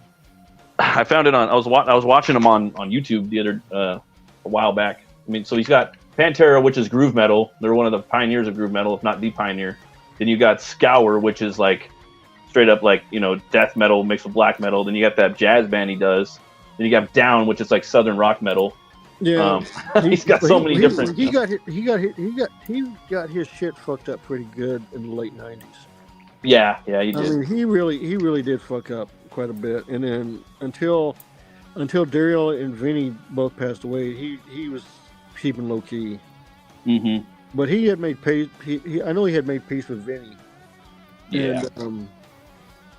I found it on. I was watching him on YouTube the other a while back. I mean, so he's got Pantera, which is groove metal. They're one of the pioneers of groove metal, if not the pioneer. Then you got Scour, which is like straight up like, you know, death metal mixed with black metal. Then you got that jazz band he does. Then you got Down, which is like southern rock metal. Yeah, he's got so many different. He got his shit fucked up pretty good in the late '90s. Yeah, he did. I mean, he really did fuck up quite a bit. And then until Daryl and Vinny both passed away, he was keeping low key. Mm-hmm. But he had made peace. I know he had made peace with Vinny. Yeah. And,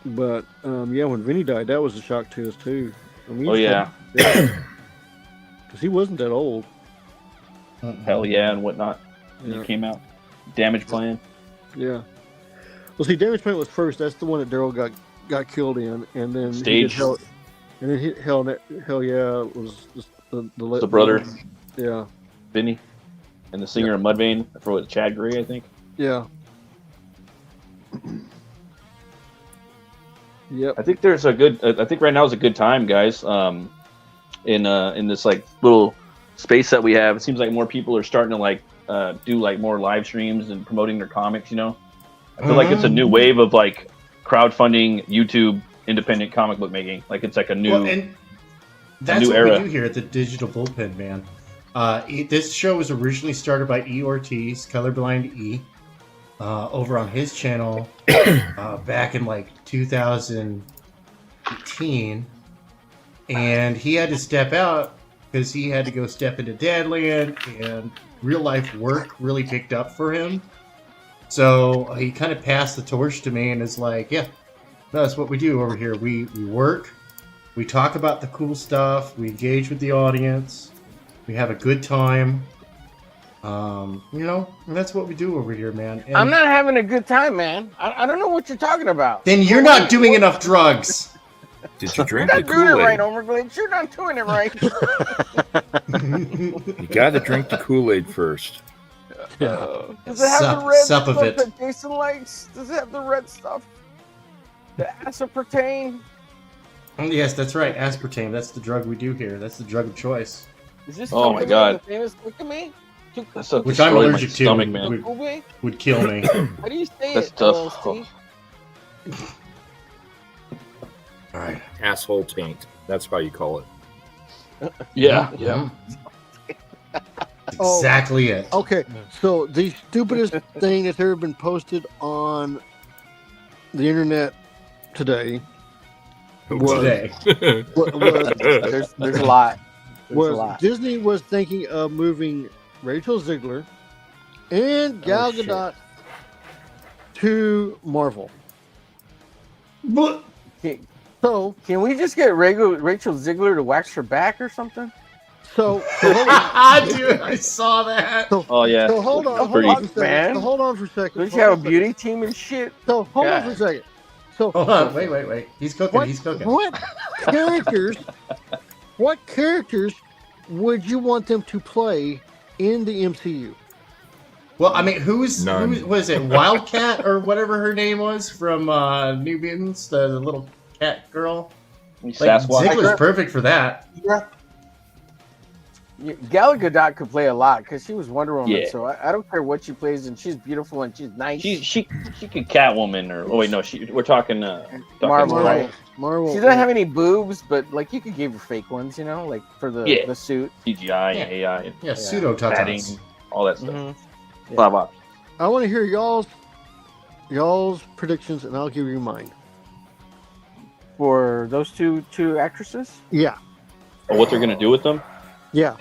when Vinny died, that was a shock to us too. I mean, because he wasn't that old. Hell yeah, and whatnot. When it came out, Damage Plan. Yeah. Well, see, Damage Plan was first. That's the one that Daryl got killed in, and then Stage. Hell yeah was the brother. Yeah. Vinny, and the singer of Mudvayne for Chad Gray, I think. Yeah. Yep. I think there's a good. I think right now is a good time, guys. In this like little space that we have, it seems like more people are starting to like do like more live streams and promoting their comics. You know, I feel like it's a new wave of like crowdfunding, YouTube, independent comic book making. Like it's like a new, and that's what we do here at the Digital Bullpen, man. This show was originally started by E. Ortiz, Colorblind E, over on his channel back in like 2018, and he had to step out because he had to go step into Dadland, and real life work really picked up for him. So he kind of passed the torch to me and is like, yeah, that's what we do over here. We work, we talk about the cool stuff, we engage with the audience, we have a good time. You know, and that's what we do over here, man. And I'm not having a good time, man. I don't know what you're talking about. then you're not doing enough drugs. Did you drink You're the not doing it right, Kool-Aid? Overglades. You're not doing it right. You gotta drink the Kool-Aid first. Does it have the red sup of stuff it. that Jason likes? Does it have the red stuff? The aspartame? Yes, that's right. Aspartame. That's the drug we do here. That's the drug of choice. Is this Oh my Tukumi, God. the famous Tukumi? That's a Which I'm destroy my allergic to. stomach, man. Would kill me. How do you say That's it? tough. LLC? All right. Asshole taint. That's how you call it. Yeah. Yeah. Exactly it. Okay, so the stupidest thing that's ever been posted on the internet today was, There's a lot. There's a was lot. Disney was thinking of moving Rachel Ziegler and Gal shit. Gadot to Marvel. But So can we just get Rachel Ziegler to wax her back or something? So dude, I saw that. Oh yeah. So hold on, Pretty- hold on for a second. man. So hold on for a second. Don't you Hold have a on for beauty team and shit? So hold on for a God. second. So Hold on, wait. He's cooking. What, He's cooking. what characters would you want them to play in the MCU? Well, I mean, who None. was it? Wildcat or whatever her name was from New Mutants, the little cat girl. Like, Sasquatch. Ziggler's perfect for that. Gal Gadot could play a lot because she was Wonder Woman. Yeah. So I don't care what she plays, and she's beautiful and she's nice. She could Catwoman or we're talking Marvel, right? Marvel. She doesn't have any boobs, but like you could give her fake ones, you know, like for the suit. CGI and AI. Yeah, pseudo padding, tatas. all that stuff. Mm-hmm. Blah blah. I want to hear y'all's predictions, and I'll give you mine. For those two actresses? Yeah. Or what they're gonna do with them? Yeah.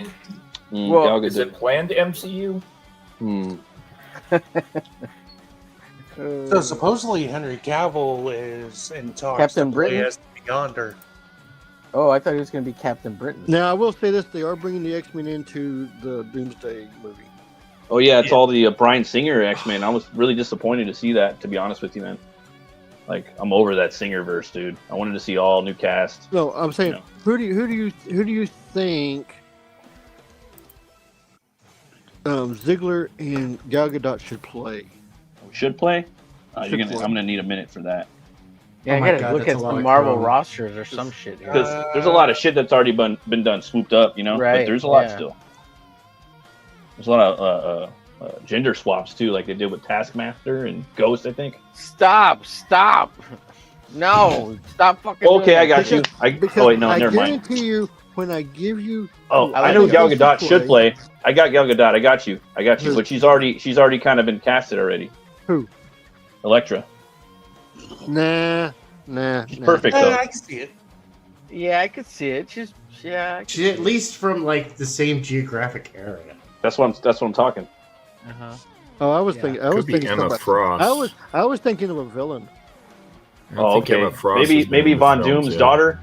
Well, Gal Is Gadot. it planned MCU? So supposedly Henry Cavill is in talks Captain to play Britain? as Yonder. Oh, I thought he was going to be Captain Britain. Now I will say this: they are bringing the X-Men into the Doomsday movie. Oh yeah, it's all the Bryan Singer X-Men. I was really disappointed to see that, to be honest with you, man. Like I'm over that Singer verse, dude. I wanted to see all new cast. No, I'm saying, who do you think Ziegler and Gal Gadot should play? Should play? Should I'm play. gonna need a minute for that. Yeah, Oh I my gotta God, look that's at a lot some of Marvel Chrome. rosters or some shit. Here. Because there's a lot of shit that's already been done, swooped up, you know. Right, But there's a lot yeah. still. There's a lot of gender swaps too, like they did with Taskmaster and Ghost, I think. Stop! No, stop fucking. Okay, doing I that. got you. Because Oh wait, no, I never mind. guarantee you, when I give you, Oh, I I know like Gal those Gadot to should play. I got Gal Gadot. I got you. But she's already kind of been casted already. Who? Elektra. Nah. She's perfect though. I can see it. Yeah, I could see it. She's She's at least from like the same geographic area. That's what I'm talking. Uh-huh. Oh, I was Yeah. thinking. I Could was be thinking. Emma about- Frost. I was thinking of a villain. I don't Oh, think okay. Emma Frost has been Maybe in the Von films Doom's yet. daughter.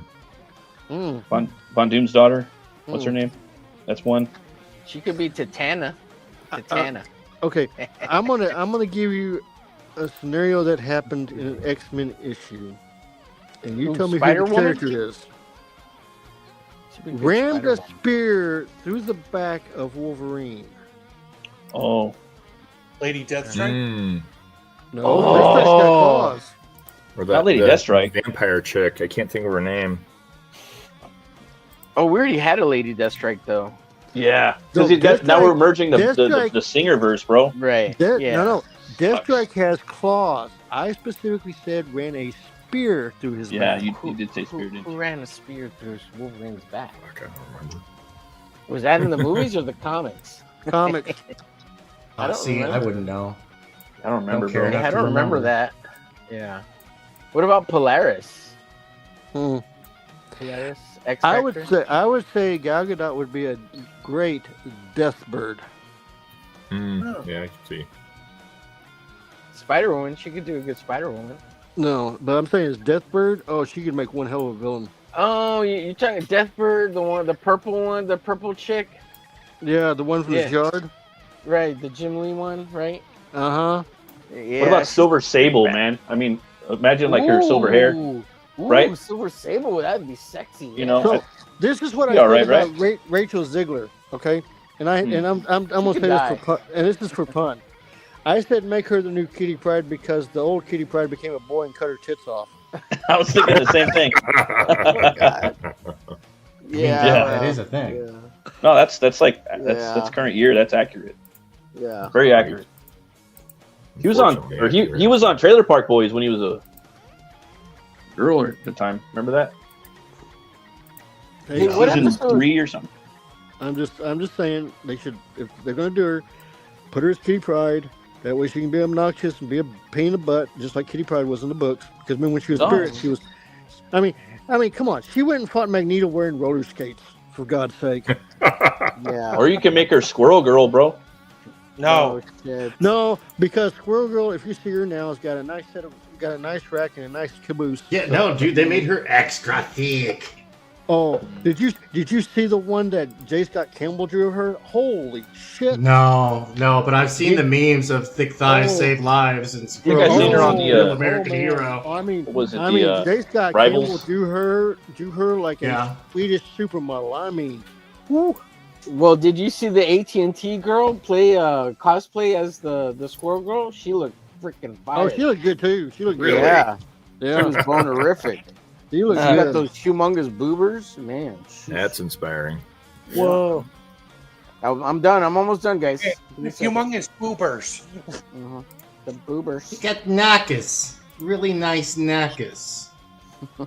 Mm. Von Doom's daughter. What's her name? That's one. She could be Titana. Okay, I'm gonna give you a scenario that happened in an X-Men issue, and you Ooh, tell me who Spider-Woman? the character is. She'd be a good Rammed a Spider-Woman. spear through the back of Wolverine. Oh. Lady Deathstrike. No, Oh. this guy's got claws. Or Not Lady Deathstrike. vampire chick. I can't think of her name. Oh, we already had a Lady Deathstrike though. Yeah. No, Because now Deathstrike- we're merging the Deathstrike- Singer verse, bro. Right. Yeah. No. Deathstrike has claws. I specifically said ran a spear through his Yeah, back. you did say spear, didn't Who you? ran a spear through Wolverine's back? I can't remember. Was that in the movies or the comics? Comics. I don't See, remember. I wouldn't know. I don't remember, Don't care bro. enough Yeah, I to don't remember that. Yeah. What about Polaris? Hmm. Polaris? X I would say Gal Gadot would be a great Deathbird. Yeah, I can see. Spider Woman. She could do a good Spider Woman. No, but I'm saying is Deathbird. Oh, she could make one hell of a villain. Oh, you're talking Deathbird, the purple one, the purple chick, Yeah, the one from Yeah. his yard. right? The Jim Lee one, right? Uh huh. Yeah. What about Silver Sable, man? I mean, imagine like her silver hair. Ooh, right? Silver Sable, that'd be sexy. You know, So this is what I Be said all right, about Rachel Ziegler. Okay, and I'm gonna say this die. for pun, and this is for pun. I said make her the new Kitty Pryde because the old Kitty Pryde became a boy and cut her tits off. I was thinking the same thing. Yeah, Yeah, that is a thing. Yeah. No, that's that's current year. That's accurate. Yeah. Very accurate. He was on, or he was on Trailer Park Boys when he was a girl at the time. Remember that? Hey, Season 3 or something. I'm just saying they should, if they're gonna do her, put her as Kitty Pryde. That way she can be obnoxious and be a pain in the butt, just like Kitty Pryde was in the books. Because I mean, when she was Spirit, she was. I mean, come on. She went and fought Magneto wearing roller skates. For God's sake. Yeah. Or you can make her Squirrel Girl, bro. No. No, because Squirrel Girl, if you see her now, has got a nice rack and a nice caboose. Yeah, no, dude, they made her extra thick. Oh, did you see the one that J. Scott Campbell drew of her? Holy shit! No, but I've seen the memes of thick thighs save lives and I think I seen her on the Real American Hero. I mean, was it J. Scott Rivals? Campbell drew her like a Swedish supermodel. I mean, whoo. Well, did you see the AT&T girl play cosplay as the Squirrel Girl? She looked freaking fire. Oh, she looked good too. She looked good. Yeah. Yeah. She was bonerific. She looks She got good. those humongous boobers, man. That's inspiring. Whoa. I'm done. I'm almost done, guys. Humongous boobers. The boobers. She got knackers. Really nice knackers.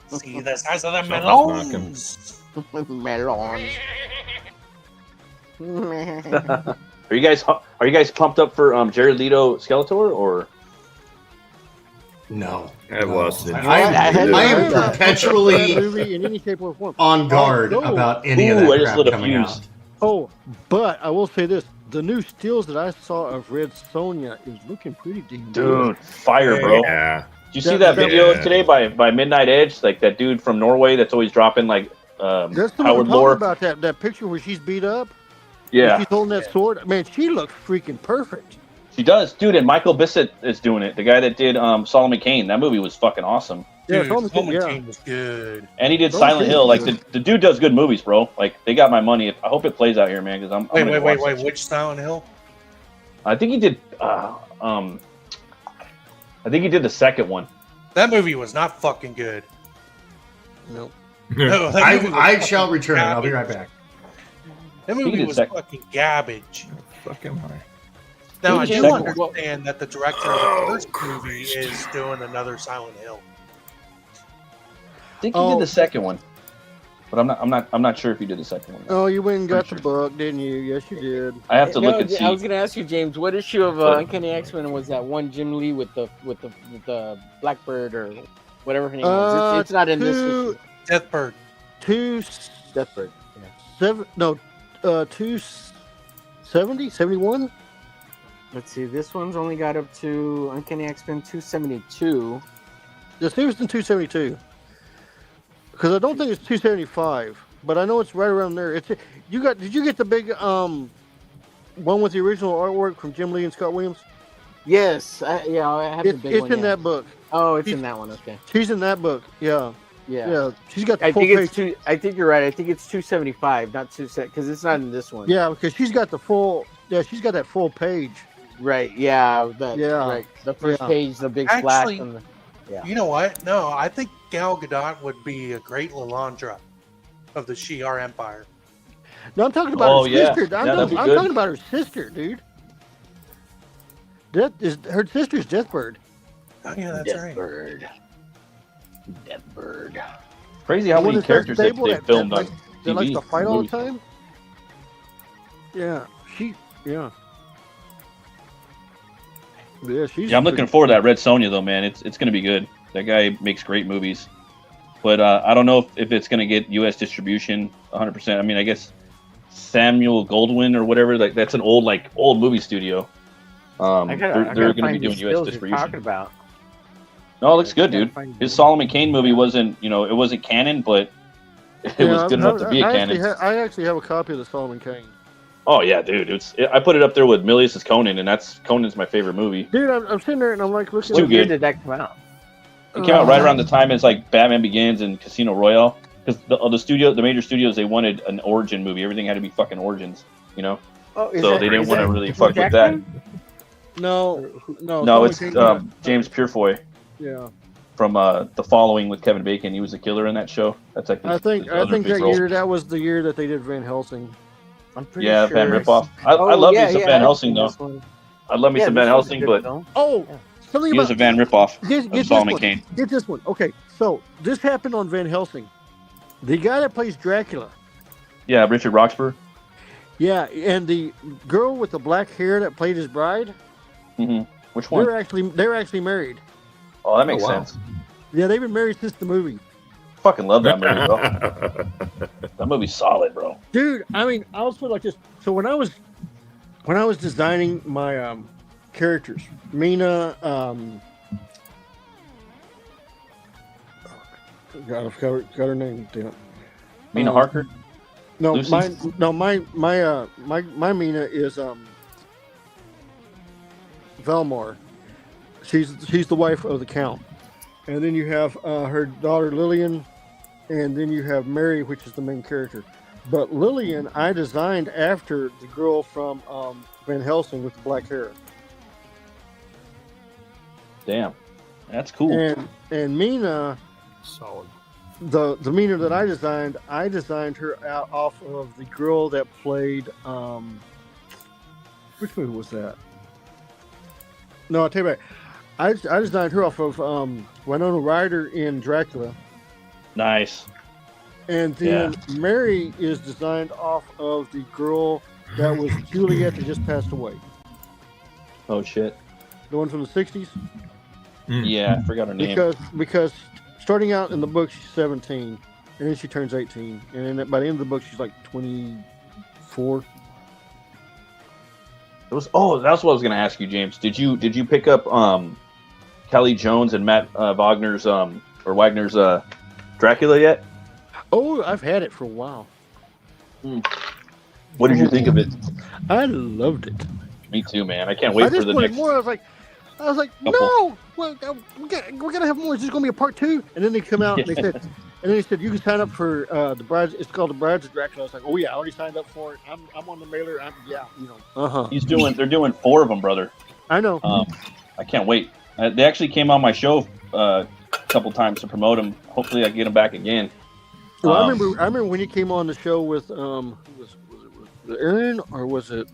See the size of the melons. Melons. Are you guys pumped up for Jared Leto Skeletor or? No. I've lost it. I am perpetually movie in any shape or form. on guard about any of that I just crap lit a coming fuse. out. Oh, but I will say this: the new stills that I saw of Red Sonja is looking pretty damn good. Dude, fire, bro. Yeah. Did you see that video today by Midnight Edge? Like that dude from Norway that's always dropping like That's the one I'm Howard talking Lore. about, that picture where she's beat up. Yeah. She's holding that sword. Man, she looks freaking perfect. She does, dude. And Michael Bissett is doing it. The guy that did Solomon Kane. That movie was fucking awesome. Yeah, Dude, Solomon Solomon Kane, Kane was good. And he did Solomon Silent Kane Hill. was Like the dude does good movies, bro. Like they got my money. I hope it plays out here, man. Because I'm gonna watch Wait. it. Which Silent Hill? I think he did. I think he did the second one. That movie was not fucking good. Nope. No, that movie was I fucking shall return. garbage. I'll be right back. That He movie did was second. fucking garbage. Fucking high. Now I He did do second. understand that the director of the first movie is doing another Silent Hill. I think he did the second one, but I'm not sure if he did the second one. Oh, you went and got the book, didn't you? Yes, you did. I have to look and see. I was gonna ask you, James, what issue of Uncanny X-Men was that one Jim Lee with the Blackbird or whatever her name was? It's not in this issue. Deathbird. Deathbird. Yeah. 270, 71? Let's see. This one's only got up to Uncanny X-Men 272. Yes, it was in 272. Because I don't think it's 275, but I know it's right around there. Did you get the big one with the original artwork from Jim Lee and Scott Williams? Yes. I have the big it's one. in that book. Oh, it's in that one. Okay. She's in that book. Yeah. Yeah. She's got the I full think page. it's I think you're right. I think it's 275, not 270, because it's not in this one. Yeah, because she's got the full. Yeah, she's got that full page. Right. Yeah. Right. The first Yeah. page, the big splash. Actually, On the, yeah. you know what? No, I think Gal Gadot would be a great Lilandra of the Shi'ar Empire. No, I'm talking about her sister. I'm that'd be good. talking about her sister, dude. Her sister's Deathbird. Oh yeah, that's right. Deathbird. Crazy how The one many that's characters they unstable, filmed on that likes TV. to fight all the movies. time. Yeah, she's. Yeah, I'm looking forward to that Red Sonja though, man. It's gonna be good. That guy makes great movies, but I don't know if it's gonna get U.S. distribution 100%. I mean, I guess Samuel Goldwyn or whatever. Like that's an old movie studio. They're gonna be doing U.S. distribution. Talking about. No, it looks good, dude. His Solomon Kane movie wasn't, it wasn't canon, but it was good enough to be a canon. I actually have a copy of the Solomon Kane. Oh yeah, dude. I put it up there with Milius's Conan, and Conan's my favorite movie. Dude, I'm sitting there and I'm like looking. Too good. Did that come out? It came out right around the time as like Batman Begins and Casino Royale, because the major studios, they wanted an origin movie. Everything had to be fucking origins, Oh, so they didn't want to really fuck with that. No, it's James Purefoy. Yeah. From The Following with Kevin Bacon. He was a killer in that show. That's like I think that year, that was the year that they did Van Helsing. I'm pretty Yeah, sure. Van ripoff. I love me some Van I've Helsing seen though. this one. I love me Yeah, some this Van one's a Helsing, good but film. Oh, something he about is a Van ripoff Get of Solomon this one. Kane. Get this one. Okay, so this happened on Van Helsing. The guy that plays Dracula. Yeah, Richard Roxburgh. Yeah, and the girl with the black hair that played his bride. Mm-hmm. Which one? They're actually married. Oh, that makes sense. Yeah, they've been married since the movie. Fucking love that movie, bro. That movie's solid, bro. Dude, I mean, I'll put it like this. So when I was designing my characters, Mina, God, I forgot her name. Damn it. Mina Harker. No, Lucy? my Mina is Velmar. She's the wife of the Count, and then you have her daughter Lillian, and then you have Mary, which is the main character. But Lillian, I designed after the girl from Van Helsing with the black hair. Damn, that's cool. And Mina, solid. The Mina that I designed her out off of the girl that played which movie was that? No, I'll tell you what. I designed her off of Winona Ryder in Dracula. Nice. And then Mary is designed off of the girl that was Juliet that just passed away. Oh shit. The one from the 60s? Yeah, I forgot her name. Because starting out in the book she's 17 and then she turns 18 and then by the end of the book she's like 24. That's what I was gonna ask you, James. Did you pick up Kelly Jones and Matt Wagner's Dracula yet? Oh, I've had it for a while. What did you think of it? I loved it. Me too, man. I can't wait for the next. More, I was like, no, well, we're gonna have more. Is this gonna be a part 2? And then they come out and they said, you can sign up for the Brides. It's called the Brides of Dracula. I was like, oh yeah, I already signed up for it. I'm on the mailer. They're doing 4 of them, brother. I know. I can't wait. They actually came on my show a couple times to promote them. Hopefully, I get them back again. Well, I remember when he came on the show with was it Aaron or was it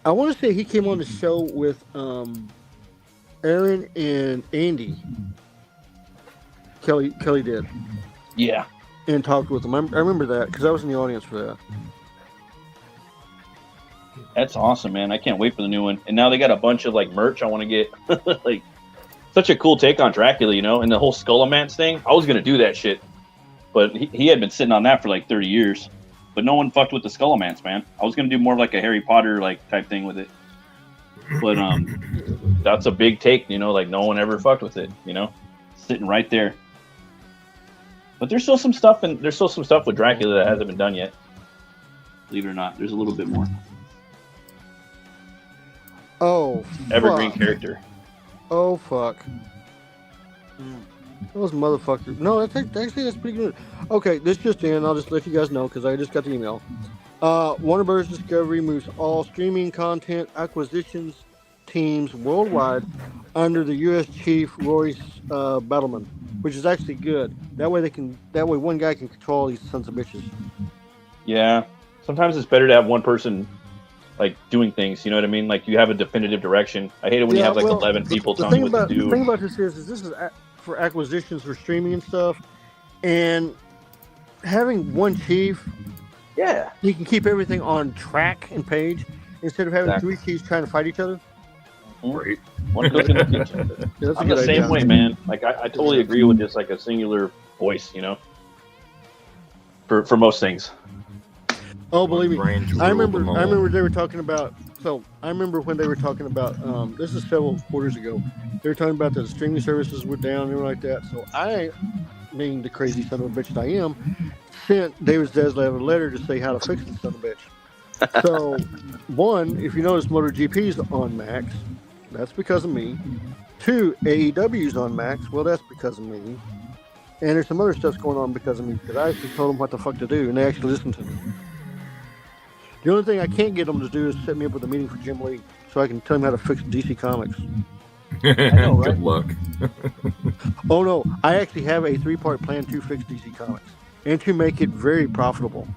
I want to say he came on the show with Aaron and Andy. Kelly did. Yeah. And talked with them. I remember that because I was in the audience for that. That's awesome, man. I can't wait for the new one. And now they got a bunch of like merch I want to get. Like such a cool take on Dracula, you know, and the whole Skullomance thing. I was gonna do that shit, but he had been sitting on that for like 30 years. But no one fucked with the Skullomance, man. I was gonna do more of like a Harry Potter like type thing with it. But that's a big take, you know, like no one ever fucked with it, you know, sitting right there. But there's still some stuff with Dracula that hasn't been done yet. Believe it or not, there's a little bit more. Oh, evergreen character. Oh fuck. Those motherfuckers. No, that's pretty good. Okay, this just in. I'll just let you guys know because I just got the email. Warner Bros. Discovery moves all streaming content acquisitions teams worldwide under the U.S. Chief Royce Battleman, which is actually good. That way one guy can control all these sons of bitches. Yeah, sometimes it's better to have one person like doing things. You know what I mean? Like you have a definitive direction. I hate it when you have like 11 people telling you what to do. The thing about this is for acquisitions for streaming and stuff, and having one chief. Yeah, you can keep everything on track and page instead of having 3 chiefs trying to fight each other. Great. One goes in the kitchen. I'm the same way, man. Like I totally agree with just like a singular voice, you know, for most things. Oh, believe me, I remember they were talking about. So I remember when they were talking about. This is several quarters ago. They were talking about that the streaming services were down and everything like that. So I, being the crazy son of a bitch that I am, sent David Zaslav a letter to say how to fix this son of a bitch. So, one, if you notice MotoGP's on Max, that's because of me. 2, AEW's on Max, well, that's because of me. And there's some other stuff going on because of me, because I actually told them what the fuck to do, and they actually listened to me. The only thing I can't get them to do is set me up with a meeting for Jim Lee, so I can tell him how to fix DC Comics. I know, right? Good luck. Oh, no, I actually have a 3-part plan to fix DC Comics. and to make it very profitable.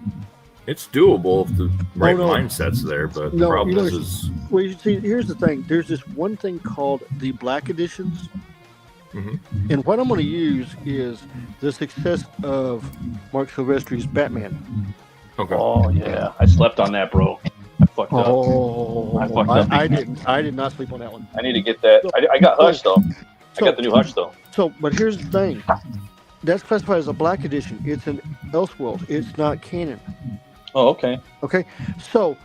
It's doable if the right no. mindset's there, but the No, problem you know, is well, you see, here's the thing. There's this one thing called the Black Editions. And what I'm going to use is the success of Mark Silvestri's Batman. Okay. Oh yeah, I slept on that, bro. I fucked up. I fucked up. I did not sleep on that one. I need to get that. I got Hush though. I got the new Hush though. So, but here's the thing. That's classified as a Black Edition. It's an Elseworld. It's not canon. Oh, okay. Okay. So,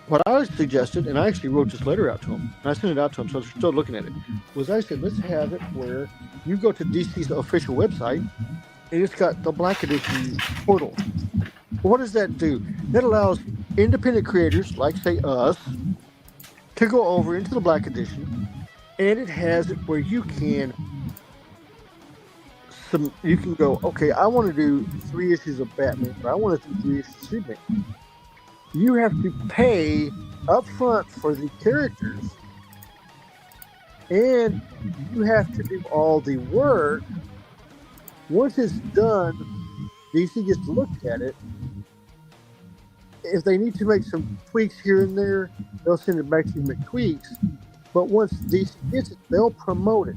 what I suggested, and I actually wrote this letter out to him, and I sent it out to him, so I'm still looking at it, was I said, let's have it where you go to DC's official website, and it's got the Black Edition portal. What does that do? That allows independent creators, like, say, us, to go over into the Black Edition, and it has it where you can go, okay, I want to do 3 issues of Batman, or I want to do 3 issues of Superman. You have to pay up front for the characters, and you have to do all the work. Once it's done, DC gets to look at it. If they need to make some tweaks here and there, they'll send it back to you and make tweaks. But once DC gets it, they'll promote it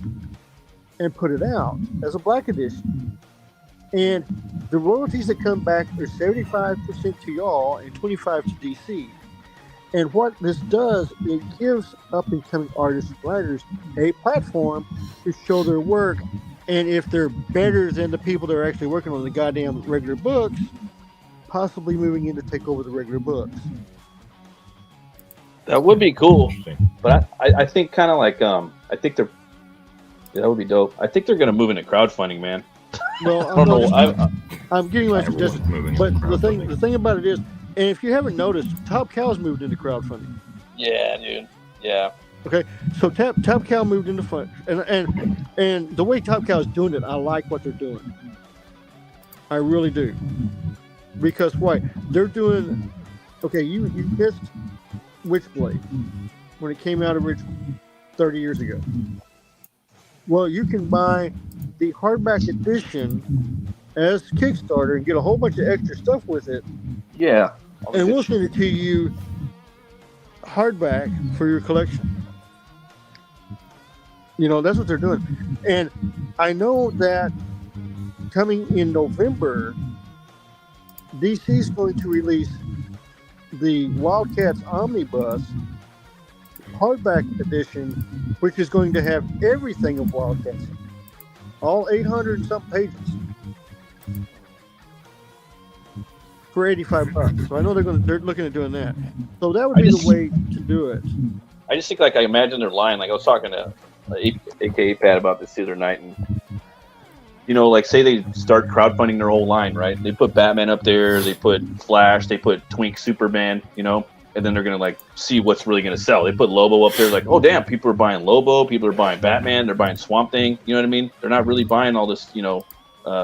and put it out as a Black Edition. And the royalties that come back are 75% to y'all and 25% to DC. And what this does, it gives up-and-coming artists and writers a platform to show their work. And if they're better than the people that are actually working on the goddamn regular books, possibly moving in to take over the regular books. That would be cool. But I think kind of like I think they're. Yeah, that would be dope. I think they're gonna move into crowdfunding, man. Well, I don't know. I'm getting my suggestion, but the thing about it is, and if you haven't noticed, Top Cow's moved into crowdfunding. Yeah, dude. Yeah. Okay, so Top Cow moved into fund, and the way Top Cow is doing it, I like what they're doing. I really do, because why? They're doing. Okay, you missed Witchblade when it came out originally 30 years ago. Well, you can buy the hardback edition as Kickstarter and get a whole bunch of extra stuff with it. Yeah. And we'll send it to you hardback for your collection. You know, that's what they're doing. And I know that coming in November, DC's going to release the Wildcats Omnibus hardback edition, which is going to have everything of Wildcats, all 800 and some pages, for $85. So I know they're looking at doing that. So that would be the way to do it. I just think, like, I imagine they're lying. Like, I was talking to AKA Pat about this the other night, and you know, like, say they start crowdfunding their whole line, right? They put Batman up there, they put Flash, they put Twink Superman, you know. And then they're going to, like, see what's really going to sell. They put Lobo up there, like, oh, damn, people are buying Lobo, people are buying Batman, they're buying Swamp Thing, you know what I mean? They're not really buying all this, you know,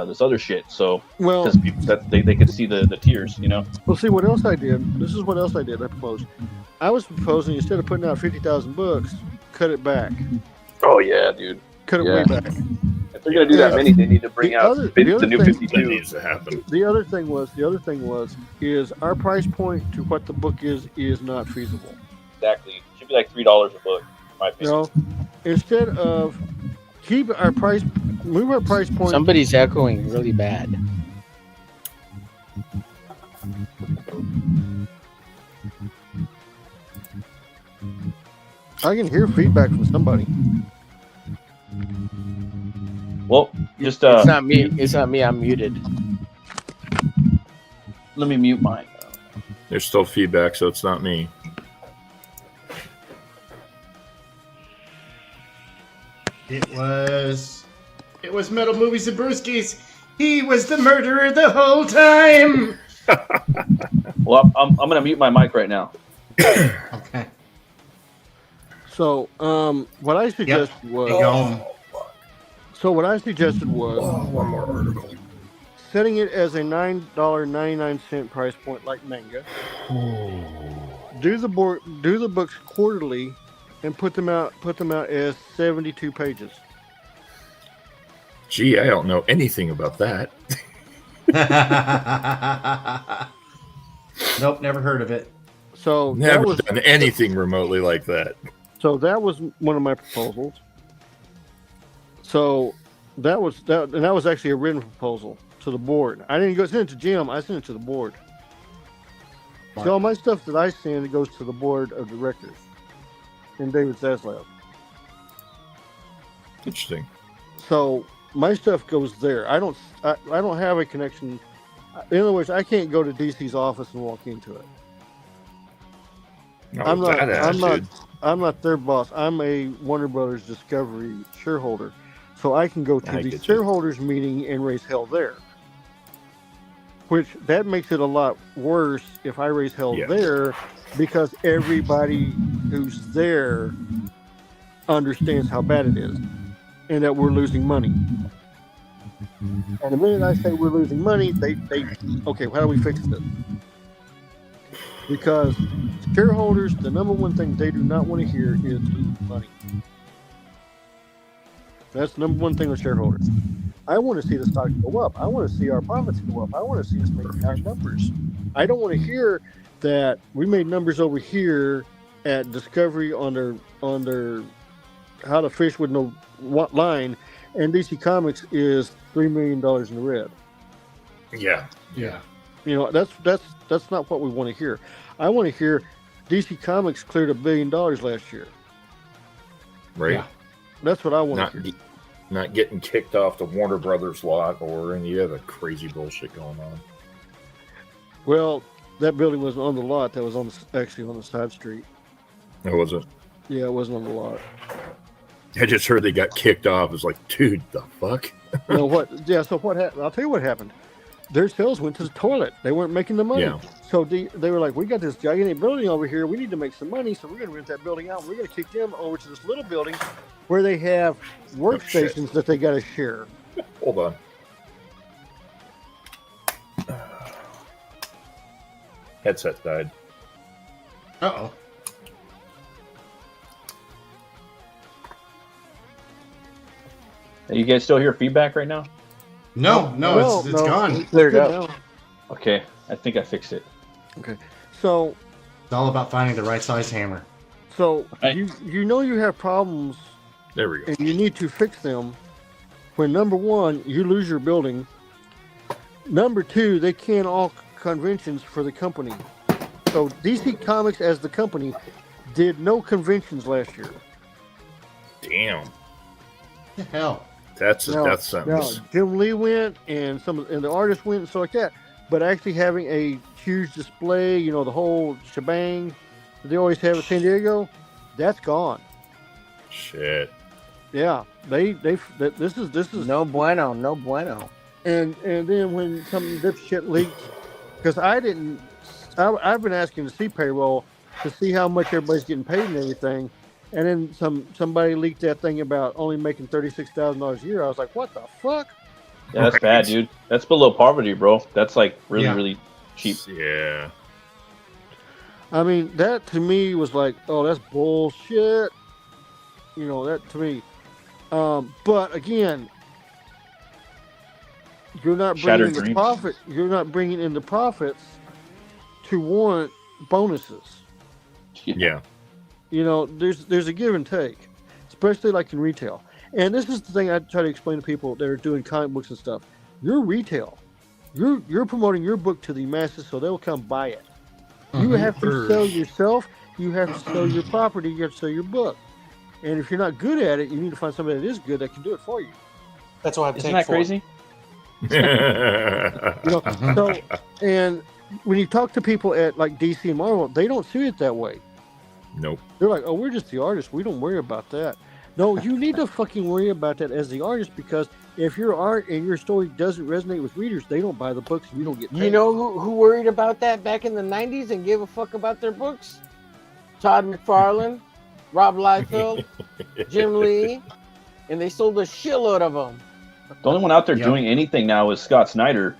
this other shit. So, well, because they could see the tiers, you know? Well, see, what else I did, this is what else I did, I proposed. I was proposing, instead of putting out 50,000 books, cut it back. Oh, yeah, dude. Cut it way back. If they're going to do that many, they need to bring out the new 52. That needs to happen. The other thing was, is our price point to what the book is not feasible. Exactly. It should be like $3 a book, in my opinion. You know, instead of move our price point. Somebody's echoing really bad. I can hear feedback from somebody. Well, just it's not me. It's not me. I'm muted. Let me mute mine. There's still feedback, so it's not me. It was Metal Movies and Brewskis. He was the murderer the whole time. Well, I'm gonna mute my mic right now. Okay. So, what I suggested was. So what I suggested was one more article. Setting it as a $9.99 price point like manga. Do the books quarterly, and put them out as 72 pages. Gee, I don't know anything about that. Nope, never heard of it. So Never done anything remotely like that. So that was one of my proposals. So that was actually a written proposal to the board. I didn't go send it to Jim. I sent it to the board. So all my stuff that I send, it goes to the board of directors in David Zaslav. Interesting. So my stuff goes there. I don't have a connection. In other words, I can't go to DC's office and walk into it. No, I'm not their boss. I'm a Warner Brothers Discovery shareholder. So I can go to the shareholders meeting and raise hell there. Which that makes it a lot worse if I raise hell there, because everybody who's there understands how bad it is and that we're losing money. And the minute I say we're losing money, they okay, how do we fix this? Because shareholders, the number one thing they do not want to hear is losing money. That's the number one thing with shareholders. I want to see the stock go up. I want to see our profits go up. I want to see us make higher numbers. I don't want to hear that we made numbers over here at Discovery on their how to fish with no line, and DC Comics is $3 million in the red. Yeah. You know, that's not what we want to hear. I want to hear DC Comics cleared $1 billion last year. Right. Yeah. That's what I want to hear. Not getting kicked off the Warner Brothers lot or any other crazy bullshit going on. Well, that building wasn't on the lot. That was actually on the side street. It wasn't? Yeah, it wasn't on the lot. I just heard they got kicked off. It's like, dude, the fuck? You know what? Yeah, so what happened? I'll tell you what happened. Their sales went to the toilet. They weren't making the money. Yeah. So they were like, we got this gigantic building over here. We need to make some money, so we're going to rent that building out. We're going to kick them over to this little building where they have workstations that they got to share. Hold on. Headset died. Uh-oh. Are you guys still hear feedback right now? No, it's gone. Cleared up. Okay, I think I fixed it. Okay, so it's all about finding the right size hammer. So you know you have problems. There we go. And you need to fix them. When number one, you lose your building. Number two, they can all conventions for the company. So DC Comics as the company did no conventions last year. Damn. The hell. That's a death sentence. Now, Jim Lee went, and the artists went, and stuff like that. But actually having a huge display, you know, the whole shebang that they always have at San Diego, that's gone. Shit. Yeah, this is no bueno. And then when some dipshit leaked, because I've been asking to see payroll to see how much everybody's getting paid and everything. And then somebody leaked that thing about only making $36,000 a year. I was like, what the fuck? Yeah, that's bad, dude. That's below poverty, bro. That's like really cheap. Yeah. I mean, that to me was like, oh, that's bullshit. You know, that to me. But again, you're not bringing in the profit. You're not bringing in the profits to warrant bonuses. Yeah. You know, there's a give and take, especially like in retail. And this is the thing I try to explain to people that are doing comic books and stuff. You're retail. You're promoting your book to the masses so they'll come buy it. You have to sell yourself. You have to sell your property. You have to sell your book. And if you're not good at it, you need to find somebody that is good that can do it for you. That's why I'm Isn't that crazy? You know, so, and when you talk to people at like DC and Marvel, they don't see it that way. Nope. They're like, oh, we're just the artists. We don't worry about that. No, you need to fucking worry about that as the artist, because if your art and your story doesn't resonate with readers, they don't buy the books and you don't get paid. You know who worried about that back in the 90s and gave a fuck about their books? Todd McFarlane, Rob Liefeld, Jim Lee, and they sold a shitload of them. The only one out there doing anything now is Scott Snyder.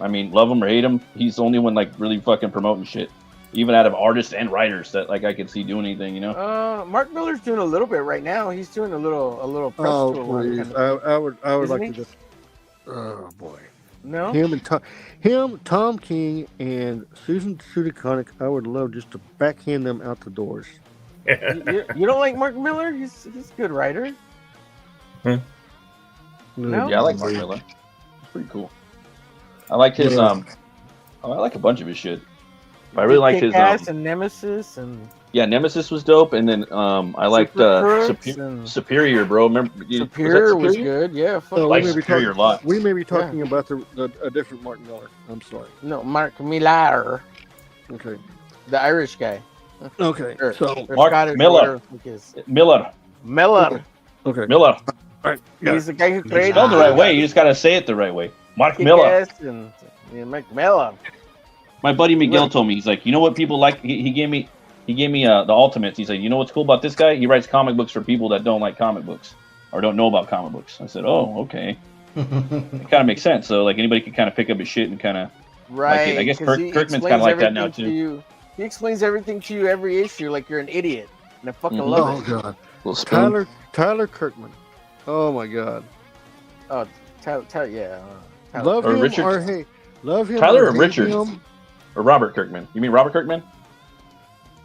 I mean, love him or hate him, he's the only one like really fucking promoting shit. Even out of artists and writers that like I can see doing anything, you know. Mark Miller's doing a little bit right now. He's doing a little press tour. Please. I would Isn't like he? to just. Oh boy. No. Him, Tom King, and Susan Sudiconic. I would love just to backhand them out the doors. You don't like Mark Miller? He's a good writer. No? Yeah, I like Mark Miller. It's pretty cool. I like his I like a bunch of his shit. But I really liked his and Nemesis and Nemesis was dope, and then I liked Superior, bro. Remember Superior was good. Yeah, So like Superior a lot. We may be talking about a different Mark Miller. I'm sorry. No, Mark Millar. Okay. The Irish guy. Okay. So Mark Miller. Miller. Okay. Miller. All right. He's the guy who It's created spelled the right way. You just gotta say it the right way. Mark Miller. And Mark Miller. My buddy Miguel told me, he's like, you know what people like? He gave me the Ultimates. He's like, you know what's cool about this guy? He writes comic books for people that don't like comic books or don't know about comic books. I said, oh, okay. It kind of makes sense. So like anybody can kind of pick up his shit and kind of right. Like it. I guess Kirkman's kind of like that now too. He explains everything to you every issue like you're an idiot, and I fucking love it. Oh god. Tyler Kirkman. Oh my god. Oh, Tyler. Love or him Richard. or hey, love him. Tyler or hate Richard. him. Or Robert Kirkman. You mean Robert Kirkman?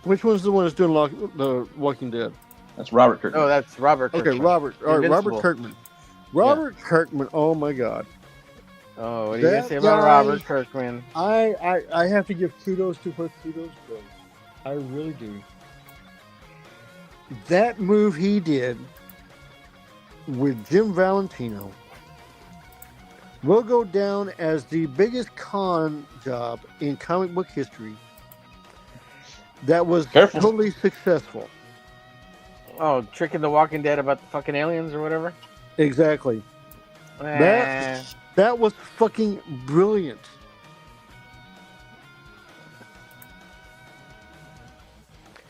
Which one's the one that's doing the Walking Dead? That's Robert Kirkman. Oh, that's Robert Kirkman. Okay, Robert. All right, Robert Kirkman. Robert Kirkman. Oh my God. Oh, what do you guys say about Robert Kirkman? I have to give kudos to where kudos goes. I really do. That move he did with Jim Valentino will go down as the biggest con job in comic book history that was totally successful. Oh, tricking the Walking Dead about the fucking aliens or whatever? Exactly. That was fucking brilliant.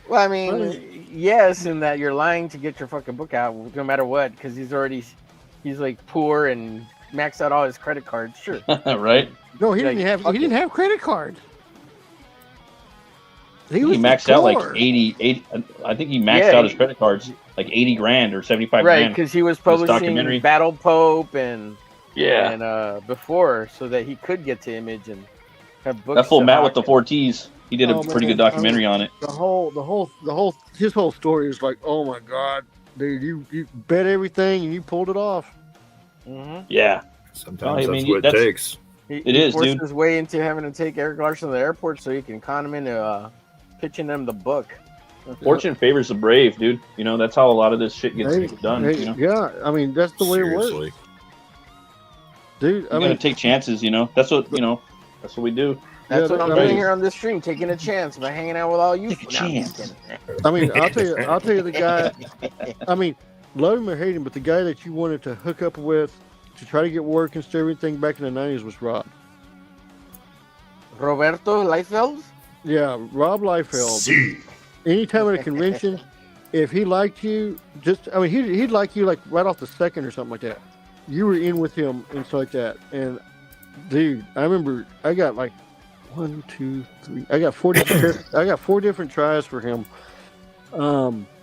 Well, I mean, yes, in that you're lying to get your fucking book out, no matter what, because he's like poor and maxed out all his credit cards. Sure. Right? No, he didn't have credit cards. He maxed out like 80. I think he maxed out his credit cards like 80 grand or 75 grand. Right, because he was publishing Battle Pope and before, so that he could get to Image and have books. That full Matt with the 4 T's. He did a pretty good documentary on it. His whole story is like, oh my God, dude, you bet everything and you pulled it off. Mm-hmm. Yeah. Sometimes that's what it takes. He forced his way into having to take Eric Larson to the airport so he can con him into pitching them the book. Fortune favors the brave, dude. You know, that's how a lot of this shit gets done. You know? Yeah, I mean, that's the way it works. Dude, I mean, gotta take chances, you know. That's what we do. That's what I'm doing here on this stream, taking a chance by hanging out with all you. Take a chance. I mean, I'll tell you the guy. I mean, love him or hate him, but the guy that you wanted to hook up with to try to get work and everything back in the '90s was Rob. Roberto Liefeld? Yeah, Rob Liefeld. Anytime at a convention, if he liked you, he'd like you like right off the second or something like that. You were in with him and stuff like that. And dude, I remember I got like 1, 2, 3. I got 4 different. I got 4 different tries for him.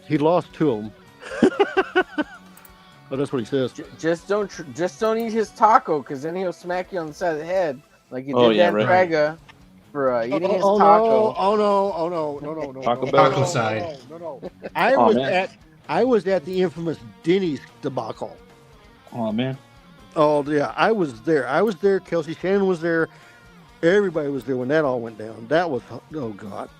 He lost 2 of them. But that's what he says. Just don't eat his taco, because then he'll smack you on the side of the head like you did Dan Fraga for eating his taco. No. Taco side. No. I was at the infamous Denny's debacle. Oh man. Oh yeah, I was there. Kelsey Shannon was there. Everybody was there when that all went down. That was God.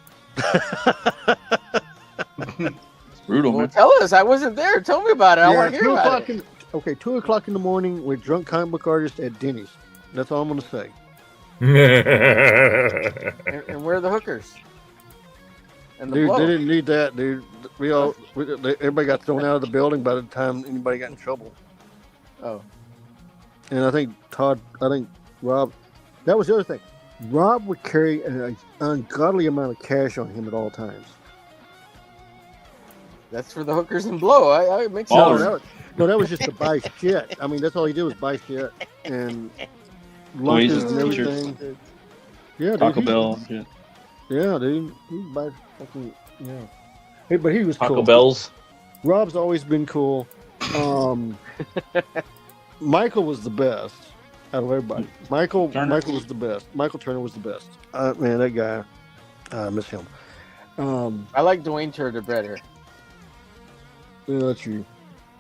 It's brutal, man. Tell us. I wasn't there. Tell me about it. I want to hear about it. 2 o'clock in the morning with drunk comic book artists at Denny's. That's all I'm gonna say. And where are the hookers? And the dude, blow? they didn't need that, dude. Everybody got thrown out of the building by the time anybody got in trouble. Oh. And I think Rob, that was the other thing. Rob would carry an ungodly amount of cash on him at all times. That's for the hookers and blow. I make sense. No, that was just to buy shit. I mean, that's all he did was buy shit and lunches and everything. Yeah, Taco Bell. Shit. Yeah, dude. He buy fucking Hey, but he was Taco cool. Bells. Rob's always been cool. Michael was the best. out of everybody. Michael was the best. Michael Turner was the best. Man, that guy, I miss him. I like Dwayne Turner better. Yeah, that's you.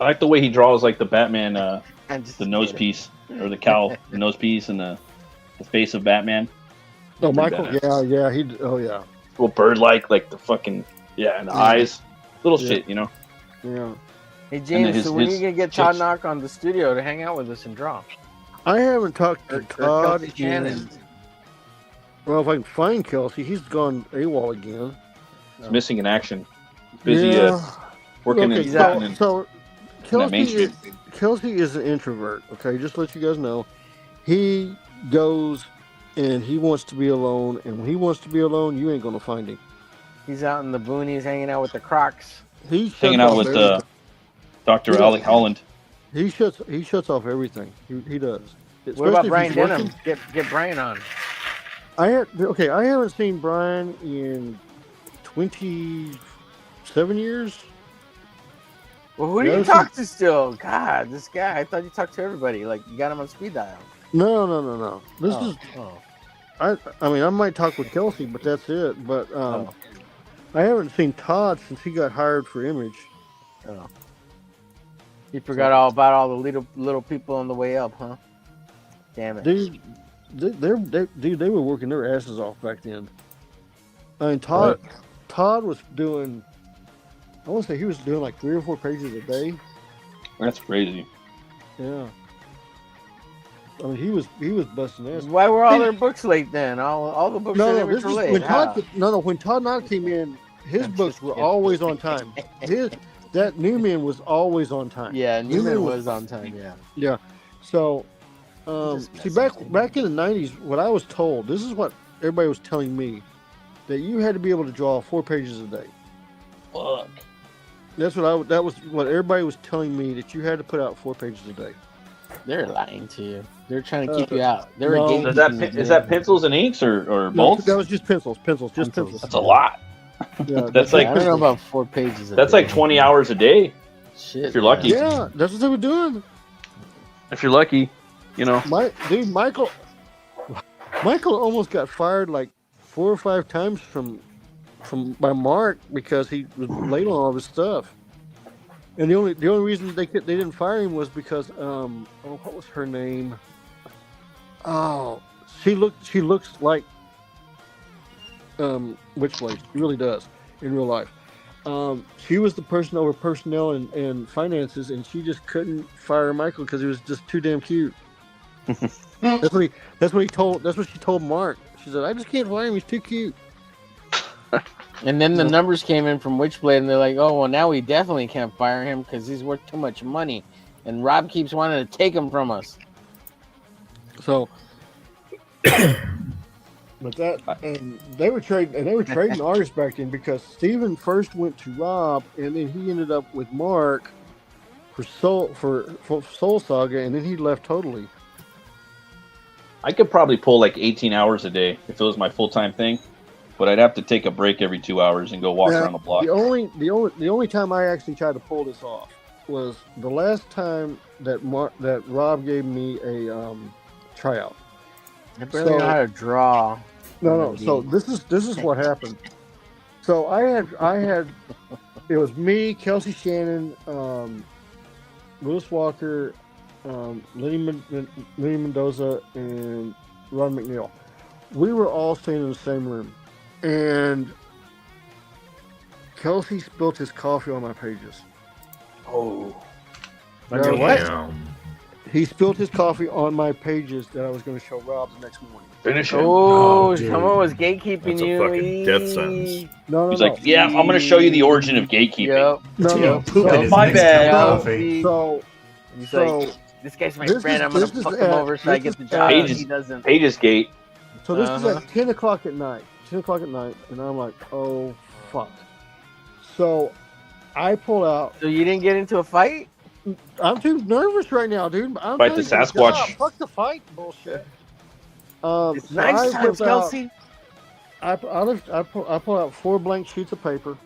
I like the way he draws like the Batman, just the nose piece or the cowl, the nose piece, and the face of Batman. Oh, Michael, Badass. yeah, yeah. Little bird-like, like the fucking and the eyes, little shit, you know. Yeah. Hey James, so when are you gonna get Todd Knock on the studio to hang out with us and draw? I haven't talked to Todd Kelsey Shannon. Well, if I can find Kelsey, he's gone AWOL again. He's missing in action. Busy working in so that Main Street. Kelsey is an introvert. Okay, just to let you guys know, he goes and he wants to be alone, and when he wants to be alone, you ain't gonna find him. He's out in the boonies hanging out with the Crocs. He's hanging out with Dr. Alec Holland. He shuts off everything. He does. What about Especially if Brian he's Denham? working. Get Brian on. I haven't seen Brian in 27 years. Well, who do you talk to still? God, this guy. I thought you talked to everybody. Like, you got him on speed dial. No. This is. I mean, I might talk with Kelsey, but that's it. But I haven't seen Todd since he got hired for Image. Oh. You forgot all about all the little people on the way up, huh? Damn it. Dude, they were working their asses off back then. I mean, Todd was doing. I want to say he was doing like 3 or 4 pages a day. That's crazy. Yeah. I mean, he was busting ass. Why were all their books late then? All the books were late. When Todd Knock came in, his books were always on time. That Newman was always on time. Yeah, Newman was on time. Yeah. Yeah. So, see, back in the 90s, what I was told, this is what everybody was telling me, that you had to be able to draw 4 pages a day. Fuck. That was what everybody was telling me, that you had to put out 4 pages a day. They're lying to you. They're trying to keep you out. Is that pencils and inks or bolts? That was just pencils. Pencils. That's a lot. Yeah, that's like I don't know about 4 pages. That's like 20 hours a day. Shit. If you're lucky. Yeah, that's what they were doing. If you're lucky, you know. Michael almost got fired like 4 or 5 times by Mark because he was late on all of his stuff. And the only reason they didn't fire him was because what was her name? Oh, she looks like Witchblade. She really does in real life. She was the person over personnel and finances, and she just couldn't fire Michael because he was just too damn cute. That's what she told Mark. She said, "I just can't fire him. He's too cute." And then the numbers came in from Witchblade, and they're like, "Oh, well, now we definitely can't fire him because he's worth too much money, and Rob keeps wanting to take him from us." So, but they were trading artists back then because Steven first went to Rob, and then he ended up with Mark for Soul Saga, and then he left totally. I could probably pull like 18 hours a day if it was my full-time thing. But I'd have to take a break every 2 hours and go walk around the block. The only time I actually tried to pull this off was the last time that Rob gave me a tryout. I barely know how to draw. No. So this is what happened. So I had it was me, Kelsey Shannon, Lewis Walker, Lenny Mendoza, and Ron McNeil. We were all staying in the same room. And Kelsey spilled his coffee on my pages. Oh. What? He spilled his coffee on my pages that I was going to show Rob the next morning. Finish him. Oh, someone was gatekeeping That's you. a fucking death sentence. No. He's like, yeah, I'm going to show you the origin of gatekeeping. No. My bad. So he's like, this guy's my friend. I'm going to fuck him over so I get the job. He doesn't. Pages gate. So this is at 10 o'clock at night. 10 o'clock at night, and I'm like, oh, fuck. So I pull out. So you didn't get into a fight? I'm too nervous right now, dude. Fight the Sasquatch. Fuck the fight bullshit. It's nice times, Kelsey. I pull out 4 blank sheets of paper,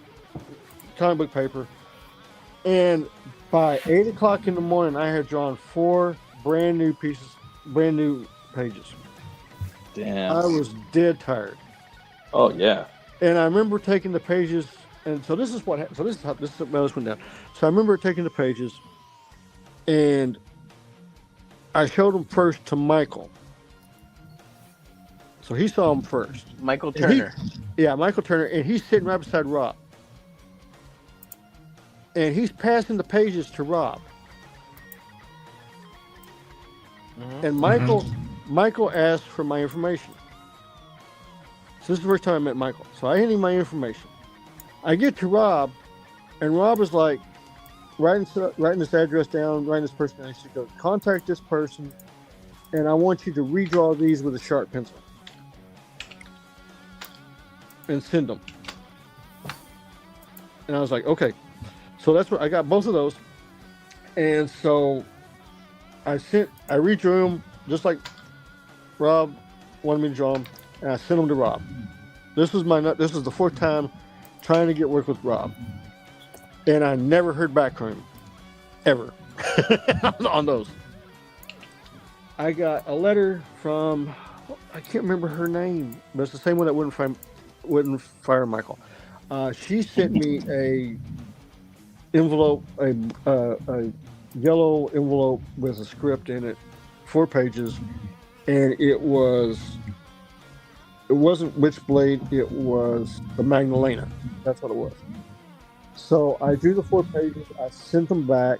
comic book paper, and by 8 o'clock in the morning, I had drawn 4 brand new pieces brand new pages. Damn. I was dead tired. Oh yeah. And I remember taking the pages, and so this is what. So this is how this went down. So I remember taking the pages, and I showed them first to Michael. So he saw them first. Michael Turner. Michael Turner, and he's sitting right beside Rob. And he's passing the pages to Rob. Mm-hmm. And Michael asked for my information. So this is the first time I met Michael. So I hand him my information. I get to Rob, and Rob is like, writing this address down, writing this person down. He goes, contact this person, and I want you to redraw these with a sharp pencil. And send them. And I was like, okay. So that's what I got, both of those. And so I redrew them just like Rob wanted me to draw them, and I sent them to Rob. This was the fourth time trying to get work with Rob, and I never heard back from him, ever, on those. I got a letter from, I can't remember her name, but it's the same one that wouldn't fire Michael. She sent me a envelope, a yellow envelope with a script in it, 4 pages, and it wasn't Witchblade, it was the Magdalena. That's what it was. So I drew the 4 pages, I sent them back,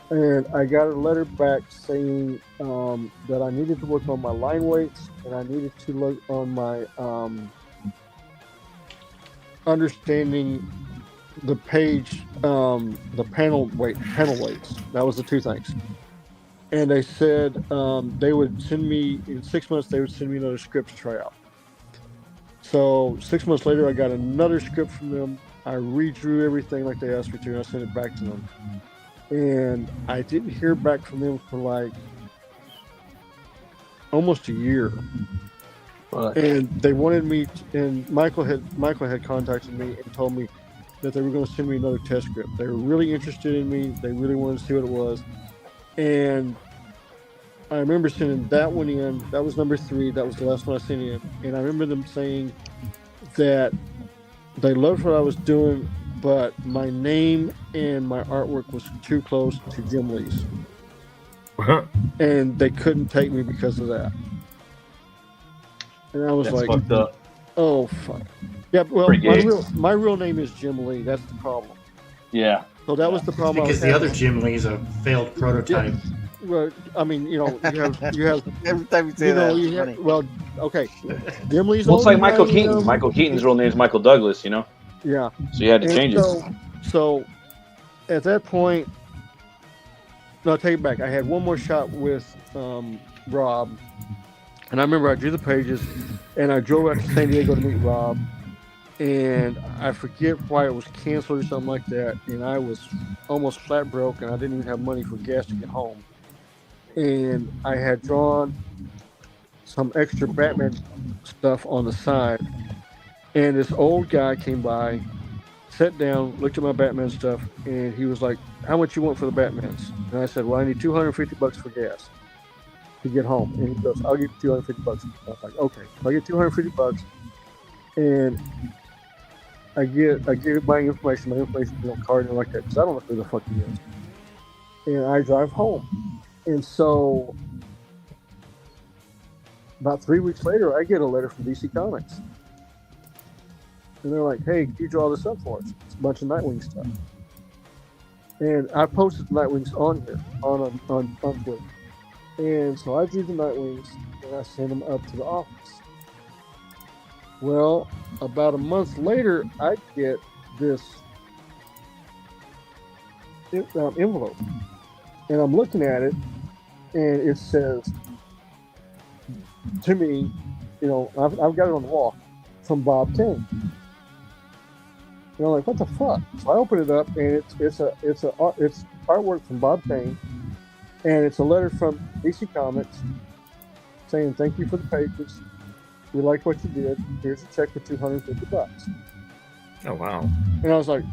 and I got a letter back saying that I needed to work on my line weights, and I needed to look on my understanding the page, the panel weights. That was the 2 things. And they said they would send me, in 6 months, they would send me another script to try out. So 6 months later, I got another script from them. I redrew everything like they asked me to, and I sent it back to them. And I didn't hear back from them for like almost a year. And they wanted me, and Michael had contacted me and told me that they were going to send me another test script. They were really interested in me. They really wanted to see what it was. And I remember sending that one in. That was number 3. That was the last one I sent in. And I remember them saying that they loved what I was doing, but my name and my artwork was too close to Jim Lee's. And they couldn't take me because of that. And I was That's like, fucked up. Oh, fuck. Yeah, well, my real name is Jim Lee. That's the problem. Yeah. So that was the problem. Because the other Jim Lee's a failed prototype. Yeah. Well, I mean, you have every time you say that. Well, okay. Jim Lee's. Well, it's like Michael Keaton. Michael Keaton's real name is Michael Douglas. You know. Yeah. So you had to change it. So at that point, no, I'll take it back. I had one more shot with Rob. And I remember I drew the pages, and I drove out to San Diego to meet Rob, and I forget why it was canceled or something like that, and I was almost flat broke, and I didn't even have money for gas to get home. And I had drawn some extra Batman stuff on the side, and this old guy came by, sat down, looked at my Batman stuff, and he was like, "How much you want for the Batmans?" And I said, "Well, I need $250 for gas to get home." And he goes, "I'll give you $250. I was like, "Okay." So I get $250, and I give my information card and like that, because I don't know who the fuck he is. And I drive home. And so about 3 weeks later, I get a letter from DC Comics. And they're like, "Hey, can you draw this up for us?" It's a bunch of Nightwing stuff. And I posted the Nightwings on here, on Twitter. And so I drew the Nightwings, and I sent them up to the office. Well, about a month later, I get this envelope, and I'm looking at it, and it says to me, I've got it on the wall, from Bob Kane. And I'm like, what the fuck? So I open it up, and it's artwork from Bob Kane. And it's a letter from DC Comics saying, "Thank you for the pages. We like what you did. Here's a check for $250. Oh wow! And I was like,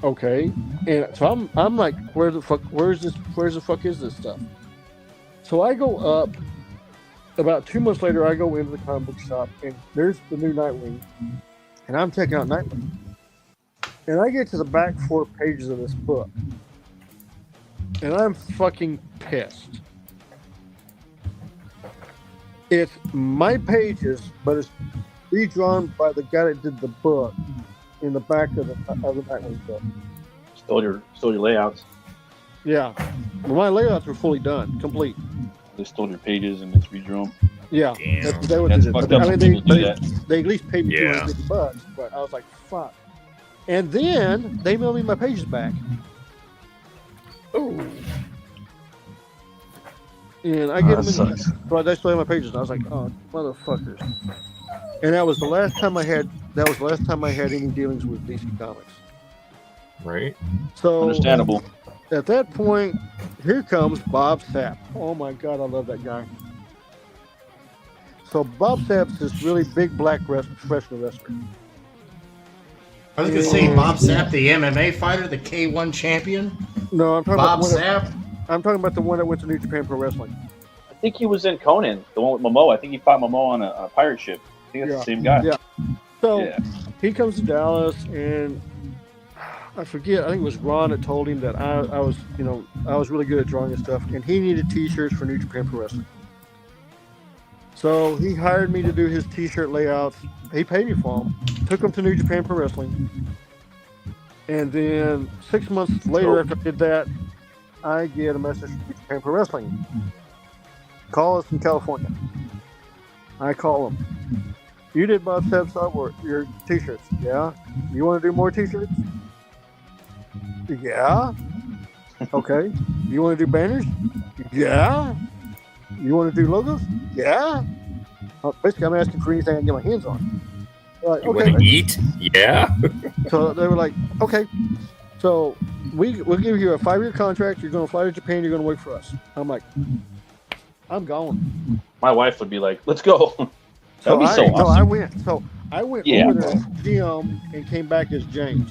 "Okay." And so I'm like, "Where the fuck is this stuff?" So I go up. About 2 months later, I go into the comic book shop, and there's the new Nightwing, and I'm checking out Nightwing. And I get to the back 4 pages of this book, and I'm fucking pissed. It's my pages, but it's redrawn by the guy that did the book in the back of the Nightwing book. Stole your layouts. Yeah, well, my layouts were fully done, complete. They stole your pages and it's redrawn. Yeah, Damn. that's what That's they did. fucked But, up I when mean, people do that. they at least paid me Yeah. $250, but I was like, fuck. And then they mailed me my pages back. Oh. And I get them in, sucks. so I still have my pages. And I was like, oh, motherfuckers. And that was the last time I had any dealings with DC Comics. Right. So Understandable. At that point, here comes Bob Sapp. Oh my God, I love that guy. So Bob Sapp's this really big black professional wrestler. I was going to say Bob Sapp, the MMA fighter, the K1 champion. No, I'm talking Bob about Sapp. I'm talking about the one that went to New Japan Pro Wrestling. I think he was in Conan, the one with Momoa. I think he fought Momoa on a pirate ship. I think that's the same guy. Yeah. So Yeah. he comes to Dallas, and I forget. I think it was Ron that told him that I was really good at drawing and stuff, and he needed T-shirts for New Japan Pro Wrestling. So he hired me to do his T-shirt layouts. He paid me for them. Took them to New Japan Pro Wrestling, and then 6 months later, after I did that, I get a message from New Japan Pro Wrestling. Call us from California. I call them. You did Bob Sapp's artwork, your T-shirts. Yeah. You want to do more T-shirts? Yeah. Okay. You want to do banners? Yeah. You want to do logos? Yeah. Basically, I'm asking for anything I can get my hands on. Like, You want to eat? Yeah. So they were like, okay. So we'll give you a 5-year contract. You're going to fly to Japan. You're going to work for us. I'm like, I'm going. My wife would be like, "Let's go." That'd be so awesome. No, I went. So I went Yeah. over there as GM and came back as James.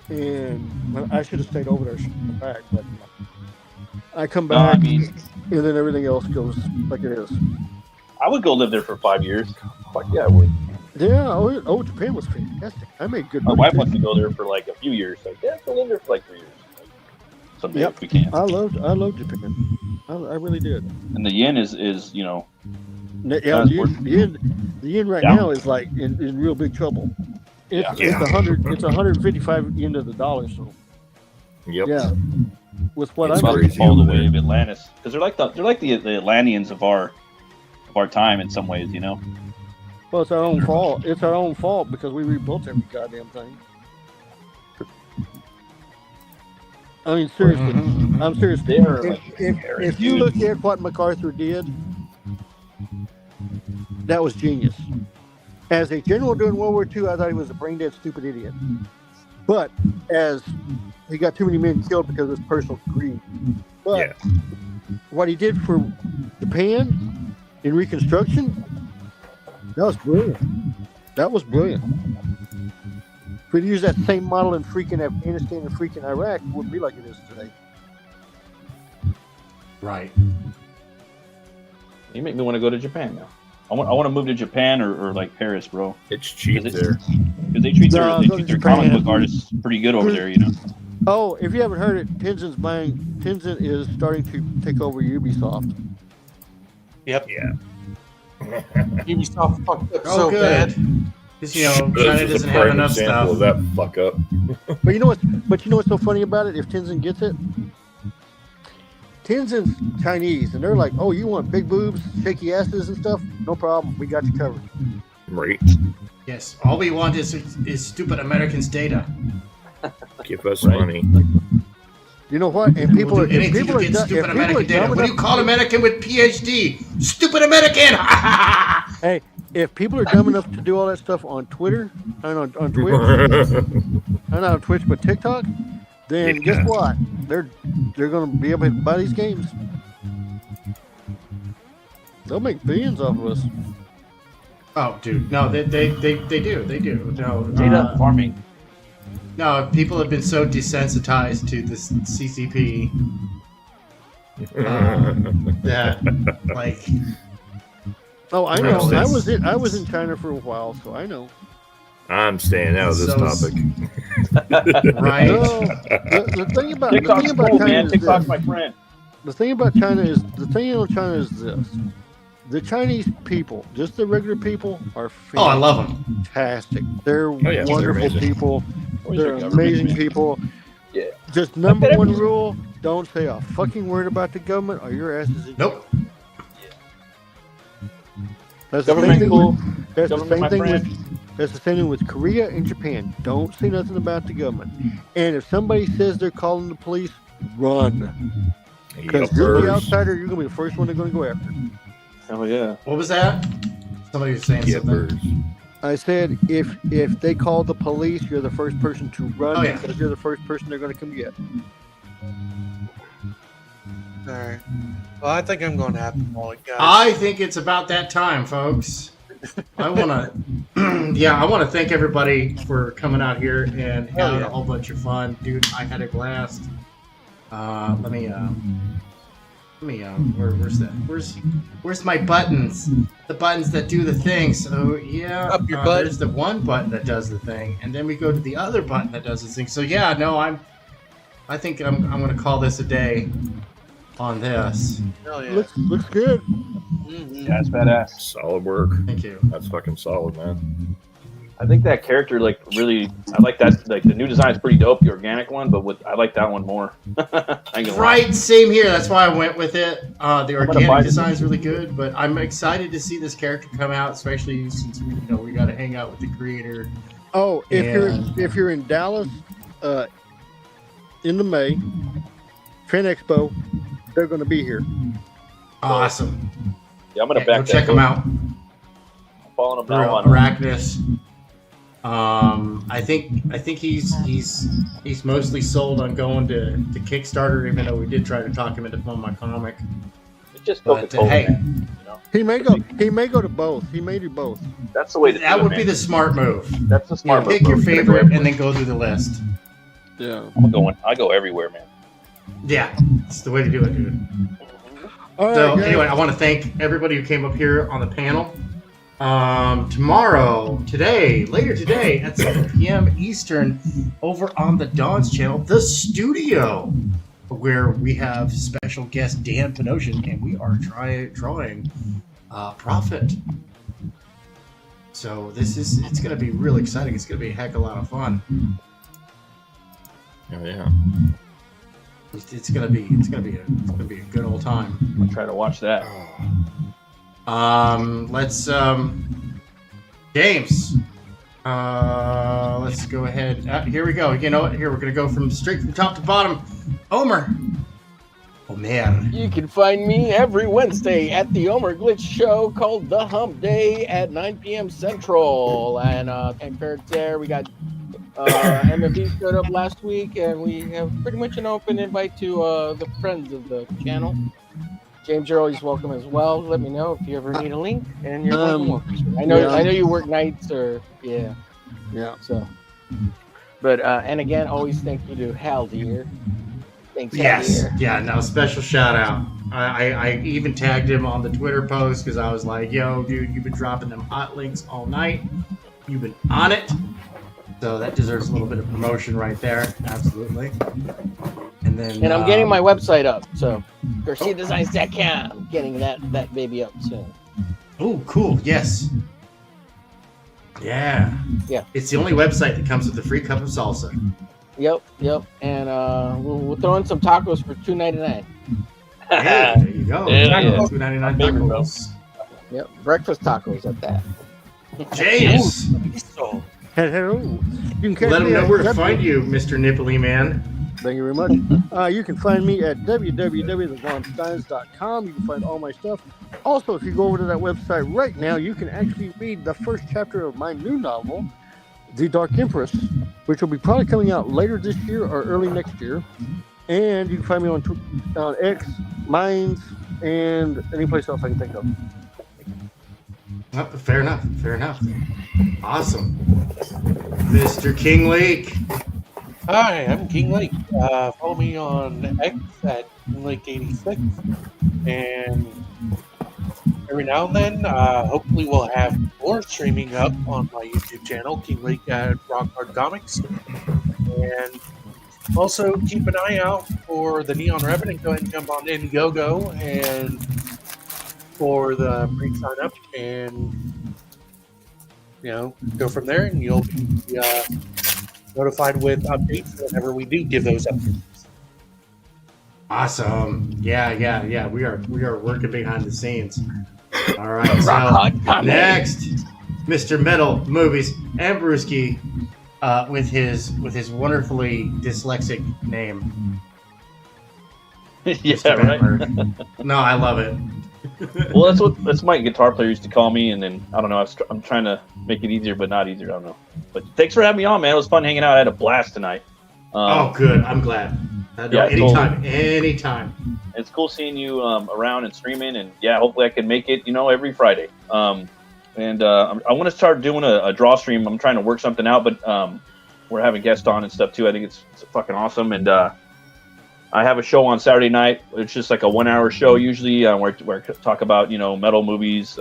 And I should have stayed over there, come back, but I come No, I back, mean- and then everything else goes like it is. I would go live there for 5 years. Fuck yeah, I would. Yeah, oh, Japan was fantastic. I made good My money. wife wants to go there for like a few years. Like, yeah, go live there for like 3 years. Like, someday if we can. I loved Japan. I really did. And the yen is Yeah, Sounds the yen right Yeah. now is like in real big trouble. It's Yeah. 155 yen to the dollar. So Yep. yeah, with what it's I'm about to fall the way of Atlantis, because they're like the Atlanteans of our time in some ways, you know. well, it's our own fault. It's our own fault because we rebuilt every goddamn thing. I mean, seriously, I'm serious. They're like If you look at what MacArthur did, that was genius. As a general during World War II, I thought he was a brain dead, stupid idiot. But as he got too many men killed because of his personal greed. But what he did for Japan in Reconstruction, that was brilliant. That was brilliant. If we'd used that same model in freaking Afghanistan and freaking Iraq, it wouldn't be like it is today. Right. You make me want to go to Japan now. I want to move to Japan or like Paris, bro. It's cheap there. Because they treat their, No, they go treat to their Japan. comic book artists pretty good over there, you know. Oh, if you haven't heard it, Tencent is starting to take over Ubisoft. Yep. Yeah. Ubisoft fucked up Oh, so good. bad. Because, you know, This China is a doesn't have prime enough example stuff. of that fuck up. But you know what's so funny about it? If Tencent gets it, Tencent's Chinese, and they're like, "Oh, you want big boobs, shaky asses, and stuff? No problem, we got you covered." Right. Yes, all we want is stupid Americans' data. Give us money. You know what? And people We'll are do anything people to are get dumb- stupid if people are American data. dumb What do you enough- call American with PhD? Stupid American! Hey, if people are dumb enough to do all that stuff on Twitter and on Twitch, and not on Twitch but TikTok, then guess what? They're going to be able to buy these games. They'll make billions off of us. Oh, dude, no, they do. No, Data farming. No, people have been so desensitized to this CCP That like. Oh, I know. Really? I was in China for a while, so I know. I'm staying out of this topic. Right. No, the thing about TikTok's China cool, man. is TikTok's this. my friend. The thing about China is this: the Chinese people, just the regular people, are Oh, I love them. fantastic. They're yeah, they're wonderful amazing. people. Always They're their government. amazing people. Yeah. Just number one rule: don't say a fucking word about the government, or your ass is in jail. Nope. That's the same Government thing cool. with. That's the Government, my same thing friend. with. That's the same thing with Korea and Japan. Don't say nothing about the government. And if somebody says they're calling the police, run. Because you're the outsider, you're gonna be the first one they're gonna go after. Oh yeah. What was that? Somebody was saying something. I said if they call the police, you're the first person to run Oh, yeah. because you're the first person they're gonna come get. All right. Well, I think I'm going to have to call it, guys. I think it's about that time, folks. I want to, I want to thank everybody for coming out here and having a whole bunch of fun, dude. I had a blast. Where's that? Where's my buttons? The buttons that do the thing. So yeah, Up your butt. there's the one button that does the thing, and then we go to the other button that does the thing. So yeah, no, I think I'm gonna call this a day on this. Hell yeah. Looks good. Mm-hmm. Yeah, it's badass. Solid work. Thank you. That's fucking solid, man. I think that character, like, really, I like that. Like, the new design is pretty dope, the organic one, but I like that one more. I ain't gonna lie. Right, same here. That's why I went with it. The gonna buy organic this. design is really good, but I'm excited to see this character come out, especially since we got to hang out with the creator. Oh, And- if you're in Dallas, in the May, Fan Expo, they're gonna be here. Awesome. Yeah, I'm gonna Yeah, back go that check them book. out. I'm following him Real now on Arachnus. I think he's mostly sold on going to Kickstarter, even though we did try to talk him into filming my comic. It's just But, Coca-Cola, hey. man. You know? He may go to both. He may do both. That's the way to That do would it, be man. the smart move. That's the smart move. Pick your bro. You gotta go favorite everywhere. and then go through the list. Yeah. I go everywhere, man. Yeah, it's the way to do it, dude. All right, So guys. anyway, I want to thank everybody who came up here on the panel. Later today at 7 p.m. Eastern, over on the Dawn's channel, The Studio, where we have special guest Dan Panosian, and we are drawing Profit. So it's going to be really exciting. It's going to be a heck of a lot of fun. Oh yeah. It's gonna be a good old time. I'll try to watch that. Let's James. Let's go ahead. Here we go. You know what? Here we're gonna go straight from top to bottom. Omer. You can find me every Wednesday at the Omer Glitch show called The Hump Day at 9 p.m. Central. And compared there, we got MFB showed up last week, and we have pretty much an open invite to the friends of the channel. James, you're always welcome as well. Let me know if you ever need a link, and you're welcome. I know you work nights, or yeah. So, but and again, always thank you to Hal here. Thanks, Hal Yes. here. Yeah. No. Special shout out. I even tagged him on the Twitter post because I was like, "Yo, dude, you've been dropping them hot links all night. You've been on it." So that deserves a little bit of promotion right there. Absolutely. And then And I'm getting my website up, so GarciaDesigns.com. I'm getting that baby up soon. Oh, cool. Yes. Yeah. Yeah. It's the only website that comes with a free cup of salsa. Yep. And we'll throw in some tacos for $2.99. Hey, there you go. Yeah. $2.99 tacos. Yep. Breakfast tacos at that. James. Hello. You can catch Let them me know at where to find you, Mr. Nipply Man. Thank you very much. You can find me at www.thevonsteins.com. You can find all my stuff. Also, if you go over to that website right now, you can actually read the first chapter of my new novel, The Dark Empress, which will be probably coming out later this year or early next year. And you can find me on X, Minds, and any place else I can think of. Fair enough. Awesome. Mr. King Lake. Hi, I'm King Lake. Follow me on X at Lake 86. And every now and then, hopefully we'll have more streaming up on my YouTube channel, King Lake Rock Hard Comics. And also keep an eye out for the Neon Revenant. Go ahead and jump on IndieGoGo and for the pre-sign up, and go from there, and you'll be notified with updates whenever we do give those updates. Awesome. Yeah. We are working behind the scenes. All right. So next, Mr. Metal Movies and Brewski, with his wonderfully dyslexic name. Yeah, right. No, I love it. Well, that's my guitar player used to call me, and then I don't know. I'm trying to make it easier, but not easier. I don't know. But thanks for having me on, man. It was fun hanging out. I had a blast tonight. Oh, good. I'm glad. Yeah, anytime. It's cool seeing you around and streaming, and yeah, hopefully I can make it, every Friday. I want to start doing a draw stream. I'm trying to work something out, but we're having guests on and stuff too. I think it's fucking awesome, and I have a show on Saturday night. It's just like a 1 hour show usually where I talk about, metal movies,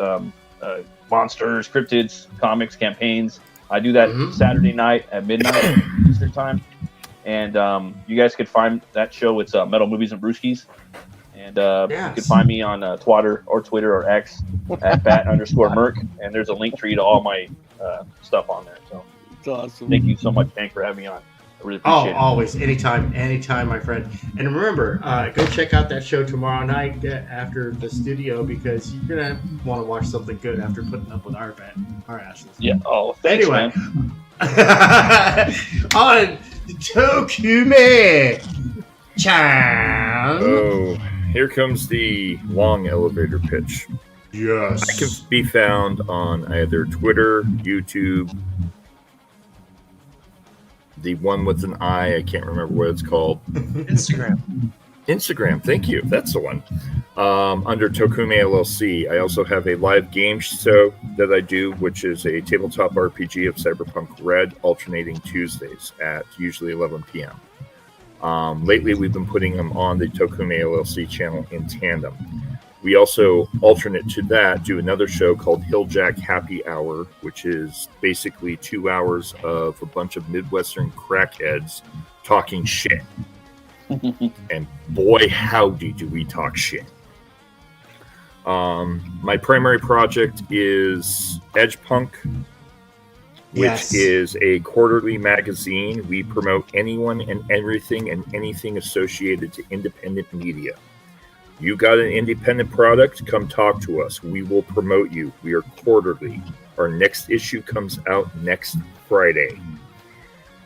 monsters, cryptids, comics, campaigns. I do that Saturday night at midnight Eastern time. And you guys could find that show. It's Metal Movies and Brewskis. And you can find me on Twitter or X at bat_Merc. And there's a link tree to all my stuff on there. So it's awesome. Thank you so much, Hank, for having me on. I really appreciate it. Always, anytime, my friend. And remember, go check out that show tomorrow night after the studio, because you're gonna want to watch something good after putting up with our asses. Yeah. Oh, thanks, anyway, man. On Tokume-chan. Oh, here comes the long elevator pitch. Yes. I can be found on either Twitter, YouTube, the one with an I can't remember what it's called. Instagram, thank you. That's the one. Under Tokume LLC. I also have a live game show that I do, which is a tabletop RPG of Cyberpunk Red, alternating Tuesdays at usually 11 p.m. Lately, we've been putting them on the Tokume LLC channel in tandem. We also, alternate to that, do another show called Hilljack Happy Hour, which is basically 2 hours of a bunch of Midwestern crackheads talking shit. And boy, howdy do we talk shit. My primary project is EDGEPUNK, which is a quarterly magazine. We promote anyone and everything and anything associated to independent media. You got an independent product, come talk to us. We will promote you. We are quarterly. Our next issue comes out next Friday.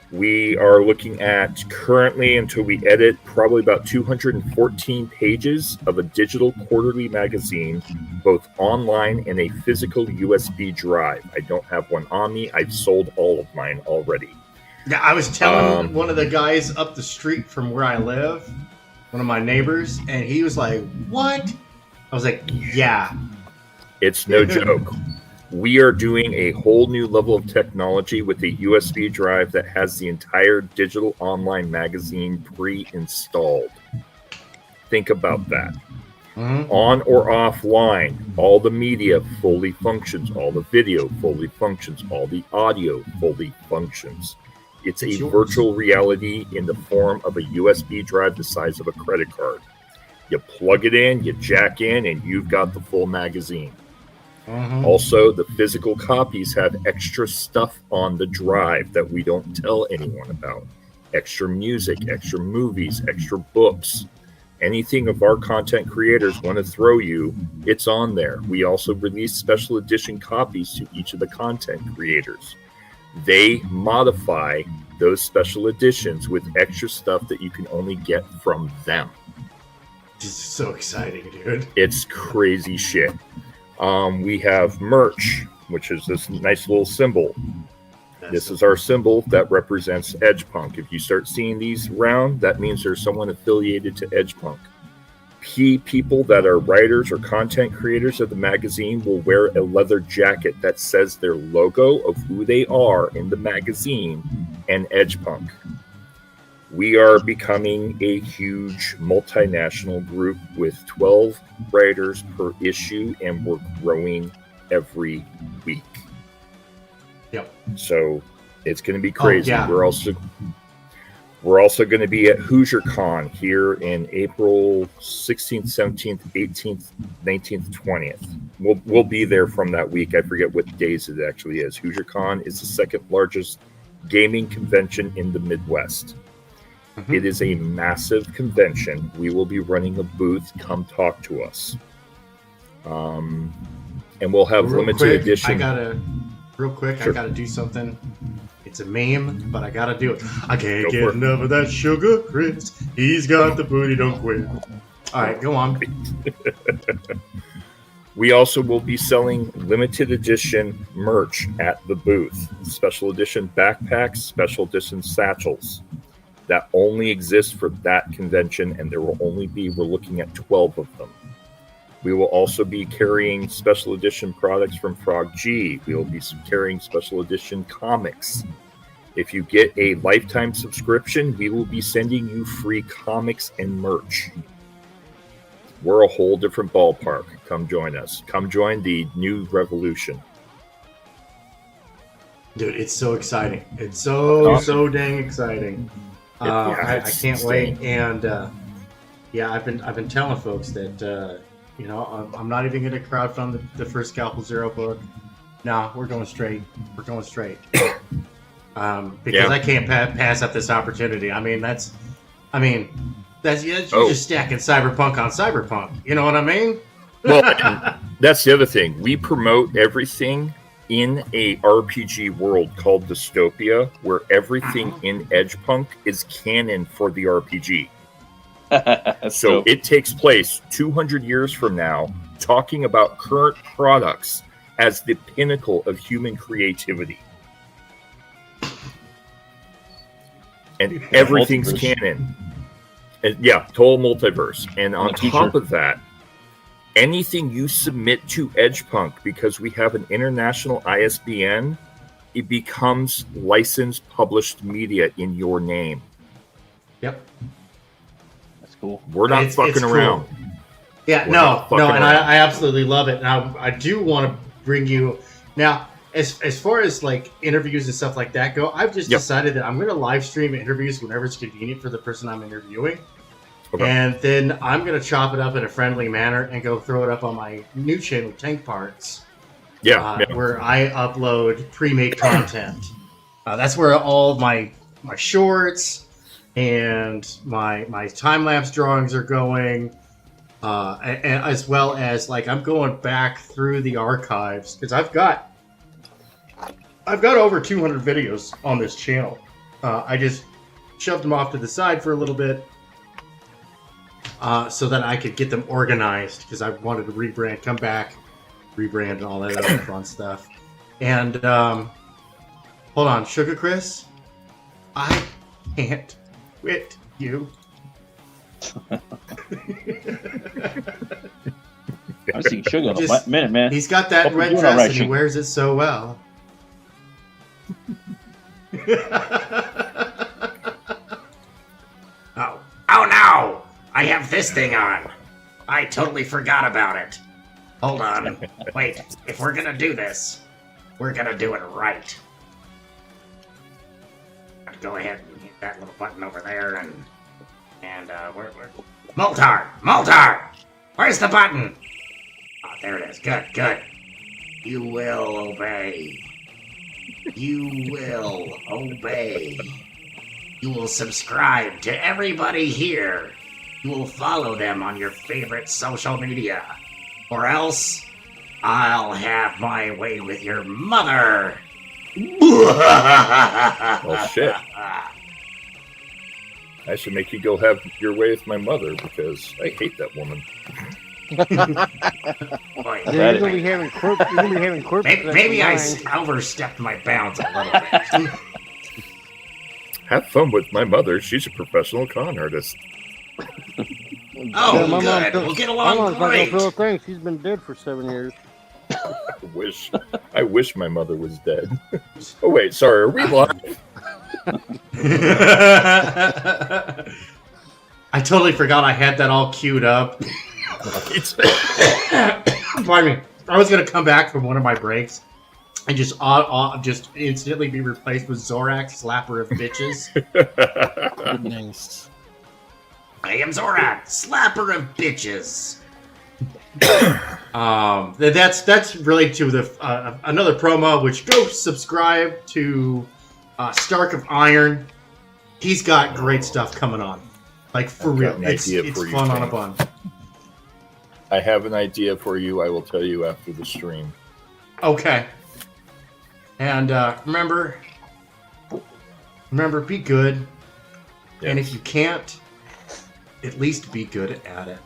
We are looking at currently, until we edit, probably about 214 pages of a digital quarterly magazine, both online and a physical USB drive. I don't have one on me. I've sold all of mine already. Yeah, I was telling one of the guys up the street from where I live, one of my neighbors, and he was like, "What?" I was like, "Yeah." It's no joke. We are doing a whole new level of technology with a USB drive that has the entire digital online magazine pre-installed. Think about that. On or offline, all the media fully functions, all the video fully functions, all the audio fully functions. It's a virtual reality in the form of a USB drive the size of a credit card. You plug it in, you jack in, and you've got the full magazine. Also, the physical copies have extra stuff on the drive that we don't tell anyone about. Extra music, extra movies, extra books. Anything of our content creators want to throw you, it's on there. We also release special edition copies to each of the content creators. They modify those special editions with extra stuff that you can only get from them. Just so exciting, dude. It's crazy shit. We have merch, which is this nice little symbol. This is our symbol that represents EDGEPUNK. If you start seeing these around, that means there's someone affiliated to EDGEPUNK. People that are writers or content creators of the magazine will wear a leather jacket that says their logo of who they are in the magazine and EDGEPUNK. We are becoming a huge multinational group with 12 writers per issue, and we're growing every week. Yep. So it's going to be crazy. yeah. We're also going to be at Hoosier Con here in April 16th, 17th, 18th, 19th, 20th. We'll be there from that week. I forget what days it actually is. Hoosier Con is the second largest gaming convention in the Midwest. Mm-hmm. It is a massive convention. We will be running a booth. Come talk to us. And we'll have limited edition. Real quick, Sure. I gotta do something. It's a meme, but I gotta do it. I can't Go get for it. enough of that sugar Chris. He's got the booty, don't quit. All right, go on. We also will be selling limited edition merch at the booth. Special edition backpacks, special edition satchels. That only exists for that convention, and there will only be, we're looking at 12 of them. We will also be carrying special edition products from Frog G. We will be carrying special edition comics. If you get a lifetime subscription, we will be sending you free comics and merch. We're a whole different ballpark. Come join us. Come join the new revolution. Dude, it's so exciting. It's so dang exciting. I can't wait. And I've been telling folks that I'm not even going to crowdfund the first Scalpel Zero book. No, we're going straight. We're going straight. Because I can't pass up this opportunity. That's you're just stacking cyberpunk on cyberpunk. You know what I mean? Well, that's the other thing. We promote everything in a RPG world called Dystopia, where everything in EDGEPUNK is canon for the RPG. So it takes place 200 years from now, talking about current products as the pinnacle of human creativity. And everything's canon. And total multiverse. And on top of that, anything you submit to EDGEPUNK, because we have an international ISBN, it becomes licensed published media in your name. Yep. Cool. We're not fucking around. Cool. Yeah, no, and I absolutely love it. Now, I do want to bring you now as far as like interviews and stuff like that go. I've just decided that I'm going to live stream interviews whenever it's convenient for the person I'm interviewing, and then I'm going to chop it up in a friendly manner and go throw it up on my new channel, Tank Parts. Where I upload pre-made content. That's where all of my shorts and my time-lapse drawings are going, and as well as like I'm going back through the archives because I've got over 200 videos on this channel. I just shoved them off to the side for a little bit so that I could get them organized because I wanted to rebrand, come back, rebrand, and all that other fun stuff. And hold on, Sugar Chris, I can't quit you. I've seen Sugar in a minute, man. He's got that red dress and he wears it so well. Oh no! I have this thing on. I totally forgot about it. Hold on. Wait, if we're gonna do this, we're gonna do it right. Go ahead and hit that little button over there and where Moltar! Where's the button? Oh, there it is. Good. You will obey. You will obey. You will subscribe to everybody here. You will follow them on your favorite social media. Or else, I'll have my way with your mother. Oh, shit. I should make you go have your way with my mother because I hate that woman. You're gonna be having corpse. Maybe I overstepped my bounds a little bit. Have fun with my mother. She's a professional con artist. Oh, good. We'll get along great. Thing. She's been dead for 7 years. I wish my mother was dead. Oh wait, sorry. Are we live? I totally forgot I had that all queued up. Pardon me. I was gonna come back from one of my breaks and just instantly be replaced with Zorak, Slapper of Bitches. Nice. I am Zorak, Slapper of Bitches. That's really to the another promo. Which go subscribe to Stark of Iron. He's got great stuff coming on. Like for real, it's fun on a bun. I have an idea for you. I will tell you after the stream. Okay. And remember, be good. Yes. And if you can't, at least be good at it.